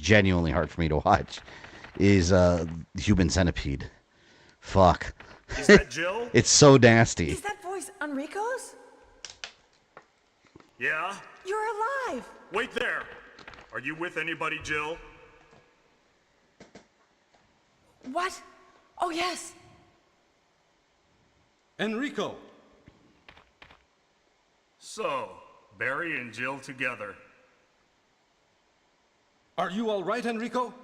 genuinely hard for me to watch is Human Centipede. Fuck. Is that Jill? It's so nasty. Is that voice Enrico's? Yeah? You're alive! Wait there. Are you with anybody, Jill? What? Oh, yes. Enrico! So, Barry and Jill together. Are you all right, Enrico?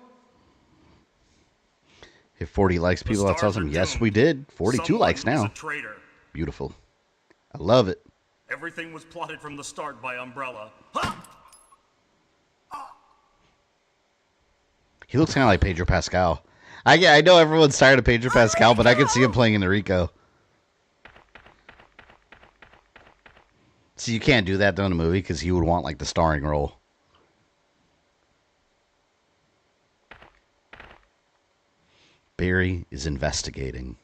If 40 likes, people, that's awesome. Yes, we did. 42 likes now. A traitor. Beautiful. I love it. Everything was plotted from the start by Umbrella. He looks kind of like Pedro Pascal. I know everyone's tired of Pedro Pascal, but I can see him playing Enrico. So you can't do that though in a movie because he would want like the starring role. Barry is investigating.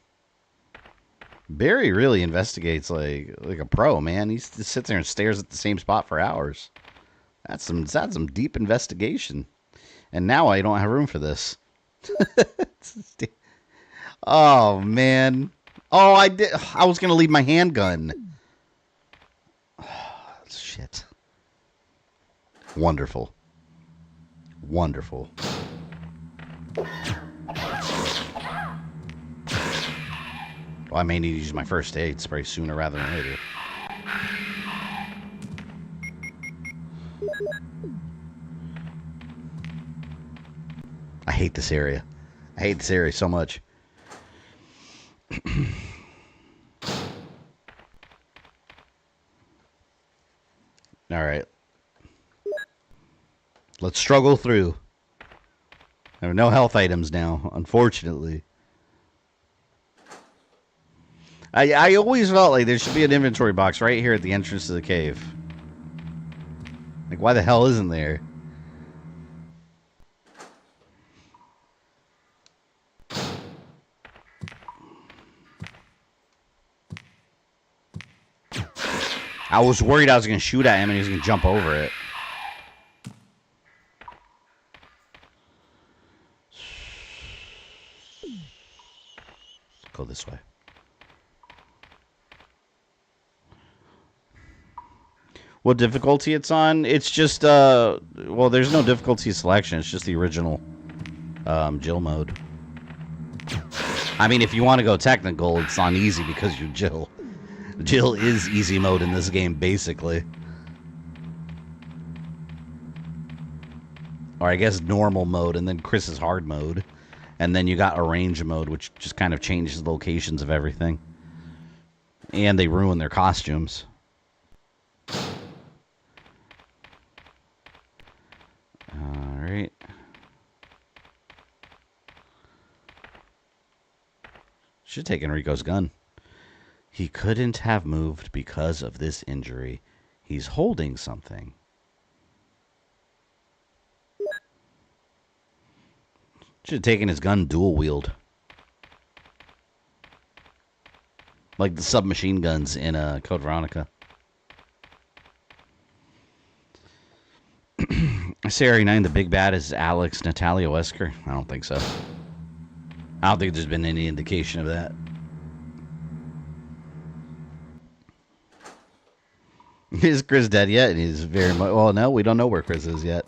Barry really investigates like a pro, man. He just sits there and stares at the same spot for hours. That's some deep investigation. And now I don't have room for this. Oh man. Oh, I was gonna leave my handgun. Oh, shit. Wonderful. Wonderful. Well, I may need to use my first aid spray sooner rather than later. I hate this area. I hate this area so much. All right. Let's struggle through. There are no health items now, unfortunately. I always felt like there should be an inventory box right here at the entrance to the cave. Like, why the hell isn't there? I was worried I was going to shoot at him and he was going to jump over it. Let's go this way. What difficulty it's on? It's just, well, there's no difficulty selection. It's just the original Jill mode. I mean, if you want to go technical, it's on easy because you're Jill. Jill is easy mode in this game, basically. Or I guess normal mode, and then Chris is hard mode. And then you got arrange mode, which just kind of changes the locations of everything. And they ruin their costumes. Alright. Should take Enrico's gun. He couldn't have moved because of this injury. He's holding something. Should have taken his gun dual wield. Like the submachine guns in Code Veronica. I say RE9, the big bad is Alex Natalia Wesker. I don't think so. I don't think there's been any indication of that. Is Chris dead yet? He's very much... Well, no, we don't know where Chris is yet.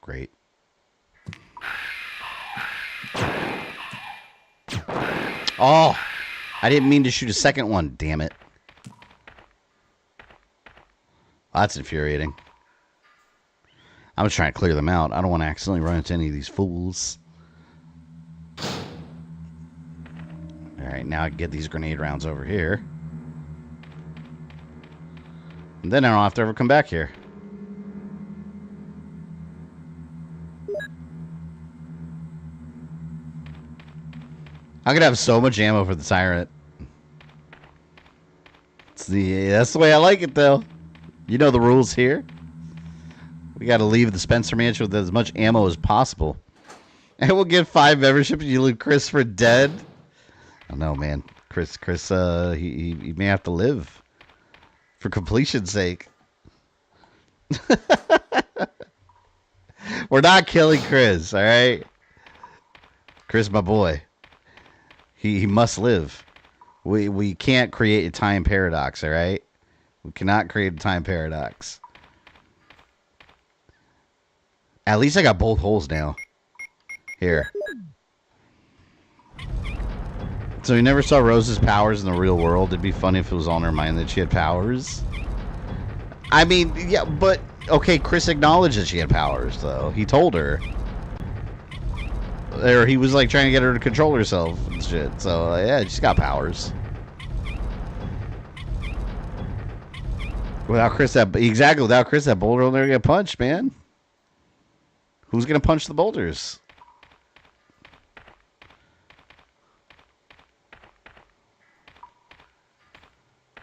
Great. Oh! I didn't mean to shoot a second one, damn it. That's infuriating. I was trying to clear them out. I don't want to accidentally run into any of these fools. Alright, now I can get these grenade rounds over here. And then I don't have to ever come back here. I'm gonna have so much ammo for the tyrant. That's the way I like it, though. You know the rules here. We gotta leave the Spencer Mansion with as much ammo as possible. And we'll get 5 memberships and you leave Chris for dead. I know, man. Chris, he may have to live. For completion's sake. We're not killing Chris, alright? Chris, my boy. He must live. We can't create a time paradox, all right? We cannot create a time paradox. At least I got both holes now. Here. So you never saw Rose's powers in the real world? It'd be funny if it was on her mind that she had powers. I mean, yeah, but... Okay, Chris acknowledged that she had powers, though. He told her. Or he was, like, trying to get her to control herself and shit. So, yeah, she's got powers. Without Chris, without Chris, that boulder will never get punched, man. Who's gonna punch the boulders?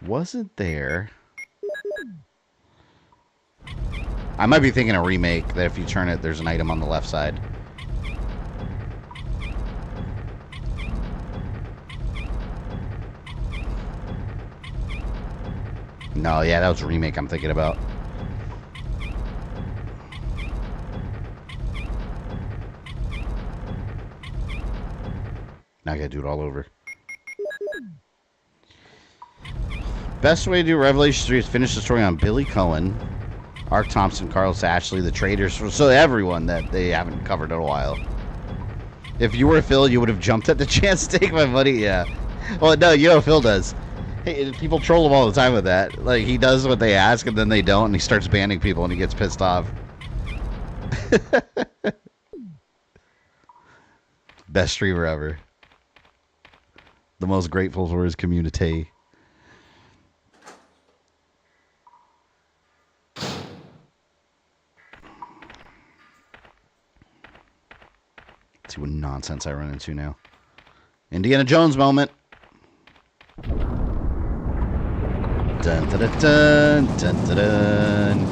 Wasn't there... I might be thinking a remake, that if you turn it, there's an item on the left side. No, yeah, that was a remake I'm thinking about. Now I gotta do it all over. Best way to do Revelation 3 is finish the story on Billy Cohen, Ark Thompson, Carlos Ashley, the traders, so everyone that they haven't covered in a while. If you were Phil, you would have jumped at the chance to take my money, yeah. Well, no, you know what Phil does. Hey, people troll him all the time with that. Like, he does what they ask, and then they don't, and he starts banning people, and he gets pissed off. Best streamer ever. The most grateful for his community. Let's see what nonsense I run into now. Indiana Jones moment. Dun, dun, dun, dun, dun, dun, dun.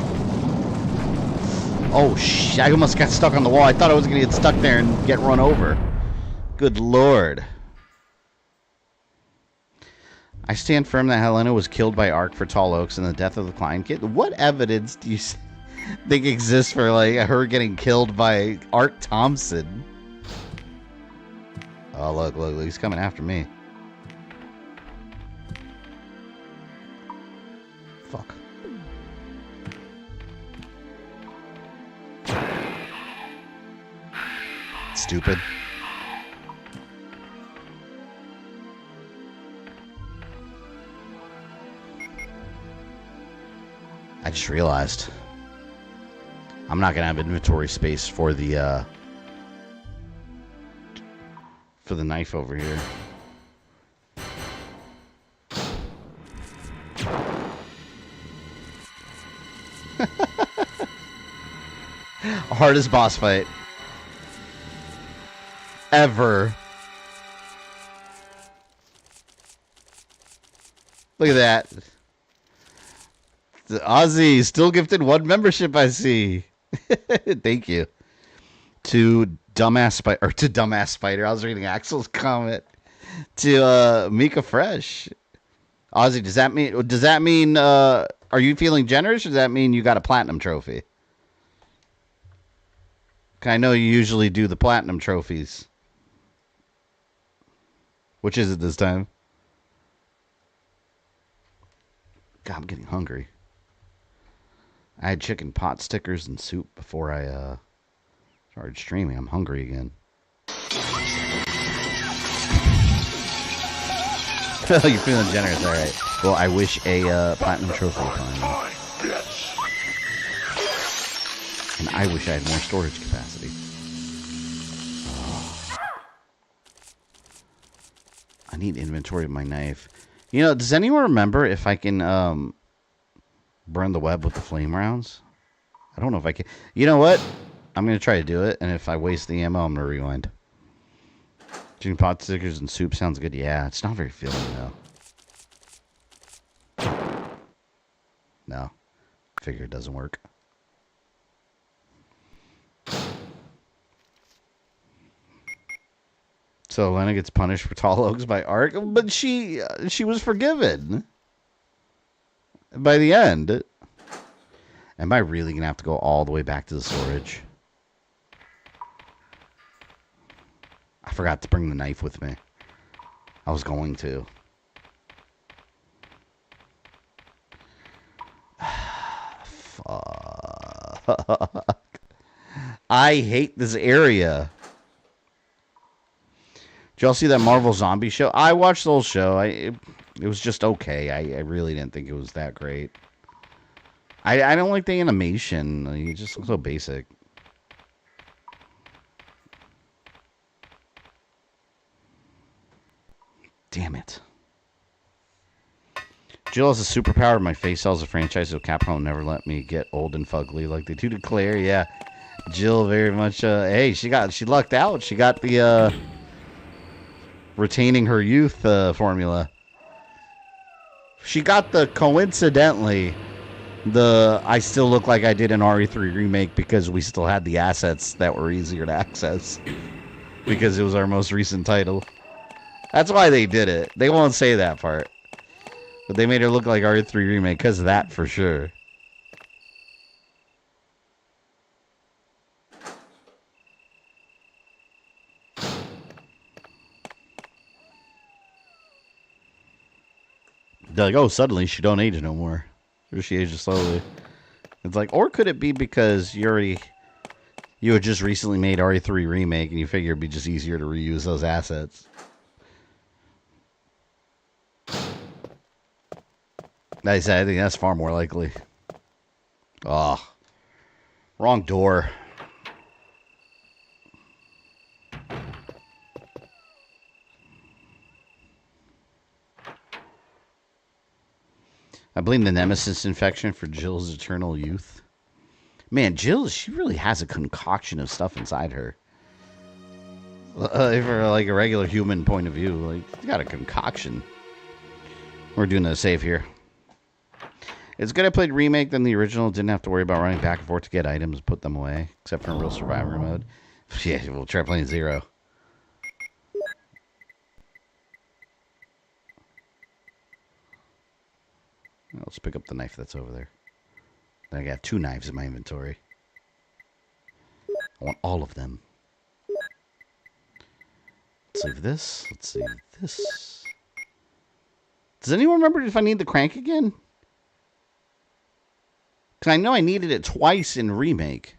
Oh, shit. I almost got stuck on the wall. I thought I was going to get stuck there and get run over. Good lord. I stand firm that Helena was killed by Ark for Tall Oaks and the death of the Klein kid. What evidence do you think exists for, like, her getting killed by Ark Thompson? Oh, look, he's coming after me. Fuck. Stupid. I just realized I'm not gonna have inventory space for the knife over here. Hardest boss fight. ever. Look at that. Ozzy still gifted 1 membership, I see. Thank you. To Dumbass Spider. I was reading Axel's comment. To Mika Fresh. Ozzy, does that mean are you feeling generous, or does that mean you got a platinum trophy? I know you usually do the platinum trophies. Which is it this time? God, I'm getting hungry. I had chicken pot stickers and soup before I started streaming. I'm hungry again. You're feeling generous, all right. Well, I wish a platinum trophy upon me. And I wish I had more storage capacity. I need inventory of my knife. You know, does anyone remember if I can burn the web with the flame rounds? I don't know if I can. You know what? I'm going to try to do it, and if I waste the ammo, I'm going to rewind. Chicken pot stickers and soup sounds good. Yeah, it's not very filling, though. No. Figure it doesn't work. So Lena gets punished for tall oaks by Ark, but she was forgiven by the end. Am I really going to have to go all the way back to the storage? I forgot to bring the knife with me. I was going to. Fuck. I hate this area. Did y'all see that Marvel Zombie show? I watched the whole show. It was just okay. I really didn't think it was that great. I don't like the animation. It just looks so basic. Damn it. Jill has a superpower. My face sells a franchise, so Capcom never let me get old and fugly like they do to Claire. Yeah. Jill very much, hey, she lucked out. She got the, retaining her youth, formula. She got the, coincidentally, I still look like I did in RE3 Remake because we still had the assets that were easier to access. Because it was our most recent title. That's why they did it. They won't say that part. But they made her look like RE3 Remake because of that for sure. They're like, oh, suddenly she don't age no more. Or she ages slowly. It's like, or could it be because you had just recently made RE3 Remake and you figure it'd be just easier to reuse those assets? I think that's far more likely. Oh, wrong door. I blame the Nemesis infection for Jill's eternal youth. Man, Jill, she really has a concoction of stuff inside her. For like a regular human point of view, like, you got a concoction. We're doing a save here. It's good I played Remake than the original. Didn't have to worry about running back and forth to get items and put them away. Except for in real survivor mode. Yeah, we'll try playing Zero. Let's pick up the knife that's over there. I got 2 knives in my inventory. I want all of them. Let's save this. Let's save this. Does anyone remember if I need the crank again? Because I know I needed it twice in Remake.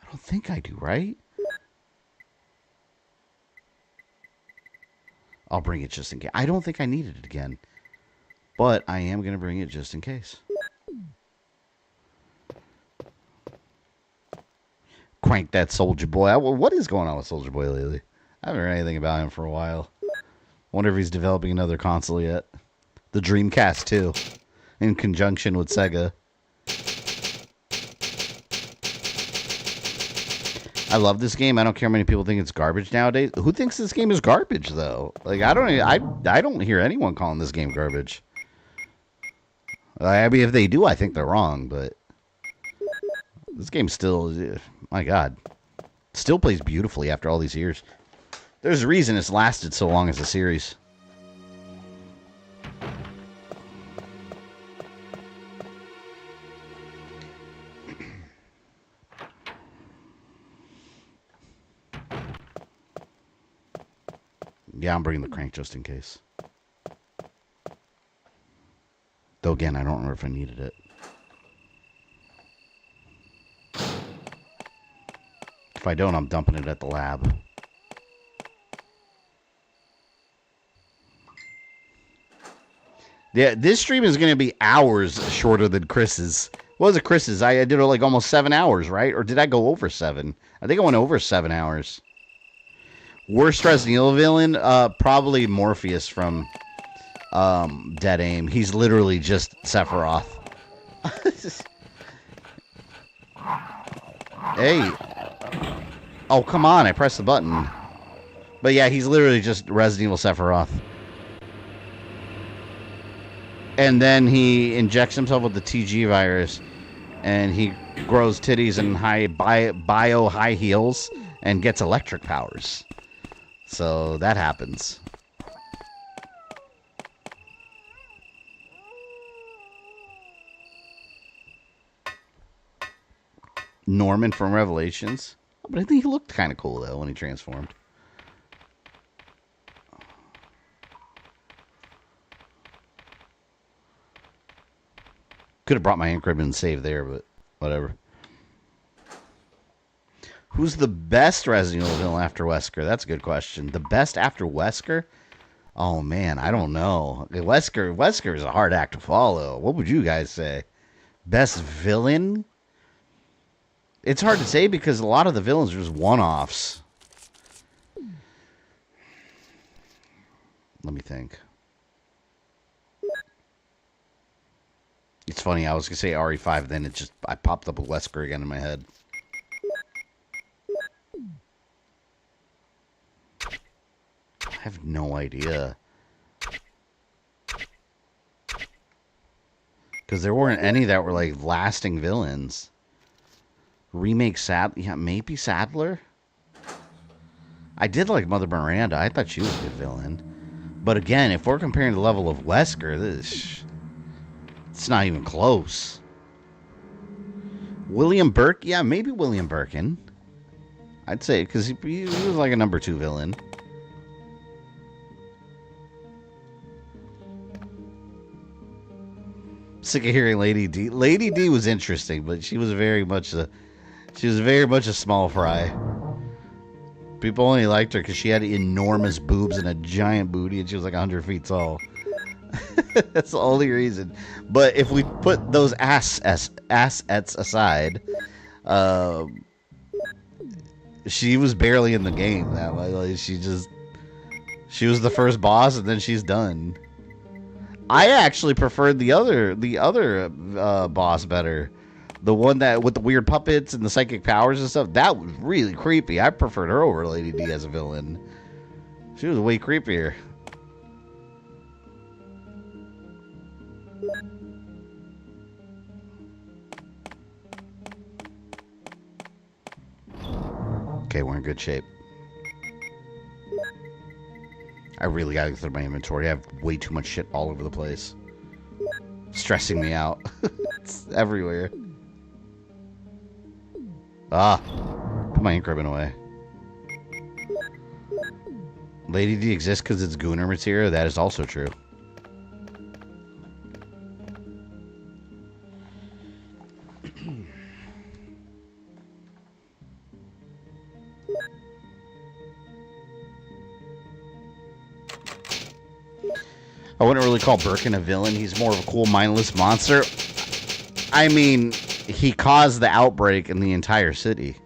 I don't think I do, right? I'll bring it just in case. I don't think I needed it again. But I am going to bring it just in case. Crank that Soldier Boy. What is going on with Soldier Boy lately? I haven't heard anything about him for a while. Wonder if he's developing another console yet. The Dreamcast 2. In conjunction with Sega. I love this game. I don't care how many people think it's garbage nowadays. Who thinks this game is garbage though? Like I don't hear anyone calling this game garbage. I mean, if they do, I think they're wrong. But this game still, my God, still plays beautifully after all these years. There's a reason it's lasted so long as a series. Yeah, I'm bringing the crank just in case. Though again, I don't remember if I needed it. If I don't, I'm dumping it at the lab. Yeah, this stream is going to be hours shorter than Chris's. What was it, Chris's? I did it like almost 7 hours, right? Or did I go over 7? I think I went over 7 hours. Worst Resident Evil villain? Probably Morpheus from Dead Aim. He's literally just Sephiroth. Hey. Oh, come on. I pressed the button. But yeah, he's literally just Resident Evil Sephiroth. And then he injects himself with the TG virus. And he grows titties and bio high heels. And gets electric powers. So that happens. Norman from Revelations. But I think he looked kind of cool, though, when he transformed. Could have brought my ink ribbon and saved there, but whatever. Who's the best Resident Evil villain after Wesker? That's a good question. The best after Wesker? Oh, man, I don't know. Wesker is a hard act to follow. What would you guys say? Best villain? It's hard to say because a lot of the villains are just one-offs. Let me think. It's funny, I was going to say RE5, then I popped up with Wesker again in my head. I have no idea. Because there weren't any that were, like, lasting villains. Remake yeah, maybe Sadler? I did like Mother Miranda. I thought she was a good villain. But again, if we're comparing the level of Wesker, it's not even close. William Burke? Yeah, maybe William Birkin. I'd say, because he was like a number 2 villain. Sick of hearing Lady D. Lady D was interesting, but she was very much a small fry. People only liked her because she had enormous boobs and a giant booty, and she was like 100 feet tall. That's the only reason. But if we put those assets aside, she was barely in the game that way. Like, she was the first boss, and then she's done. I actually preferred the other boss better. The one that with the weird puppets and the psychic powers and stuff. That was really creepy. I preferred her over Lady D as a villain. She was way creepier. Okay, we're in good shape. I really gotta go through my inventory. I have way too much shit all over the place. Stressing me out. It's everywhere. Put my ink ribbon away. Lady D exists because it's Gooner material. That is also true. I wouldn't really call Birkin a villain. He's more of a cool, mindless monster. I mean, he caused the outbreak in the entire city.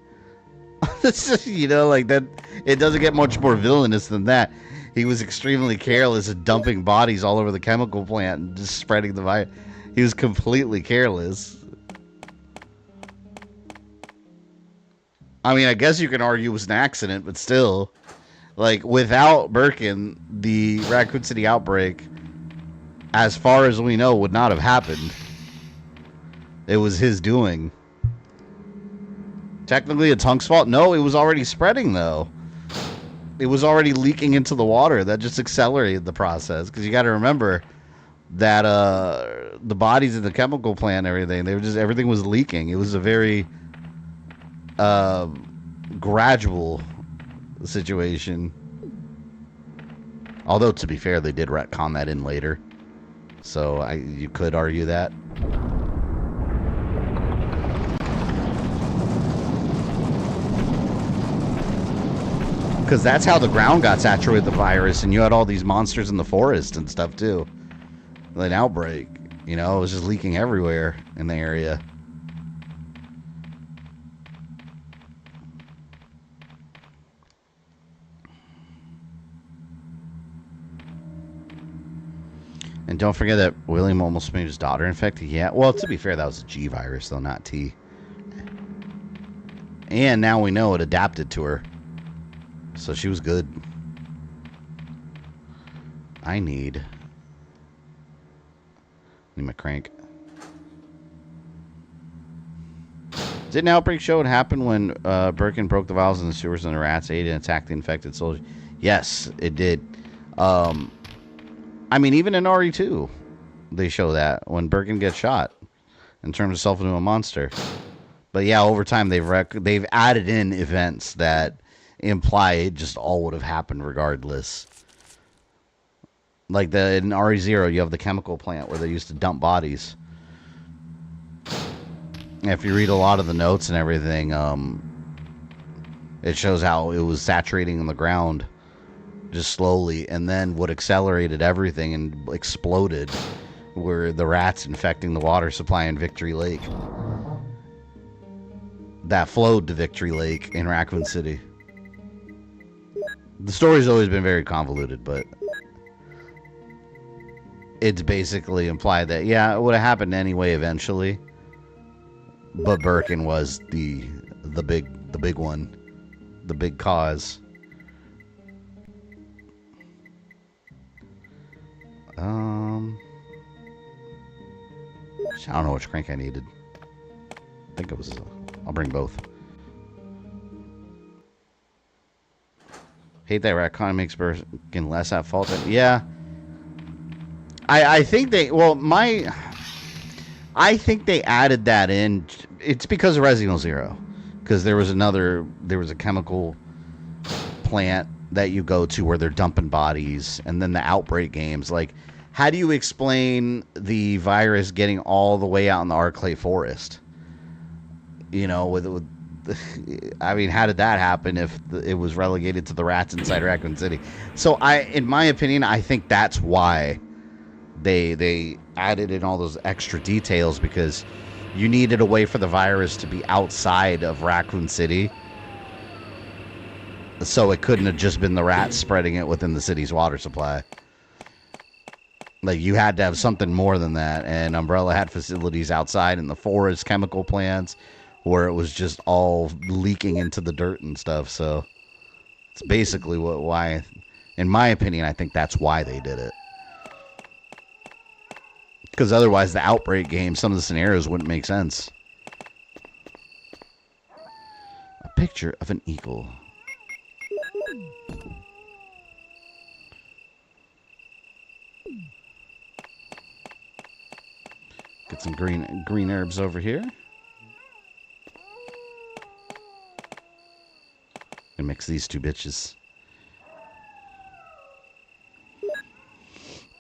It's just, like that. It doesn't get much more villainous than that. He was extremely careless at dumping bodies all over the chemical plant and just spreading the virus. He was completely careless. I mean, I guess you can argue it was an accident, but still. Like, without Birkin, the Raccoon City outbreak, as far as we know, would not have happened. It was his doing. Technically, it's Hunk's fault. No, it was already spreading, though. It was already leaking into the water. That just accelerated the process. Because you got to remember that the bodies in the chemical plant and everything, everything was leaking. It was a very gradual situation. Although, to be fair, they did retcon that in later. So you could argue that. Because that's how the ground got saturated with the virus, and you had all these monsters in the forest and stuff, too. An outbreak. You know, it was just leaking everywhere in the area. And don't forget that William almost made his daughter infected. Yeah, well, to be fair, that was a G virus, though, not T. And now we know it adapted to her. So she was good. I need my crank. Didn't Outbreak show what happened when Birkin broke the vials in the sewers and the rats ate and attacked the infected soldiers? Yes, it did. I mean, even in RE2, they show that when Birkin gets shot and turns himself into a monster. But yeah, over time they've added in events that imply it just all would have happened regardless. Like in RE0, you have the chemical plant where they used to dump bodies. If you read a lot of the notes and everything, it shows how it was saturating in the ground just slowly, and then what accelerated everything and exploded were the rats infecting the water supply in Victory Lake. That flowed to Victory Lake in Raccoon City. The story's always been very convoluted, but it's basically implied that, yeah, it would have happened anyway eventually. But Birkin was the big one. The big cause. I don't know which crank I needed. I think it was... I'll bring both. Hate that Ratcon makes Birkin less at fault. Yeah. I think they... Well, I think they added that in. It's because of Resident Evil 0. Because there was a chemical plant that you go to where they're dumping bodies. And then the Outbreak games. Like, how do you explain the virus getting all the way out in the Arclay Forest? You know, I mean, how did that happen if it was relegated to the rats inside Raccoon City? So, in my opinion, I think that's why they added in all those extra details, because you needed a way for the virus to be outside of Raccoon City. So it couldn't have just been the rats spreading it within the city's water supply. Like, you had to have something more than that. And Umbrella had facilities outside in the forest, chemical plants, where it was just all leaking into the dirt and stuff. So it's basically why, in my opinion, I think that's why they did it. Because otherwise, the Outbreak game, some of the scenarios wouldn't make sense. A picture of an eagle. Get some green herbs over here. And mix these two bitches.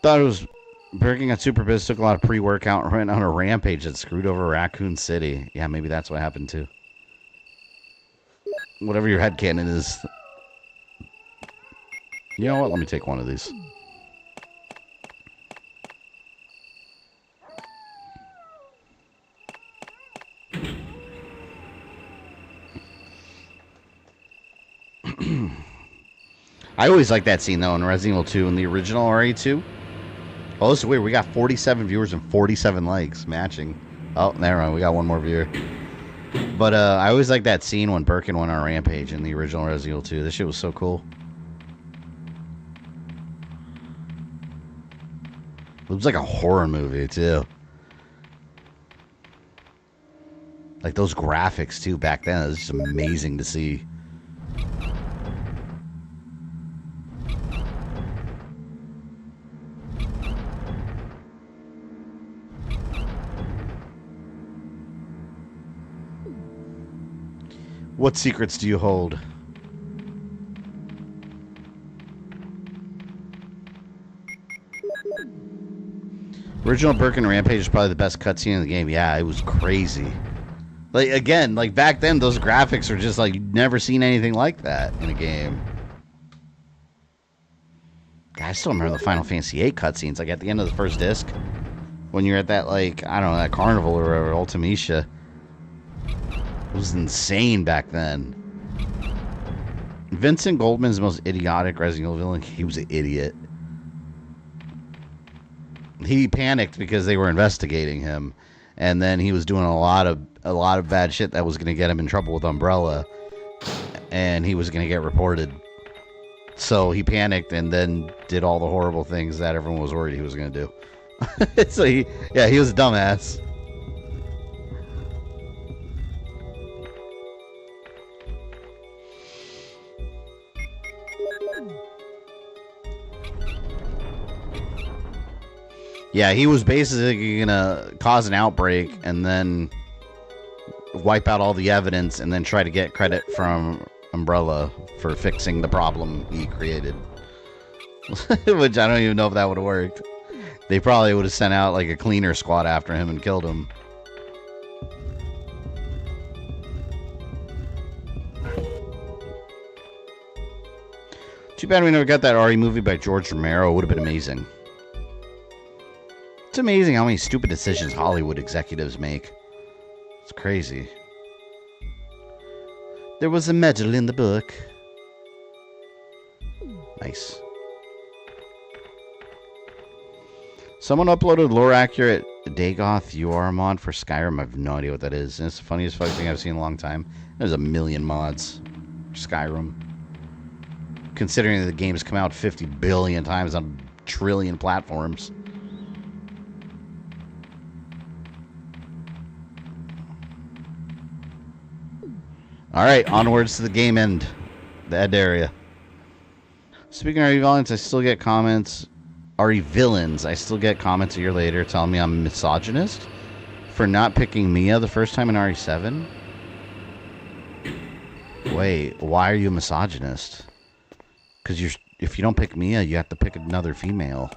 Thought it was... Birkin got super pissed, took a lot of pre-workout, and went on a rampage that screwed over Raccoon City. Yeah, maybe that's what happened too. Whatever your headcanon is. You know what? Let me take one of these. I always like that scene, though, in Resident Evil 2, in the original RE2. Oh, this is weird. We got 47 viewers and 47 likes matching. Oh, never mind. We got one more viewer. But I always like that scene when Birkin went on a rampage in the original Resident Evil 2. This shit was so cool. It was like a horror movie, too. Like those graphics, too, back then. It was just amazing to see. What secrets do you hold? Original Birkin Rampage is probably the best cutscene in the game. Yeah, it was crazy. Like, again, like back then, those graphics are just like, you've never seen anything like that in a game. God, I still remember the Final Fantasy VIII cutscenes, like at the end of the first disc. When you're at that, like, I don't know, that carnival or Ultimecia. It was insane back then. Vincent Goldman's the most idiotic Resident Evil villain. He was an idiot. He panicked because they were investigating him, and then he was doing a lot of bad shit that was going to get him in trouble with Umbrella, and he was going to get reported. So he panicked and then did all the horrible things that everyone was worried he was going to do. So he was a dumbass. Yeah, he was basically going to cause an outbreak and then wipe out all the evidence and then try to get credit from Umbrella for fixing the problem he created. Which I don't even know if that would have worked. They probably would have sent out like a cleaner squad after him and killed him. Too bad we never got that RE movie by George Romero. It would have been amazing. It's amazing how many stupid decisions Hollywood executives make. It's crazy. There was a medal in the book. Nice. Someone uploaded lore-accurate Dagoth UR mod for Skyrim. I have no idea what that is. And it's the funniest fucking thing I've seen in a long time. There's a million mods for Skyrim. Considering that the game's come out 50 billion times on a trillion platforms. Alright, onwards to the game end. The end area. Speaking of RE villains, I still get comments. RE villains, I still get comments a year later telling me I'm a misogynist for not picking Mia the first time in RE7. Wait, why are you a misogynist? Because if you don't pick Mia, you have to pick another female.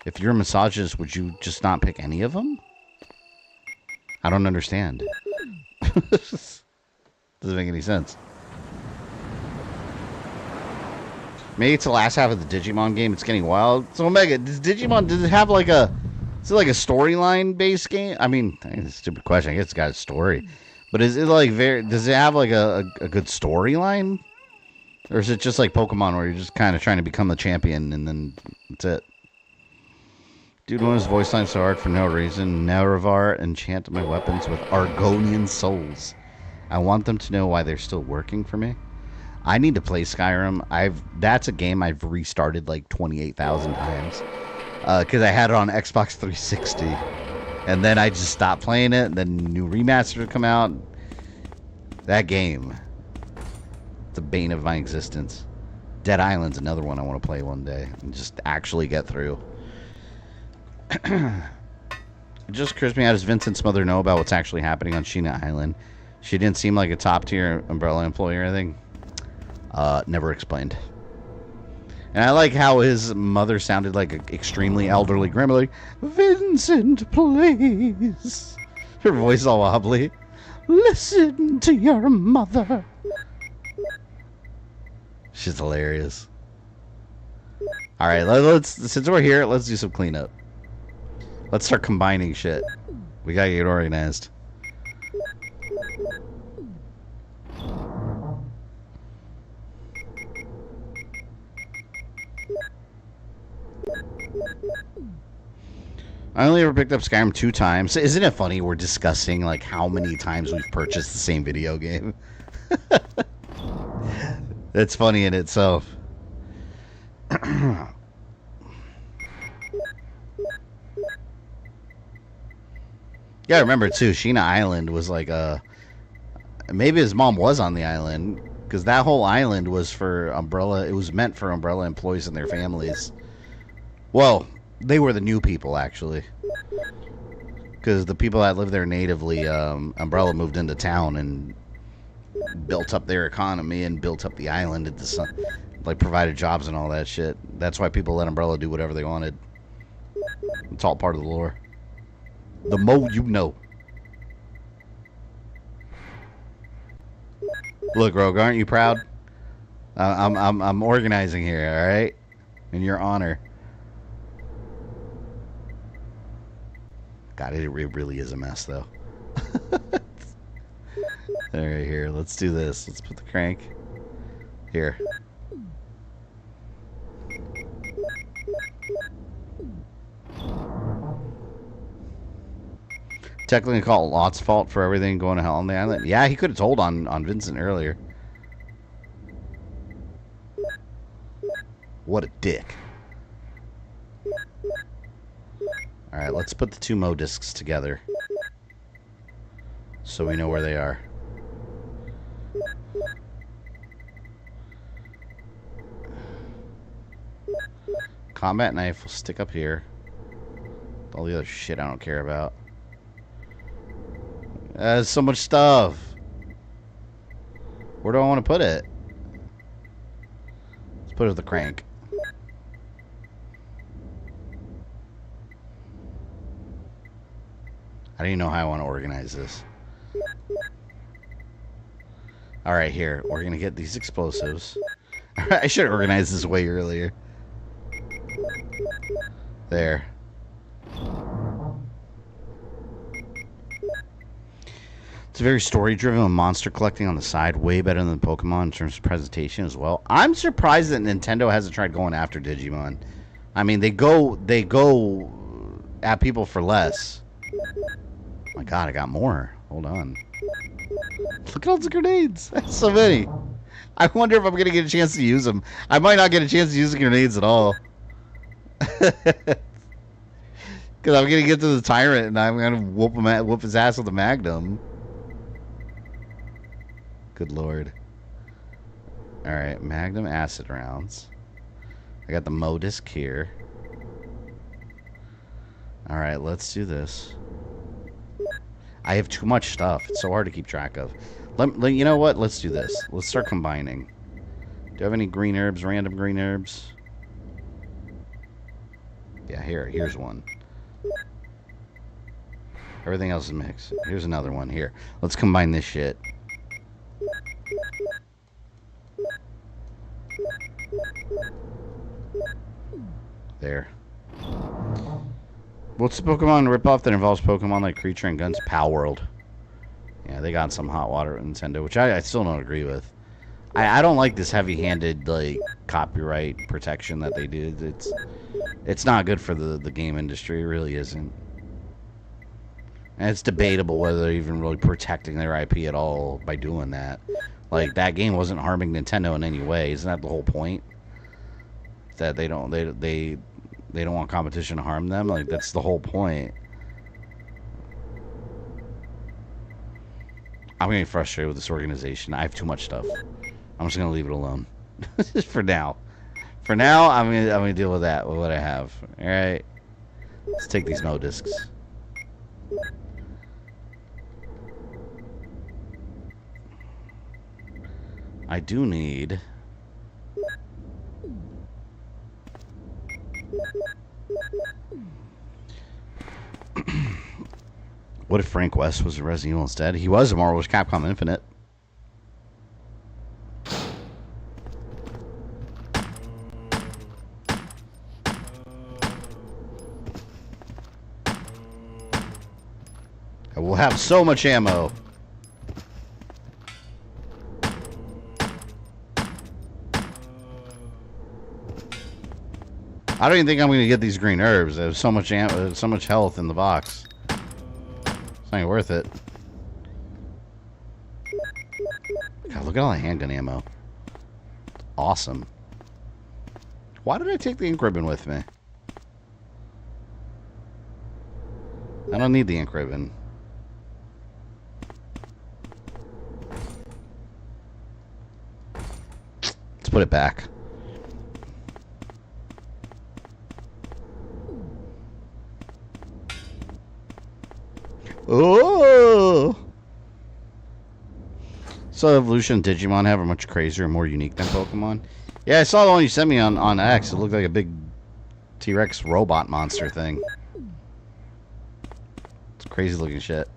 If you're a misogynist, would you just not pick any of them? I don't understand. Doesn't make any sense. Maybe it's the last half of the Digimon game. It's getting wild. So Omega, does it have like a... Is it like a storyline based game? I mean, it's a stupid question. I guess it's got a story. But is it like does it have like a good storyline? Or is it just like Pokemon where you're just kind of trying to become the champion and then that's it? Dude, why is voice line so hard for no reason? Nerevar enchant my weapons with Argonian souls. I want them to know why they're still working for me. I need to play Skyrim. That's a game I've restarted like 28,000 times. Because I had it on Xbox 360. And then I just stopped playing it. Then new remaster would come out. That game. It's a bane of my existence. Dead Island's another one I want to play one day. And just actually get through. It just occurs to me, how does Vincent's mother know about what's actually happening on Sheena Island? She didn't seem like a top-tier Umbrella employee or anything. Never explained. And I like how his mother sounded like an extremely elderly grandma, like, Vincent, please. Her voice all wobbly. Listen to your mother. She's hilarious. Alright, let's since we're here, let's do some cleanup. Let's start combining shit. We gotta get organized. I only ever picked up Skyrim 2 times. Isn't it funny we're discussing like how many times we've purchased the same video game? That's funny in itself. Yeah, I remember too. Sheena Island was like maybe his mom was on the island because that whole island was for Umbrella. It was meant for Umbrella employees and their families. Well, they were the new people actually, because the people that lived there natively, Umbrella moved into town and built up their economy and built up the island into some, like provided jobs and all that shit. That's why people let Umbrella do whatever they wanted. It's all part of the lore. The more you know. Look, Rogue, aren't you proud? I'm organizing here, all right? In your honor. God, it really is a mess, though. All right, here, let's do this. Let's put the crank here. Technically call it Lot's fault for everything going to hell on the island. Yeah, he could have told on Vincent earlier. What a dick. Alright, let's put the two Mo discs together, so we know where they are. Combat knife will stick up here. All the other shit I don't care about. There's so much stuff. Where do I want to put it? Let's put it with the crank. I don't even know how I want to organize this. Alright, here. We're going to get these explosives. I should have organized this way earlier. There. It's very story-driven with monster collecting on the side. Way better than Pokemon in terms of presentation as well. I'm surprised that Nintendo hasn't tried going after Digimon. I mean, they go at people for less. Oh my god, I got more. Hold on. Look at all the grenades. That's so many. I wonder if I'm going to get a chance to use them. I might not get a chance to use the grenades at all. Because I'm going to get to the Tyrant and I'm going to whoop his ass with the Magnum. Good lord. Alright, Magnum acid rounds. I got the Mo disc here. Alright, let's do this. I have too much stuff. It's so hard to keep track of. You know what? Let's do this. Let's start combining. Do you have any green herbs? Random green herbs? Yeah, here's one. Everything else is mixed. Here's another one. Here. Let's combine this shit. There. What's the Pokemon ripoff that involves Pokemon like Creature and Guns? Pal World. Yeah, they got some hot water at Nintendo, which I still don't agree with. I don't like this heavy-handed like copyright protection that they did. It's not good for the game industry. It really isn't. And it's debatable whether they're even really protecting their IP at all by doing that. Like, that game wasn't harming Nintendo in any way. Isn't that the whole point? That they don't want competition to harm them? Like, that's the whole point. I'm getting frustrated with this organization. I have too much stuff. I'm just gonna leave it alone. For now. For now, I'm gonna deal with that, with what I have. Alright. Let's take these Mo discs. I do need... What if Frank West was a Resident Evil instead? He was a Marvel vs. Capcom Infinite. I will have so much ammo. I don't even think I'm going to get these green herbs. There's so much so much health in the box. It's not even worth it. God, look at all the handgun ammo. Awesome. Why did I take the ink ribbon with me? I don't need the ink ribbon. Let's put it back. Oh! So evolution Digimon have a much crazier and more unique than Pokemon. Yeah, I saw the one you sent me on X. It looked like a big T-Rex robot monster thing. It's crazy looking shit.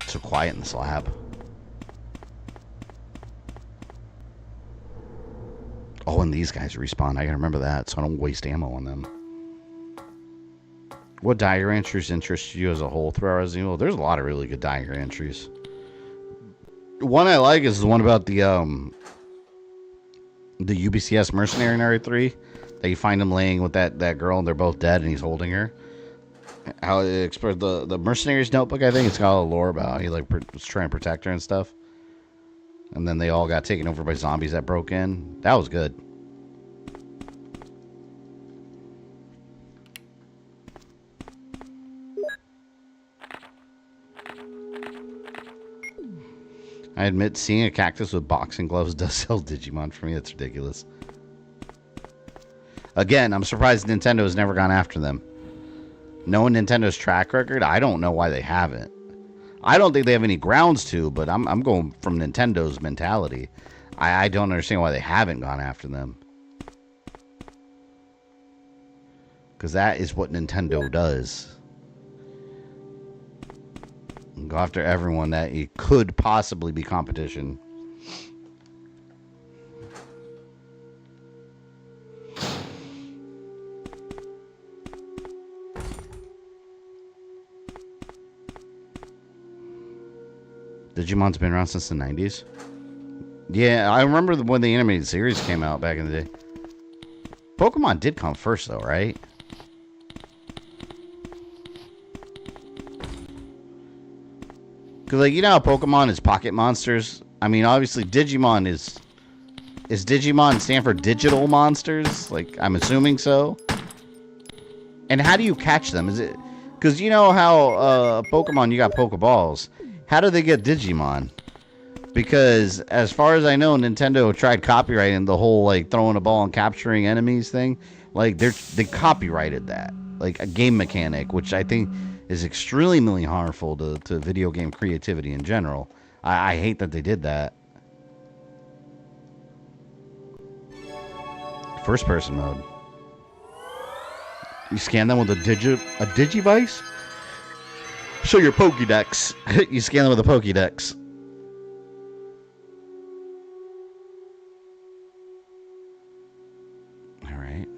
It's so quiet in this lab. Oh, and these guys respawn. I gotta remember that so I don't waste ammo on them. What diary entries interest you as a whole throughout Resident Evil? There's a lot of really good diary entries. One I like is the one about the UBCS mercenary in Area 3. That you find him laying with that girl and they're both dead and he's holding her. How it explores the mercenary's notebook, I think. It's got all the lore about how he like was trying to protect her and stuff. And then they all got taken over by zombies that broke in. That was good. I admit, seeing a cactus with boxing gloves does sell Digimon for me. That's ridiculous. Again, I'm surprised Nintendo has never gone after them. Knowing Nintendo's track record, I don't know why they haven't. I don't think they have any grounds to, but I'm going from Nintendo's mentality. I don't understand why they haven't gone after them. Because that is what Nintendo does. Go after everyone that it could possibly be competition. Digimon's been around since the 90s. Yeah, I remember when the animated series came out back in the day. Pokemon did come first, though, right? Because, like, you know how Pokemon is pocket monsters? I mean, obviously, Digimon is Digimon stand for digital monsters? Like, I'm assuming so. And how do you catch them? Is it... Because you know how Pokemon, you got Pokeballs. How do they get Digimon? Because, as far as I know, Nintendo tried copyrighting the whole, like, throwing a ball and capturing enemies thing. Like, they copyrighted that. Like, a game mechanic, which I think is extremely harmful to video game creativity in general. I hate that they did that. First person mode. You scan them with a Digivice? Show your Pokédex. You scan them with a Pokédex. Alright.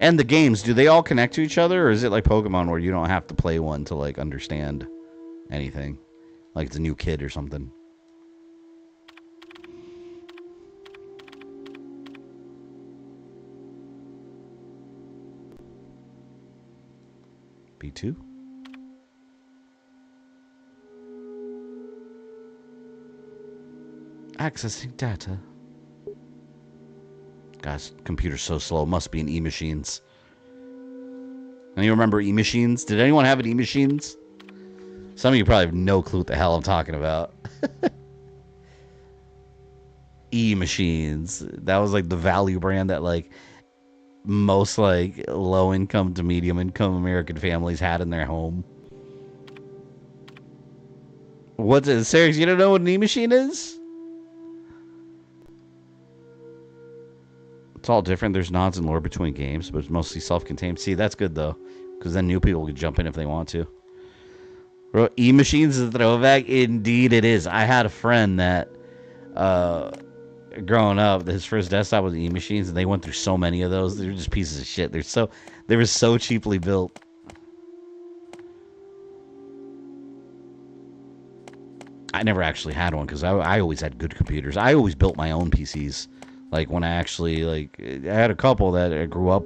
And the games, do they all connect to each other? Or is it like Pokemon where you don't have to play one to like understand anything? Like it's a new kid or something. B2? Accessing data. Guys, computer's so slow. Must be an E-Machines. Anyone remember E-Machines? Did anyone have an E-Machines? Some of you probably have no clue what the hell I'm talking about. E-Machines. That was like the value brand that like most like low income to medium income American families had in their home. What's it? Serious? You don't know what an E-Machine is? It's all different. There's nods and lore between games, but it's mostly self-contained. See, that's good, though, because then new people can jump in if they want to. Bro, E-Machines is a throwback? Indeed it is. I had a friend that, growing up, his first desktop was E-Machines, and they went through so many of those. They were just pieces of shit. They were so cheaply built. I never actually had one because I always had good computers. I always built my own PCs. Like when I actually I had a couple that I grew up,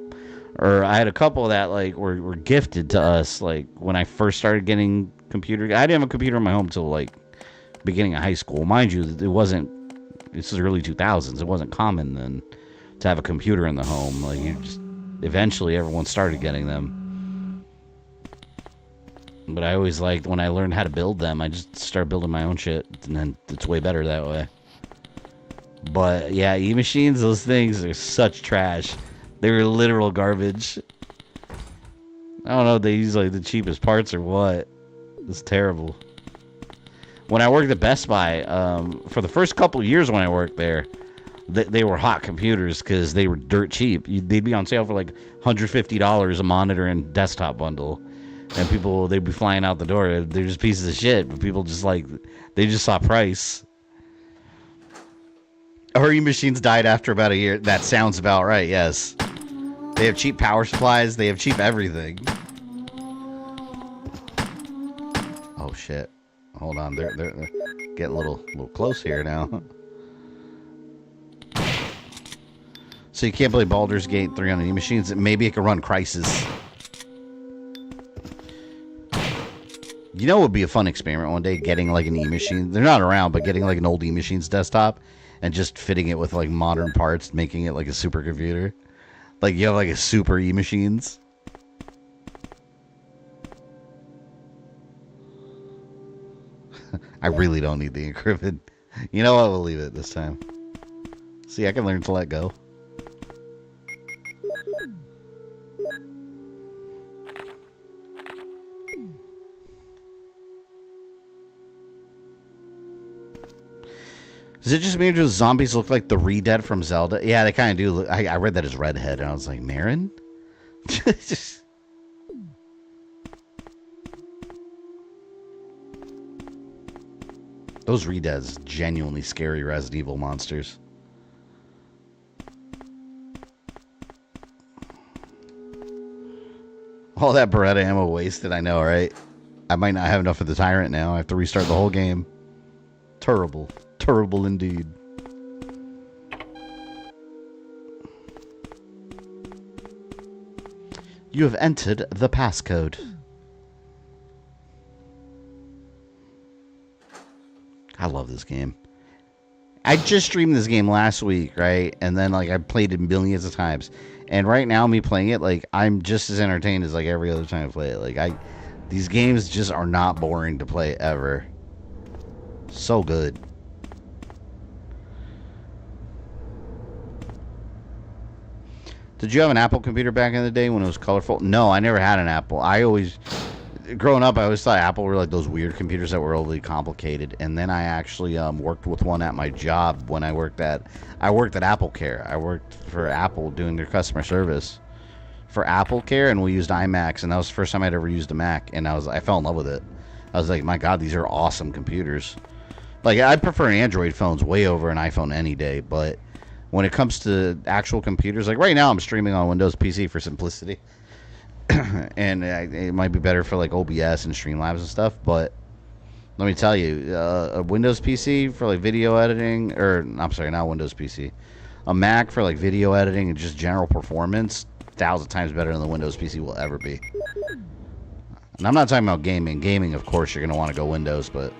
or I had a couple that like were gifted to us. Like when I first started getting computers, I didn't have a computer in my home till like beginning of high school. Mind you, it wasn't. This is early 2000s. It wasn't common then to have a computer in the home. Like you just eventually everyone started getting them. But I always liked when I learned how to build them. I just started building my own shit, and then it's way better that way. But yeah, E-machines, those things are such trash. They were literal garbage. I don't know if they use like the cheapest parts or what. It's terrible. When I worked at Best Buy, for the first couple of years when I worked there, they were hot computers because they were dirt cheap. They'd be on sale for like $150 a monitor and desktop bundle. And people, they'd be flying out the door. They're just pieces of shit, but people just they just saw price. Our E-machines died after about a year. That sounds about right, yes. They have cheap power supplies. They have cheap everything. Oh, shit. Hold on. They're getting a little close here now. So you can't play Baldur's Gate 3 on E-machines. Maybe it can run Crysis. You know what would be a fun experiment one day? Getting like an E-machine. They're not around, but getting like an old E-machines desktop and just fitting it with like modern parts, making it like a supercomputer. Like you have like a super E-machines. I really don't need the encrypted. You know what? We'll leave it this time. See, I can learn to let go. Is it just me or do zombies look like the Re-Dead from Zelda? Yeah, they kind of do. Look, I read that as Redhead, and I was like, Marin? Those Re-Deads, genuinely scary Resident Evil monsters. All that Beretta ammo wasted, I know, right? I might not have enough for the Tyrant now. I have to restart the whole game. Terrible. Terrible indeed. You have entered the passcode. I love this game. I just streamed this game last week, right? And then like I played it millions of times. And right now me playing it, like I'm just as entertained as like every other time I play it. Like these games just are not boring to play ever. So good. Did you have an Apple computer back in the day when it was colorful? No, I never had an Apple. Growing up, I always thought Apple were like those weird computers that were overly complicated. And then I actually worked with one at my job when I worked at Apple Care. I worked for Apple doing their customer service for Apple Care, and we used iMacs, and that was the first time I'd ever used a Mac, and I fell in love with it. I was like, my God, these are awesome computers. Like, I'd prefer Android phones way over an iPhone any day, but when it comes to actual computers, like right now I'm streaming on Windows PC for simplicity. And it might be better for like OBS and Streamlabs and stuff, but let me tell you, a Windows PC for like video editing, or I'm sorry, not Windows PC, a Mac for like video editing and just general performance, 1,000 times better than the Windows PC will ever be. And I'm not talking about gaming. Gaming, of course, you're going to want to go Windows, but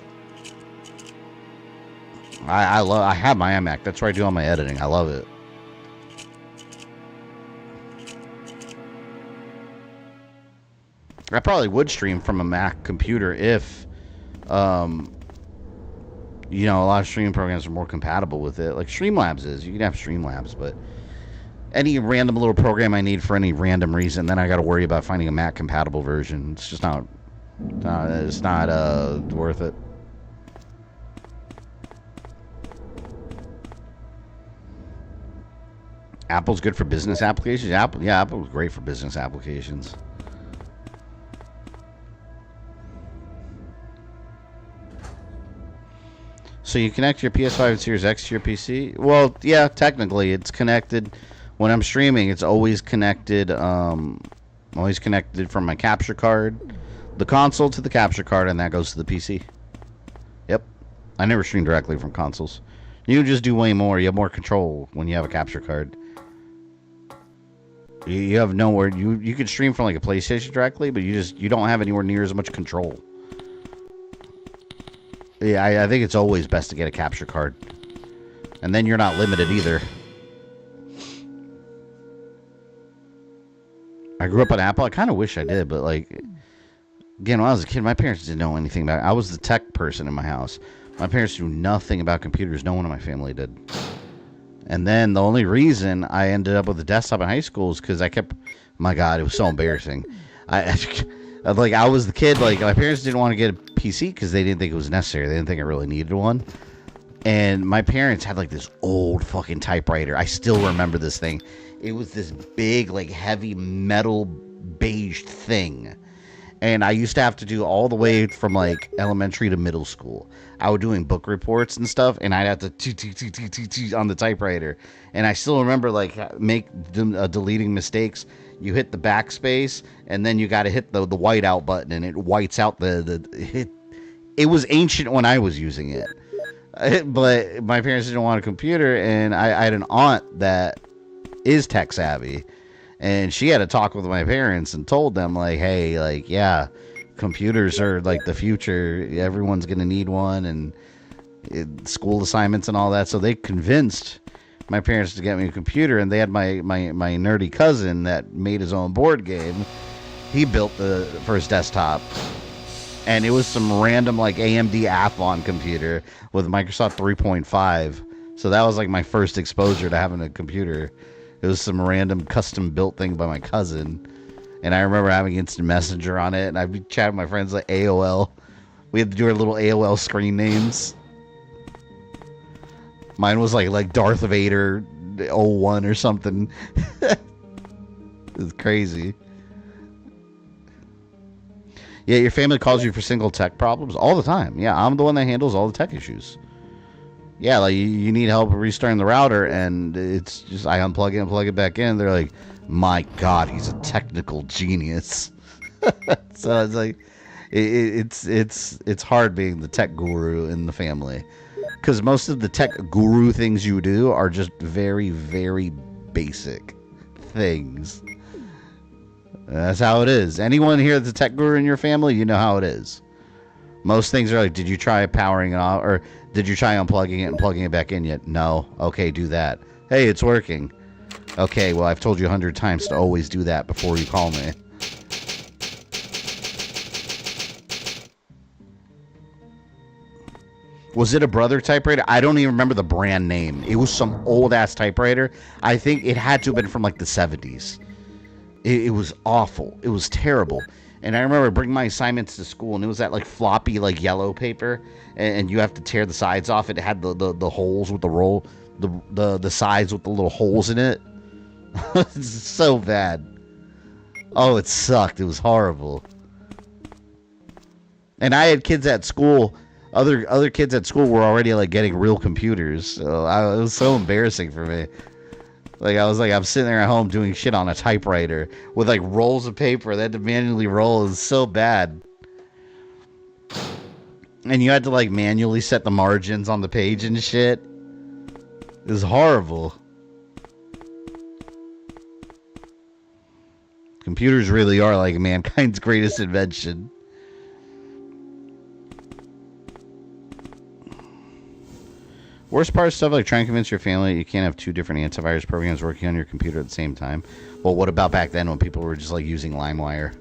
I have my iMac. That's where I do all my editing. I love it. I probably would stream from a Mac computer if, you know, a lot of streaming programs are more compatible with it. Like Streamlabs is. You can have Streamlabs, but any random little program I need for any random reason, then I got to worry about finding a Mac compatible version. It's just not worth it. Apple's good for business applications. Apple's great for business applications. So you connect your PS5 and Series X to your PC? Well, yeah, technically it's connected. When I'm streaming, it's always connected. From my capture card, the console to the capture card, and that goes to the PC. Yep. I never stream directly from consoles. You just do way more. You have more control when you have a capture card. You have nowhere. You can stream from like a PlayStation directly, but you don't have anywhere near as much control. Yeah, I think it's always best to get a capture card, and then you're not limited either. I grew up on Apple. I kind of wish I did, but like, again, when I was a kid, my parents didn't know anything about it. I was the tech person in my house. My parents knew nothing about computers. No one in my family did. And then the only reason I ended up with a desktop in high school is because I kept, my God, it was so embarrassing. I was the kid, like, my parents didn't want to get a PC because they didn't think it was necessary. They didn't think I really needed one. And my parents had like this old fucking typewriter. I still remember this thing. It was this big, like, heavy metal beige thing. And I used to have to do all the way from like elementary to middle school. I was doing book reports and stuff, and I'd have to on the typewriter. And I still remember like deleting mistakes. You hit the backspace, and then you got to hit the whiteout button, and it whites out it was ancient when I was using it. But my parents didn't want a computer, and I had an aunt that is tech savvy. And she had to talk with my parents and told them, like, hey, like, yeah, computers are, like, the future. Everyone's going to need one, and school assignments and all that. So they convinced my parents to get me a computer, and they had my nerdy cousin that made his own board game. He built the first desktop. And it was some random, like, AMD Athlon computer with Microsoft 3.5. So that was, like, my first exposure to having a computer. It was some random custom-built thing by my cousin. And I remember having Instant Messenger on it, and I'd be chatting with my friends like AOL. We had to do our little AOL screen names. Mine was like Darth Vader 01 or something. It was crazy. Yeah, your family calls you for single tech problems all the time. Yeah, I'm the one that handles all the tech issues. Yeah, like you need help restarting the router, and it's just I unplug it and plug it back in. They're like, "My God, he's a technical genius." So it's like, it's hard being the tech guru in the family, because most of the tech guru things you do are just very, very basic things. That's how it is. Anyone here that's a tech guru in your family, you know how it is. Most things are like, did you try powering it off, or did you try unplugging it and plugging it back in yet? No. Okay, do that. Hey, it's working. Okay, well, I've told you 100 times to always do that before you call me. Was it a Brother typewriter? I don't even remember the brand name. It was some old-ass typewriter. I think it had to have been from, like, the 70s. It was awful. It was terrible. And I remember bringing my assignments to school, and it was that, like, floppy, like, yellow paper, and you have to tear the sides off. It had the holes with the roll, the sides with the little holes in it. It's so bad. Oh, it sucked. It was horrible. And I had kids at school. Other kids at school were already, like, getting real computers. So it was so embarrassing for me. Like, I'm sitting there at home doing shit on a typewriter with, like, rolls of paper that had to manually roll. It was so bad. And you had to, like, manually set the margins on the page and shit. It was horrible. Computers really are, like, mankind's greatest invention. Worst part of stuff like trying to convince your family you can't have two different antivirus programs working on your computer at the same time. Well, what about back then when people were just like using LimeWire?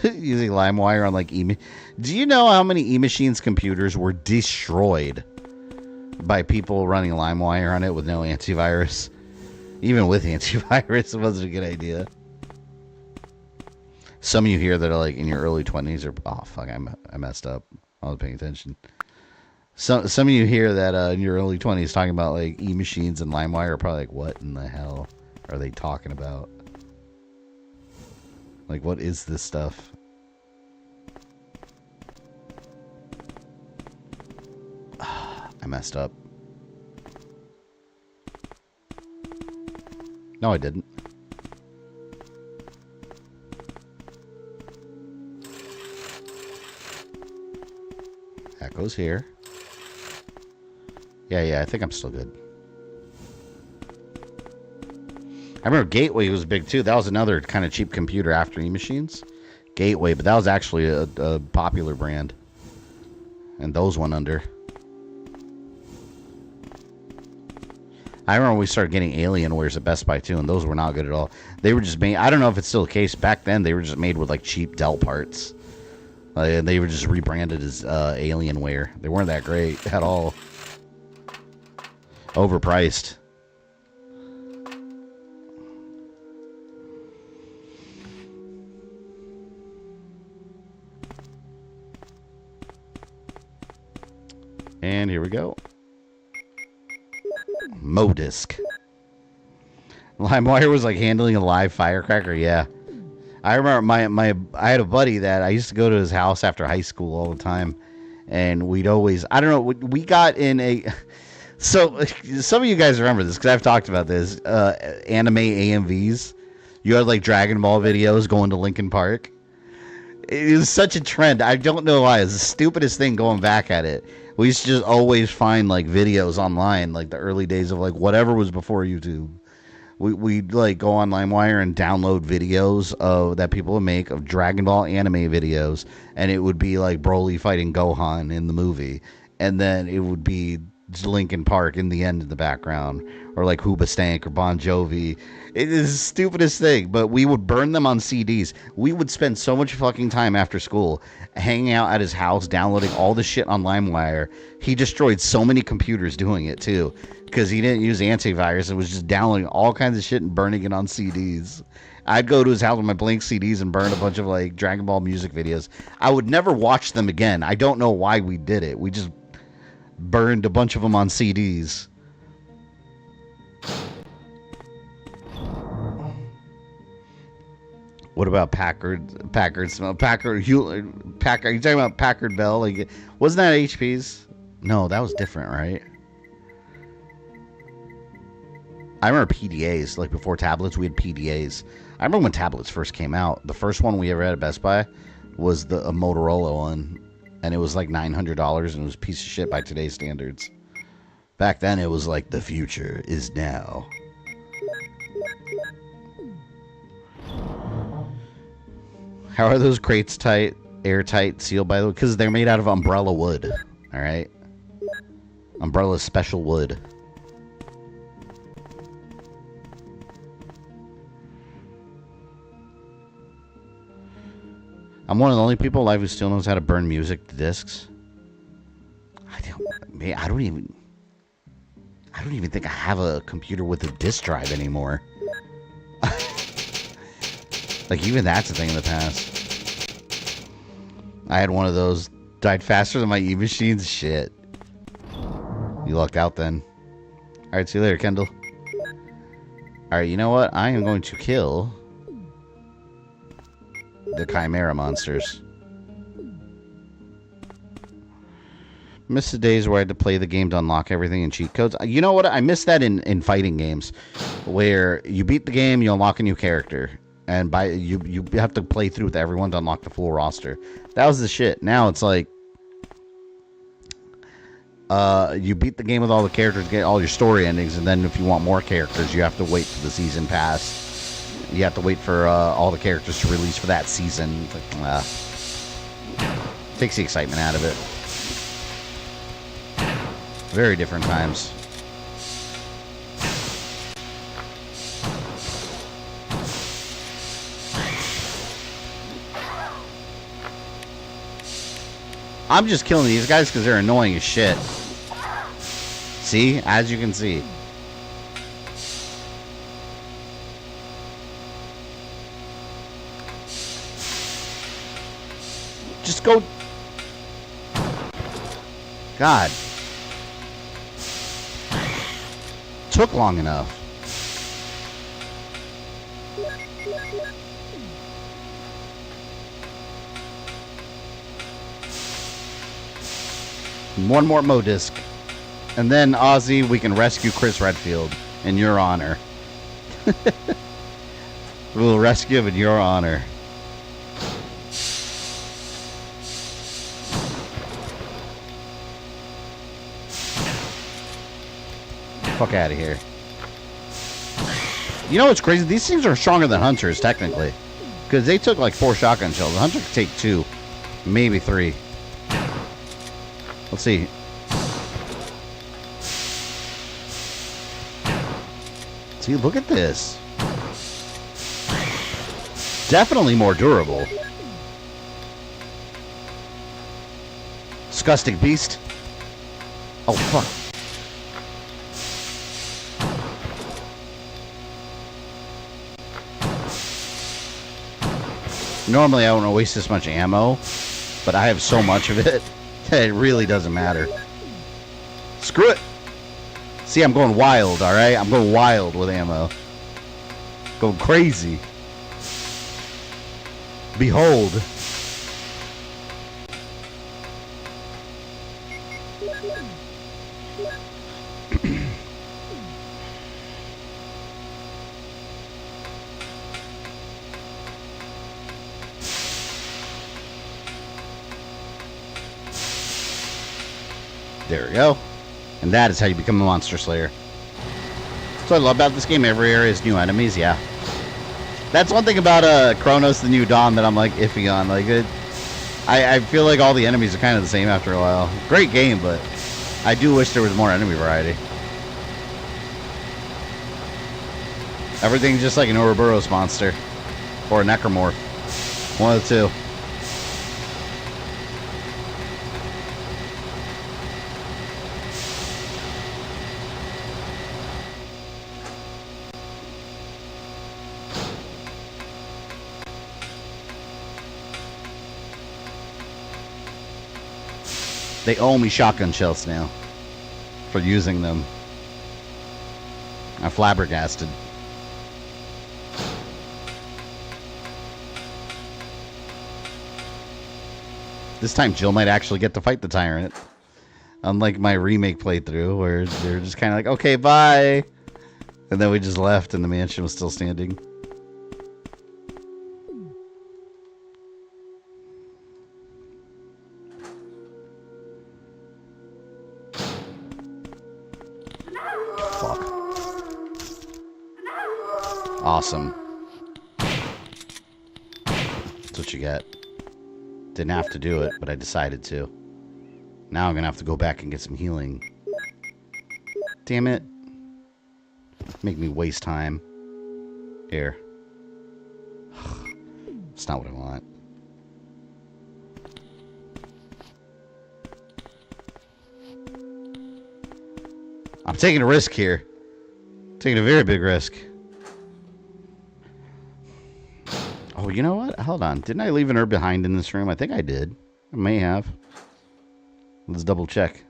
Using LimeWire on like Do you know how many e-machines computers were destroyed by people running LimeWire on it with no antivirus? Even with antivirus, it wasn't a good idea. Some of you here that are like in your early 20s are, oh fuck, I messed up. I wasn't paying attention. Some of you here that in your early 20s talking about like e-machines and LimeWire are probably like, what in the hell are they talking about? Like, what is this stuff? I messed up. No, I didn't. That goes here. Yeah, I think I'm still good. I remember Gateway was big too. That was another kind of cheap computer after E-Machines. Gateway, but that was actually a popular brand. And those went under. I remember we started getting Alienwares at Best Buy too, and those were not good at all. They were just made, I don't know if it's still the case. Back then, they were just made with like cheap Dell parts. And they were just rebranded as Alienware. They weren't that great at all. Overpriced. And here we go. Modisc. LimeWire was like handling a live firecracker. Yeah, I remember I had a buddy that I used to go to his house after high school all the time, and we'd always, I don't know, we got in a. So some of you guys remember this because I've talked about this. Anime AMVs. You had like Dragon Ball videos going to Linkin Park. It was such a trend. I don't know why. It's the stupidest thing going back at it. We used to just always find like videos online, like the early days of like whatever was before YouTube. We'd like go on LimeWire and download videos that people would make of Dragon Ball anime videos, and it would be like Broly fighting Gohan in the movie, and then it would be Linkin Park in the end in the background, or like Hoobastank or Bon Jovi. It is the stupidest thing, but we would burn them on CDs. We would spend so much fucking time after school hanging out at his house, downloading all the shit on LimeWire. He destroyed so many computers doing it too, because he didn't use antivirus. It was just downloading all kinds of shit and burning it on CDs. I'd go to his house with my blank CDs and burn a bunch of like Dragon Ball music videos. I would never watch them again. I don't know why we did it. We just burned a bunch of them on CDs. What about Packard? Are you talking about Packard Bell? Like, wasn't that HP's? No, that was different, right? I remember PDAs. Like before tablets, we had PDAs. I remember when tablets first came out. The first one we ever had at Best Buy was a Motorola one, and it was like $900, and it was a piece of shit by today's standards. Back then, it was like the future is now. How are those crates airtight, sealed, by the way? Because they're made out of umbrella wood. All right? Umbrella special wood. I'm one of the only people alive who still knows how to burn music to discs. I don't even think I have a computer with a disk drive anymore. Like, even that's a thing in the past. I had one of those. Died faster than my E-Machines. Shit. You lucked out then. Alright, see you later, Kendall. Alright, you know what? I am going to kill the Chimera monsters. Miss the days where I had to play the game to unlock everything in cheat codes. You know what? I miss that in fighting games, where you beat the game, you unlock a new character, and you have to play through with everyone to unlock the full roster. That was the shit. Now it's like, you beat the game with all the characters, get all your story endings, and then if you want more characters, you have to wait for the season pass. You have to wait for all the characters to release for that season. Like, takes the excitement out of it. Very different times. I'm just killing these guys because they're annoying as shit. See? As you can see. Just go. God. Took long enough. One more Modisc. And then, Ozzy, we can rescue Chris Redfield in your honor. We'll rescue him in your honor. Fuck out of here. You know what's crazy? These things are stronger than hunters, technically. Because they took like 4 shotgun shells. The hunter could take 2. Maybe 3. Let's see. See, look at this. Definitely more durable. Disgusting beast. Oh, fuck. Normally, I don't waste this much ammo, but I have so much of it that it really doesn't matter. Screw it. See, I'm going wild, all right? I'm going wild with ammo. Going crazy. Behold. There we go. And that is how you become a monster slayer. That's what I love about this game. Every area is new enemies, yeah. That's one thing about Chronos the New Dawn that I'm like iffy on. Like I feel like all the enemies are kind of the same after a while. Great game, but I do wish there was more enemy variety. Everything's just like an Ouroboros monster. Or a Necromorph. One of the two. They owe me shotgun shells now for using them. I'm flabbergasted. This time Jill might actually get to fight the tyrant. Unlike my remake playthrough where they're just kind of like, okay, bye. And then we just left and the mansion was still standing. Fuck. Awesome. That's what you get. Didn't have to do it, but I decided to. Now I'm gonna have to go back and get some healing. Damn it. Make me waste time. Here. It's not what I want. I'm taking a risk here. Taking a very big risk. Oh, you know what? Hold on. Didn't I leave an herb behind in this room? I think I did. I may have. Let's double check.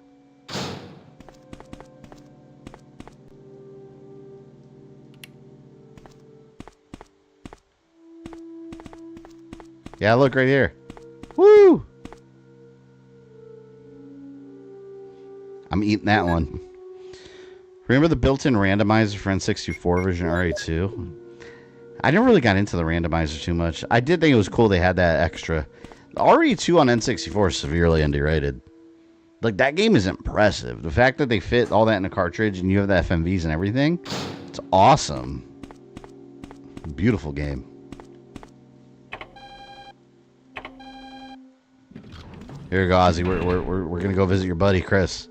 Yeah, look right here. Woo! I'm eating that one. Remember the built-in randomizer for N64 version RA2? I never really got into the randomizer too much. I did think it was cool they had that extra. The RE2 on N64 is severely underrated. Like, that game is impressive. The fact that they fit all that in a cartridge and you have the FMVs and everything, it's awesome. Beautiful game. Here you go, Ozzy. We're gonna go visit your buddy Chris.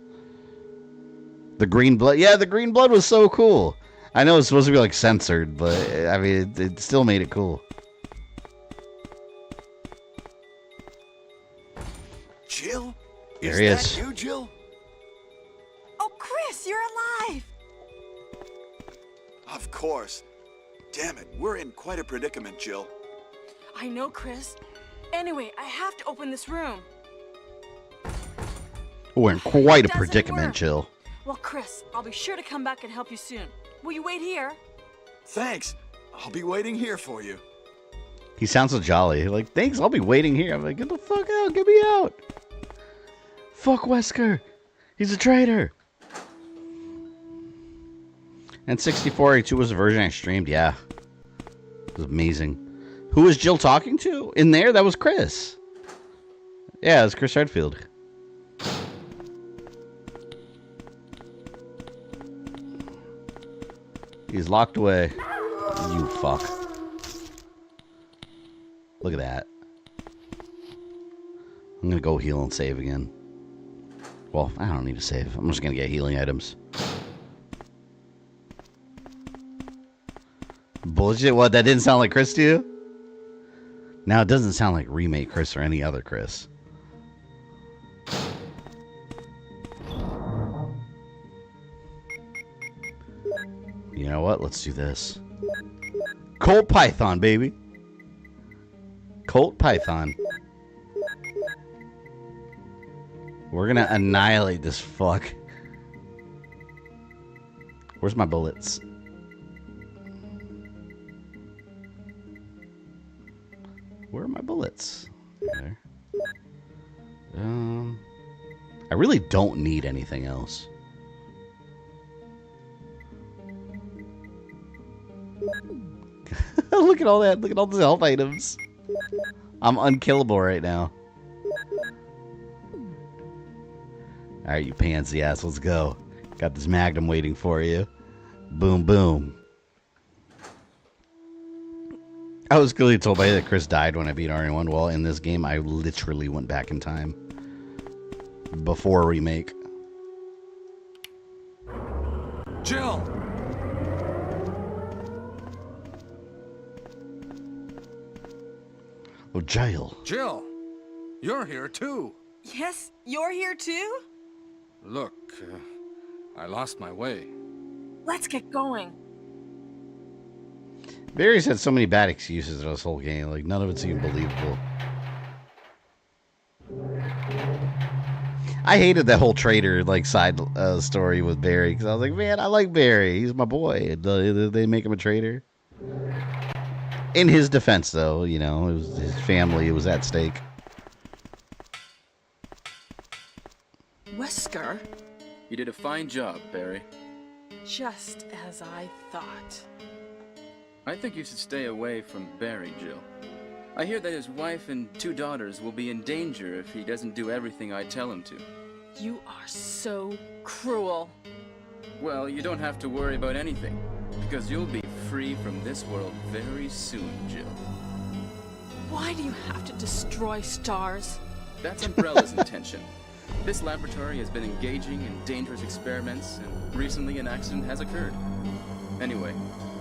The green blood. Yeah, the green blood was so cool. I know it's supposed to be like censored, but I mean, it still made it cool. Jill? There he is. Is that you, Jill? Oh, Chris, you're alive! Of course. Damn it, we're in quite a predicament, Jill. I know, Chris. Anyway, I have to open this room. We're in quite a Doesn't predicament, work. Jill. Well, Chris, I'll be sure to come back and help you soon. Will you wait here? Thanks. I'll be waiting here for you. He sounds so jolly. Like, thanks, I'll be waiting here. I'm like, get the fuck out, get me out. Fuck Wesker. He's a traitor. And 64A2 was the version I streamed, yeah. It was amazing. Who was Jill talking to? In there? That was Chris. Yeah, it was Chris Redfield. He's locked away. You fuck. Look at that. I'm gonna go heal and save again. Well, I don't need to save. I'm just gonna get healing items. Bullshit, what? That didn't sound like Chris to you? Now it doesn't sound like Remake Chris or any other Chris. You know what? Let's do this. Colt Python, baby. Colt Python. We're gonna annihilate this fuck. Where's my bullets? Where are my bullets? There. I really don't need anything else. Look at all that. Look at all the health items. I'm unkillable right now. Alright, you pansy ass. Let's go. Got this Magnum waiting for you. Boom, boom. I was clearly told by you that Chris died when I beat RE1. Well, in this game, I literally went back in time. Before Remake. Jill! Oh, Jill. Jill! You're here too. Yes, you're here too? Look, I lost my way. Let's get going. Barry's had so many bad excuses in this whole game. Like, none of it's even believable. I hated that whole traitor, like, side story with Barry. Because I was like, man, I like Barry. He's my boy. They make him a traitor. In his defense, though, you know, it was his family. It was at stake. Wesker? You did a fine job, Barry. Just as I thought. I think you should stay away from Barry, Jill. I hear that his wife and 2 daughters will be in danger if he doesn't do everything I tell him to. You are so cruel. Well, you don't have to worry about anything, because you'll be free from this world very soon, Jill. Why do you have to destroy stars? That's Umbrella's intention. This laboratory has been engaging in dangerous experiments, and recently an accident has occurred. Anyway,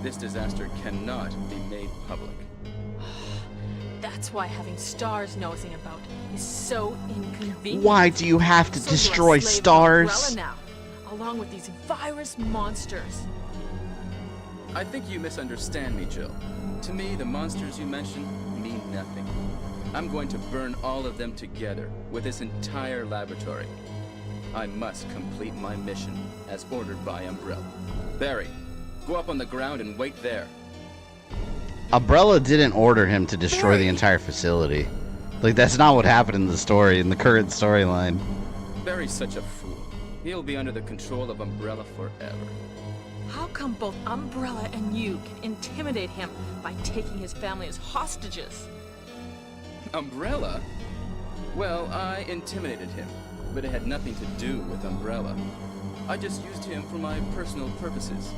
this disaster cannot be made public. That's why having stars nosing about is so inconvenient. Why do you have to So destroy you're a slave of stars? Umbrella now, along with these virus monsters. I think you misunderstand me, Jill. To me, the monsters you mentioned mean nothing. I'm going to burn all of them together with this entire laboratory. I must complete my mission as ordered by Umbrella. Barry, go up on the ground and wait there. Umbrella didn't order him to destroy the entire facility. Like, that's not what happened in the story, in the current storyline. Barry's such a fool. He'll be under the control of Umbrella forever. How come both Umbrella and you can intimidate him by taking his family as hostages? Umbrella? Well, I intimidated him, but it had nothing to do with Umbrella. I just used him for my personal purposes,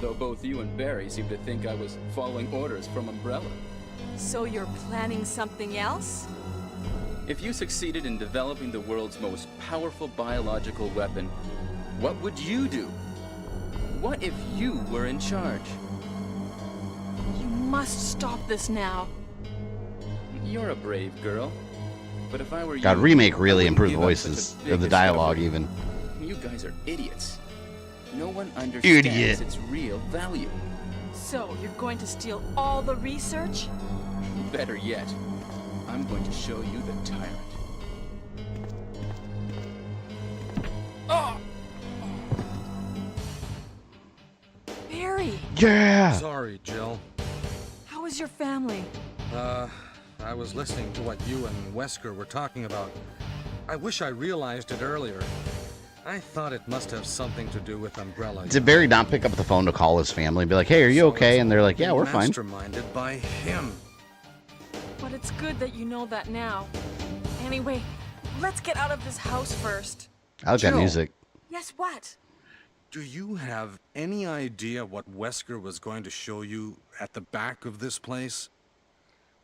though both you and Barry seem to think I was following orders from Umbrella. So you're planning something else? If you succeeded in developing the world's most powerful biological weapon, what would you do? What if you were in charge? You must stop this now. You're a brave girl. But if I were God, you, Remake I really wouldn't improved give up voices, such a or big the dialogue discovery. even. You guys are idiots. No one understands Idiot. its real value. So you're going to steal all the research? Better yet, I'm going to show you the tyrant. Barry, Yeah! Sorry, Jill. how is your family? I was listening to what you and Wesker were talking about. I wish I realized it earlier. I thought it must have something to do with Umbrella. Did Barry not pick up the phone to call his family and be like, hey, are you okay? And they're like, yeah, we're fine. Masterminded by him. But it's good that you know that now. Anyway, let's get out of this house first. I like that Jill. music. Yes, what? Do you have any idea what Wesker was going to show you at the back of this place?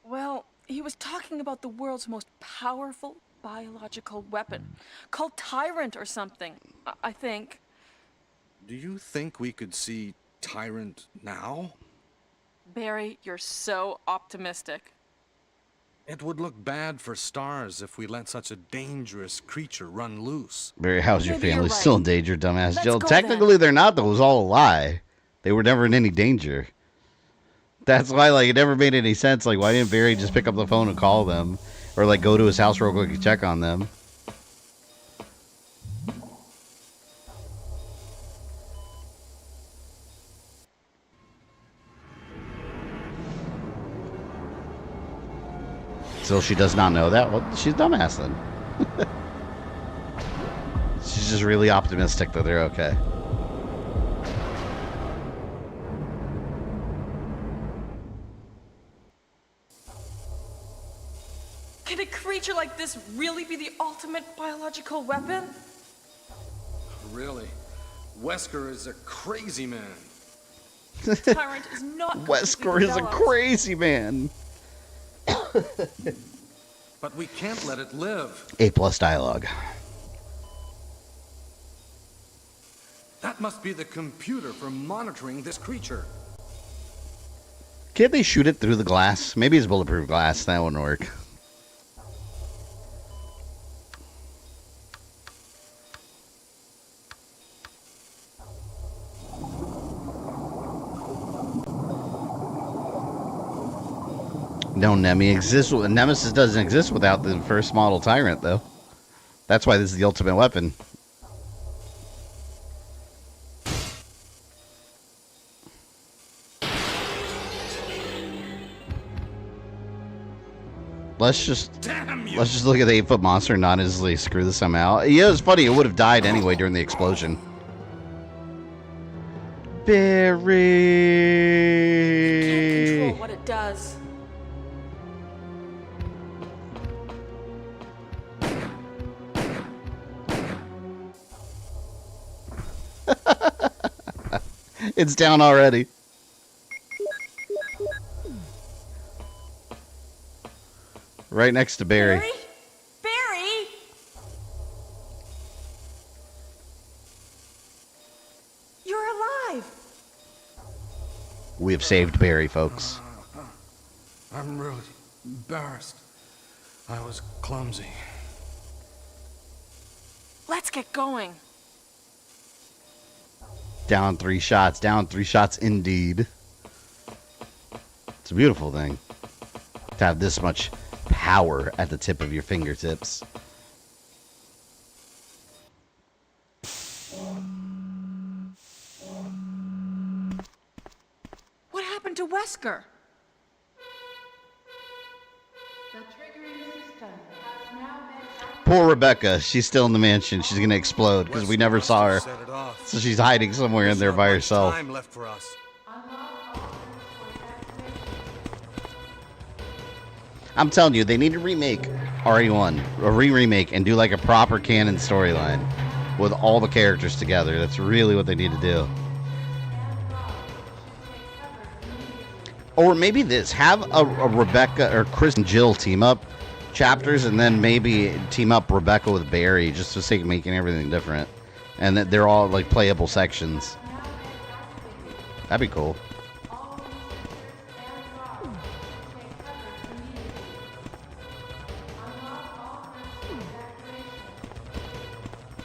Well, he was talking about the world's most powerful biological weapon, called Tyrant or something, I think. Do you think we could see Tyrant now? Barry, you're so optimistic. It would look bad for Stars if we let such a dangerous creature run loose. Barry, how's your Maybe you're family? right. Still in danger, dumbass Let's Jill. go Technically, then. they're not, though. It was all a lie. They were never in any danger. That's why, like, it never made any sense. Like, why didn't Barry just pick up the phone and call them? Or, like, go to his house real quick and check on them? So she does not know that? Well, she's dumbass then. She's just really optimistic that they're okay. Can a creature like this really be the ultimate biological weapon? Really? Wesker is a crazy man. Tyrant is not Wesker is a developed. crazy man. But we can't let it live. A+ dialogue. That must be the computer for monitoring this creature. Can't they shoot it through the glass? Maybe it's bulletproof glass. That wouldn't work. No, Nemesis doesn't exist without the first model Tyrant, though. That's why this is the ultimate weapon. Let's just look at the 8-foot monster and not easily screw this somehow. Yeah, it's funny. It would have died anyway during the explosion. Barry. Can't control what it does. It's down already. Right next to Barry. Barry? Barry? You're alive. We have saved Barry, folks. I'm really embarrassed. I was clumsy. Let's get going. Down 3 shots. Down 3 shots indeed. It's a beautiful thing to have this much power at the tip of your fingertips. What happened to Wesker? Poor Rebecca. She's still in the mansion. She's going to explode because we never saw her. Set it off. So she's hiding somewhere in there There's by not much herself. time left for us. I'm telling you, they need to remake RE1, a remake, and do like a proper canon storyline with all the characters together. That's really what they need to do. Or maybe this, have a Rebecca or Chris and Jill team up chapters, and then maybe team up Rebecca with Barry, just for the sake of making everything different, and that they're all like playable sections. That'd be cool.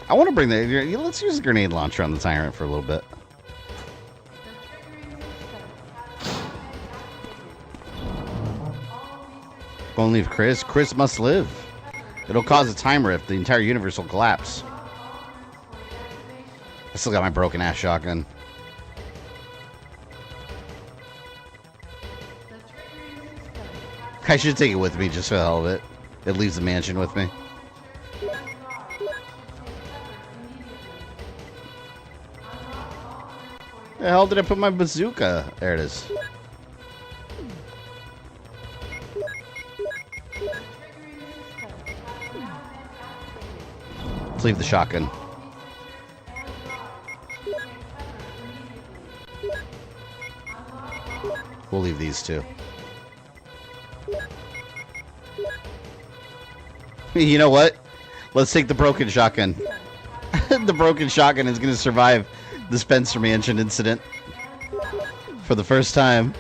I want to bring the. Let's use the grenade launcher on the Tyrant for a little bit. Gonna leave Chris. Chris must live. It'll cause a time rift. The entire universe will collapse. I still got my broken ass shotgun. I should take it with me just for the hell of it. It leaves the mansion with me. The hell did I put my bazooka? There it is. Let's leave the shotgun. We'll leave these two. You know what? Let's take the broken shotgun. The broken shotgun is going to survive the Spencer Mansion incident for the first time.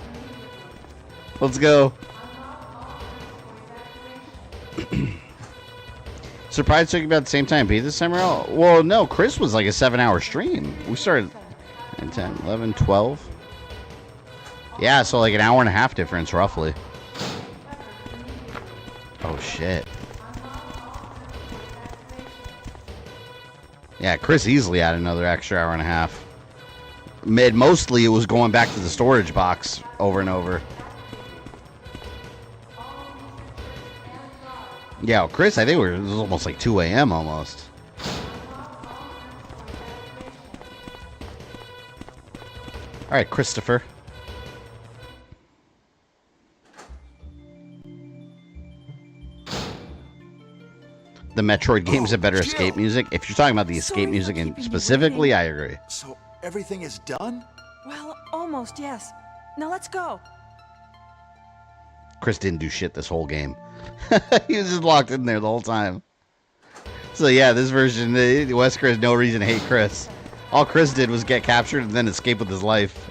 Let's go. Surprised took about the same time beat this time around? Well, no, Chris was like a 7-hour stream. We started at 10, 11, 12. Yeah, so like an hour and a half difference, roughly. Oh, shit. Yeah, Chris easily had another extra hour and a half. Mostly it was going back to the storage box over and over. Yeah, well, Chris, I think it was almost like 2 a.m. almost. All right, Christopher. The Metroid games have better escape music. If you're talking about the escape music and specifically, I agree. So everything is done? Well, almost, yes. Now let's go. Chris didn't do shit this whole game. He was just locked in there the whole time. So yeah, this version, Wesker has no reason to hate Chris. All Chris did was get captured and then escape with his life.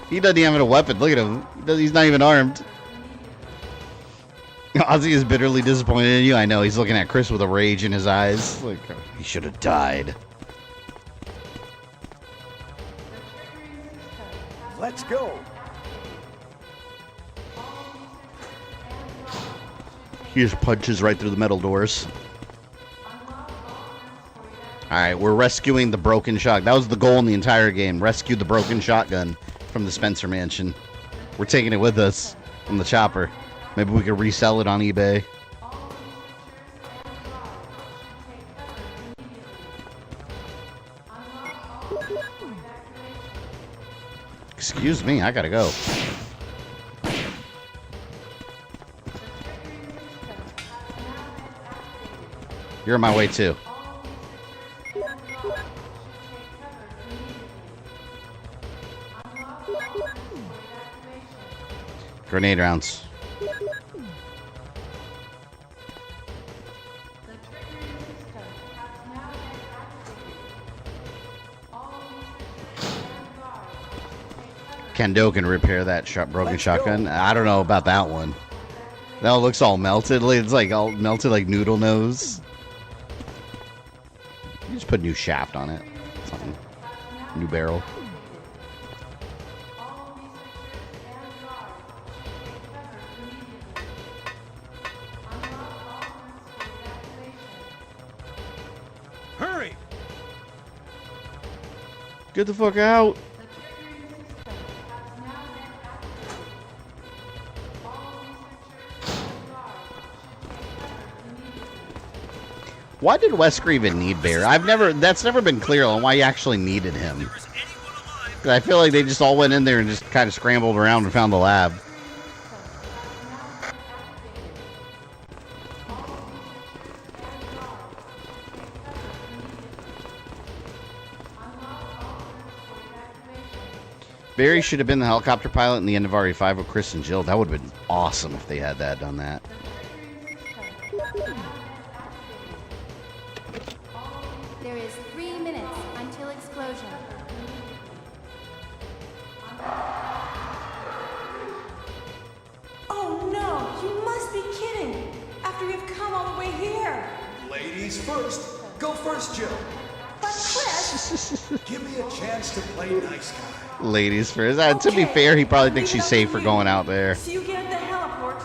He doesn't even have a weapon. Look at him. He's not even armed. Ozzy is bitterly disappointed in you. I know. He's looking at Chris with a rage in his eyes. Like, he should have died. Let's go. He just punches right through the metal doors. Alright, we're rescuing the broken shotgun. That was the goal in the entire game. Rescue the broken shotgun from the Spencer Mansion. We're taking it with us from the chopper. Maybe we could resell it on eBay. Excuse me, I gotta go. You're on my way too. Grenade rounds. Kendo can repair that broken shotgun. I don't know about that one. That one looks all melted. It's like all melted like noodle nose. You just put a new shaft on it. Something. New barrel. Hurry! Get the fuck out. Why did Wesker even need Bear? That's never been clear on why you actually needed him. I feel like they just all went in there and just kind of scrambled around and found the lab. Barry should have been the helicopter pilot in the end of RE5 with Chris and Jill. That would have been awesome if they had done that. There is 3 minutes until explosion. Oh no, you must be kidding. After you've come all the way here. Ladies first. Go first, Jill. But Chris, Give me a chance to play nice guy. Ladies first. To be fair, he probably thinks she's safe for going out there. see you again at the heliport.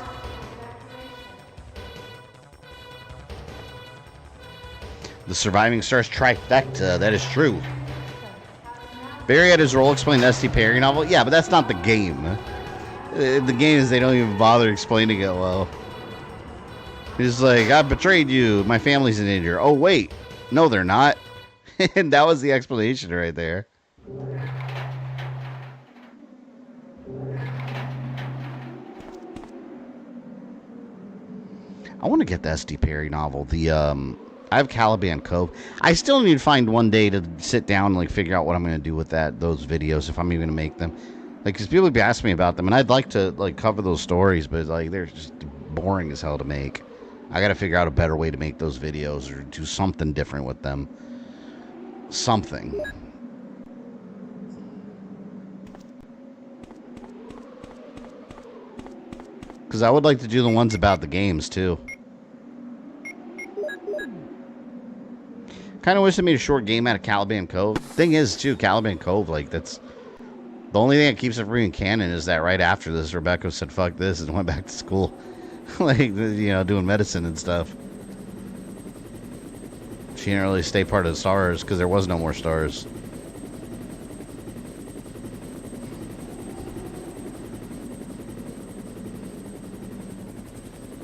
The surviving stars trifecta. That is true. Barry had his role explained in the S.T. Perry novel. Yeah, but that's not the game. The game is they don't even bother explaining it well. He's like, I betrayed you. My family's in danger. Oh, wait. No, they're not. And that was the explanation right there. I want to get the S.D. Perry novel. I have Caliban Cove. I still need to find one day to sit down and like figure out what I'm going to do with those videos, if I'm even going to make them. Like, because people be asking me about them, and I'd like to like cover those stories, but like they're just boring as hell to make. I got to figure out a better way to make those videos or do something different with them. Something. Because I would like to do the ones about the games too. Kind of wish they made a short game out of Caliban Cove. Thing is, too, Caliban Cove, like, that's... The only thing that keeps it from being canon is that right after this, Rebecca said, fuck this, and went back to school. Like, you know, doing medicine and stuff. She didn't really stay part of the stars, because there was no more stars.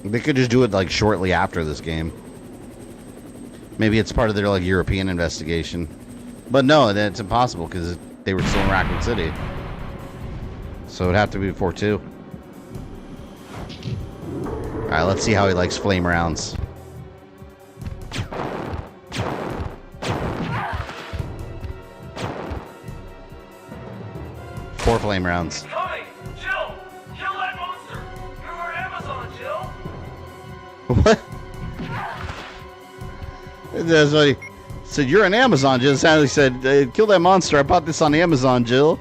They could just do it, like, shortly after this game. Maybe it's part of their, like, European investigation. But no, that's impossible, because they were still in Raccoon City. So it'd have to be before 2. Alright, let's see how he likes flame rounds. 4 flame rounds. Coming! Jill! Kill that monster! You're our Amazon, Jill! What? That's what he said. You're an Amazon, Jill. Sounded like said, kill that monster. I bought this on Amazon, Jill.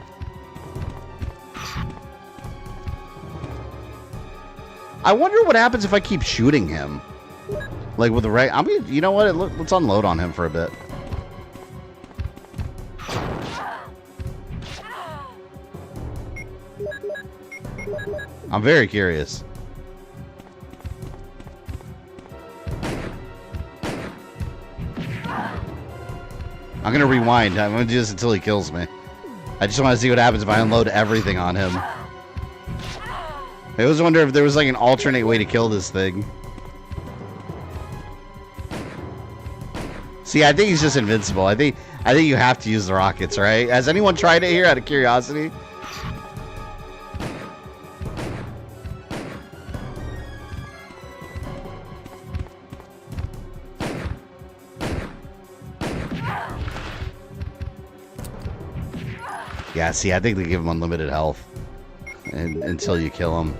I wonder what happens if I keep shooting him. Like with the right. I mean, you know what? Let's unload on him for a bit. I'm very curious. I'm gonna rewind. I'm gonna do this until he kills me. I just want to see what happens if I unload everything on him. I always wonder if there was like an alternate way to kill this thing. See, I think he's just invincible. I think you have to use the rockets, right? Has anyone tried it here out of curiosity? Yeah, see, I think they give him unlimited health until you kill him.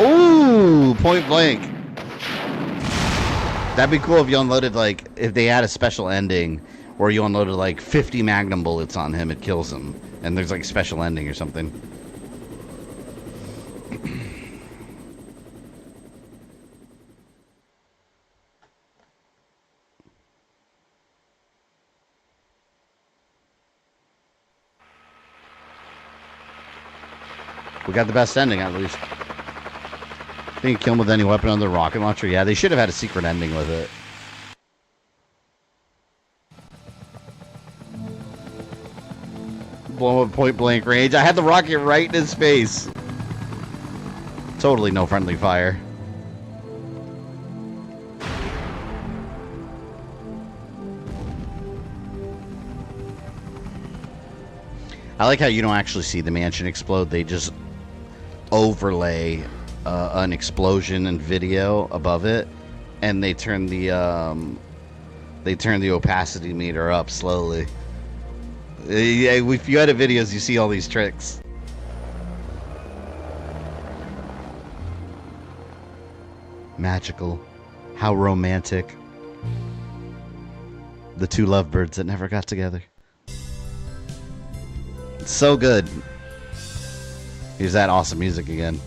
Ooh, point blank. That'd be cool if you unloaded, like, if they had a special ending where you unloaded, like, 50 magnum bullets on him, it kills him. And there's, like, a special ending or something. We got the best ending, at least. I think you kill him with any weapon on the rocket launcher. Yeah, they should have had a secret ending with it. Blow him at point blank range. I had the rocket right in his face. Totally no friendly fire. I like how you don't actually see the mansion explode. They just overlay an explosion and video above it, and they turn the opacity meter up slowly. Yeah, if you edit videos, you see all these tricks. Magical. How romantic. The two lovebirds that never got together. It's so good. Here's that awesome music again.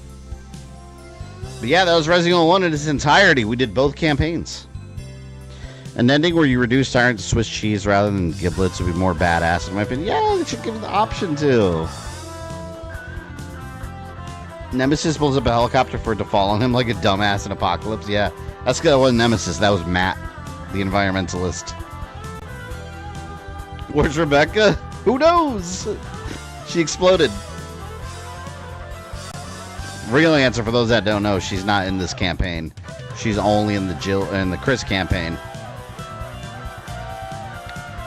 But yeah, that was Resident Evil 1 in its entirety. We did both campaigns. An ending where you reduce iron to Swiss cheese rather than giblets would be more badass in my opinion. Yeah, they should give it the option to. Nemesis pulls up a helicopter for it to fall on him like a dumbass in Apocalypse. Yeah, that's good. That wasn't Nemesis. That was Matt, the environmentalist. Where's Rebecca? Who knows? She exploded. Real answer for those that don't know, she's not in this campaign. She's only in the Chris campaign.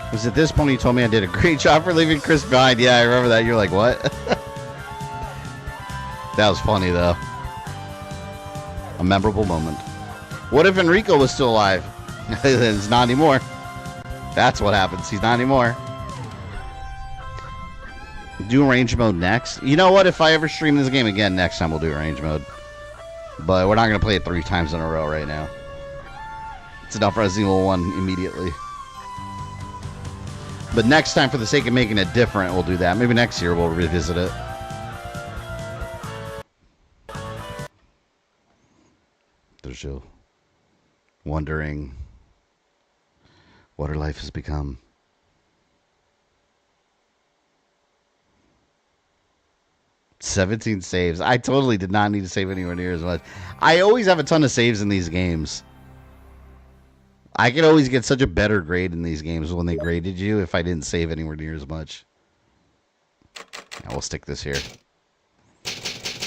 It was at this point you told me I did a great job for leaving Chris behind. Yeah, I remember that. You're like, what? That was funny though. A memorable moment. What if Enrico was still alive? It's not anymore. That's what happens. He's not anymore. Do arrange mode next. You know what? If I ever stream this game again, next time we'll do arrange mode. But we're not going to play it 3 times in a row right now. It's enough Resident Evil 1 immediately. But next time, for the sake of making it different, we'll do that. Maybe next year we'll revisit it. There's Jill wondering what her life has become. "17 saves. I totally did not need to save anywhere near as much. I always have a ton of saves in these games. I could always get such a better grade in these games when they graded you if I didn't save anywhere near as much. Now we'll stick this here.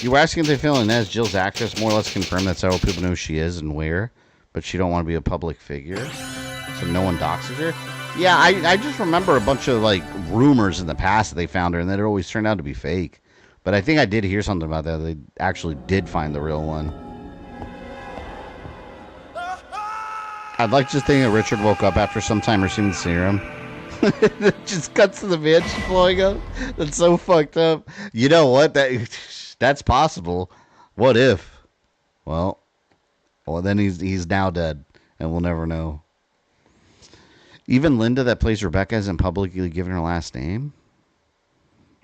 You were asking if they feel Inez, Jill's actress, more or less confirmed that several people know who she is and where, but she don't want to be a public figure, so no one doxes her. Yeah, I just remember a bunch of like rumors in the past that they found her, and that it always turned out to be fake. But I think I did hear something about that. They actually did find the real one. I'd like to think that Richard woke up after some time receiving the serum. It just cuts to the bitch blowing up. That's so fucked up. You know what? That's possible. What if? Well, then he's now dead, and we'll never know. Even Linda, that plays Rebecca, hasn't publicly given her last name.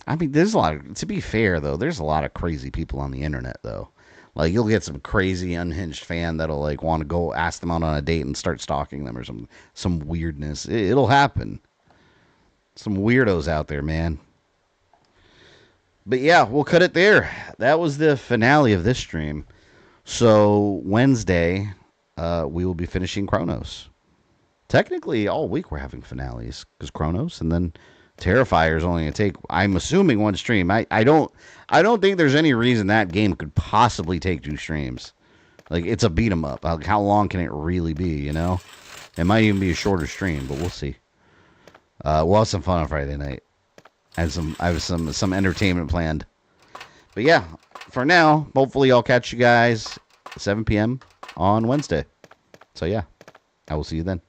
I mean, there's a lot of, to be fair, though, there's a lot of crazy people on the internet, though. Like, you'll get some crazy, unhinged fan that'll, like, want to go ask them out on a date and start stalking them or some weirdness. It'll happen. Some weirdos out there, man. But, yeah, we'll cut it there. That was the finale of this stream. So, Wednesday, we will be finishing Chronos. Technically, all week we're having finales, because Chronos, and then Terrifier is only going to take, I'm assuming, 1 stream. I don't think there's any reason that game could possibly take 2 streams. Like, it's a beat 'em up. Like, how long can it really be, you know? It might even be a shorter stream, but we'll see. We'll have some fun on Friday night. I have some entertainment planned. But yeah, for now, hopefully I'll catch you guys 7 p.m. on Wednesday. So yeah, I will see you then.